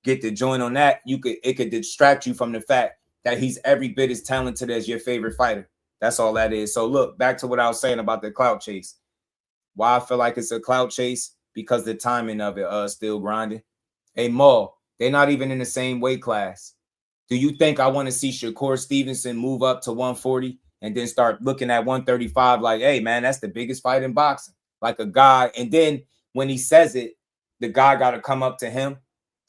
get to join on that. It could distract you from the fact that he's every bit as talented as your favorite fighter. That's all that is. So look, back to what I was saying about the clout chase. Why I feel like it's a clout chase? Because the timing of it still grinding. Hey, Maul, they're not even in the same weight class. Do you think I want to see Shakur Stevenson move up to 140 and then start looking at 135 like, hey, man, that's the biggest fight in boxing? Like a guy. And then when he says it, the guy got to come up to him.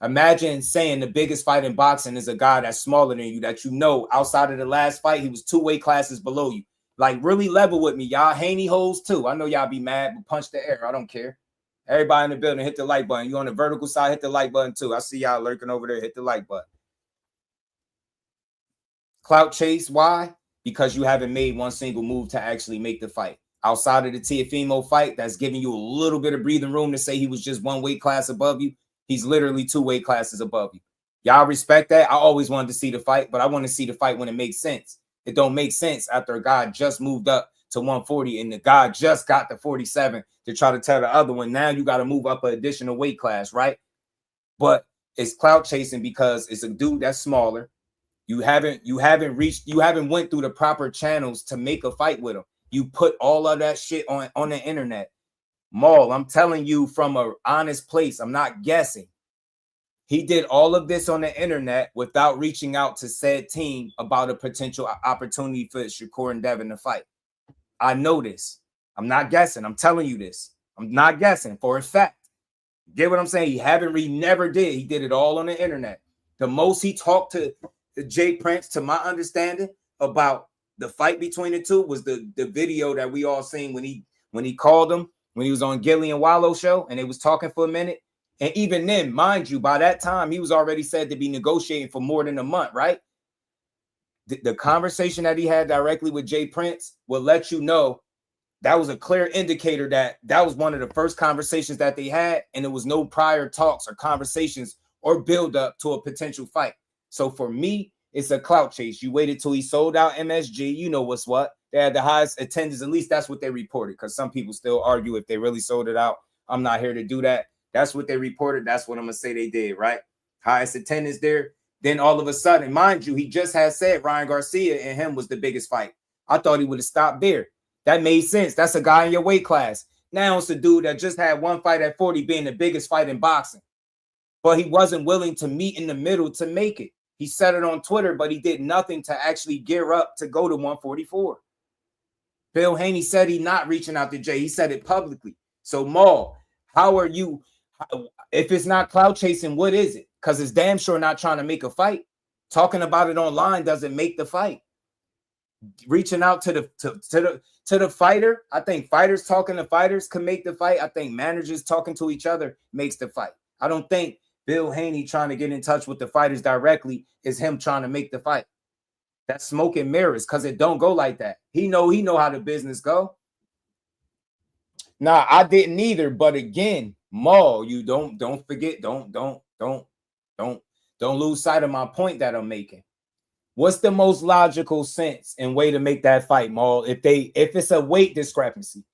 Imagine saying the biggest fight in boxing is a guy that's smaller than you, that you know outside of the last fight, he was 2 weight classes below you. Like, really level with me, y'all. Haney hoes, too. I know y'all be mad, but punch the air. I don't care. Everybody in the building, hit the like button. You on the vertical side, hit the like button, too. I see y'all lurking over there. Hit the like button. Clout chase, why? Because you haven't made one single move to actually make the fight. Outside of the Teofimo fight, that's giving you a little bit of breathing room to say he was just 1 weight class above you. He's literally 2 weight classes above you. Y'all respect that? I always wanted to see the fight, but I want to see the fight when it makes sense. It don't make sense after a guy just moved up to 140 and the guy just got to 47 to try to tell the other one, now you got to move up an additional weight class, right? But it's clout chasing because it's a dude that's smaller. You haven't went through the proper channels to make a fight with him. You put all of that shit on the internet. Maul, I'm telling you from an honest place, I'm not guessing. He did all of this on the internet without reaching out to said team about a potential opportunity for Shakur and Devin to fight. I know this. I'm not guessing. I'm telling you this. I'm not guessing for a fact. Get what I'm saying? He never did. He did it all on the internet. The most he talked to Jay Prince, to my understanding, about the fight between the two was the video that we all seen when he called him, when he was on Gilly and Wallow show, and they was talking for a minute. And even then, mind you, by that time, he was already said to be negotiating for more than a month, right? The conversation that he had directly with Jay Prince will let you know that was a clear indicator that was one of the first conversations that they had, and there was no prior talks or conversations or build up to a potential fight. So for me, it's a clout chase. You waited till he sold out MSG. You know what's what. They had the highest attendance. At least that's what they reported, because some people still argue if they really sold it out. I'm not here to do that. That's what they reported. That's what I'm going to say they did, right? Highest attendance there. Then all of a sudden, mind you, he just had said Ryan Garcia and him was the biggest fight. I thought he would have stopped there. That made sense. That's a guy in your weight class. Now it's a dude that just had one fight at 40 being the biggest fight in boxing. But he wasn't willing to meet in the middle to make it. He said it on Twitter, but he did nothing to actually gear up to go to 144. Bill Haney said he's not reaching out to Jay. He said it publicly. So, Maul, how are you? If it's not clout chasing, what is it? Because it's damn sure not trying to make a fight. Talking about it online doesn't make the fight. Reaching out to the fighter, I think fighters talking to fighters can make the fight. I think managers talking to each other makes the fight. I don't think Bill Haney trying to get in touch with the fighters directly is him trying to make the fight. That's smoke and mirrors, because it don't go like that. He know how the business go. Nah, I didn't either. But again, Maul, you don't forget, don't lose sight of my point that I'm making. What's the most logical sense and way to make that fight, Maul? If it's a weight discrepancy,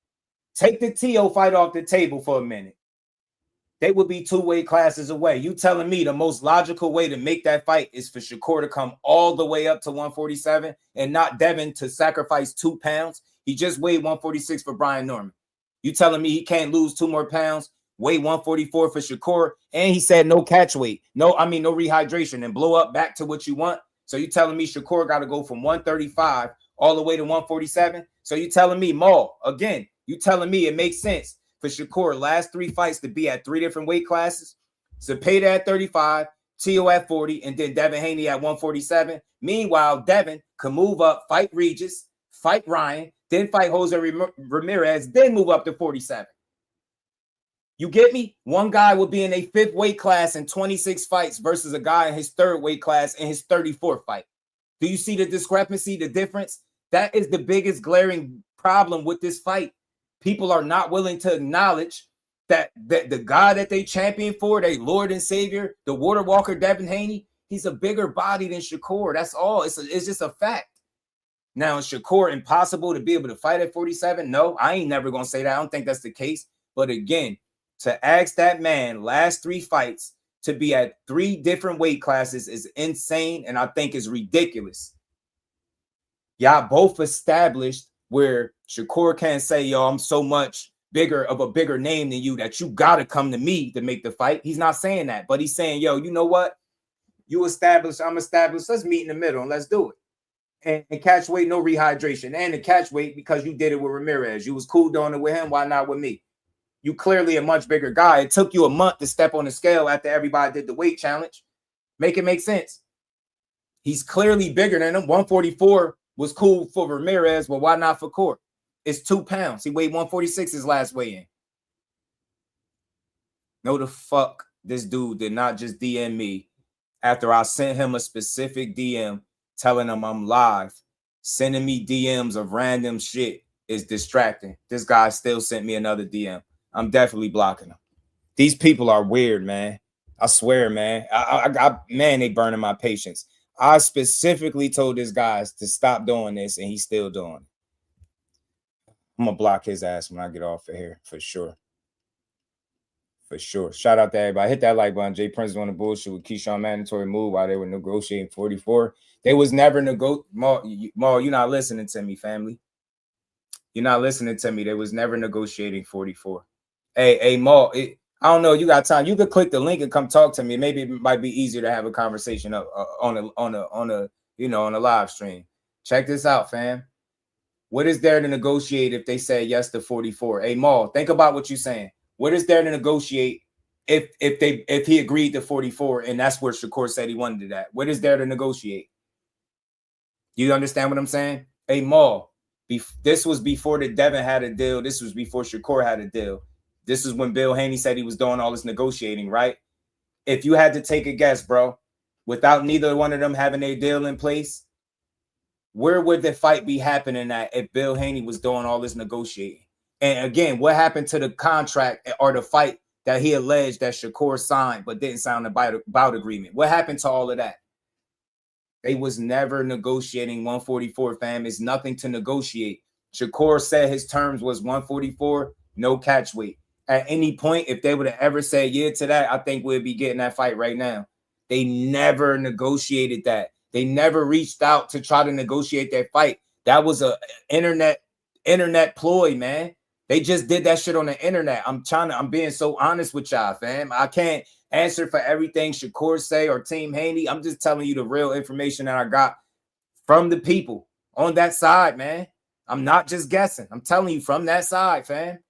take the Tszyu fight off the table for a minute. They would be 2 weight classes away. You telling me the most logical way to make that fight is for Shakur to come all the way up to 147 and not Devin to sacrifice 2 pounds? He just weighed 146 for Brian Norman. You telling me he can't lose 2 more pounds, weigh 144 for Shakur, and he said no catch weight, no rehydration, and blow up back to what you want? So you telling me Shakur got to go from 135 all the way to 147? So you telling me, Maul, again, you telling me it makes sense for Shakur last 3 fights to be at 3 different weight classes? Zepeda at 35, Tszyu at 40, and then Devin Haney at 147. Meanwhile, Devin can move up, fight Regis, fight Ryan, then fight Jose Ramirez, then move up to 47. You get me? One guy will be in a 5th weight class in 26 fights versus a guy in his 3rd weight class in his 34th fight. Do you see the discrepancy, the difference? That is the biggest glaring problem with this fight. People are not willing to acknowledge that the guy that they champion for, their Lord and Savior, the water walker Devin Haney, he's a bigger body than Shakur. That's all. It's just a fact. Now, is Shakur impossible to be able to fight at 47? No, I ain't never going to say that. I don't think that's the case. But again, to ask that man last 3 fights to be at 3 different weight classes is insane, and I think is ridiculous. Y'all both established where Shakur can't say, yo, I'm so much bigger of a bigger name than you that you got to come to me to make the fight. He's not saying that, but he's saying, yo, you know what? You established, I'm established. Let's meet in the middle and let's do it. And catch weight, no rehydration. And the catch weight, because you did it with Ramirez. You was cool doing it with him. Why not with me? You clearly a much bigger guy. It took you a month to step on the scale after everybody did the weight challenge. Make it make sense. He's clearly bigger than him. 144 was cool for Ramirez, but why not for Court? It's 2 pounds. He weighed 146 his last weigh-in. No, the fuck this dude did not just DM me after I sent him a specific DM telling him I'm live. Sending me DMs of random shit is distracting. This guy still sent me another DM. I'm definitely blocking him. These people are weird, man. I swear, man. Man, they burning my patience. I specifically told this guy to stop doing this, and he's still doing it. I'm going to block his ass when I get off of here, for sure. For sure. Shout out to everybody. Hit that like button. Jay Prince on the bullshit with Keyshawn mandatory move while they were negotiating 44. They was never Maul, you're not listening to me, family. You're not listening to me. They was never negotiating 44. Hey, Maul, I don't know. You got time. You could click the link and come talk to me. Maybe it might be easier to have a conversation on a live stream. Check this out, fam. What is there to negotiate if they say yes to 44? Hey, Maul, think about what you're saying. What is there to negotiate if he agreed to 44 and that's where Shakur said he wanted that? What is there to negotiate? You understand what I'm saying? Hey, Maul, this was before the Devin had a deal. This was before Shakur had a deal. This is when Bill Haney said he was doing all this negotiating, right? If you had to take a guess, bro, without neither one of them having a deal in place, where would the fight be happening at if Bill Haney was doing all this negotiating? And again, what happened to the contract or the fight that he alleged that Shakur signed but didn't sign the bout agreement? What happened to all of that? They was never negotiating 144, fam. It's nothing to negotiate. Shakur said his terms was 144, no catch weight. At any point, if they would have ever said yeah to that, I think we'd be getting that fight right now. They never negotiated that. They never reached out to try to negotiate that fight. That was a internet ploy, man. They just did that shit on the internet. I'm being so honest with y'all, fam. I can't answer for everything Shakur say or Team Haney. I'm just telling you the real information that I got from the people on that side, man. I'm not just guessing. I'm telling you from that side, fam.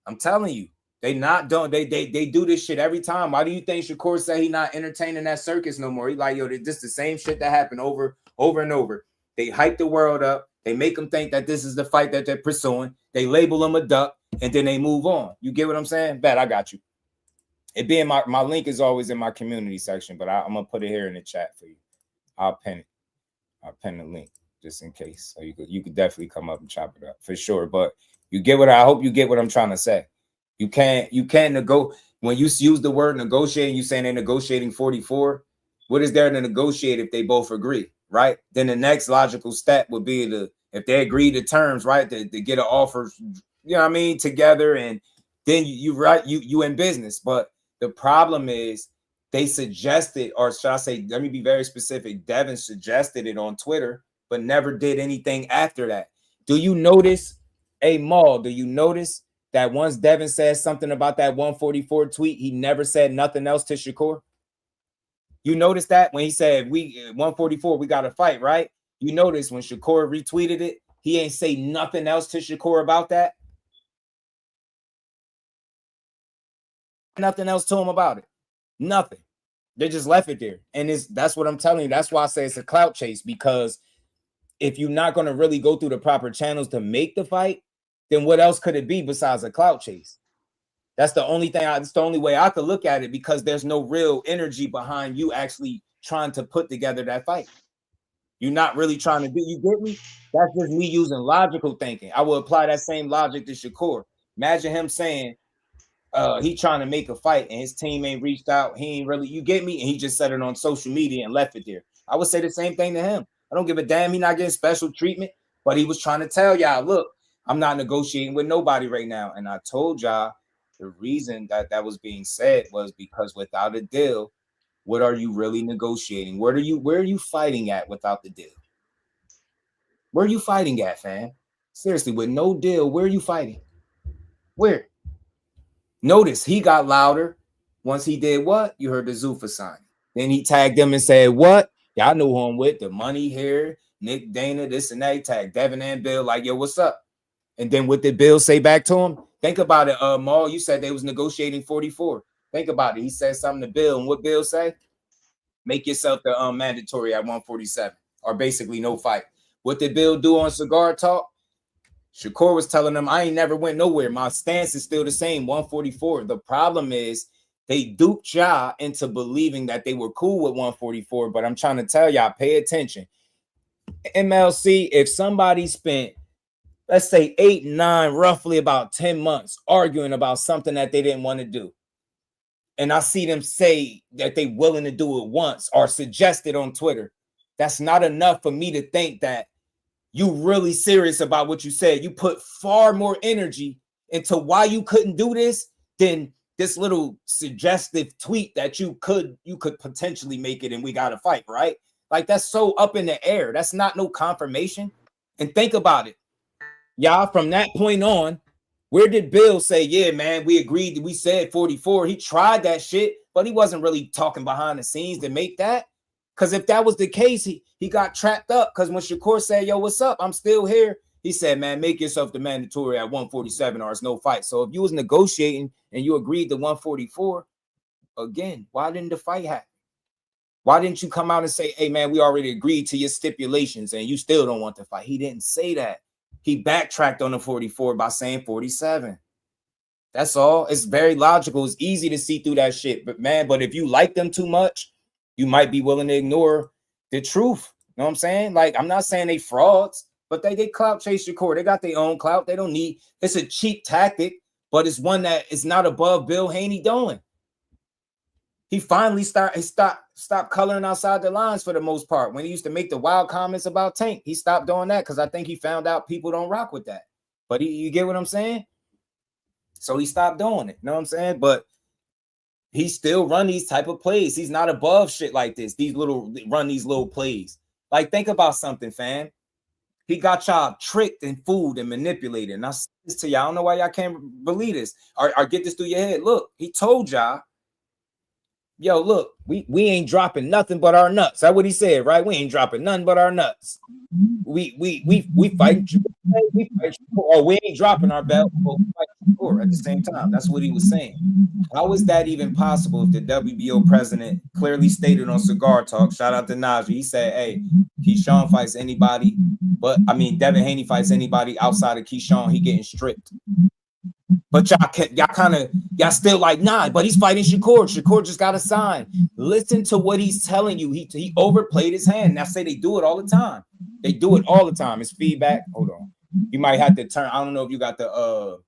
I'm telling you. They do this shit every time. Why do you think Shakur say he not entertaining that circus no more? He like, yo, this the same shit that happened over and over. They hype the world up. They make them think that this is the fight that they're pursuing. They label him a duck, and then they move on. You get what I'm saying? Bet, I got you. It being my link is always in my community section, but I'm going to put it here in the chat for you. I'll pin it. I'll pin the link just in case. So you could definitely come up and chop it up for sure. But I hope you get what I'm trying to say. You can't when you use the word negotiating, you saying they're negotiating 44. What is there to negotiate if they both agree, right? Then the next logical step would be if they agree to terms, right, to get an offer, you know what I mean, together, and then you in business. But the problem is they suggested, or should I say, let me be very specific, Devin suggested it on Twitter, but never did anything after that. Do you notice, hey, Maul, do you notice that once Devin says something about that 144 tweet, he never said nothing else to Shakur? You notice that when he said 144, we got to fight, right? You notice when Shakur retweeted it, he ain't say nothing else to Shakur about that. Nothing else to him about it. Nothing. They just left it there. And that's what I'm telling you. That's why I say it's a clout chase, because if you're not going to really go through the proper channels to make the fight, then what else could it be besides a clout chase? That's the only thing. It's the only way I could look at it, because there's no real energy behind you actually trying to put together that fight. You're not really trying to do. You get me? That's just me using logical thinking. I will apply that same logic to Shakur. Imagine him saying he trying to make a fight and his team ain't reached out. He ain't really. You get me? And he just said it on social media and left it there. I would say the same thing to him. I don't give a damn. He not getting special treatment, but he was trying to tell y'all, look, I'm not negotiating with nobody right now. And I told y'all the reason that was being said was because without a deal, what are you really negotiating? Where are you fighting at without the deal? Where are you fighting at, fam? Seriously, with no deal, where are you fighting? Where? Notice he got louder once he did what? You heard the Zuffa sign. Then he tagged them and said, what? Y'all know who I'm with. The money here, Nick, Dana, this and that. He tagged Devin and Bill like, yo, what's up? And then what did Bill say back to him? Think about it, Maul. You said they was negotiating 44. Think about it. He said something to Bill. And what Bill say? Make yourself the mandatory at 147. Or basically no fight. What did Bill do on Cigar Talk? Shakur was telling them, I ain't never went nowhere. My stance is still the same, 144. The problem is they duped y'all into believing that they were cool with 144. But I'm trying to tell y'all, pay attention. MLC, if somebody spent, let's say 8, 9, roughly about 10 months arguing about something that they didn't want to do, and I see them say that they willing to do it once or suggest it on Twitter, that's not enough for me to think that you really serious about what you said. You put far more energy into why you couldn't do this than this little suggestive tweet that you could potentially make it and we got to fight, right? Like, that's so up in the air. That's not no confirmation. And think about it. Y'all, from that point on, Where did Bill say, yeah, man, we agreed that we said 44? He tried that shit, but he wasn't really talking behind the scenes to make that. Because if that was the case, he got trapped up. Because when Shakur said, yo, what's up? I'm still here. He said, man, make yourself the mandatory at 147 or it's no fight. So if you was negotiating and you agreed to 144, again, why didn't the fight happen? Why didn't you come out and say, hey, man, we already agreed to your stipulations and you still don't want to fight? He didn't say that. He backtracked on the 44 by saying 47. That's all. It's very logical. It's easy to see through that shit. But, man, if you like them too much, you might be willing to ignore the truth. You know what I'm saying? Like, I'm not saying they frauds, but they clout chase Shakur. They got their own clout. They don't need – it's a cheap tactic, but it's one that is not above Bill Haney doing. He finally stopped coloring outside the lines for the most part. When he used to make the wild comments about Tank, he stopped doing that because I think he found out people don't rock with that. But you get what I'm saying? So he stopped doing it. You know what I'm saying? But he still run these type of plays. He's not above shit like this. Run these little plays. Like, think about something, fam. He got y'all tricked and fooled and manipulated. And I say this to y'all. I don't know why y'all can't believe this or get this through your head. Look, he told y'all, yo, look, we ain't dropping nothing but our nuts. That's what he said, right? We ain't dropping nothing but our nuts. We fight or we ain't dropping our belt, but we fight Shakur at the same time. That's what he was saying. How is that even possible if the WBO president clearly stated on Cigar Talk, shout out to Najee, he said, hey, Keyshawn fights anybody, Devin Haney fights anybody outside of Keyshawn, he getting stripped. But y'all still like, nah, but he's fighting Shakur. Shakur just got a sign. Listen to what he's telling you. He overplayed his hand. Now say they do it all the time. They do it all the time. It's feedback. Hold on. You might have to turn. I don't know if you got the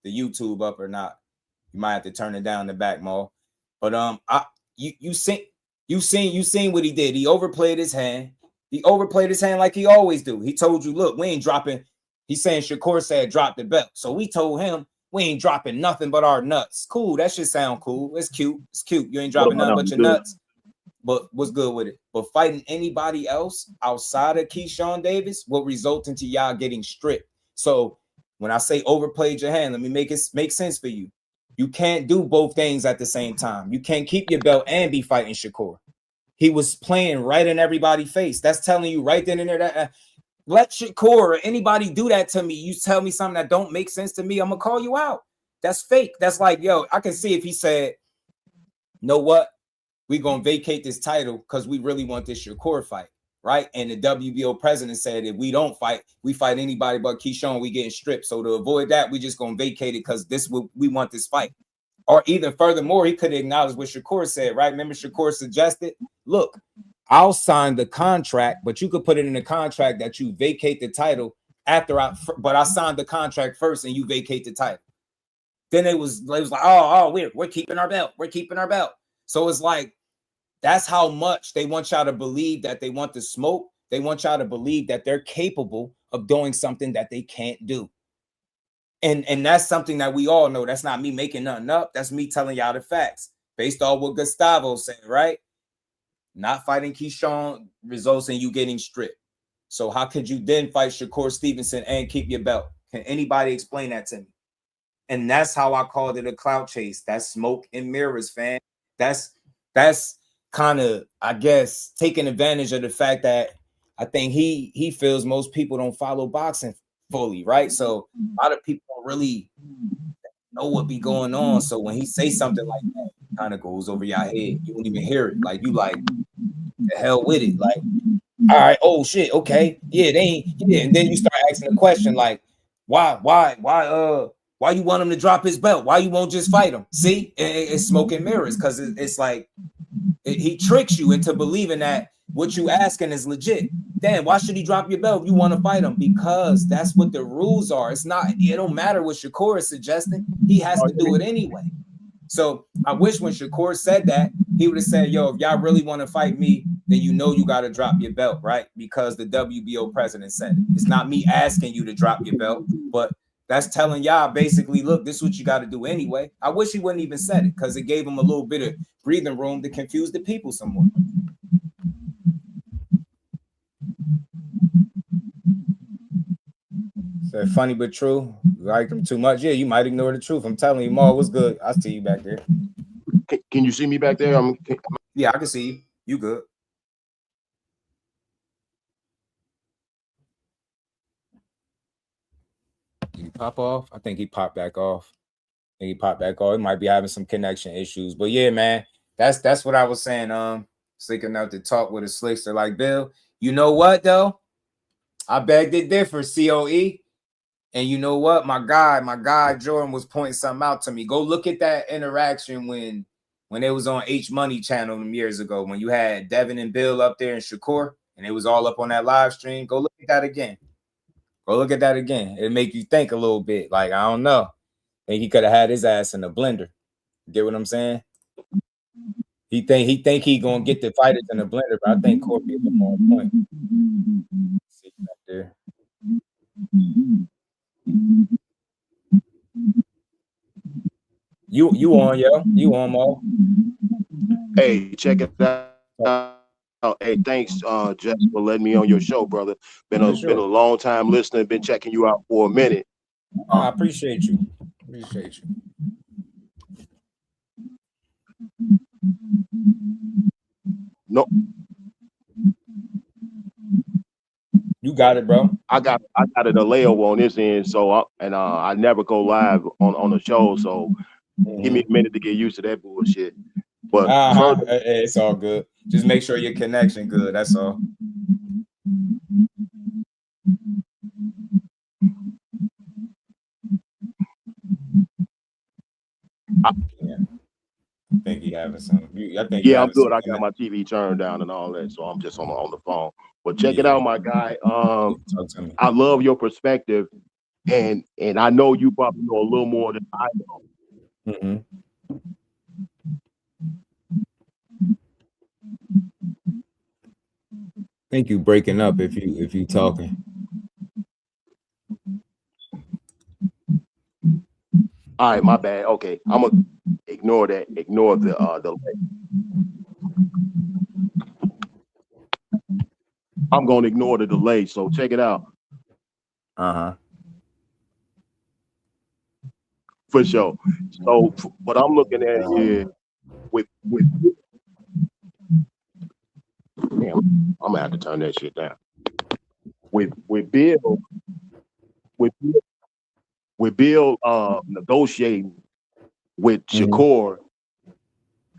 YouTube up or not. You might have to turn it down in the back, Mo. But you seen what he did. He overplayed his hand. He overplayed his hand like he always do. He told you, look, we ain't dropping. He's saying Shakur said drop the belt. So we told him we ain't dropping nothing but our nuts. Cool. That should sound cool. It's cute. It's cute. You ain't dropping nothing but your nuts. But what's good with it? But fighting anybody else outside of Keyshawn Davis will result into y'all getting stripped. So when I say overplayed your hand, let me make it make sense for you. You can't do both things at the same time. You can't keep your belt and be fighting Shakur. He was playing right in everybody's face. That's telling you right then and there that let Shakur or anybody do that to me. You tell me something that don't make sense to me, I'm gonna call you out. That's fake. That's like, yo, I can see if he said, you know what? We're gonna vacate this title because we really want this Shakur fight, right? And the WBO president said if we don't fight, we fight anybody but Keyshawn, we getting stripped. So to avoid that, we just gonna vacate it because we want this fight. Or even furthermore, he could acknowledge what Shakur said, right? Remember, Shakur suggested, look, I'll sign the contract, but you could put it in the contract that you vacate the title but I signed the contract first and you vacate the title. Then it was like, oh, we're keeping our belt. We're keeping our belt. So it's like, that's how much they want y'all to believe that they want the smoke. They want y'all to believe that they're capable of doing something that they can't do. And that's something that we all know. That's not me making nothing up. That's me telling y'all the facts based on what Gustavo said, right? Not fighting Keyshawn results in you getting stripped. So how could you then fight Shakur Stevenson and keep your belt? Can anybody explain that to me? And that's how I called it a clout chase. That's smoke and mirrors, fam. That's kind of, I guess, taking advantage of the fact that I think he feels most people don't follow boxing fully, right? So a lot of people don't really know what be going on. So when he say something like that, it kind of goes over your head. You won't even hear it. Like, you like, the hell with it. Like, all right, oh shit, okay. Yeah, they ain't, yeah. And then you start asking the question, like, why you want him to drop his belt? Why you won't just fight him? See, it's smoke and mirrors, because it's like he tricks you into believing that what you asking is legit. Damn, why should he drop your belt if you want to fight him? Because that's what the rules are. It don't matter what Shakur is suggesting. He has to do it anyway. So I wish when Shakur said that, he would have said, yo, if y'all really want to fight me, then you know you got to drop your belt, right? Because the WBO president said it. It's not me asking you to drop your belt, but that's telling y'all basically, look, this is what you got to do anyway. I wish he wouldn't even said it, because it gave him a little bit of breathing room to confuse the people some more. Funny but true. You like them too much. Yeah, you might ignore the truth. I'm telling you, Ma, what's good? I see you back there. Can you see me back there? Yeah, I can see you. You good. Did he pop off? I think he popped back off. He popped back off. He might be having some connection issues. But yeah, man, that's what I was saying. Slicking out to talk with a slickster like Bill. You know what though? I begged it different, COE. And you know what? My guy Jordan was pointing something out to me. Go look at that interaction when it was on H Money channel years ago, when you had Devin and Bill up there and Shakur, and it was all up on that live stream. Go look at that again. Go look at that again. It'll make you think a little bit. Like, I don't know. I think he could have had his ass in a blender. Get what I'm saying? He think he gonna get the fighters in the blender, but I think Corby is a more on point. See back there. You on, yo? You on, Mo? Hey, check it out. Hey, thanks, Jeff, for letting me on your show, brother. Been a long time listener. Been checking you out for a minute. I appreciate you. Appreciate you. No. You got it, bro. I got a delay over on this end, so I never go live on the show. So give me a minute to get used to that bullshit. But it's all good. Just make sure your connection good. That's all. I think he having some. Yeah, I'm good. I got my TV turned down and all that, so I'm just on the phone. But check it out, my guy. I love your perspective, and I know you probably know a little more than I know. Mm-hmm. I think you breaking up if you talking. All right, my bad. Okay, I'm gonna ignore that. Ignore the I'm gonna ignore the delay. So check it out. For sure. So what I'm looking at here with damn, I'm gonna have to turn that shit down. With Bill negotiating with Shakur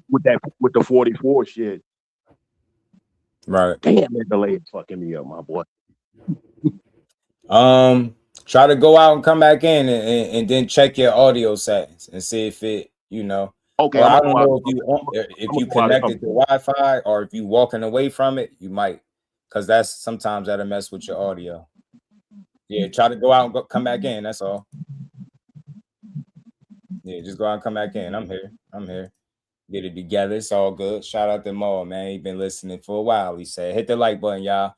with the 44 shit. Right. Damn, that delay is fucking me up, my boy. Try to go out and come back in and then check your audio settings and see if it, Okay. I don't know if you connected to Wi-Fi or if you walking away from it, you might, because sometimes that'll mess with your audio. Yeah, try to go out and come back in. That's all. Yeah, just go out and come back in. I'm here. Get it together. It's all good. Shout out to Mo, man. He been listening for a while. He said, hit the like button, y'all.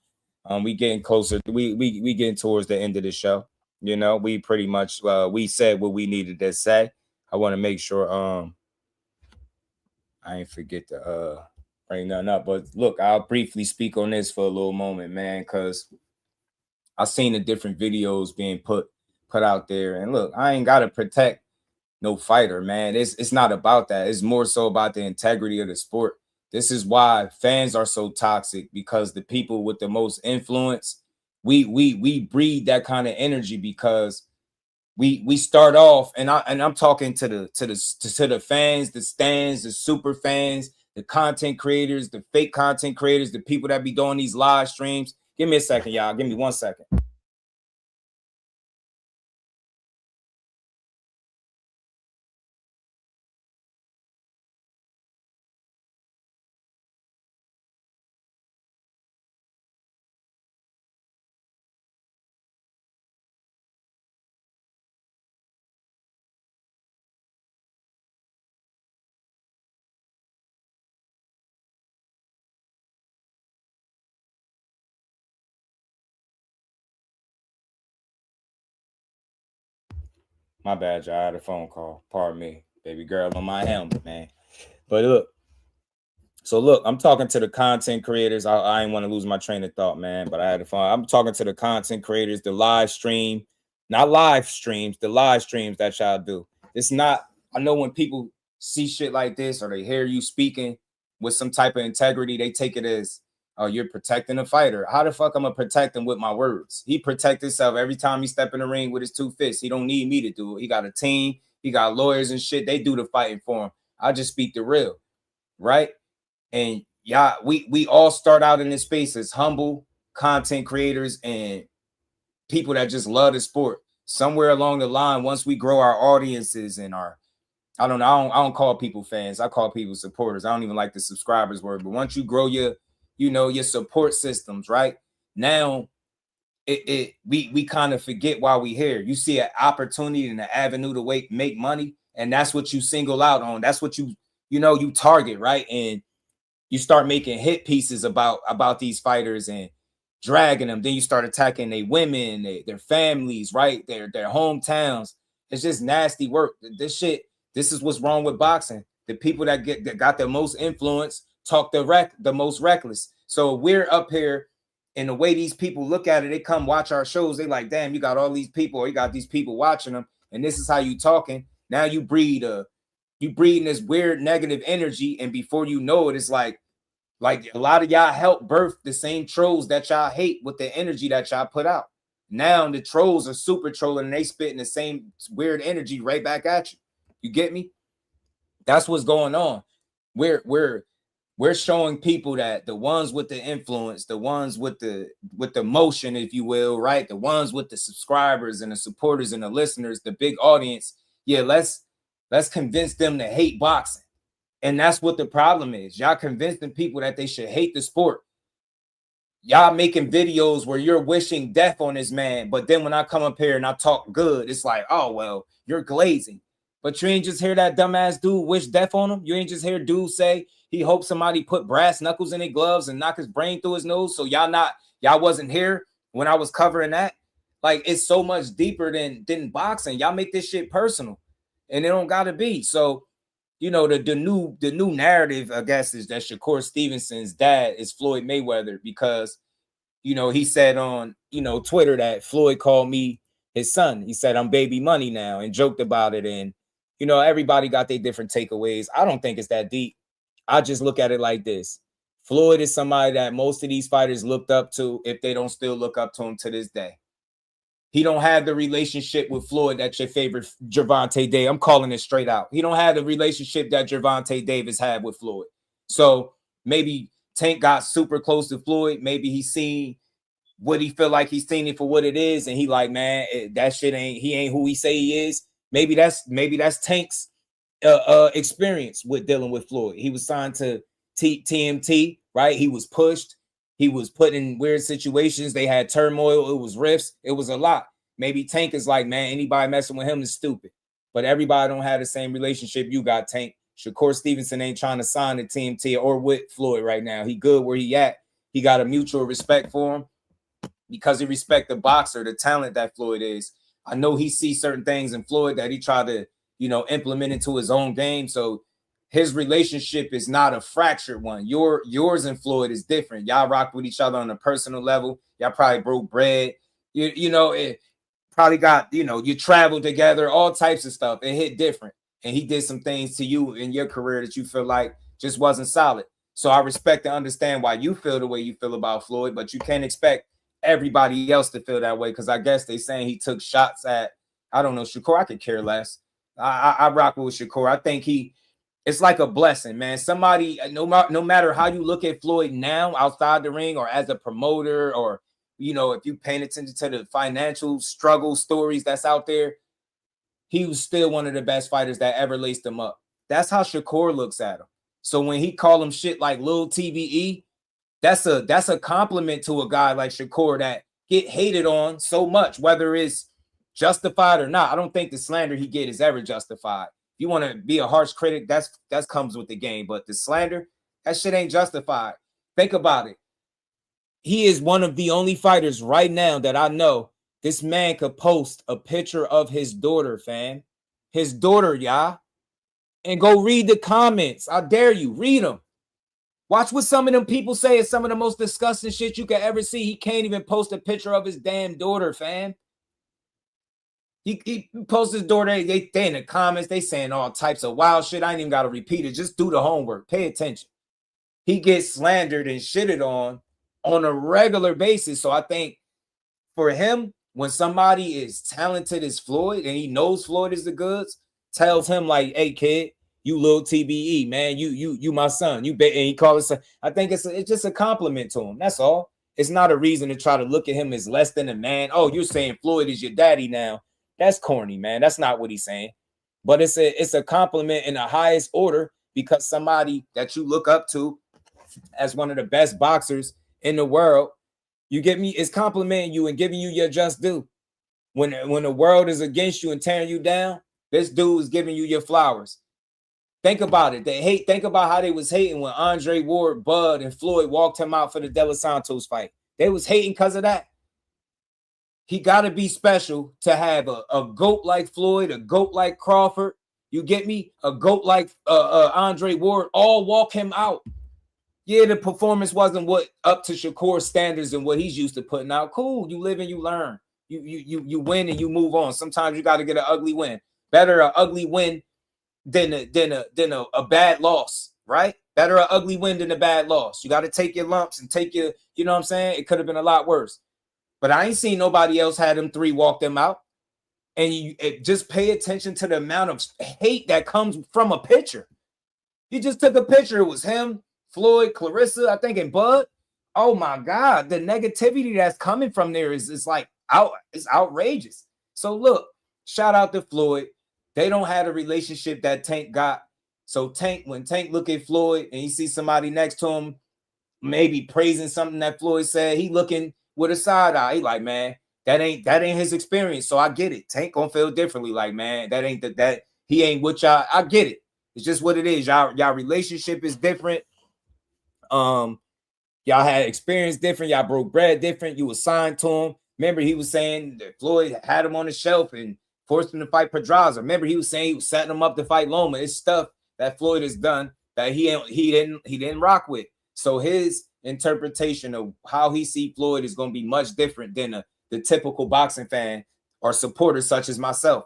We getting closer. We getting towards the end of the show. We pretty much we said what we needed to say. I want to make sure I ain't forget to bring nothing up. But look, I'll briefly speak on this for a little moment, man, because I've seen the different videos being put out there. And look, I ain't gotta protect no fighter, man. It's not about that. It's more so about the integrity of the sport. This is why fans are so toxic, because the people with the most influence, we breed that kind of energy, because we start off, and I'm talking to the fans, the stands, the super fans, the content creators, the fake content creators, the people that be doing these live streams. Give me a second, y'all. Give me 1 second. My bad, y'all. I had a phone call. Pardon me. Baby girl on my helmet, man. But look, I'm talking to the content creators. I ain't want to lose my train of thought, man. But I had a phone. I'm talking to the content creators, the live stream not live streams, the live streams that y'all do. It's not, I know when people see shit like this or they hear you speaking with some type of integrity, they take it as, oh, you're protecting a fighter. How the fuck I'm gonna protect him with my words? He protect himself every time he step in the ring with his 2 fists. He don't need me to do it. He got a team, he got lawyers and shit. They do the fighting for him. I just speak the real, right? And yeah, we all start out in this space as humble content creators and people that just love the sport. Somewhere along the line, once we grow our audiences and our, I don't call people fans. I call people supporters. I don't even like the subscribers word. But once you grow your, your support systems, right? Now, we kind of forget why we here. You see an opportunity and an avenue to make money, and that's what you single out on. That's what you target, right? And you start making hit pieces about these fighters and dragging them. Then you start attacking their women, their families, right? Their hometowns. It's just nasty work. This is what's wrong with boxing. The people that got the most influence talk the most reckless. So we're up here, and the way these people look at it, they come watch our shows. They like, damn, you got all these people, or you got these people watching them, and this is how you talking. Now you breeding this weird negative energy, and before you know it, it's like a lot of y'all help birth the same trolls that y'all hate with the energy that y'all put out. Now the trolls are super trolling, and they spitting the same weird energy right back at you. You get me? That's what's going on. We're showing people that the ones with the influence, the ones with the motion, if you will, right? The ones with the subscribers and the supporters and the listeners, the big audience. Yeah, let's convince them to hate boxing. And that's what the problem is. Y'all convincing people that they should hate the sport. Y'all making videos where you're wishing death on this man, but then when I come up here and I talk good, it's like, oh, well, you're glazing. But you ain't just hear that dumbass dude wish death on him. You ain't just hear dude say he hopes somebody put brass knuckles in their gloves and knock his brain through his nose. So y'all wasn't here when I was covering that. Like, it's so much deeper than boxing. Y'all make this shit personal, and it don't gotta be. So, the new narrative, I guess, is that Shakur Stevenson's dad is Floyd Mayweather because, he said on, Twitter that Floyd called me his son. He said, I'm baby money now, and joked about it. And, everybody got their different takeaways. I don't think it's that deep. I just look at it like this. Floyd is somebody that most of these fighters looked up to, if they don't still look up to him to this day. He don't have the relationship with Floyd that your favorite Gervonta Davis. I'm calling it straight out. He don't have the relationship that Gervonta Davis had with Floyd. So maybe Tank got super close to Floyd. Maybe he seen what he feel like he's seen it for what it is, and he like, man, that shit he ain't who he say he is. Maybe that's Tank's experience with dealing with Floyd. He was signed to TMT, right? He was pushed. He was put in weird situations. They had turmoil. It was rifts. It was a lot. Maybe Tank is like, man, anybody messing with him is stupid. But everybody don't have the same relationship you got, Tank. Shakur Stevenson ain't trying to sign to TMT or with Floyd right now. He good where he at. He got a mutual respect for him because he respect the boxer, the talent that Floyd is. I know he sees certain things in Floyd that he tried to, implement into his own game. So his relationship is not a fractured one. Yours and Floyd is different. Y'all rock with each other on a personal level. Y'all probably broke bread. It probably got, you traveled together, all types of stuff. It hit different. And he did some things to you in your career that you feel like just wasn't solid. So I respect and understand why you feel the way you feel about Floyd, but you can't expect everybody else to feel that way, because I guess they saying he took shots at, I don't know, Shakur. I could care less. I rock with Shakur. I think it's like a blessing, man. Somebody, no matter how you look at Floyd now outside the ring or as a promoter, or, if you paying attention to the financial struggle stories that's out there, he was still one of the best fighters that ever laced him up. That's how Shakur looks at him. So when he call him shit like Lil TVE, that's a compliment to a guy like Shakur that get hated on so much, whether it's justified or not. I don't think the slander he get is ever justified. If you want to be a harsh critic, that comes with the game. But the slander, that shit ain't justified. Think about it. He is one of the only fighters right now that I know. This man could post a picture of his daughter, fam. His daughter, y'all. And go read the comments. I dare you. Read them. Watch what some of them people say is some of the most disgusting shit you could ever see. He can't even post a picture of his damn daughter, fam. He posts his door. They in the comments. They saying all types of wild shit. I ain't even got to repeat it. Just do the homework. Pay attention. He gets slandered and shitted on a regular basis. So I think for him, when somebody is talented as Floyd and he knows Floyd is the goods, tells him like, "Hey kid, you little TBE, man, you my son, you bet," and he calls it. I think it's just a compliment to him. That's all. It's not a reason to try to look at him as less than a man. Oh, you're saying Floyd is your daddy now. That's corny, man. That's not what he's saying. But it's a compliment in the highest order because somebody that you look up to as one of the best boxers in the world, you get me, is complimenting you and giving you your just due. When the world is against you and tearing you down, this dude is giving you your flowers. Think about it. Think about how they was hating when Andre Ward, Bud, and Floyd walked him out for the De Los Santos fight. They was hating because of that. He got to be special to have a GOAT like Floyd, a GOAT like Crawford, you get me, a GOAT like Andre Ward, all walk him out. Yeah, the performance wasn't what up to Shakur's standards and what he's used to putting out. Cool, you live and you learn. You win and you move on. Sometimes you got to get an ugly win. Better an ugly win than a bad loss, right? Better an ugly win than a bad loss. You got to take your lumps and take your, you know what I'm saying? It could have been a lot worse. But I ain't seen nobody else had them three walk them out. And you just pay attention to the amount of hate that comes from a picture. He just took a picture. It was him, Floyd, Clarissa, I think, and Bud. Oh my God, the negativity that's coming from there is like it's outrageous. So look, shout out to Floyd. They don't have a relationship that Tank got. So when Tank look at Floyd and he sees somebody next to him, maybe praising something that Floyd said, he looking with a side eye. He like, man, that ain't his experience. So I get it. Tank gonna feel differently. Like, man, that ain't that he ain't what y'all. I get it. It's just what it is. Y'all relationship is different. Y'all had experience different. Y'all broke bread different. You was signed to him. Remember, he was saying that Floyd had him on the shelf and forced him to fight Pedraza. Remember, he was saying he was setting him up to fight Loma. It's stuff that Floyd has done that he didn't rock with. So his interpretation of how he see Floyd is going to be much different than the typical boxing fan or supporter such as myself.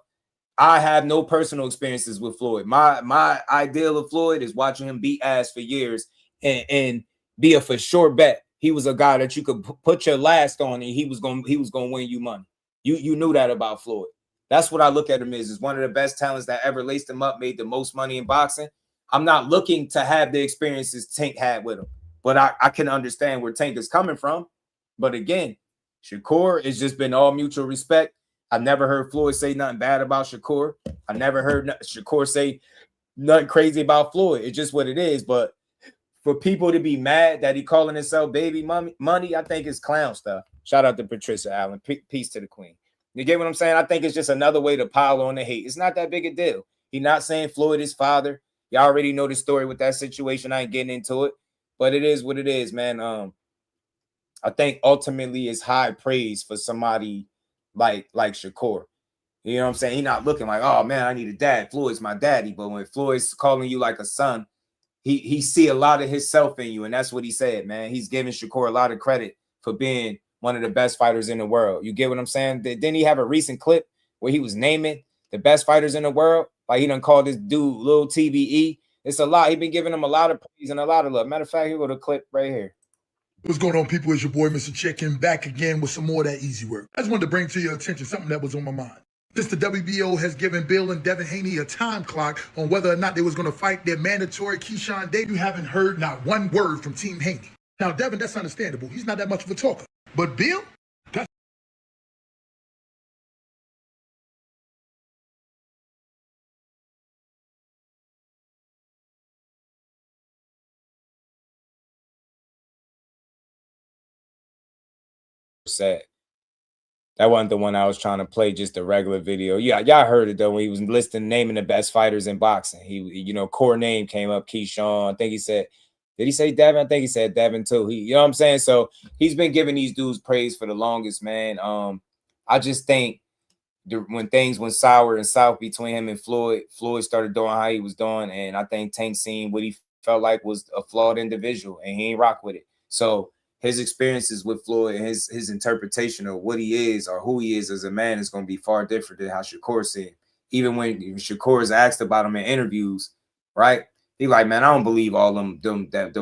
I have no personal experiences with Floyd. My ideal of Floyd is watching him beat ass for years and be a for sure bet. He was a guy that you could put your last on and he was gonna win you money. You knew that about Floyd. That's what I look at him as one of the best talents that ever laced him up, made the most money in boxing. I'm not looking to have the experiences Tank had with him, but I can understand where Tank is coming from. But again, Shakur, it's just been all mutual respect. I never heard Floyd say nothing bad about Shakur. I never heard Shakur say nothing crazy about Floyd. It's just what it is. But for people to be mad that he calling himself baby money, I think it's clown stuff. Shout out to Patricia Allen. Peace to the queen. You get what I'm saying? I think it's just another way to pile on the hate. It's not that big a deal. He's not saying Floyd is father. Y'all already know the story with that situation. I ain't getting into it. But it is what it is, man. I think ultimately it's high praise for somebody like Shakur. You know what I'm saying? He's not looking like, oh man, I need a dad. Floyd's my daddy. But when Floyd's calling you like a son, he see a lot of himself in you. And that's what he said, man. He's giving Shakur a lot of credit for being one of the best fighters in the world. You get what I'm saying? Didn't he have a recent clip where he was naming the best fighters in the world? Like he done called this dude little TBE. It's a lot. He been giving him a lot of praise and a lot of love. Matter of fact, here go the clip right here. What's going on, people? It's your boy, Mr. Chicken, back again with some more of that easy work. I just wanted to bring to your attention something that was on my mind. Since the WBO has given Bill and Devin Haney a time clock on whether or not they was going to fight their mandatory Keyshawn debut, you haven't heard not one word from Team Haney. Now, Devin, that's understandable. He's not that much of a talker. But Bill, that's sad. That wasn't the one I was trying to play, just a regular video. Yeah, y'all heard it though when he was listing naming the best fighters in boxing. He, core name came up, Keyshawn. I think he said, did he say Devin? I think he said Devin too. You know what I'm saying? So he's been giving these dudes praise for the longest, man. I just think when things went sour and south between him and Floyd started doing how he was doing, and I think Tank seen what he felt like was a flawed individual, and he ain't rock with it. So his experiences with Floyd and his interpretation of what he is or who he is as a man is going to be far different than how Shakur said. Even when Shakur is asked about him in interviews, right? He like, man, I don't believe all them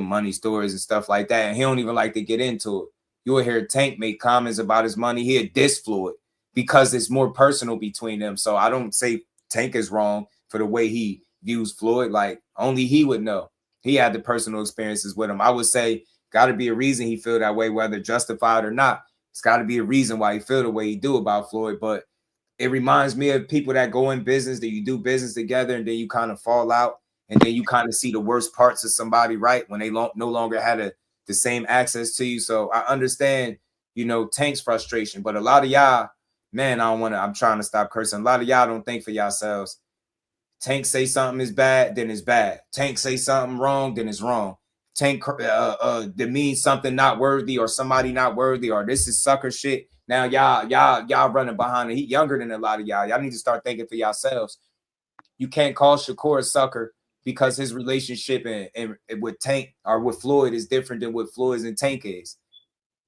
money stories and stuff like that. And he don't even like to get into it. You'll hear Tank make comments about his money. He'll diss Floyd because it's more personal between them. So I don't say Tank is wrong for the way he views Floyd. Like, only he would know. He had the personal experiences with him. I would say got to be a reason he feel that way, whether justified or not. It's got to be a reason why he feel the way he do about Floyd. But it reminds me of people that go in business, that you do business together, and then you kind of fall out, and then you kind of see the worst parts of somebody, right, when they no longer had the same access to you. So I understand, you know, Tank's frustration, but a lot of y'all, man, I'm trying to stop cursing. A lot of y'all don't think for yourselves. Tank say something is bad, then it's bad. Tank say something wrong, then it's wrong. Tank that means something not worthy or somebody not worthy or this is sucker shit. Now y'all running behind it. He younger than a lot of y'all. Y'all need to start thinking for yourselves. You can't call Shakur a sucker because his relationship and with Tank or with Floyd is different than what Floyd's and Tank is.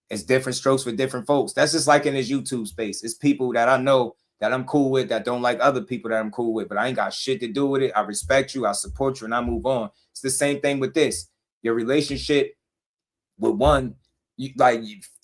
It's different strokes for different folks. That's just like in this YouTube space. It's people that I know that I'm cool with that don't like other people that I'm cool with, but I ain't got shit to do with it. I respect you, I support you, and I move on. It's the same thing with this. Your relationship with one,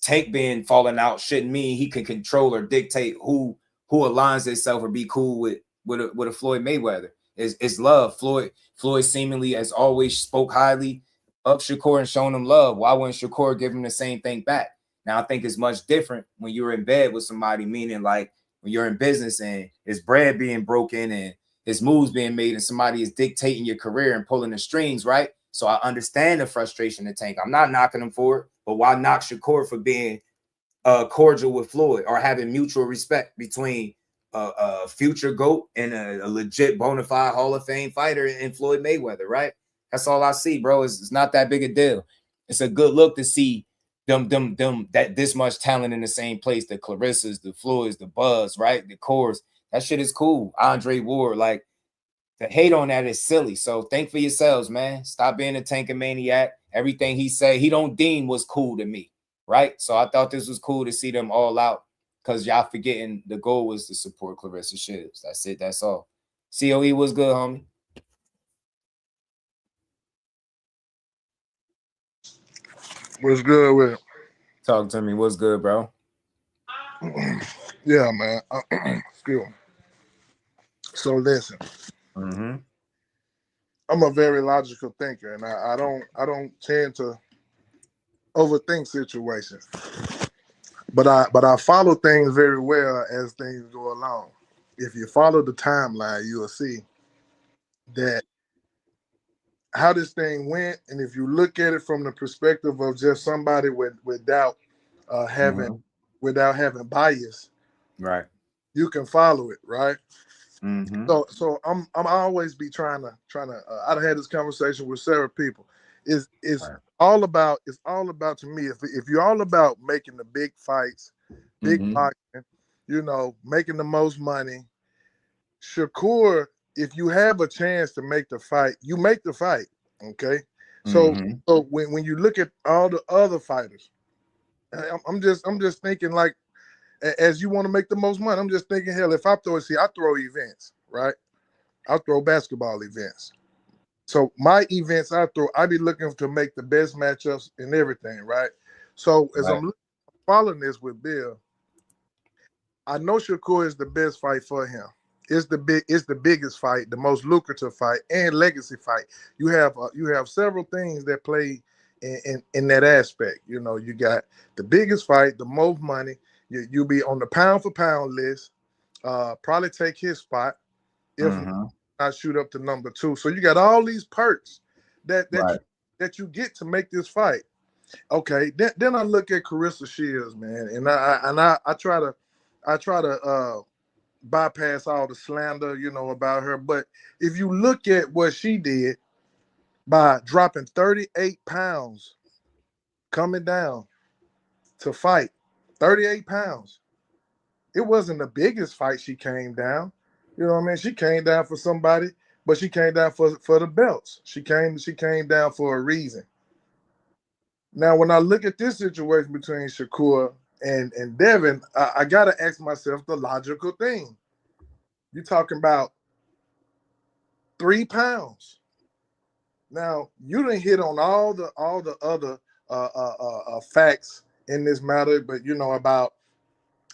Tank being falling out shouldn't mean he can control or dictate who aligns himself or be cool with a Floyd Mayweather. It's love. Floyd seemingly has always spoke highly of Shakur and shown him love. Why wouldn't Shakur give him the same thing back? Now I think it's much different when you're in bed with somebody, meaning like when you're in business and his bread being broken and his moves being made and somebody is dictating your career and pulling the strings, right? So I understand the frustration of Tank. I'm not knocking him for it, but why knock Shakur for being cordial with Floyd or having mutual respect between a future GOAT and a legit bona fide Hall of Fame fighter in Floyd Mayweather, right? That's all I see, bro. It's not that big a deal. It's a good look to see them that this much talent in the same place. The Clarissas, the Floyds, the Buzz, right? The Cores. That shit is cool. Andre Ward, like, the hate on that is silly. So think for yourselves, man. Stop being a Tank maniac. Everything he said, he don't deem was cool to me, right? So I thought this was cool to see them all out because y'all forgetting the goal was to support Clarissa Shields. That's it. That's all. COE was good, homie. What's good with it? Talk to me. What's good, bro? Yeah, man. Excuse me. So listen. Mm-hmm. I'm a very logical thinker, and I don't tend to overthink situations. But I follow things very well as things go along. If you follow the timeline, you'll see that how this thing went, and if you look at it from the perspective of just somebody without having bias, right? You can follow it, right? Mm-hmm. So I'm always be trying to. I've had this conversation with several people. It's right. all about to me. If you're all about making the big fights, big boxing, you know, making the most money. Shakur, if you have a chance to make the fight, you make the fight. Okay. So when you look at all the other fighters, I'm just thinking like, as you want to make the most money, I'm just thinking, hell, if I throw events, right? I throw basketball events. So my events I be looking to make the best matchups and everything, right? So as I'm following this with Bill, I know Shakur is the best fight for him. It's the biggest fight, the most lucrative fight, and legacy fight. You have several things that play in that aspect. You know, you got the biggest fight, the most money. You'll be on the pound for pound list. Probably take his spot if not shoot up to number 2. So you got all these perks that you get to make this fight. Okay, then I look at Clarissa Shields, man, and I try to bypass all the slander, you know, about her. But if you look at what she did by dropping 38 pounds, coming down to fight, 38 pounds. It wasn't the biggest fight she came down. You know what I mean? She came down for somebody, but she came down for the belts. She came down for a reason. Now, when I look at this situation between Shakur and Devin, I got to ask myself the logical thing. You're talking about 3 pounds. Now, you didn't hit on all the other facts in this matter, but about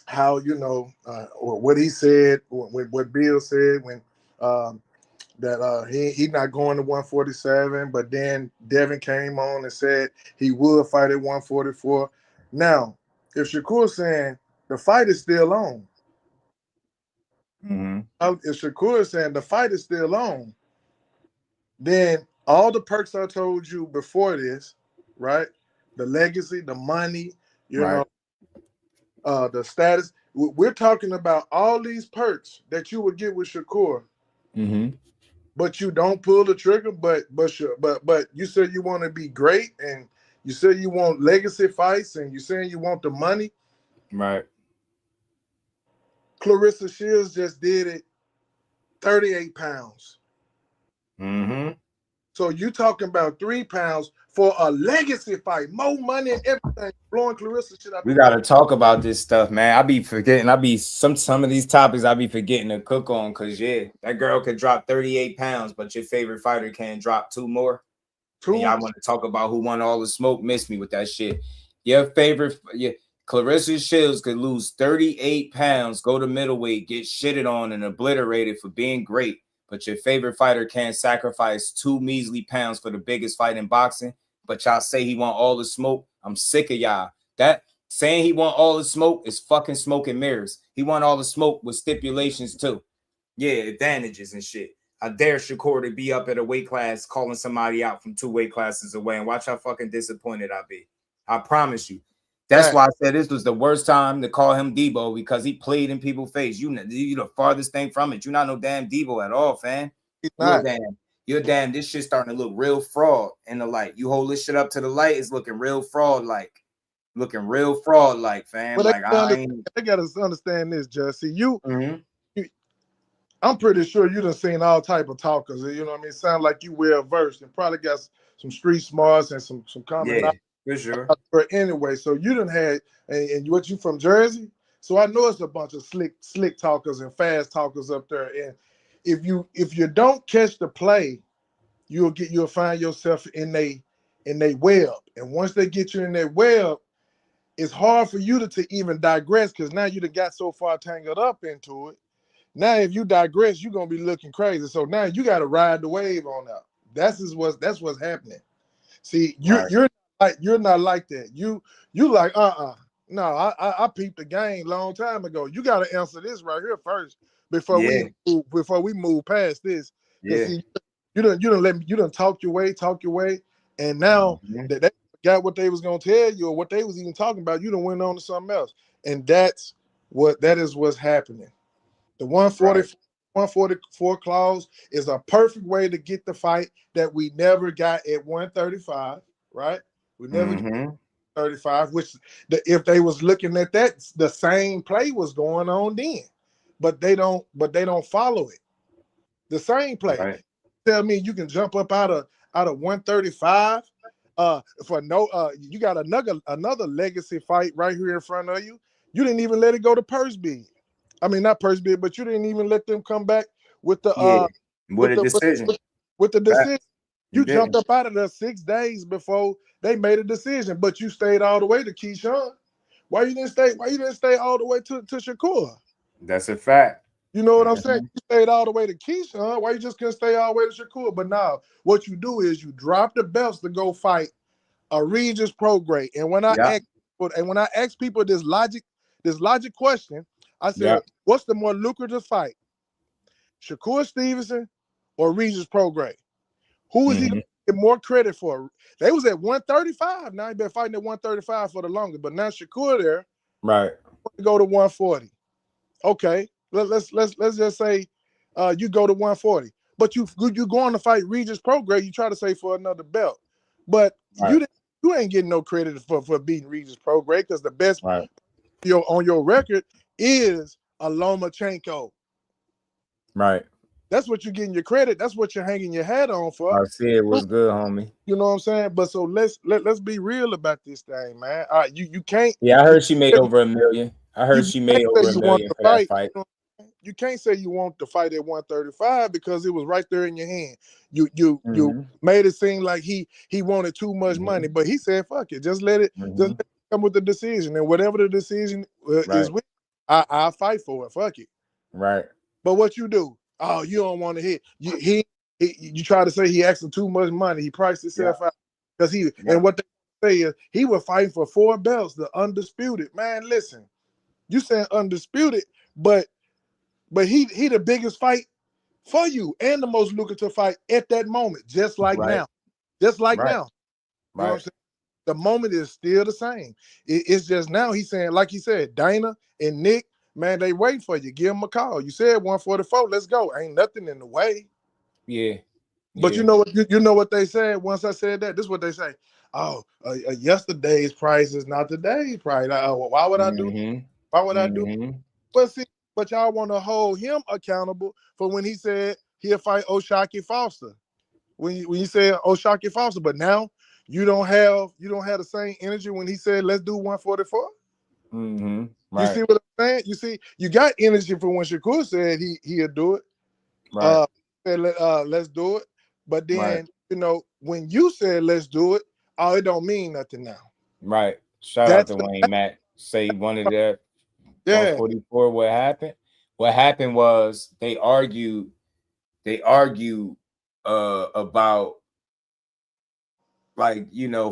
how or what he said, what Bill said when that he not going to 147, but then Devin came on and said he would fight at 144. Now, if Shakur's saying the fight is still on, if Shakur is saying the fight is still on, then all the perks I told you before this, right? The legacy, the money, the status. We're talking about all these perks that you would get with Shakur, but you don't pull the trigger. But you said you want to be great, and you said you want legacy fights, and you saying you want the money. Right. Clarissa Shields just did it, 38 pounds. So you talking about 3 pounds for a legacy fight, more money and everything, blowing Clarissa shit out. We gotta talk about this stuff, man. I be forgetting. Some of these topics I be forgetting to cook on, cause that girl could drop 38 pounds, but your favorite fighter can drop 2 more. And y'all want to talk about who won all the smoke? Miss me with that shit. Clarissa Shields could lose 38 pounds, go to middleweight, get shitted on and obliterated for being great. But your favorite fighter can't sacrifice 2 measly pounds for the biggest fight in boxing. But y'all say he want all the smoke. I'm sick of y'all. That saying he want all the smoke is fucking smoke and mirrors. He want all the smoke with stipulations too. Yeah, advantages and shit. I dare Shakur to be up at a weight class calling somebody out from 2 weight classes away, and watch how fucking disappointed I be. I promise you. That's why I said this was the worst time to call him Debo, because he played in people's face. You the farthest thing from it. You're not no damn Debo at all, fam. You're damn. This shit's starting to look real fraud in the light. You hold this shit up to the light, it's looking real fraud-like. Fam. But they gotta understand this, Jesse. I'm pretty sure you done seen all type of talkers. You know what I mean? Sound like you well versed and probably got some street smarts and some common knowledge. For sure. But anyway, so you done had, and what, you from Jersey? So I know it's a bunch of slick talkers and fast talkers up there. And if you don't catch the play, you'll find yourself in they web. And once they get you in their web, it's hard for you to even digress, because now you done got so far tangled up into it. Now, if you digress, you're gonna be looking crazy. So now you got to ride the wave on out. That's what's happening. See, you're not like that. You like no. I peeped the game long time ago. You got to answer this right here first before we move past this. See, you done talk your way, and now that they got what they was gonna tell you or what they was even talking about, you done went on to something else, and that is what's happening. The 144 clause is a perfect way to get the fight that we never got at 135, right? We never got 35, which if they was looking at that, the same play was going on then, but they don't follow it. The same play. Right. Tell me you can jump up out of 135 for no you got another legacy fight right here in front of you. You didn't even let it go to purse bid. I mean, not purse bid, but you didn't even let them come back with the decision. With the decision. You jumped up out of there 6 days before they made a decision, but you stayed all the way to Keyshawn. Why you didn't stay all the way to Shakur? That's a fact. You know what I'm saying? You stayed all the way to Keyshawn. Why you just couldn't stay all the way to Shakur? But now what you do is you drop the belts to go fight a Regis Pro grade. And when I ask people this logic question, I said, what's the more lucrative fight? Shakur Stevenson or Regis Pro grade? Who is he going to get more credit for? They was at 135. Now he been fighting at 135 for the longest, but now Shakur there, right? Go to 140. Okay, let's just say you go to 140, but you going to fight Regis Pro grade. You try to say for another belt, but you ain't getting no credit for beating Regis Pro grade, because the best on your record is a Lomachenko. Right. That's what you're getting your credit. That's what you're hanging your hat on for. Garcia was good, homie. You know what I'm saying? But so let's be real about this thing, man. You can't. Yeah, I heard she made over $1 million. I heard she made can't over say $1 you want million to for that fight. fight. You can't say you want to fight at 135 because it was right there in your hand. You made it seem like he wanted too much money, but he said, "Fuck it, just let it come with the decision, and whatever the decision is with, I'll fight for it. Fuck it." Right. But what you do? Oh, you don't want to hit. You try to say he asking too much money. He priced himself out because and what they say is he was fighting for 4 belts, the undisputed. Man, listen, you saying undisputed, but he the biggest fight for you and the most lucrative fight at that moment, just like now. Just like now. You know what I'm saying? The moment is still the same. It's just now he's saying, like he said, Dana and Nick, man, they wait for you. Give them a call. You said 144, let's go. Ain't nothing in the way. Yeah. But you know what you know what they said once I said that? This is what they say. Oh, yesterday's price is not today's price. Why would I do? Why would I do? But see, but y'all want to hold him accountable for when he said he'll fight O'Shaquie Foster. When you said O'Shaquie Foster, but now you don't have the same energy when he said let's do 144. Right. You see what I'm saying? You see, you got energy for when Shakur said he'll do it. Right. Said let's do it. But then when you said let's do it, it don't mean nothing now. Right. Shout out to Wayne Mack. Say one of their 144. What happened? What happened was they argued about, like,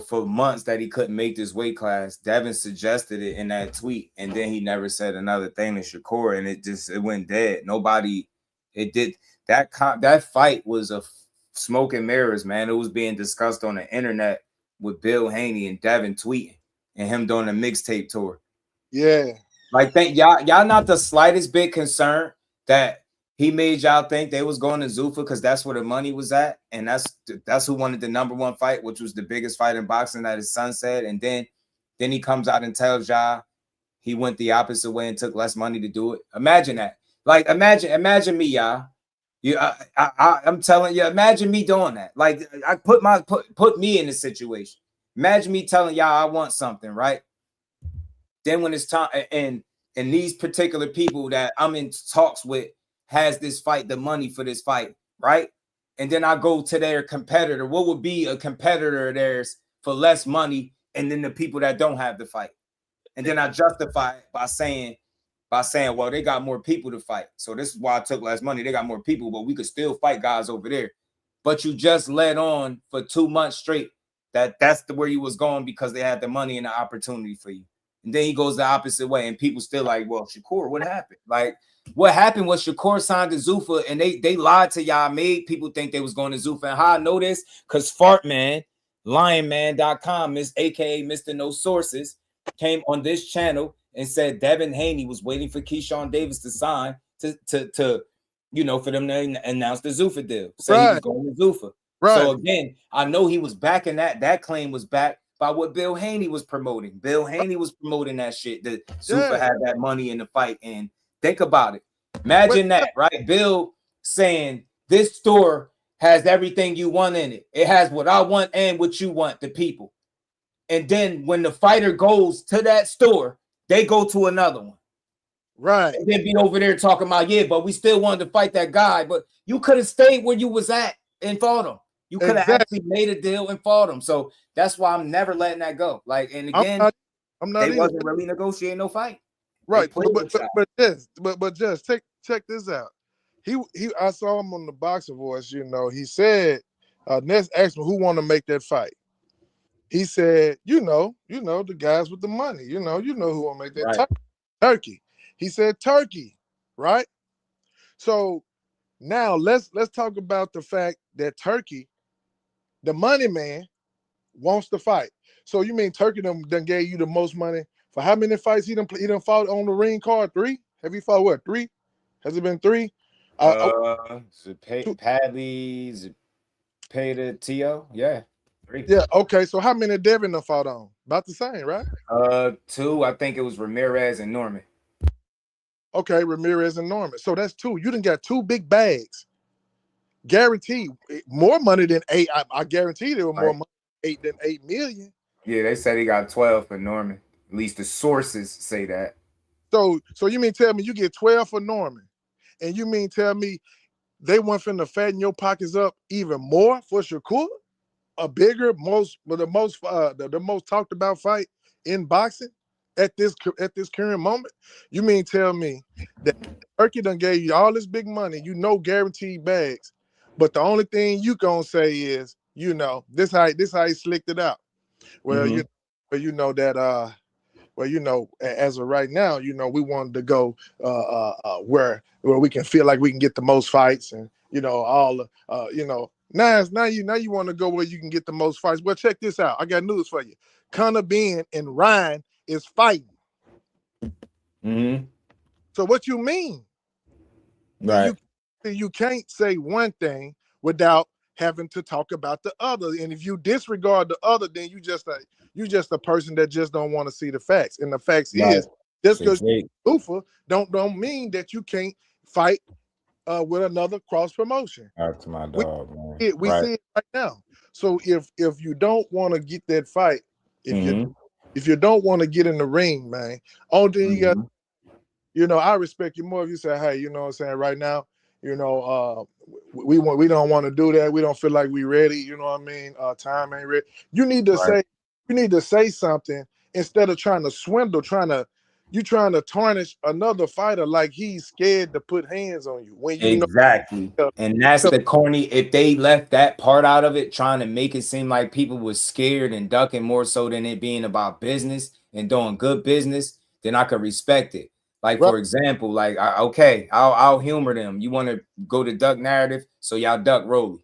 for months that he couldn't make this weight class. Devin suggested it in that tweet, and then he never said another thing to Shakur, and it went dead. Nobody, it did that fight was a smoke and mirrors, man. It was being discussed on the internet with Bill Haney and Devin tweeting and him doing a mixtape tour. Yeah. Like, think y'all not the slightest bit concerned that he made y'all think they was going to Zuffa because that's where the money was at, and that's who wanted the #1 fight, which was the biggest fight in boxing that his son said, and then he comes out and tells y'all he went the opposite way and took less money to do it. Imagine that. Like, imagine me, y'all. I'm telling you, imagine me doing that. Like, I put me in this situation. Imagine me telling y'all I want something, right? Then when it's time, and these particular people that I'm in talks with has this fight, the money for this fight, right? And then I go to their competitor. What would be a competitor of theirs for less money? And then the people that don't have the fight. And then I justify it by saying, well, they got more people to fight. So this is why I took less money. They got more people, but we could still fight guys over there. But you just led on for 2 months straight that's where you was going because they had the money and the opportunity for you. And then he goes the opposite way, and people still like, well, Shakur, what happened? Like, what happened was Shakur signed to Zuffa, and they lied to y'all, made people think they was going to Zuffa. And how I know this? Because Fartman, lionman.com, aka Mr. No Sources, came on this channel and said Devin Haney was waiting for Keyshawn Davis to sign to for them to announce the Zuffa deal. Say he was going to Zuffa. Right. So again, I know he was backing that. That claim was backed by what Bill Haney was promoting. Bill Haney was promoting that shit, that Zuffa had that money in the fight. And think about it. Imagine that, right? Bill saying this store has everything you want in it. It has what I want and what you want, the people. And then when the fighter goes to that store, they go to another one. Right. And then be over there talking about, but we still wanted to fight that guy. But you could have stayed where you was at and fought him. You could have actually made a deal and fought him. So that's why I'm never letting that go. Like, and again, I'm not they wasn't really negotiating no fight. Right. But just check this out. I saw him on the Boxer Voice, he said, Ness asked me who want to make that fight. He said, the guys with the money, who want to make that Turkey. He said Turkey, right? So now let's talk about the fact that Turkey, the money man, wants to fight. So you mean Turkey done gave you the most money for how many fights he done fought on the ring card? 3? Have he fought what? 3? Has it been 3? Padley, Zepeda, Tszyu, yeah, 3. Yeah, okay. So how many Devin done fought on? About the same, right? 2. I think it was Ramirez and Norman. Okay, Ramirez and Norman. So that's 2. You done got 2 big bags guaranteed more money than 8. I guarantee there were more money 8 than 8 million. Yeah, they said he got 12 for Norman. At least the sources say that. So you mean tell me you get 12 for Norman, and you mean tell me they want finna fatten your pockets up even more for Shakur? A bigger, the most talked about fight in boxing at this current moment. You mean tell me that Turkey done gave you all this big money, guaranteed bags, but the only thing you gonna say is, this how he slicked it out. Well, as of right now, we wanted to go where we can feel like we can get the most fights, and now you want to go where you can get the most fights. Well, check this out. I got news for you. Conor Benn and Ryan is fighting. So what you mean? Right. You can't say one thing without having to talk about the other. And if you disregard the other, then you just a person that just don't want to see the facts. And the facts is just because you're goofer don't mean that you can't fight with another cross promotion. That's my dog, man. We see it right now. So if you don't want to get that fight, if you don't want to get in the ring, man, only thing you got, I respect you more if you say, hey, you know what I'm saying, right now, we don't want to do that. We don't feel like we ready. You know what I mean? Time ain't ready. You need to say something instead of trying to swindle, trying to tarnish another fighter like he's scared to put hands on you. When you exactly. And that's the corny. If they left that part out of it, trying to make it seem like people were scared and ducking more so than it being about business and doing good business, then I could respect it. Like, for example, like, okay, I'll humor them. You want to go to duck narrative, so y'all duck Rolly.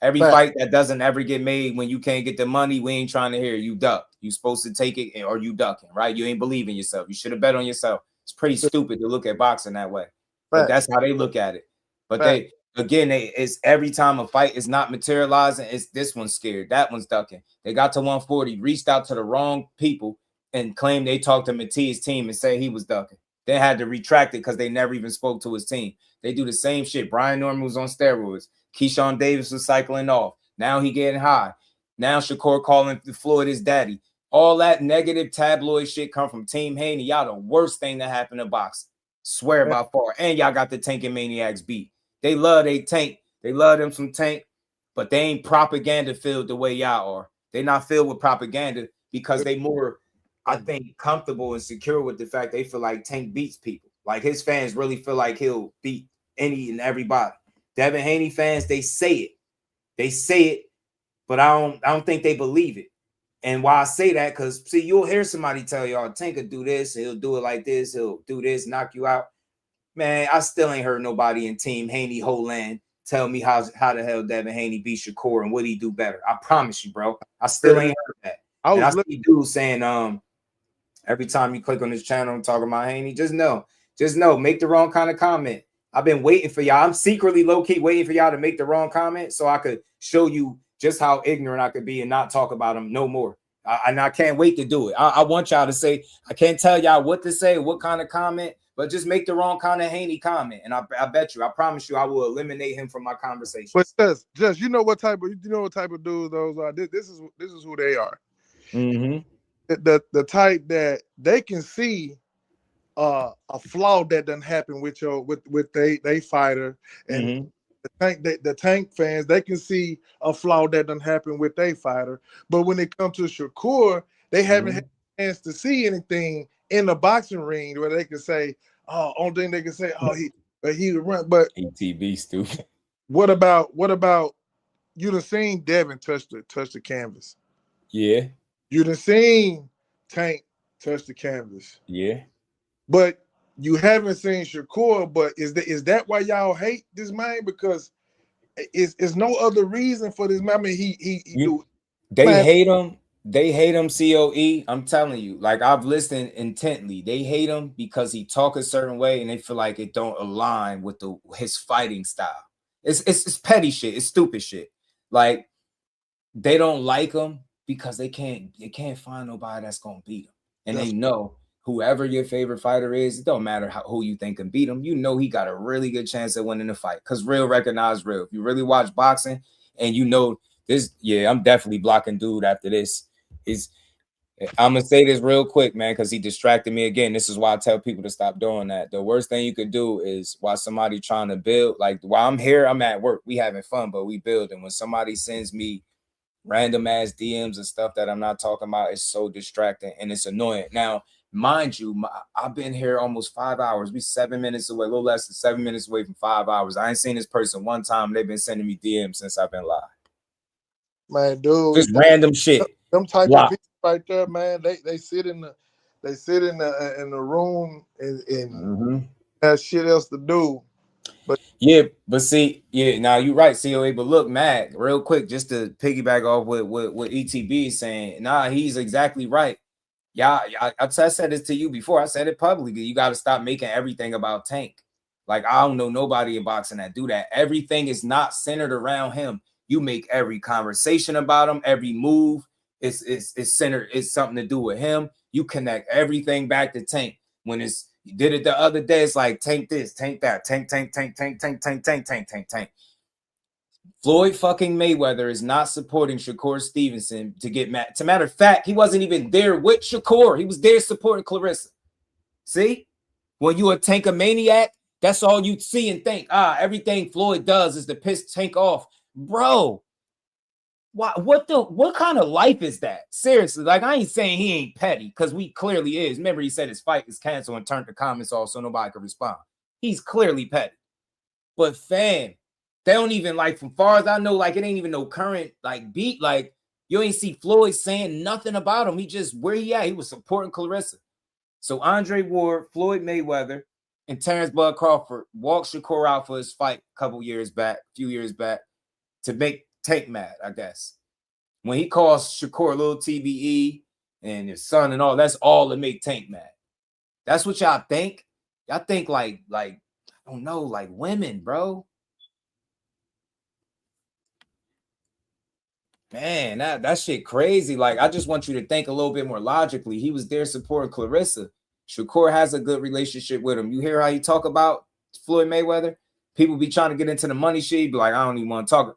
Every fight that doesn't ever get made when you can't get the money, we ain't trying to hear you duck. You supposed to take it or you ducking, right? You ain't believing yourself. You should have bet on yourself. It's pretty stupid to look at boxing that way. But that's how they look at it. But it's every time a fight is not materializing, it's this one's scared, that one's ducking. They got to 140, reached out to the wrong people and claimed they talked to Mattia's team and said he was ducking. They had to retract it because they never even spoke to his team. They do the same shit. Brian Norman was on steroids. Keyshawn Davis was cycling off. Now he getting high. Now Shakur calling Floyd his daddy. All that negative tabloid shit come from Team Haney. Y'all the worst thing that happened to boxing. Swear by far. And y'all got the Tanking Maniacs beat. They love they Tank. They love them some Tank, but they ain't propaganda filled the way y'all are. They not filled with propaganda because they more, I think, comfortable and secure with the fact they feel like Tank beats people. Like his fans really feel like he'll beat any and everybody. Devin Haney fans, they say it. They say it, but I don't think they believe it. And why I say that, because see, you'll hear somebody tell y'all Tank will do this, he'll do it like this, he'll do this, knock you out. Man, I still ain't heard nobody in Team Haney whole land tell me how the hell Devin Haney beat Shakur and what he do better. I promise you, bro. I still ain't heard that. I see dudes saying, every time you click on this channel and talking about Haney, just know, make the wrong kind of comment. I've been waiting for y'all. I'm secretly low-key waiting for y'all to make the wrong comment so I could show you just how ignorant I could be and not talk about them no more. And I can't wait to do it. I want y'all to say, I can't tell y'all what to say, what kind of comment, but just make the wrong kind of Haney comment. And I bet you, I promise you, I will eliminate him from my conversation. But just you know what type of dudes those are. This is who they are. The type that they can see a flaw that doesn't happen with they fighter, and the tank fans, they can see a flaw that doesn't happen with they fighter. But when it comes to Shakur, they haven't had a chance to see anything in the boxing ring where they can say, oh, only thing they can say, oh, he run. But ATV stupid. What about you done seen Devin touch the canvas? Yeah. You done seen Tank touch the canvas? Yeah. But you haven't seen Shakur. But is that why y'all hate this man? Because it's no other reason for this man. I mean, they hate him. They hate him, COE. I'm telling you, like I've listened intently. They hate him because he talk a certain way and they feel like it don't align with his fighting style. It's petty shit. It's stupid shit. Like they don't like him because they can't find nobody that's gonna beat him. And they know whoever your favorite fighter is, it don't matter who you think can beat him. You know he got a really good chance at winning the fight because real recognize real. If you really watch boxing and you know this, yeah, I'm definitely blocking dude after this. I'm gonna say this real quick, man, because he distracted me again. This is why I tell people to stop doing that. The worst thing you could do is while somebody trying to build, like while I'm here, I'm at work, we having fun, but we building. When somebody sends me random ass DMs and stuff that I'm not talking about, it's so distracting and it's annoying. Now, mind you, I've been here almost 5 hours. We 7 minutes away, a little less than 7 minutes away from 5 hours. I ain't seen this person one time. They've been sending me DMs since I've been live. Man, dude, just random shit. Them type of people right there, man. They sit in the room and have shit else to do. But see, now you're right, COA. But look, Matt, real quick, just to piggyback off what ETB is saying. Nah, he's exactly right. Yeah, I said this to you before. I said it publicly. You got to stop making everything about Tank. Like, I don't know nobody in boxing that do that. Everything is not centered around him. You make every conversation about him, every move is centered. It's something to do with him. You connect everything back to Tank. When you did it the other day, it's like Tank this, Tank that, Tank. Floyd fucking Mayweather is not supporting Shakur Stevenson to get mad. As a matter of fact, he wasn't even there with Shakur. He was there supporting Clarissa. See? When you a Tank-a-maniac, that's all you see and think. Everything Floyd does is to piss Tank off. Bro, what kind of life is that? Seriously, like, I ain't saying he ain't petty, because we clearly is. Remember, he said his fight is canceled and turned the comments off so nobody could respond. He's clearly petty. But fam, they don't even, like, from far as I know, like, it ain't even no current, like, beat. Like, you ain't see Floyd saying nothing about him. He just, where he at? He was supporting Clarissa. So Andre Ward, Floyd Mayweather, and Terrence Bud Crawford walked Shakur out for his fight a few years back, to make Tank mad, I guess. When he calls Shakur little TBE and his son and all, that's all to make Tank mad. That's what y'all think? Y'all think like I don't know, like women, bro. Man, that shit crazy. Like, I just want you to think a little bit more logically. He was there supporting Clarissa. Shakur has a good relationship with him. You hear how you talk about Floyd Mayweather? People be trying to get into the money shit. Be like, I don't even want to talk.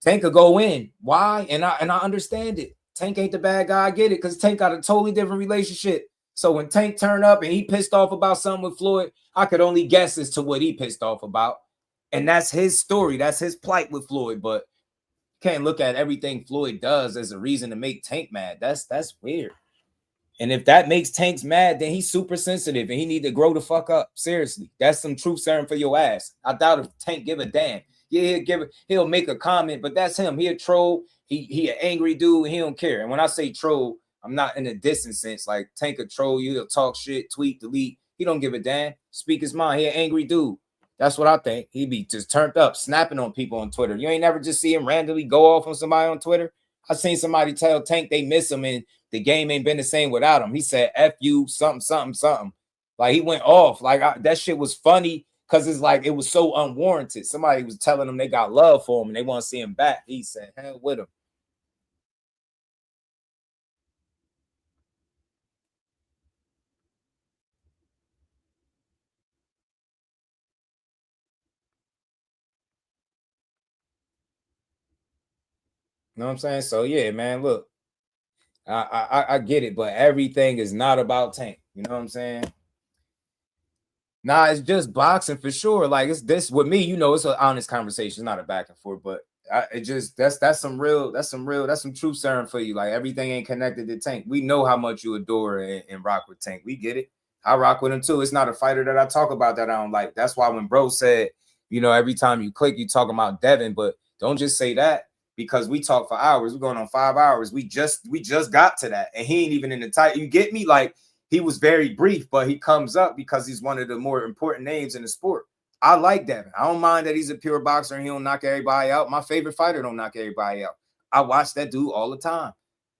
Tank could go in. Why? And I understand it. Tank ain't the bad guy. I get it, because Tank got a totally different relationship. So when Tank turned up and he pissed off about something with Floyd, I could only guess as to what he pissed off about. And that's his story. That's his plight with Floyd. But can't look at everything Floyd does as a reason to make Tank mad. That's weird. And if that makes Tanks mad, then he's super sensitive and he need to grow the fuck up. Seriously, that's some truth serum for your ass. I doubt if Tank give a damn. Yeah, he'll make a comment, but that's him. He a troll. He an angry dude. And he don't care. And when I say troll, I'm not in a distant sense. Like, Tank a troll you. He'll talk shit, tweet, delete. He don't give a damn. Speak his mind. He an angry dude. That's what I think. He be just turned up, snapping on people on Twitter. You ain't never just see him randomly go off on somebody on Twitter. I seen somebody tell Tank they miss him and the game ain't been the same without him. He said, F you, something. Like, he went off. Like, that shit was funny because it's like it was so unwarranted. Somebody was telling them they got love for him and they want to see him back. He said, hell with him. You know what I'm saying? So yeah, man, look, I get it, but everything is not about Tank. You know what I'm saying? Nah, it's just boxing for sure. Like, it's this with me, you know, it's an honest conversation, not a back and forth, but that's some truth serum for you. Like, everything ain't connected to Tank. We know how much you adore and rock with Tank. We get it. I rock with him too. It's not a fighter that I talk about that I don't like. That's why when bro said, you know, every time you click, you talking about Devin, but don't just say that. Because we talk for hours. We're going on 5 hours. We just got to that. And he ain't even in the title. You get me? Like, he was very brief, but he comes up because he's one of the more important names in the sport. I like Devin. I don't mind that he's a pure boxer and he don't knock everybody out. My favorite fighter don't knock everybody out. I watch that dude all the time.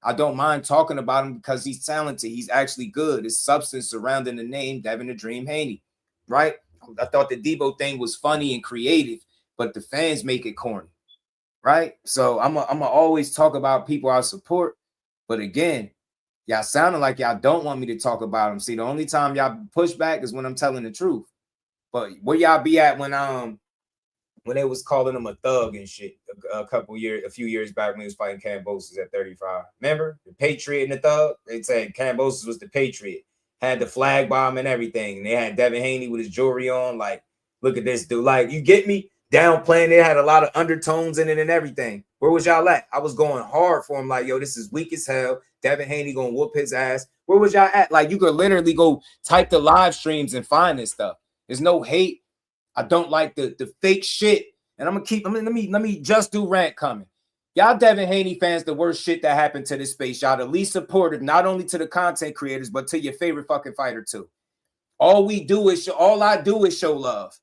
I don't mind talking about him because he's talented. He's actually good. His substance surrounding the name Devin the Dream Haney, right? I thought the Debo thing was funny and creative, but the fans make it corny. Right. So I'm always talk about people I support. But again, Y'all sounding like y'all don't want me to talk about him. See, the only time y'all push back is when I'm telling the truth. But where y'all be at when they was calling him a thug and shit a few years back when he was fighting Kambosos at 35. Remember? The Patriot and the thug? They said Kambosos was the Patriot. Had the flag bomb and everything. And they had Devin Haney with his jewelry on. Like, look at this dude. Like, you get me? Downplaying it, had a lot of undertones in it and everything. Where was y'all at? I was going hard for him. Like, yo, this is weak as hell. Devin Haney gonna whoop his ass. Where was y'all at? Like, you could literally go type the live streams and find this stuff. There's no hate. I don't like the fake shit. And I'm gonna keep. Let me just do rant coming. Y'all Devin Haney fans, the worst shit that happened to this space. Y'all the least supportive, not only to the content creators, but to your favorite fucking fighter too. All I do is show love.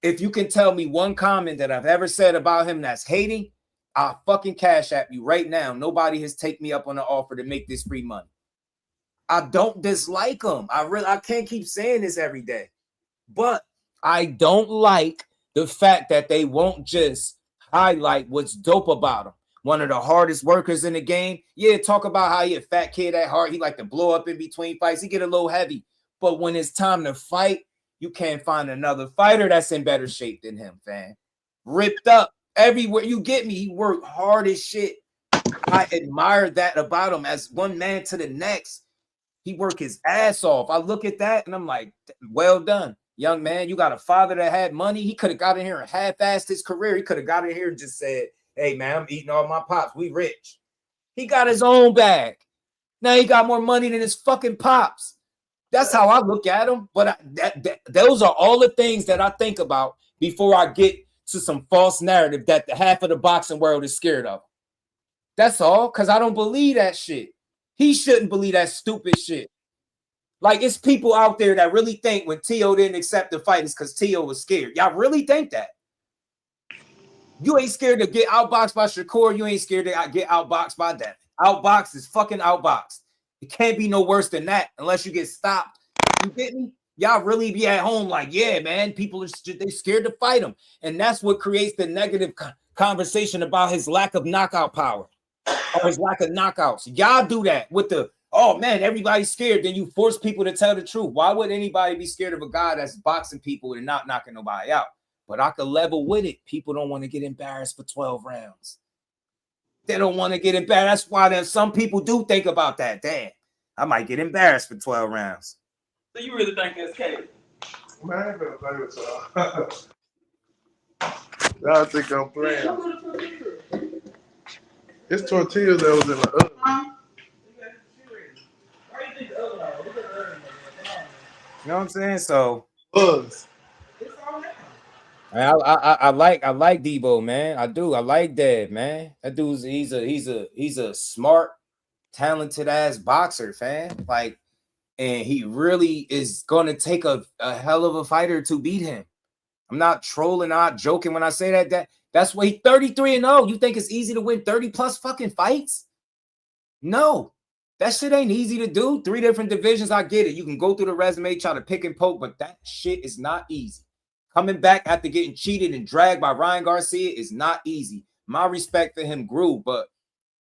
If you can tell me one comment that I've ever said about him that's hating, I'll fucking cash at you right now. Nobody has taken me up on the offer to make this free money. I don't dislike him. I can't keep saying this every day. But I don't like the fact that they won't just highlight what's dope about him. One of the hardest workers in the game. Yeah, talk about how he a fat kid at heart. He like to blow up in between fights. He get a little heavy. But when it's time to fight, you can't find another fighter that's in better shape than him, fam. Ripped up everywhere. You get me? He worked hard as shit. I admire that about him. As one man to the next, he worked his ass off. I look at that and I'm like, well done. Young man, you got a father that had money. He could have got in here and half-assed his career. He could have got in here and just said, hey, man, I'm eating all my pops. We rich. He got his own bag. Now he got more money than his fucking pops. That's how I look at him. But those are all the things that I think about before I get to some false narrative that the half of the boxing world is scared of. That's all, because I don't believe that shit. He shouldn't believe that stupid shit. Like, it's people out there that really think when Tszyu didn't accept the fight is because Tszyu was scared. Y'all really think that? You ain't scared to get outboxed by Shakur. You ain't scared to get outboxed by Devin. Outboxed is fucking outboxed. It can't be no worse than that unless you get stopped. You get me? Y'all really be at home like, yeah, man, people are they scared to fight him. And that's what creates the negative conversation about his lack of knockout power or his lack of knockouts. Y'all do that with the, oh, man, everybody's scared. Then you force people to tell the truth. Why would anybody be scared of a guy that's boxing people and not knocking nobody out? But I could level with it. People don't want to get embarrassed for 12 rounds. They don't want to get embarrassed. That's why some people do think about that. Damn, I might get embarrassed for 12 rounds. So you really think that's Katie? Man, I ain't gonna play with y'all. Y'all think I'm playing. It's tortillas that was in the oven. You know what I'm saying? So Bugs. I like Debo, man. I do. I like Dev, man. That dude's he's a smart, talented ass boxer, fam. Like, and he really is gonna take a hell of a fighter to beat him. I'm not trolling, not joking when I say that's why he's 33-0. You think it's easy to win 30 plus fucking fights? No, that shit ain't easy to do. 3 different divisions, I get it. You can go through the resume, try to pick and poke, but that shit is not easy. Coming back after getting cheated and dragged by Ryan Garcia is not easy. My respect for him grew, but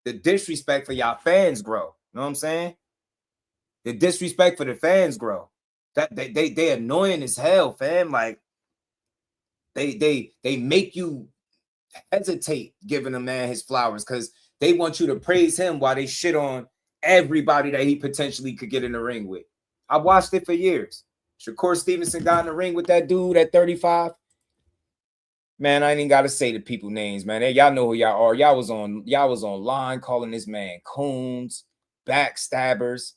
the disrespect for y'all fans grow. You know what I'm saying? The disrespect for the fans grow. That they annoying as hell, fam. Like they make you hesitate giving a man his flowers because they want you to praise him while they shit on everybody that he potentially could get in the ring with. I watched it for years. Shakur Stevenson got in the ring with that dude at 35. Man, I ain't even got to say the people names, man. Hey, y'all know who y'all are. Y'all was online calling this man coons, backstabbers.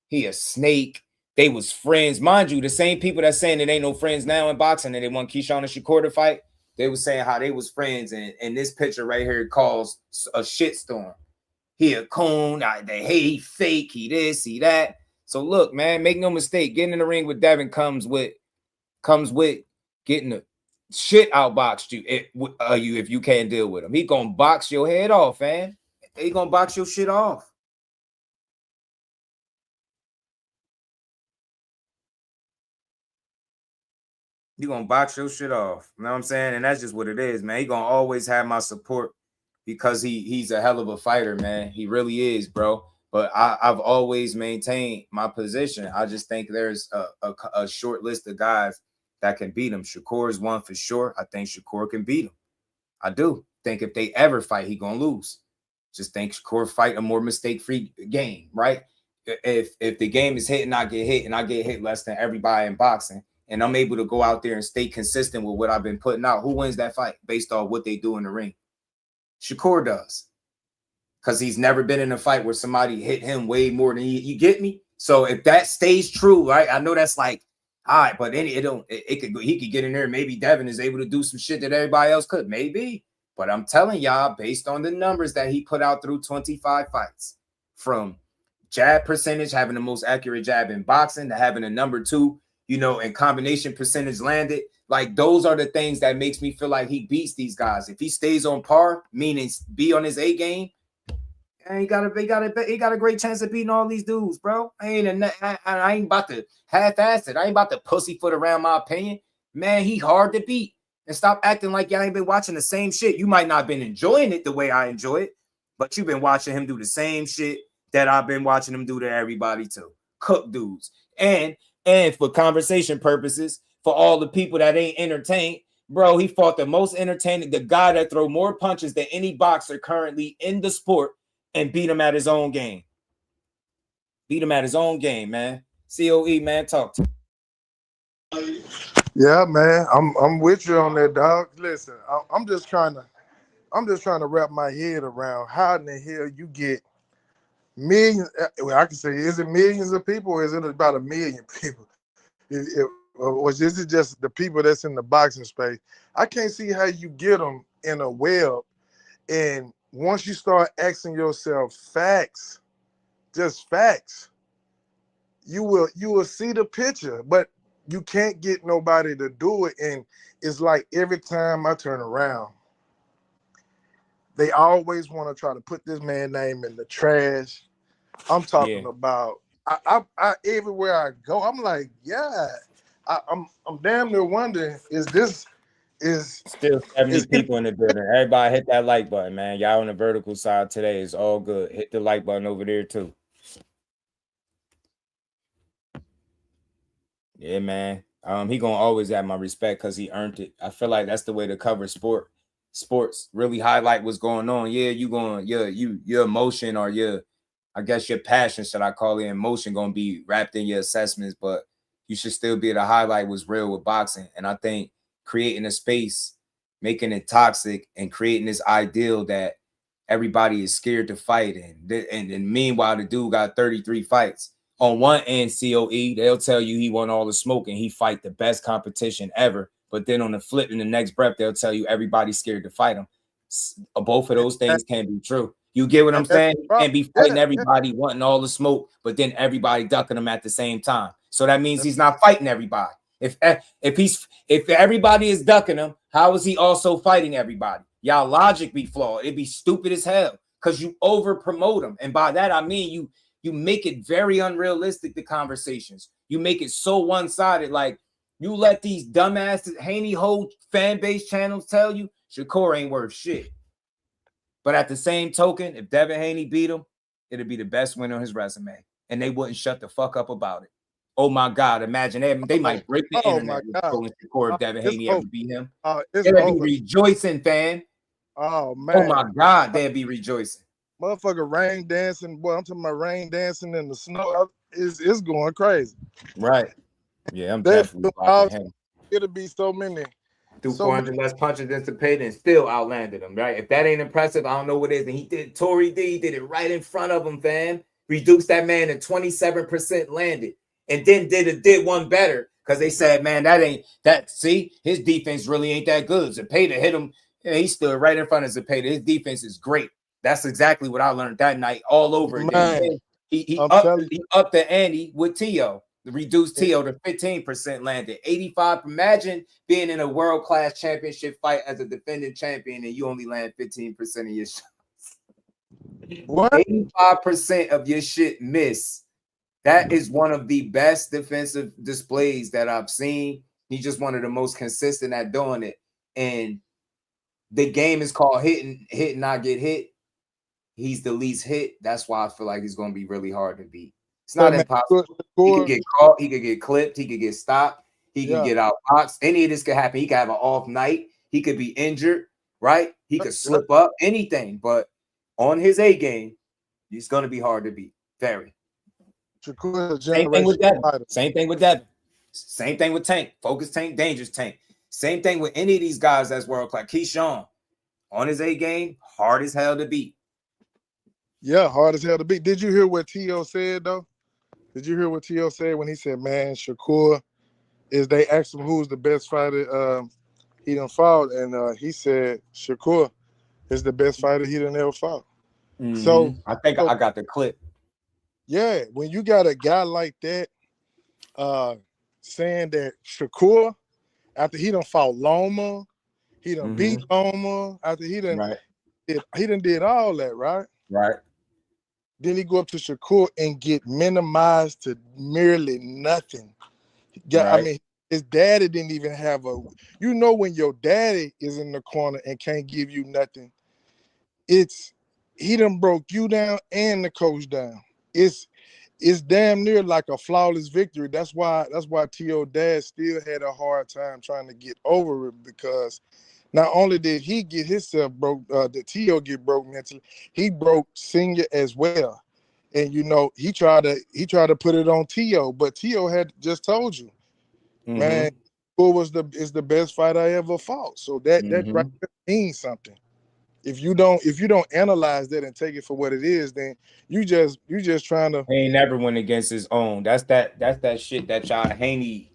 He a snake. They was friends. Mind you, the same people that saying it ain't no friends now in boxing and they want Keyshawn and Shakur to fight, they was saying how they was friends. And this picture right here calls a shitstorm. He a coon. They hate, he fake, he this, he that. So look, man, make no mistake. Getting in the ring with Devin comes with getting the shit outboxed you if you can't deal with him. He gonna box your head off, man. He gonna box your shit off. He gonna box your shit off. You know what I'm saying? And that's just what it is, man. He gonna always have my support because he's a hell of a fighter, man. He really is, bro. But I've always maintained my position. I just think there's a short list of guys that can beat him. Shakur is one for sure. I think Shakur can beat him. I do think if they ever fight, he gonna lose. Just think Shakur fight a more mistake-free game, right? If the game is hit and I get hit, and I get hit less than everybody in boxing, and I'm able to go out there and stay consistent with what I've been putting out, who wins that fight based on what they do in the ring? Shakur does. Because he's never been in a fight where somebody hit him way more than you get me? So if that stays true, right? I know that's like, all right, but then he could get in there. Maybe Devin is able to do some shit that everybody else could. Maybe. But I'm telling y'all, based on the numbers that he put out through 25 fights, from jab percentage, having the most accurate jab in boxing, to having a number 2, and combination percentage landed, like those are the things that makes me feel like he beats these guys. If he stays on par, meaning be on his A game, he got a great chance of beating all these dudes, bro. I ain't about to half-ass it. I ain't about to pussyfoot around my opinion. Man, he hard to beat. And stop acting like y'all ain't been watching the same shit. You might not have been enjoying it the way I enjoy it, but you've been watching him do the same shit that I've been watching him do to everybody too. Cook dudes. And for conversation purposes, for all the people that ain't entertained, bro, he fought the most entertaining, the guy that throw more punches than any boxer currently in the sport, and beat him at his own game. Beat him at his own game, man. COE, man, talk to me. Yeah, man, I'm with you on that, dog. Listen, I'm just trying to wrap my head around how in the hell you get millions. Well, I can say, is it millions of people, or is it about 1 million people? Or is it just the people that's in the boxing space? I can't see how you get them in a web, and once you start asking yourself facts, just facts, you will see the picture, but you can't get nobody to do it. And it's like every time I turn around, they always want to try to put this man's name in the trash. I'm talking about I everywhere I go, I'm like, yeah, I'm damn near wondering, is still 70 people in the building. Everybody hit that like button, man. Y'all on the vertical side today is all good. Hit the like button over there too. Yeah, man. He gonna always have my respect because he earned it. I feel like that's the way to cover sports. Really highlight what's going on. Yeah, your emotion, or I guess your passion, should I call it, emotion, gonna be wrapped in your assessments, but you should still be able to highlight what's real with boxing. And I think creating a space, making it toxic, and creating this ideal that everybody is scared to fight. And meanwhile, the dude got 33 fights. On one end, COE, they'll tell you he won all the smoke and he fight the best competition ever. But then on the flip, in the next breath, they'll tell you everybody's scared to fight him. Both of those things can be true. You get what I'm saying? You can't be fighting everybody wanting all the smoke, but then everybody ducking him at the same time. So that means he's not fighting everybody. If everybody is ducking him, how is he also fighting everybody? Y'all logic be flawed. It'd be stupid as hell because you over promote him. And by that, I mean you make it very unrealistic, the conversations. You make it so one-sided. Like, you let these dumbasses, Haney whole fan base channels tell you Shakur ain't worth shit. But at the same token, if Devin Haney beat him, it'd be the best win on his resume. And they wouldn't shut the fuck up about it. Oh my God, imagine they might break the internet with Shakur if Devin Haney ever beat him. They'd be rejoicing, fam. Oh man. Oh my God, they'd be rejoicing. Motherfucker rain dancing, boy. I'm talking about rain dancing in the snow. It's going crazy. Right. Yeah, I'm definitely watching him. It'll be so many. Threw 400 less punches anticipated and still outlanded him, right? If that ain't impressive, I don't know what is. And he did it right in front of him, fam. Reduced that man to 27% landed. And then did one better because they said, man, see, his defense really ain't that good. Zepeda hit him. Yeah, he stood right in front of Zepeda. His defense is great. That's exactly what I learned that night all over again. He upped the ante with Tszyu. Reduced Tszyu to 15% landed. 85. Imagine being in a world-class championship fight as a defending champion and you only land 15% of your shots. What? 85% of your shit miss. That is one of the best defensive displays that I've seen. He's just one of the most consistent at doing it. And the game is called hit and not get hit. he's the least hit. That's why I feel like he's going to be really hard to beat. It's So, not man, impossible. He could get caught. He could get clipped. He could get stopped. He can get out boxed. Any of this could happen. He could have an off night. He could be injured, right? He could slip up, anything. But on his A game, he's going to be hard to beat. Very. Shakur, Same thing with Devin. Same thing with Devin. Same thing with Tank. Focus Tank, dangerous Tank. Same thing with any of these guys that's world class. Keyshawn, on his A game, hard as hell to beat. Yeah, hard as hell to beat. Did you hear what T.O. said, though? Did you hear what T.O. said when he said, man, Shakur, they asked him who's the best fighter he done fought, and he said Shakur is the best fighter he done ever fought. Mm-hmm. So I think I got the clip. Yeah, when you got a guy like that saying that Shakur, after he done fought Loma, he done beat Loma, after he done did all that, right? Right. Then he go up to Shakur and get minimized to merely nothing. I mean, his daddy didn't even have when your daddy is in the corner and can't give you nothing, he done broke you down and the coach down. It's damn near like a flawless victory. That's why T.O. dad still had a hard time trying to get over it, because not only did he get himself broke, did T.O. get broke mentally, he broke Senior as well. And he tried to put it on T.O., but T.O. had just told you, man, who is the best fight I ever fought. So that right there means something. If you don't analyze that and take it for what it is, then you just trying to. He ain't never went against his own. That's that shit that y'all Haney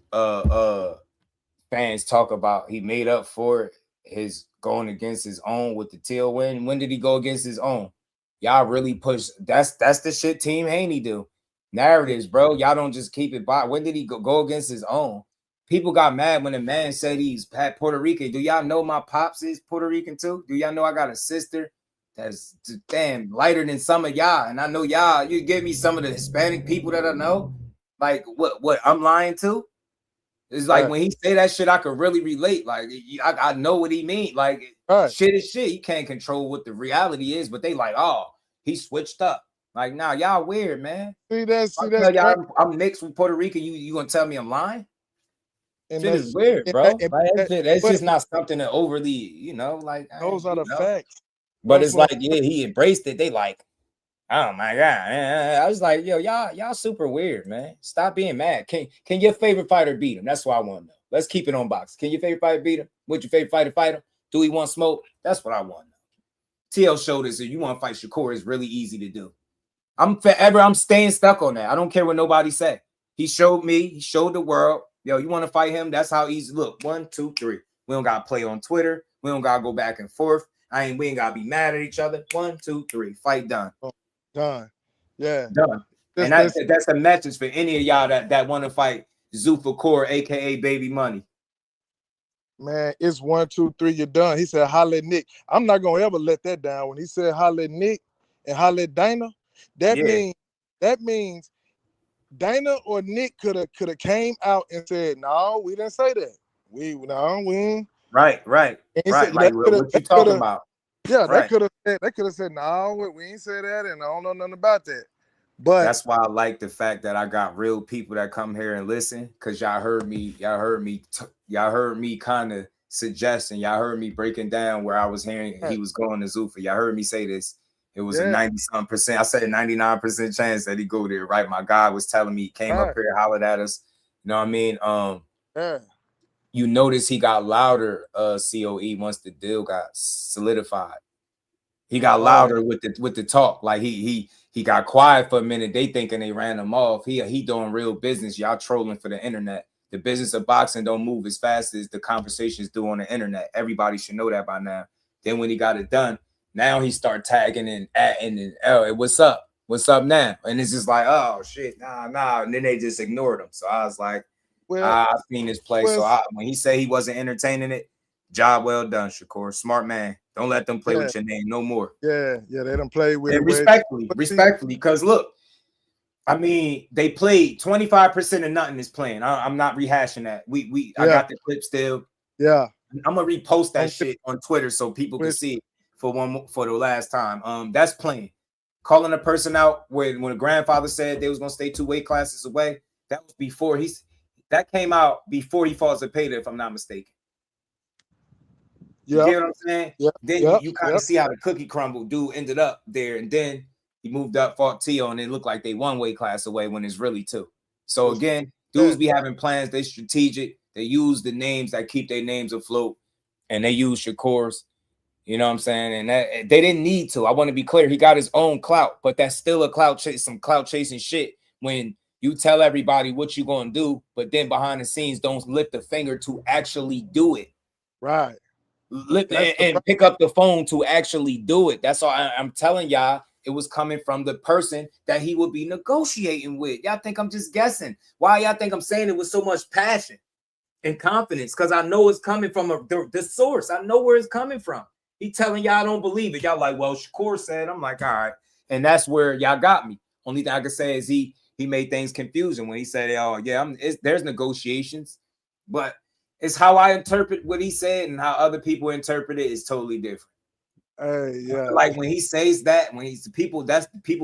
fans talk about. He made up for it. His going against his own with the Teal win. When did he go against his own? Y'all really push. That's the shit Team Haney do. Narratives, bro. Y'all don't just keep it by. When did he go against his own? People got mad when the man said he's Puerto Rican. Do y'all know my pops is Puerto Rican too? Do y'all know I got a sister that's damn lighter than some of y'all? And I know y'all, you give me some of the Hispanic people that I know. Like what I'm lying to? It's like when he say that shit, I could really relate. Like I know what he mean. Like shit is shit. You can't control what the reality is, but they like, oh, he switched up. Like, nah, y'all weird, man. I'm mixed with Puerto Rican. You gonna tell me I'm lying? And shit is weird, bro. That's just not something that overly, like those are the facts. But it's like, yeah, he embraced it. They like, oh my god. I was like, yo, y'all super weird, man. Stop being mad. Can your favorite fighter beat him? That's what I want to know. Let's keep it on box. Can your favorite fighter beat him? Would your favorite fighter fight him? Do he want smoke? That's what I want to know. TL showed us if you want to fight Shakur, it's really easy to do. I'm staying stuck on that. I don't care what nobody say. He showed me, he showed the world. Yo, you want to fight him? That's how easy. Look, 1, 2, 3. We don't gotta play on Twitter. We don't gotta go back and forth. We ain't gotta be mad at each other. 1, 2, 3. Fight done. Done. Yeah. Done. And that's a message for any of y'all that want to fight Zufakor, aka Baby Money. Man, it's 1, 2, 3. You're done. He said, "Holla at Nick." I'm not gonna ever let that down. When he said, "Holla at Nick" and "Holla at Dana," that means Dana or Nick could have came out and said, "No, we didn't say that. We Right. Like what you talking about? Yeah, they could have said, "No, we ain't say that," and I don't know nothing about that. But that's why I like the fact that I got real people that come here and listen, because y'all heard me kind of suggesting, y'all heard me breaking down where I was hearing he was going to Zuffa. Y'all heard me say this. It was a 90-something%. I said a 99% chance that he go there, right? My guy was telling me, he came up here, hollered at us. You know what I mean? You notice he got louder, COE, once the deal got solidified. He got louder with the talk. Like he got quiet for a minute. They thinking they ran him off. He doing real business. Y'all trolling for the internet. The business of boxing don't move as fast as the conversations do on the internet. Everybody should know that by now. Then when he got it done, now he start tagging and atting and what's up? What's up now? And it's just like, oh shit, nah. And then they just ignored him. So I was like, I've seen this play. When he said he wasn't entertaining it, job well done, Shakur. Smart man. Don't let them play with your name no more. Yeah, they don't play with it. Respectfully, because look, I mean, they played 25% of nothing is playing. I'm not rehashing that. I got the clip still. Yeah. I'm gonna repost that shit on Twitter so people can see it. for the last time. That's playing. Calling a person out when a grandfather said they was gonna stay 2 weight classes away. That was before that came out before he falls to payday, if I'm not mistaken. You get what I'm saying? Then you kind of see how the cookie crumble. Dude ended up there, and then he moved up, fought Tszyu, and it looked like they 1 weight class away when it's really 2. So again, dudes be having plans. They strategic. They use the names that keep their names afloat, and they use Shakur's. You know what I'm saying? And that they didn't need to. I want to be clear. He got his own clout, but that's still some clout chasing shit when you tell everybody what you're going to do, but then behind the scenes don't lift a finger to actually do it. Right. And pick up the phone to actually do it. That's all I'm telling y'all. It was coming from the person that he would be negotiating with. Y'all think I'm just guessing? Why y'all think I'm saying it with so much passion and confidence? Because I know it's coming from the source. I know where it's coming from. He telling y'all I don't believe it. Y'all like, well, Shakur said. I'm like, all right. And that's where y'all got me. Only thing I can say is he made things confusing when he said, oh, yeah, there's negotiations. But it's how I interpret what he said and how other people interpret it is totally different. Hey, yeah. Like when he says that, people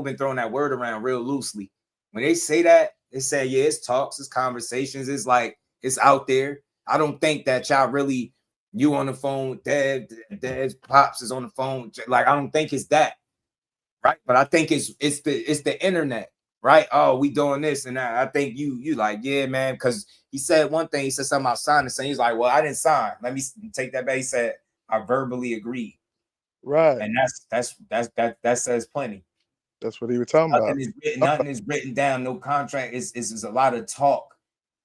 been throwing that word around real loosely. When they say that, they say, yeah, it's talks, it's conversations, it's like it's out there. I don't think that y'all really you on the phone with Dad's pops is on the phone. Like, I don't think it's that, right? But I think it's the internet, right? Oh, we doing this and that. I think you like, yeah, man, because he said one thing. He said something about signing. So he's like, well, I didn't sign. Let me take that back. He said, I verbally agreed. Right. And that says plenty. That's what he was talking about. Nothing is written down. No contract. It's a lot of talk.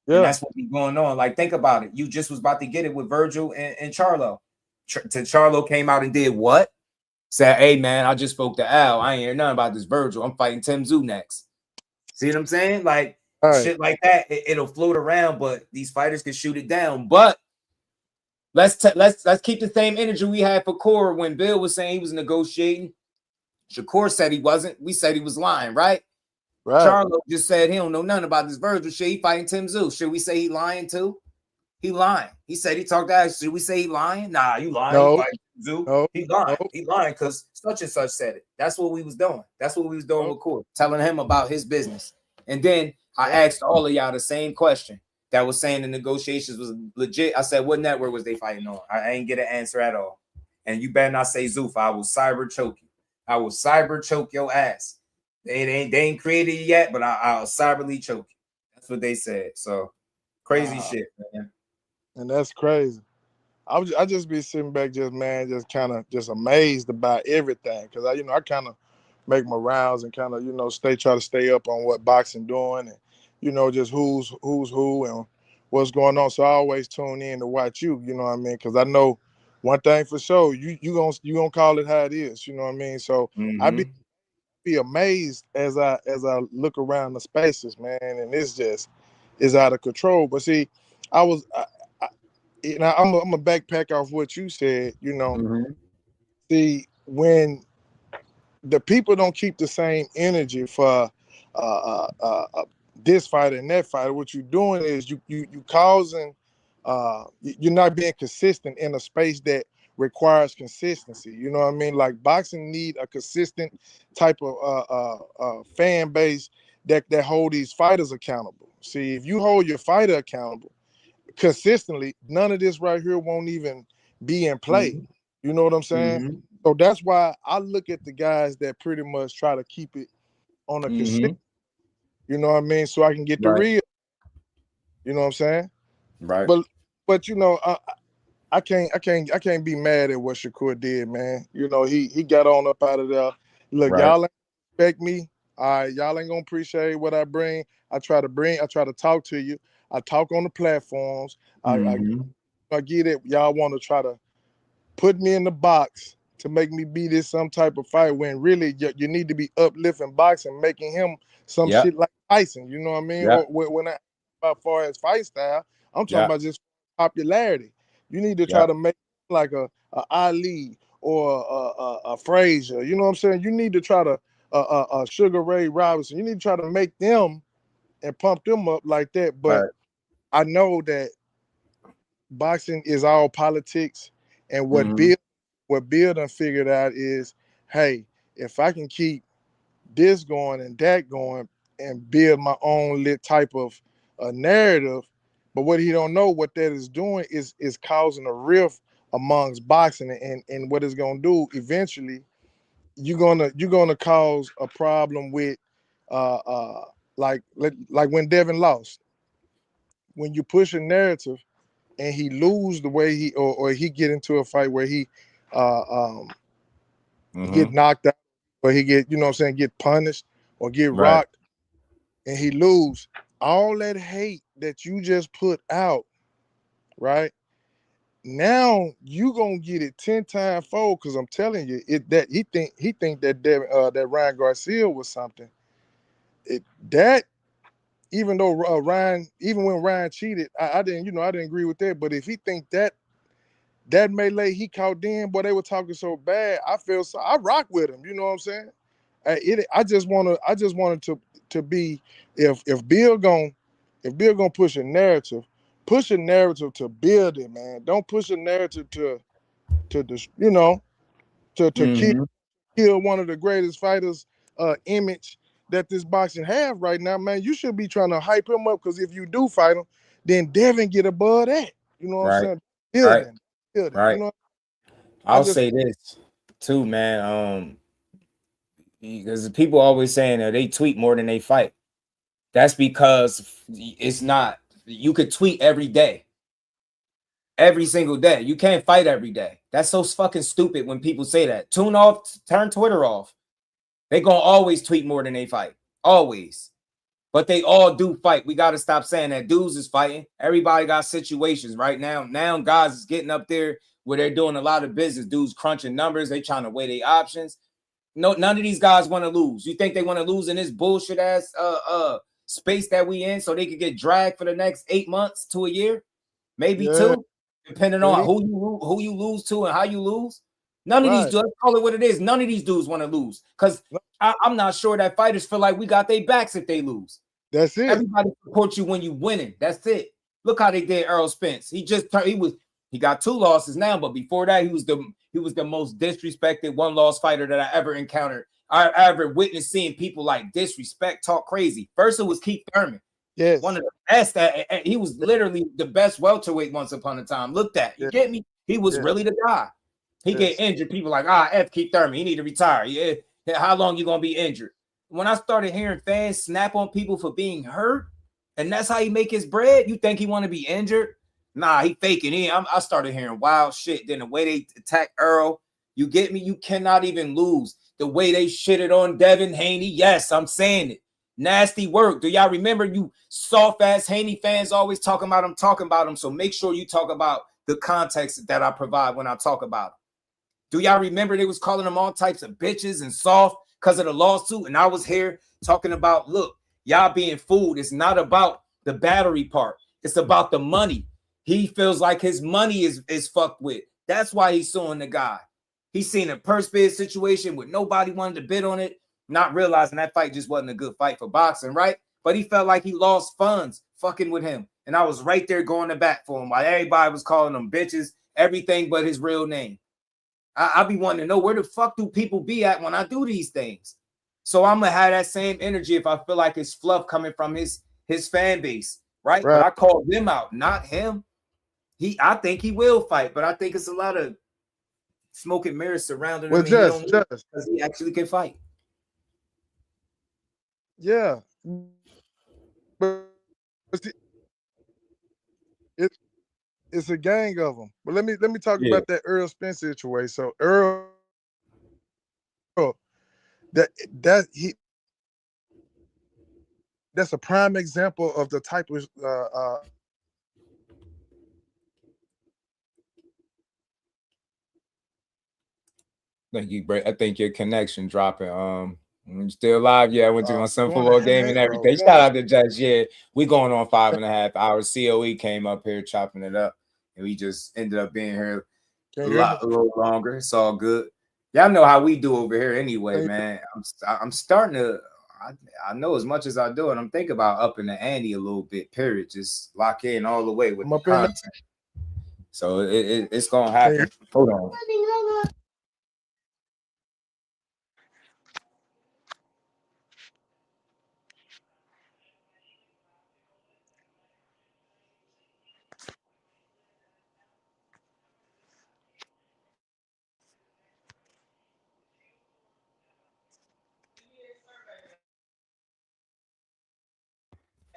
Yeah. And that's what be going on. Like, think about it. You just was about to get it with Vergil and Charlo. Charlo came out and did what? Said, hey, man, I just spoke to Al. I ain't hear nothing about this Vergil. I'm fighting Tszyu next. See what I'm saying? Like, shit like that, it'll float around, but these fighters can shoot it down. But let's keep the same energy we had for Core when Bill was saying he was negotiating. Shakur said he wasn't. We said he was lying, right? Right. Charlo just said he don't know nothing about this Vergil shit. He fighting Tszyu. Should we say he lying too? He lying. He said he talked to us. Should we say he lying? Nah, you lying. No. No. He lying. No. He lying because such and such said it. That's what we was doing. That's what we was doing with Court, telling him about his business. And then I asked all of y'all the same question that was saying the negotiations was legit. I said, what network was they fighting on? I ain't get an answer at all. And you better not say Zoof. I will cyber choke you. I will cyber choke your ass. They ain't created it yet, but I'll cyberly choke you. That's what they said. So crazy shit, man. And that's crazy. I just be sitting back, just kind of amazed about everything, because I kind of make my rounds and kind of try to stay up on what boxing doing and just who's who and what's going on. So I always tune in to watch you. You know what I mean? Because I know one thing for sure, you gonna call it how it is. You know what I mean? So I be amazed as I look around the spaces, man, and it's out of control. But see, I'm a backpack off what you said. See, when the people don't keep the same energy for this fighter and that fighter, what you're doing is you causing you're not being consistent in a space that requires consistency. You know what I mean? Like, boxing need a consistent type of fan base that hold these fighters accountable. See, if you hold your fighter accountable consistently, none of this right here won't even be in play. You know what I'm saying? So that's why I look at the guys that pretty much try to keep it on a consistent, you know what I mean, so I can get the real. You know what I'm saying? Right. But I can't be mad at what Shakur did, man. He got on up out of there. Look, y'all ain't respect me. All right, y'all ain't gonna appreciate what I bring. I try to talk to you. I talk on the platforms. I get it. Y'all want to try to put me in the box to make me be this some type of fight, when really you need to be uplifting boxing, making him some shit like Tyson. You know what I mean? Or when I about far as fight style, I'm talking about just popularity. You need to try to make like a Ali or a Frazier. You know what I'm saying? You need to try to Sugar Ray Robinson. You need to try to make them and pump them up like that. But I know that boxing is all politics, and what what Bill done figured out is, hey, if I can keep this going and that going and build my own lit type of narrative, but what he don't know what that is doing is causing a rift amongst boxing, and what it's gonna do eventually, you're gonna cause a problem with like when Devin lost. When you push a narrative and he lose the way he or he get into a fight where he get knocked out, or he get, get punished or get rocked and he lose, all that hate that you just put out, right? Now you gonna get it 10 times fold, because I'm telling you, he think that Devin, that Ryan Garcia was something. That even though Ryan, even when Ryan cheated, I didn't agree with that. But if he think that melee he caught then, boy, they were talking so bad, I rock with him. You know what I'm saying? I just wanted to be, if Bill gonna push a narrative to build it, man. Don't push a narrative to kill one of the greatest fighters image that this boxing have right now, man. You should be trying to hype him up, because if you do fight him, then Devin get above that. You know what I'm saying? Building. Right. You know, I'll say this too, man. Because people always saying that they tweet more than they fight. That's because it's not. You could tweet every day, every single day. You can't fight every day. That's so fucking stupid when people say that. Turn Twitter off. They gonna always tweet more than they fight. Always. But they all do fight. We got to stop saying that dudes is fighting. Everybody got situations right now. Now guys is getting up there where they're doing a lot of business. Dudes crunching numbers. They trying to weigh their options. No, none of these guys want to lose. You think they want to lose in this bullshit ass space that we in, so they could get dragged for the next 8 months to a year? Maybe 2, depending on who you lose to and how you lose. None of these dudes, call it what it is. None of these dudes want to lose, because I'm not sure that fighters feel like we got their backs if they lose. That's it. Everybody supports you when you winning. That's it. Look how they did Errol Spence. He got 2 losses now, but before that, he was the most disrespected one-loss fighter that I ever encountered. I ever witnessed seeing people like disrespect, talk crazy. First, it was Keith Thurman. Yes. One of the best. He was literally the best welterweight once upon a time. Looked at. You get me? He was really the guy. He get injured. People like, F Keith Thurman. He need to retire. Yeah. How long you going to be injured? When I started hearing fans snap on people for being hurt, and that's how he make his bread, you think he want to be injured? Nah, he faking. I started hearing wild shit. Then the way they attack Earl, you get me? You cannot even lose. The way they shitted on Devin Haney, yes, I'm saying it. Nasty work. Do y'all remember you soft-ass Haney fans always talking about him? So make sure you talk about the context that I provide when I talk about him. Do y'all remember they was calling them all types of bitches and soft because of the lawsuit? And I was here talking about, look, y'all being fooled. It's not about the battery part. It's about the money. He feels like his money is fucked with. That's why he's suing the guy. He's seen a purse bid situation where nobody wanted to bid on it, not realizing that fight just wasn't a good fight for boxing, right? But he felt like he lost funds fucking with him. And I was right there going to bat for him while everybody was calling them bitches, everything but his real name. I be wanting to know, where the fuck do people be at when I do these things? So I'm going to have that same energy if I feel like it's fluff coming from his fan base, right? But I called them out, not him. I think he will fight, but I think it's a lot of smoke and mirrors surrounding him. Because he actually can fight. Yeah. But it's a gang of them. But let me talk about that Errol Spence situation. So Errol, that's a prime example of the type of I think your connection dropping. You still live? Yeah, I went to my son football game and everything. Shout out to Judge. Yeah, we going on 5.5 hours. COE came up here chopping it up, and we just ended up being here a little longer. It's all good. Y'all know how we do over here anyway, man. I'm starting to. I know as much as I do, and I'm thinking about upping the ante a little bit. Period. Just lock in all the way with the content. So it's gonna happen. Hold on.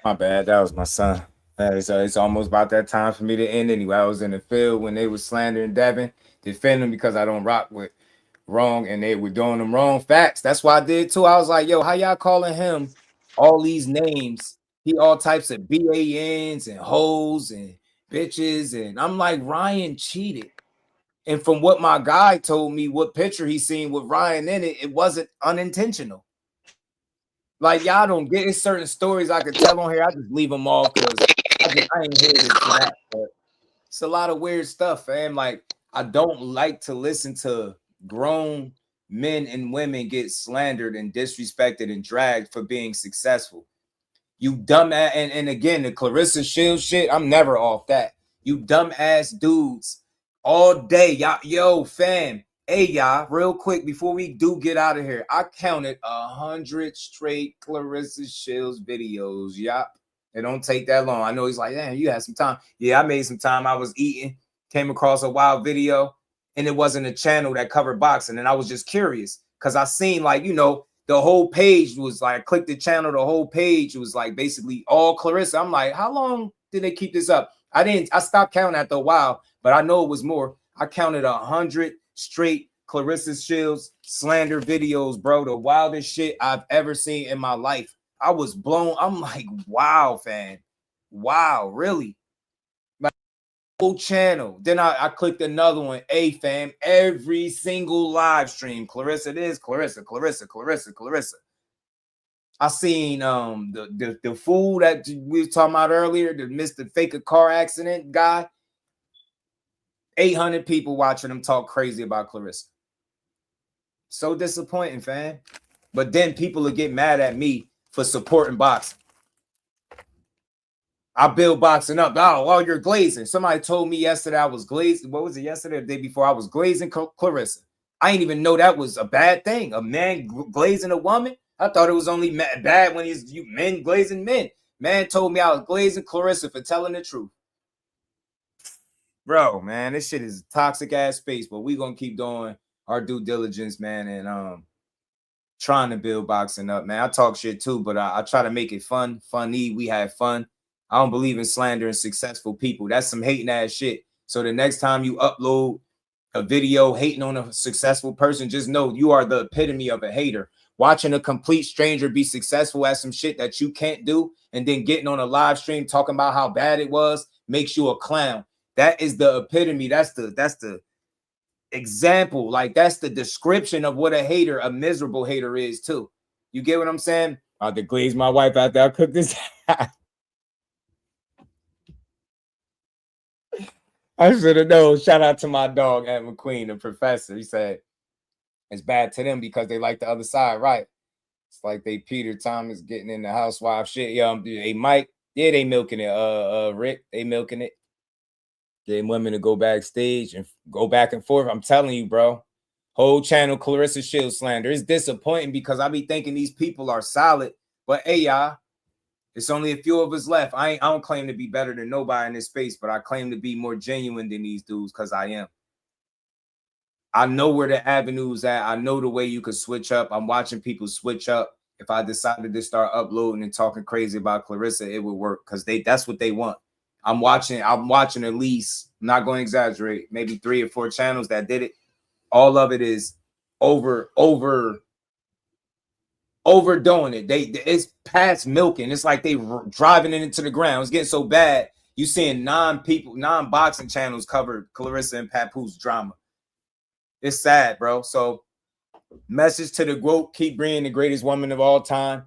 My bad. That was my son. It's almost about that time for me to end anyway. I was in the field when they were slandering Devin, defending because I don't rock with wrong, and they were doing them wrong facts. That's why I did too. I was like, yo, how y'all calling him all these names? He all types of BANs and hoes and bitches. And I'm like, Ryan cheated. And from what my guy told me, what picture he seen with Ryan in it, it wasn't unintentional. Like, y'all don't get it. Certain stories I could tell on here. I just leave them off because I ain't here for that. But it's a lot of weird stuff, fam. Like, I don't like to listen to grown men and women get slandered and disrespected and dragged for being successful. You dumbass, and again, the Clarissa Shields shit, I'm never off that. You dumbass dudes all day. Y'all, yo, fam. Hey, y'all, real quick before we do get out of here, I counted 100 straight Clarissa Shields videos. Y'all, it don't take that long. I know he's like, damn, you had some time. Yeah, I made some time. I was eating, came across a wild video, and it wasn't a channel that covered boxing. And I was just curious because I seen, like, you know, the whole page was like, I clicked the channel, the whole page was like basically all Clarissa. I'm like, how long did they keep this up? I stopped counting after a while, but I know it was more. I counted 100 straight Clarissa Shields slander videos, bro. The wildest shit I've ever seen in my life. I was blown. I'm like, wow, fam. Wow, really? My whole channel. Then I clicked another one. Hey, fam, every single live stream. Clarissa this, Clarissa. I seen the fool that we were talking about earlier, the Mr. Fake a car accident guy. 800 people watching him talk crazy about Clarissa. So disappointing, fam. But then people will get mad at me for supporting boxing. I build boxing up. Oh, well, you're glazing. Somebody told me yesterday I was glazing. What was it yesterday or the day before? I was glazing Clarissa. I didn't even know that was a bad thing. A man glazing a woman. I thought it was only bad when you men glazing men. Man told me I was glazing Clarissa for telling the truth. Bro, man, this shit is a toxic ass space, but we gonna keep doing our due diligence, man, and trying to build boxing up, man. I talk shit too, but I try to make it funny. We have fun. I don't believe in slandering successful people. That's some hating ass shit. So the next time you upload a video hating on a successful person, just know you are the epitome of a hater. Watching a complete stranger be successful at some shit that you can't do, and then getting on a live stream talking about how bad it was makes you a clown. That is the epitome. That's the example. Like, that's the description of what a hater, a miserable hater is too. You get what I'm saying? I had to glaze my wife after I cooked this. I should have known. Shout out to my dog, Aunt McQueen, the professor. He said, it's bad to them because they like the other side, right? It's like they Peter Thomas getting in the housewife shit. Hey, Mike, yeah, they milking it. Rick, they milking it. Getting women to go backstage and go back and forth. I'm telling you, bro. Whole channel Clarissa Shields slander. It's disappointing because I be thinking these people are solid. But hey, y'all, it's only a few of us left. I don't claim to be better than nobody in this space, but I claim to be more genuine than these dudes because I am. I know where the avenue's at. I know the way you could switch up. I'm watching people switch up. If I decided to start uploading and talking crazy about Clarissa, it would work because that's what they want. I'm watching at least, I'm not going to exaggerate, maybe 3 or 4 channels that did it. All of it is overdoing it. It's past milking. It's like they driving it into the ground. It's getting so bad. You seeing non-boxing channels cover Clarissa and Papoose drama. It's sad, bro. So message to the group, keep bringing the greatest woman of all time.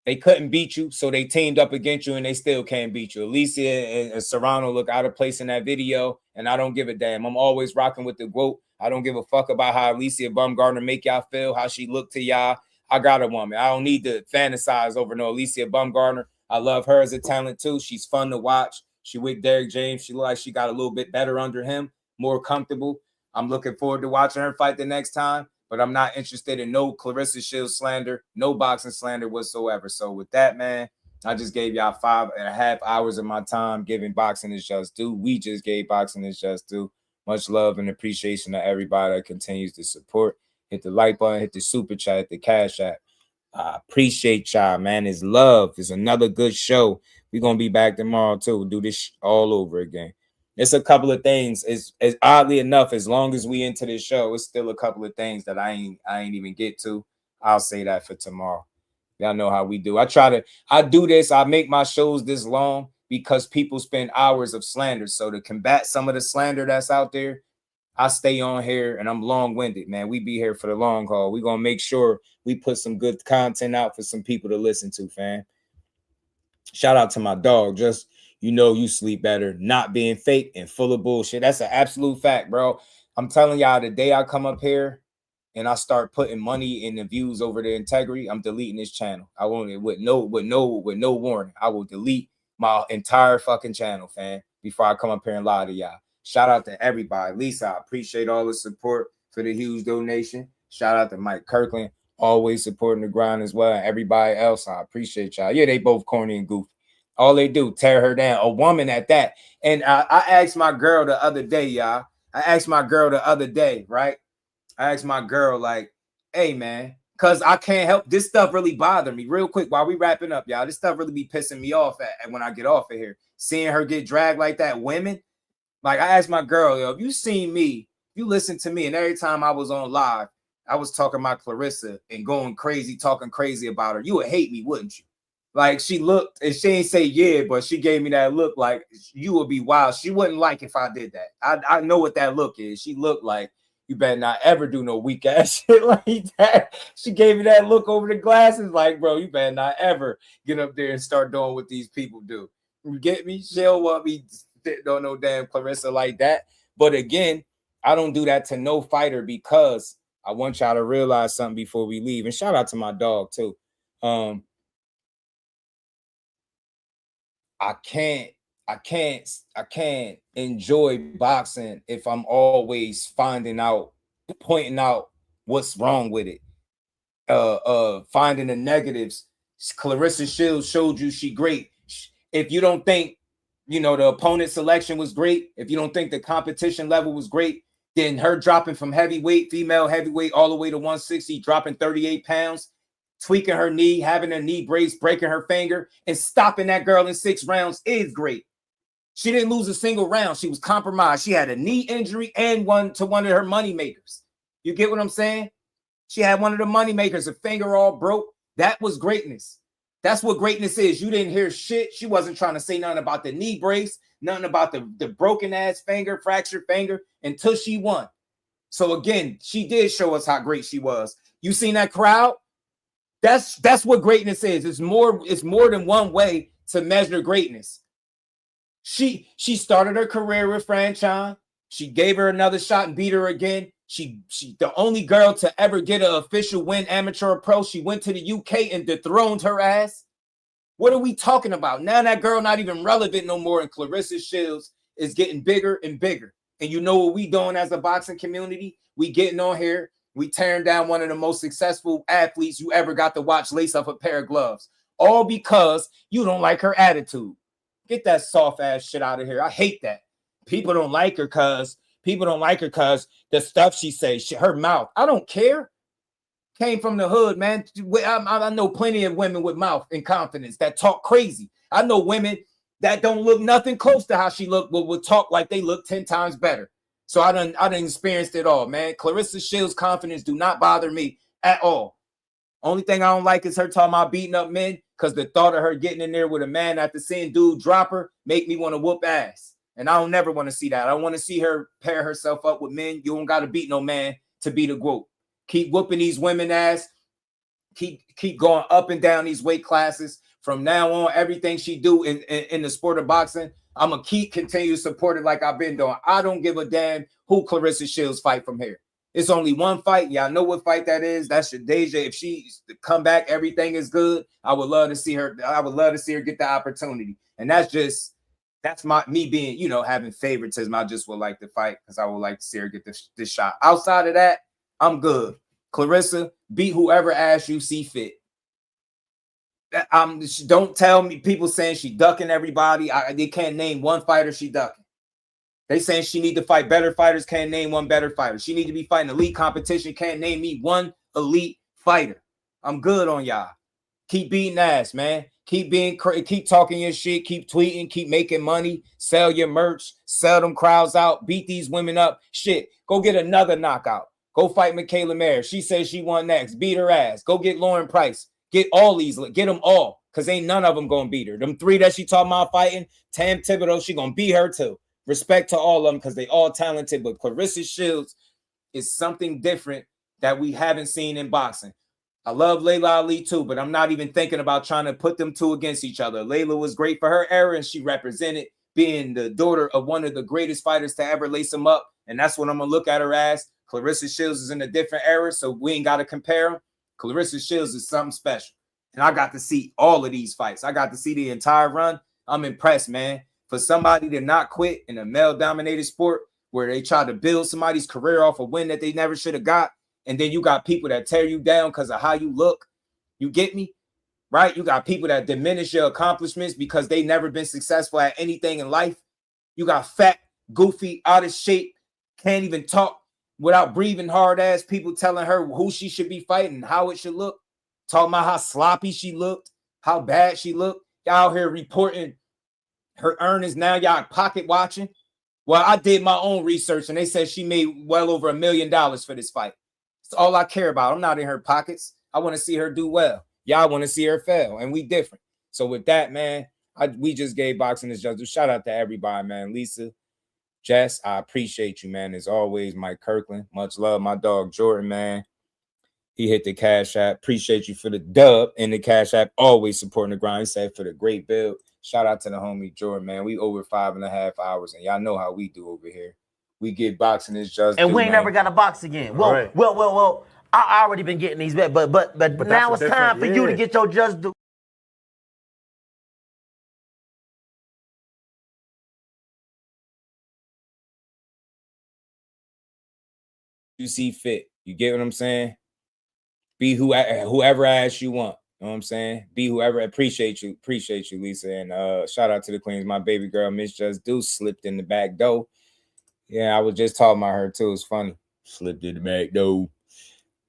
They couldn't beat you, so they teamed up against you, and they still can't beat you. Alicia and Serrano look out of place in that video, and I don't give a damn. I'm always rocking with the GOAT. I don't give a fuck about how Alicia Bumgarner make y'all feel, how she look to y'all. I got a woman. I don't need to fantasize over no Alicia Bumgarner. I love her as a talent, too. She's fun to watch. She with Derrick James. She look like she got a little bit better under him, more comfortable. I'm looking forward to watching her fight the next time. But I'm not interested in no Clarissa Shields slander, no boxing slander whatsoever. So with that, man, I just gave y'all 5.5 hours of my time giving boxing its just due. We just gave boxing its just due. Much love and appreciation to everybody that continues to support. Hit the like button, hit the super chat, hit the cash app. I appreciate y'all, man. It's love. It's another good show. We're gonna be back tomorrow too. We'll do this all over again. It's a couple of things. It's oddly enough, as long as we into this show, it's still a couple of things that I ain't even get to. I'll say that for tomorrow. Y'all know how we do. I do this. I make my shows this long because people spend hours of slander. So to combat some of the slander that's out there, I stay on here and I'm long-winded, man. We be here for the long haul. We're going to make sure we put some good content out for some people to listen to, fam. Shout out to my dog. Just, you sleep better. Not being fake and full of bullshit. That's an absolute fact, bro. I'm telling y'all, the day I come up here and I start putting money in the views over the integrity, I'm deleting this channel. I won't with no warning. I will delete my entire fucking channel, fam, before I come up here and lie to y'all. Shout out to everybody. Lisa, I appreciate all the support for the huge donation. Shout out to Mike Kirkland, always supporting the grind as well. And everybody else, I appreciate y'all. Yeah, they both corny and goofy. All they do, tear her down. A woman at that. And I asked my girl the other day, y'all. Right? I asked my girl, like, hey, man, because I can't help. This stuff really bothered me. Real quick, while we wrapping up, y'all, this stuff really be pissing me off when I get off of here. Seeing her get dragged like that, women. Like, I asked my girl, if you seen me, you listen to me, and every time I was on live, I was talking about Clarissa and going crazy, talking crazy about her. You would hate me, wouldn't you? Like, she looked, and she ain't say yeah, but she gave me that look like you would be wild. She wouldn't like if I did that. I know what that look is. She looked like, you better not ever do no weak ass shit like that. She gave me that look over the glasses like, bro, you better not ever get up there and start doing what these people do. You get me? She don't want me don't no damn Clarissa like that. But again, I don't do that to no fighter because I want y'all to realize something before we leave. And shout out to my dog too. I can't enjoy boxing if I'm always pointing out what's wrong with it. Finding the negatives. Clarissa Shields showed you she great. If you don't think the opponent selection was great, if you don't think the competition level was great, then her dropping from female heavyweight, all the way to 160, dropping 38 pounds, tweaking her knee, having a knee brace, breaking her finger, and stopping that girl in 6 rounds is great. She didn't lose a single round. She was compromised. She had a knee injury and one of her money makers. You get what I'm saying? She had one of the money makers, a finger all broke. That was greatness. That's what greatness is. You didn't hear shit. She wasn't trying to say nothing about the knee brace, nothing about the broken ass finger, fractured finger, until she won. So again, she did show us how great she was. You seen that crowd? That's what greatness is. It's more than one way to measure greatness. She started her career with Franchon. She gave her another shot and beat her again. She the only girl to ever get an official win, amateur or pro. She went to the UK and dethroned her ass. What are we talking about? Now that girl not even relevant no more, and Clarissa Shields is getting bigger and bigger. And you know what we doing as a boxing community? We getting on here. We tearing down one of the most successful athletes you ever got to watch lace up a pair of gloves. All because you don't like her attitude. Get that soft ass shit out of here. I hate that. People don't like her because the stuff she says, her mouth. I don't care. Came from the hood, man. I know plenty of women with mouth and confidence that talk crazy. I know women that don't look nothing close to how she looked, but would talk like they look 10 times better. So I done experienced it all, man. Clarissa Shields' confidence do not bother me at all. Only thing I don't like is her talking about beating up men, because the thought of her getting in there with a man after seeing dude drop her make me want to whoop ass. And I don't never want to see that. I want to see her pair herself up with men. You don't got to beat no man to beat a whoop. Keep whooping these women ass. Keep going up and down these weight classes. From now on, everything she do in the sport of boxing, I'm going to continue to support it like I've been doing. I don't give a damn who Clarissa Shields fight from here. It's only one fight. Y'all know what fight that is. That's Shadeja. If she come back, everything is good. I would love to see her. I would love to see her get the opportunity. And that's me being, having favoritism. I just would like to fight because I would like to see her get this shot. Outside of that, I'm good. Clarissa, beat whoever ass you see fit. Don't tell me people saying she ducking everybody. They can't name one fighter she ducking. They saying she need to fight better fighters. Can't name one better fighter. She need to be fighting elite competition. Can't name me one elite fighter. I'm good on y'all. Keep beating ass, man. Keep talking your shit. Keep tweeting. Keep making money. Sell your merch. Sell them crowds out. Beat these women up. Shit. Go get another knockout. Go fight Michaela Mayer. She says she won next. Beat her ass. Go get Lauren Price. Get all these. Get them all. Because ain't none of them going to beat her. Them 3 that she talking about fighting, Tam Thibodeau, she going to beat her too. Respect to all of them because they all talented. But Clarissa Shields is something different that we haven't seen in boxing. I love Layla Ali too, but I'm not even thinking about trying to put them two against each other. Layla was great for her era, and she represented being the daughter of one of the greatest fighters to ever lace them up. And that's what I'm going to look at her as. Clarissa Shields is in a different era, so we ain't got to compare them. Clarissa Shields is something special. And I got to see all of these fights. I got to see the entire run. I'm impressed, man. For somebody to not quit in a male-dominated sport where they try to build somebody's career off a win that they never should have got, and then you got people that tear you down because of how you look. You get me? Right? You got people that diminish your accomplishments because they never been successful at anything in life. You got fat, goofy, out of shape, can't even talk without breathing hard ass people telling her who she should be fighting, how it should look. Talking about how sloppy she looked, how bad she looked. Y'all out here reporting her earnings now. Y'all pocket watching. Well, I did my own research and they said she made well over $1 million for this fight. That's all I care about. I'm not in her pockets. I want to see her do well. Y'all want to see her fail, and we different. So with that, man, we just gave Boxing is Just. Shout out to everybody, man. Lisa, Jess, I appreciate you, man. As always, Mike Kirkland. Much love, my dog Jordan, man. He hit the Cash App. Appreciate you for the dub in the Cash App. Always supporting the grind. He said for the great build. Shout out to the homie Jordan, man. We over 5.5 hours, and y'all know how we do over here. We get Boxing is Just. And we ain't never got to box again. Well, right. well. I already been getting these bet, but now it's time for you to get your just due. You see fit. You get what I'm saying? Be whoever ass you want. You know what I'm saying? Be whoever. Appreciate you, Lisa. And shout out to the queens. My baby girl, Miss Just Do, slipped in the back door. Yeah, I was just talking about her too. It's funny. Slipped in the back door.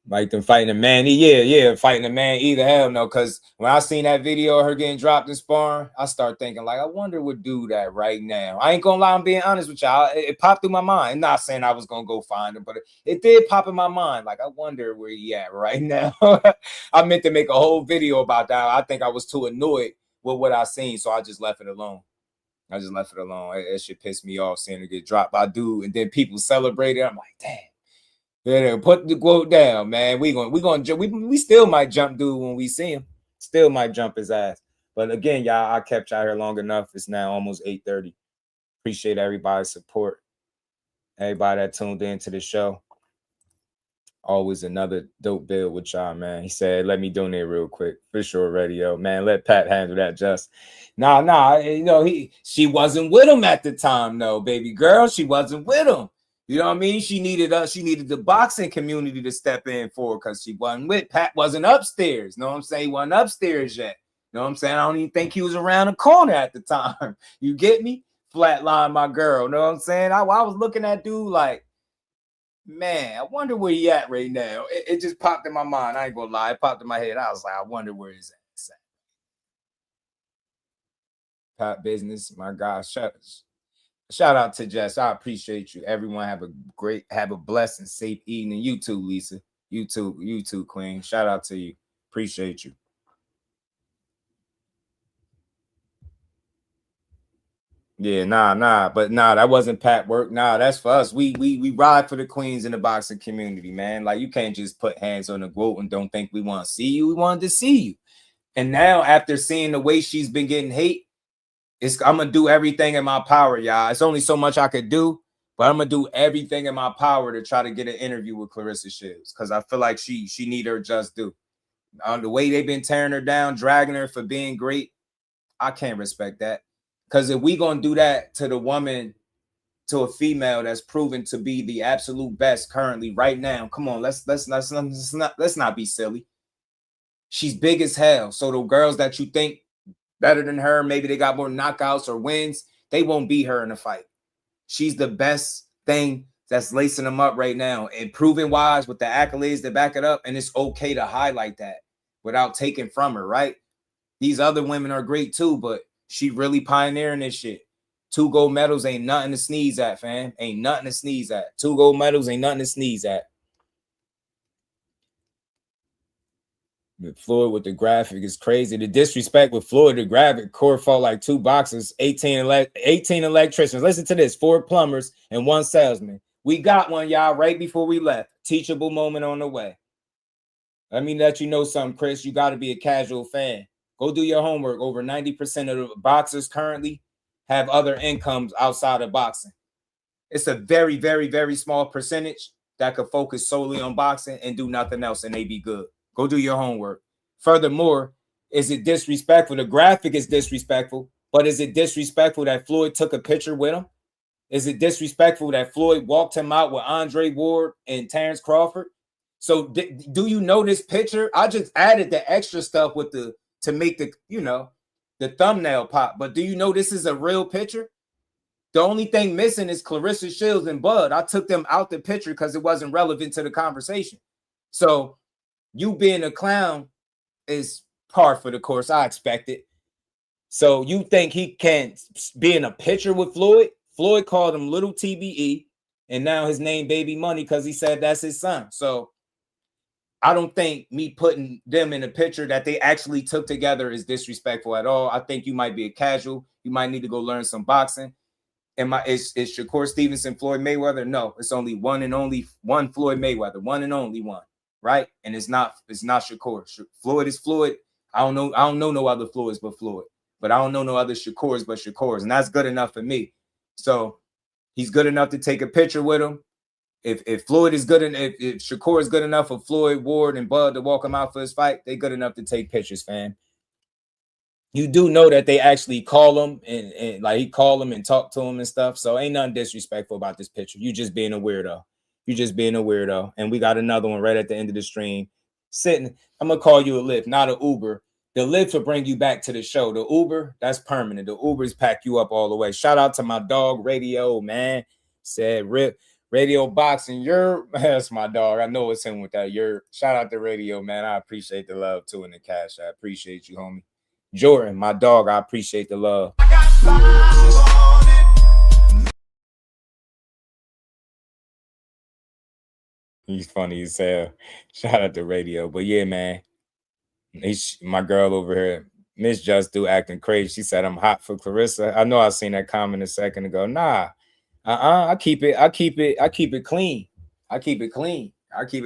Like them fighting a man. Yeah, fighting a man either. Hell no. Because when I seen that video of her getting dropped in sparring, I start thinking, like, I wonder what do that right now. I ain't gonna lie, I'm being honest with y'all. It popped through my mind. Not saying I was gonna go find him, but it did pop in my mind. Like, I wonder where he at right now. I meant to make a whole video about that. I think I was too annoyed with what I seen, so I just left it alone. That shit pissed me off seeing her get dropped by dude, and then people celebrated. I'm like, damn. Yeah, put the quote down, man. We still might jump dude when we see him. Still might jump his ass. But again, y'all, I kept y'all here long enough. It's now almost 8:30. Appreciate everybody's support. Everybody that tuned in to the show. Always another dope build with y'all, man. He said, let me donate real quick. For sure, radio. Man, let Pat handle that just. Nah. You know, she wasn't with him at the time, though, baby girl. She wasn't with him. You know what I mean? She needed the boxing community to step in for her because she wasn't with Pat. Wasn't upstairs. You know what I'm saying? He wasn't upstairs yet. You know what I'm saying? I don't even think he was around the corner at the time. You get me? Flatline my girl. You know what I'm saying? I was looking at dude like, man, I wonder where he at right now. It just popped in my mind. I ain't gonna lie. It popped in my head. I was like, I wonder where he's at. Pat business, my gosh. Shout out to Jess. I appreciate you. Everyone have a blessed and safe evening. You too, Lisa. You too, Queen. Shout out to you. Appreciate you. Yeah, but that wasn't Pat work. Nah, that's for us. We ride for the queens in the boxing community, man. Like, you can't just put hands on the quote and don't think we want to see you. We wanted to see you. And now, after seeing the way she's been getting hate, I'm going to do everything in my power, y'all. It's only so much I could do, but I'm going to do everything in my power to try to get an interview with Clarissa Shields because I feel like she need her just due. The way they've been tearing her down, dragging her for being great, I can't respect that. Because if we going to do that to the woman, to a female that's proven to be the absolute best currently right now, come on, let's not be silly. She's big as hell. So the girls that you think better than her, maybe they got more knockouts or wins, they won't beat her in a fight. She's the best thing that's lacing them up right now and proven wise with the accolades that back it up, and it's okay to highlight that. without taking from her, right? These other women are great too, but she really pioneering this shit. 2 gold medals ain't nothing to sneeze at, fam. Ain't nothing to sneeze at. 2 gold medals ain't nothing to sneeze at. But Floyd with the graphic is crazy. The disrespect with Floyd, the graphic, Core fought like 2 boxers, 18 electricians. Listen to this, 4 plumbers and 1 salesman. We got one, y'all, right before we left. Teachable moment on the way. Let me let you know something, Chris. You got to be a casual fan. Go do your homework. Over 90% of the boxers currently have other incomes outside of boxing. It's a very, very, very small percentage that could focus solely on boxing and do nothing else, and they be good. Go do your homework. Furthermore, is it disrespectful? The graphic is disrespectful, but is it disrespectful that Floyd took a picture with him? Is it disrespectful that Floyd walked him out with Andre Ward and Terrence Crawford? So do you know this picture? I just added the extra stuff with to make the, the thumbnail pop. But do you know this is a real picture? The only thing missing is Clarissa Shields and Bud. I took them out the picture because it wasn't relevant to the conversation. So you being a clown is par for the course. I expect it. So you think he can't be in a picture with Floyd? Floyd called him Little TBE, and now his name Baby Money because he said that's his son. So I don't think me putting them in a picture that they actually took together is disrespectful at all. I think you might be a casual. You might need to go learn some boxing. Is Shakur Stevenson Floyd Mayweather? No, it's only one and only one Floyd Mayweather, one and only one, right? And it's not Shakur. Floyd is Floyd. I don't know no other Floyds but Floyd, but I don't know no other Shakurs but Shakurs, and that's good enough for me. So he's good enough to take a picture with him. If Floyd is good and if Shakur is good enough for Floyd, Ward, and Bud to walk him out for his fight, they're good enough to take pictures, fam. You do know that they actually call him and like he called him and talked to him and stuff. So ain't nothing disrespectful about this picture. You just being a weirdo. You just being a weirdo. And we got another one right at the end of the stream. Sitting. I'm gonna call you a Lyft, not an Uber. The Lyft will bring you back to the show. The Uber, that's permanent. The Ubers pack you up all the way. Shout out to my dog Radio, man. Said Rip. Radio Boxing, that's my dog. I know it's him with that. Shout out to Radio, man. I appreciate the love too in the cash. I appreciate you, homie. Jordan, my dog, I appreciate the love. He's funny as hell. Shout out to Radio. But yeah, man. My girl over here, Miss Just Do acting crazy. She said I'm hot for Clarissa. I know I seen that comment a second ago. Nah. I keep it clean. I keep it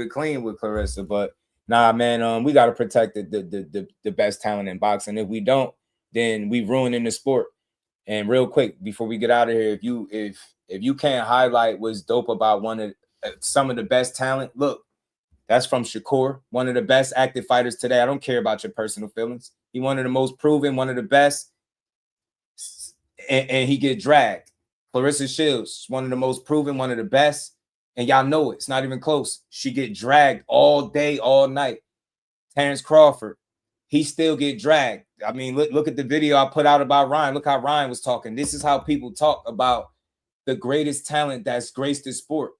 clean with Clarissa. But nah, man, we gotta protect the best talent in boxing. If we don't, then we ruining the sport. And real quick, before we get out of here, if you can't highlight what's dope about some of the best talent, look, that's from Shakur, one of the best active fighters today. I don't care about your personal feelings. He one of the most proven, one of the best, and he get dragged. Clarissa Shields, one of the most proven, one of the best, and y'all know it. It's not even close. She get dragged all day, all night. Terrence Crawford, he still get dragged. I mean, look at the video I put out about Ryan. Look how Ryan was talking. This is how people talk about the greatest talent that's graced the sport.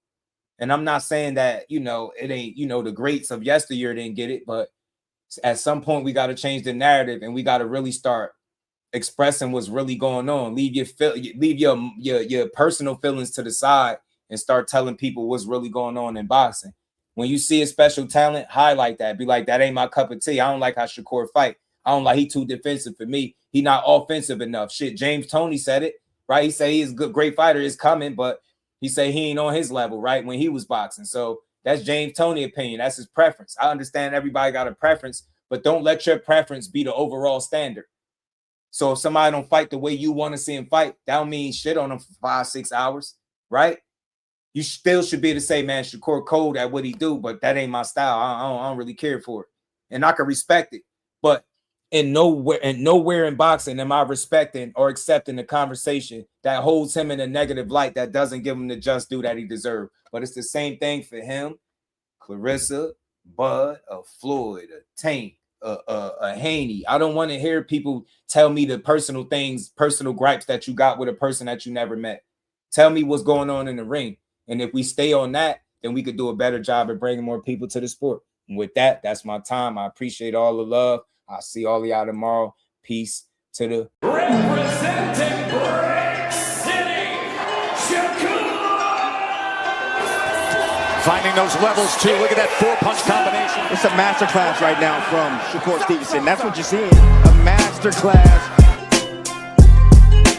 And I'm not saying that, it ain't, the greats of yesteryear didn't get it, but at some point we got to change the narrative and we got to really start expressing what's really going on. Leave your personal feelings to the side and start telling people what's really going on in boxing. When you see a special talent, highlight that. Be like, that ain't my cup of tea. I don't like how Shakur fight. I don't like, he too defensive for me. He not offensive enough. Shit, James Toney said it, right? He said he's a great fighter, is coming, but he said he ain't on his level, right, when he was boxing. So that's James Toney opinion. That's his preference. I understand everybody got a preference, but don't let your preference be the overall standard. So if somebody don't fight the way you want to see him fight, that don't mean shit on him for 5-6 hours, right? You still should be able to say, man, Shakur cold at what he do, but that ain't my style. I don't really care for it. And I can respect it. But nowhere in boxing am I respecting or accepting the conversation that holds him in a negative light, that doesn't give him the just due that he deserves. But it's the same thing for him, Clarissa, Bud, a Floyd, a Tank, a Haney. I don't want to hear people tell me the personal things, personal gripes that you got with a person that you never met. Tell me what's going on in the ring. And if we stay on that, then we could do a better job of bringing more people to the sport. with that, that's my time. I appreciate all the love. I'll see all of y'all tomorrow. Peace to the Representing Brick City, Shakur. Finding those levels too. Look at that 4-punch combination. It's a masterclass right now from Shakur Stevenson. That's what you're seeing. A masterclass.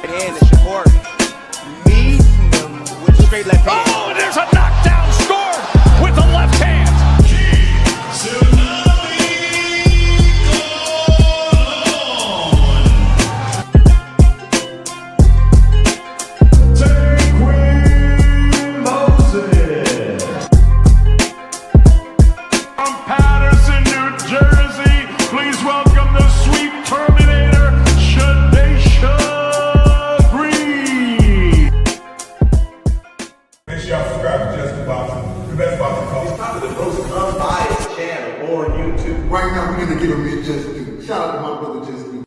And Shakur meets him with a straight left hand. Oh, and there's a knockdown scored with the left hand. Right now, we're gonna give him his just due. Shout out to my brother Just Due.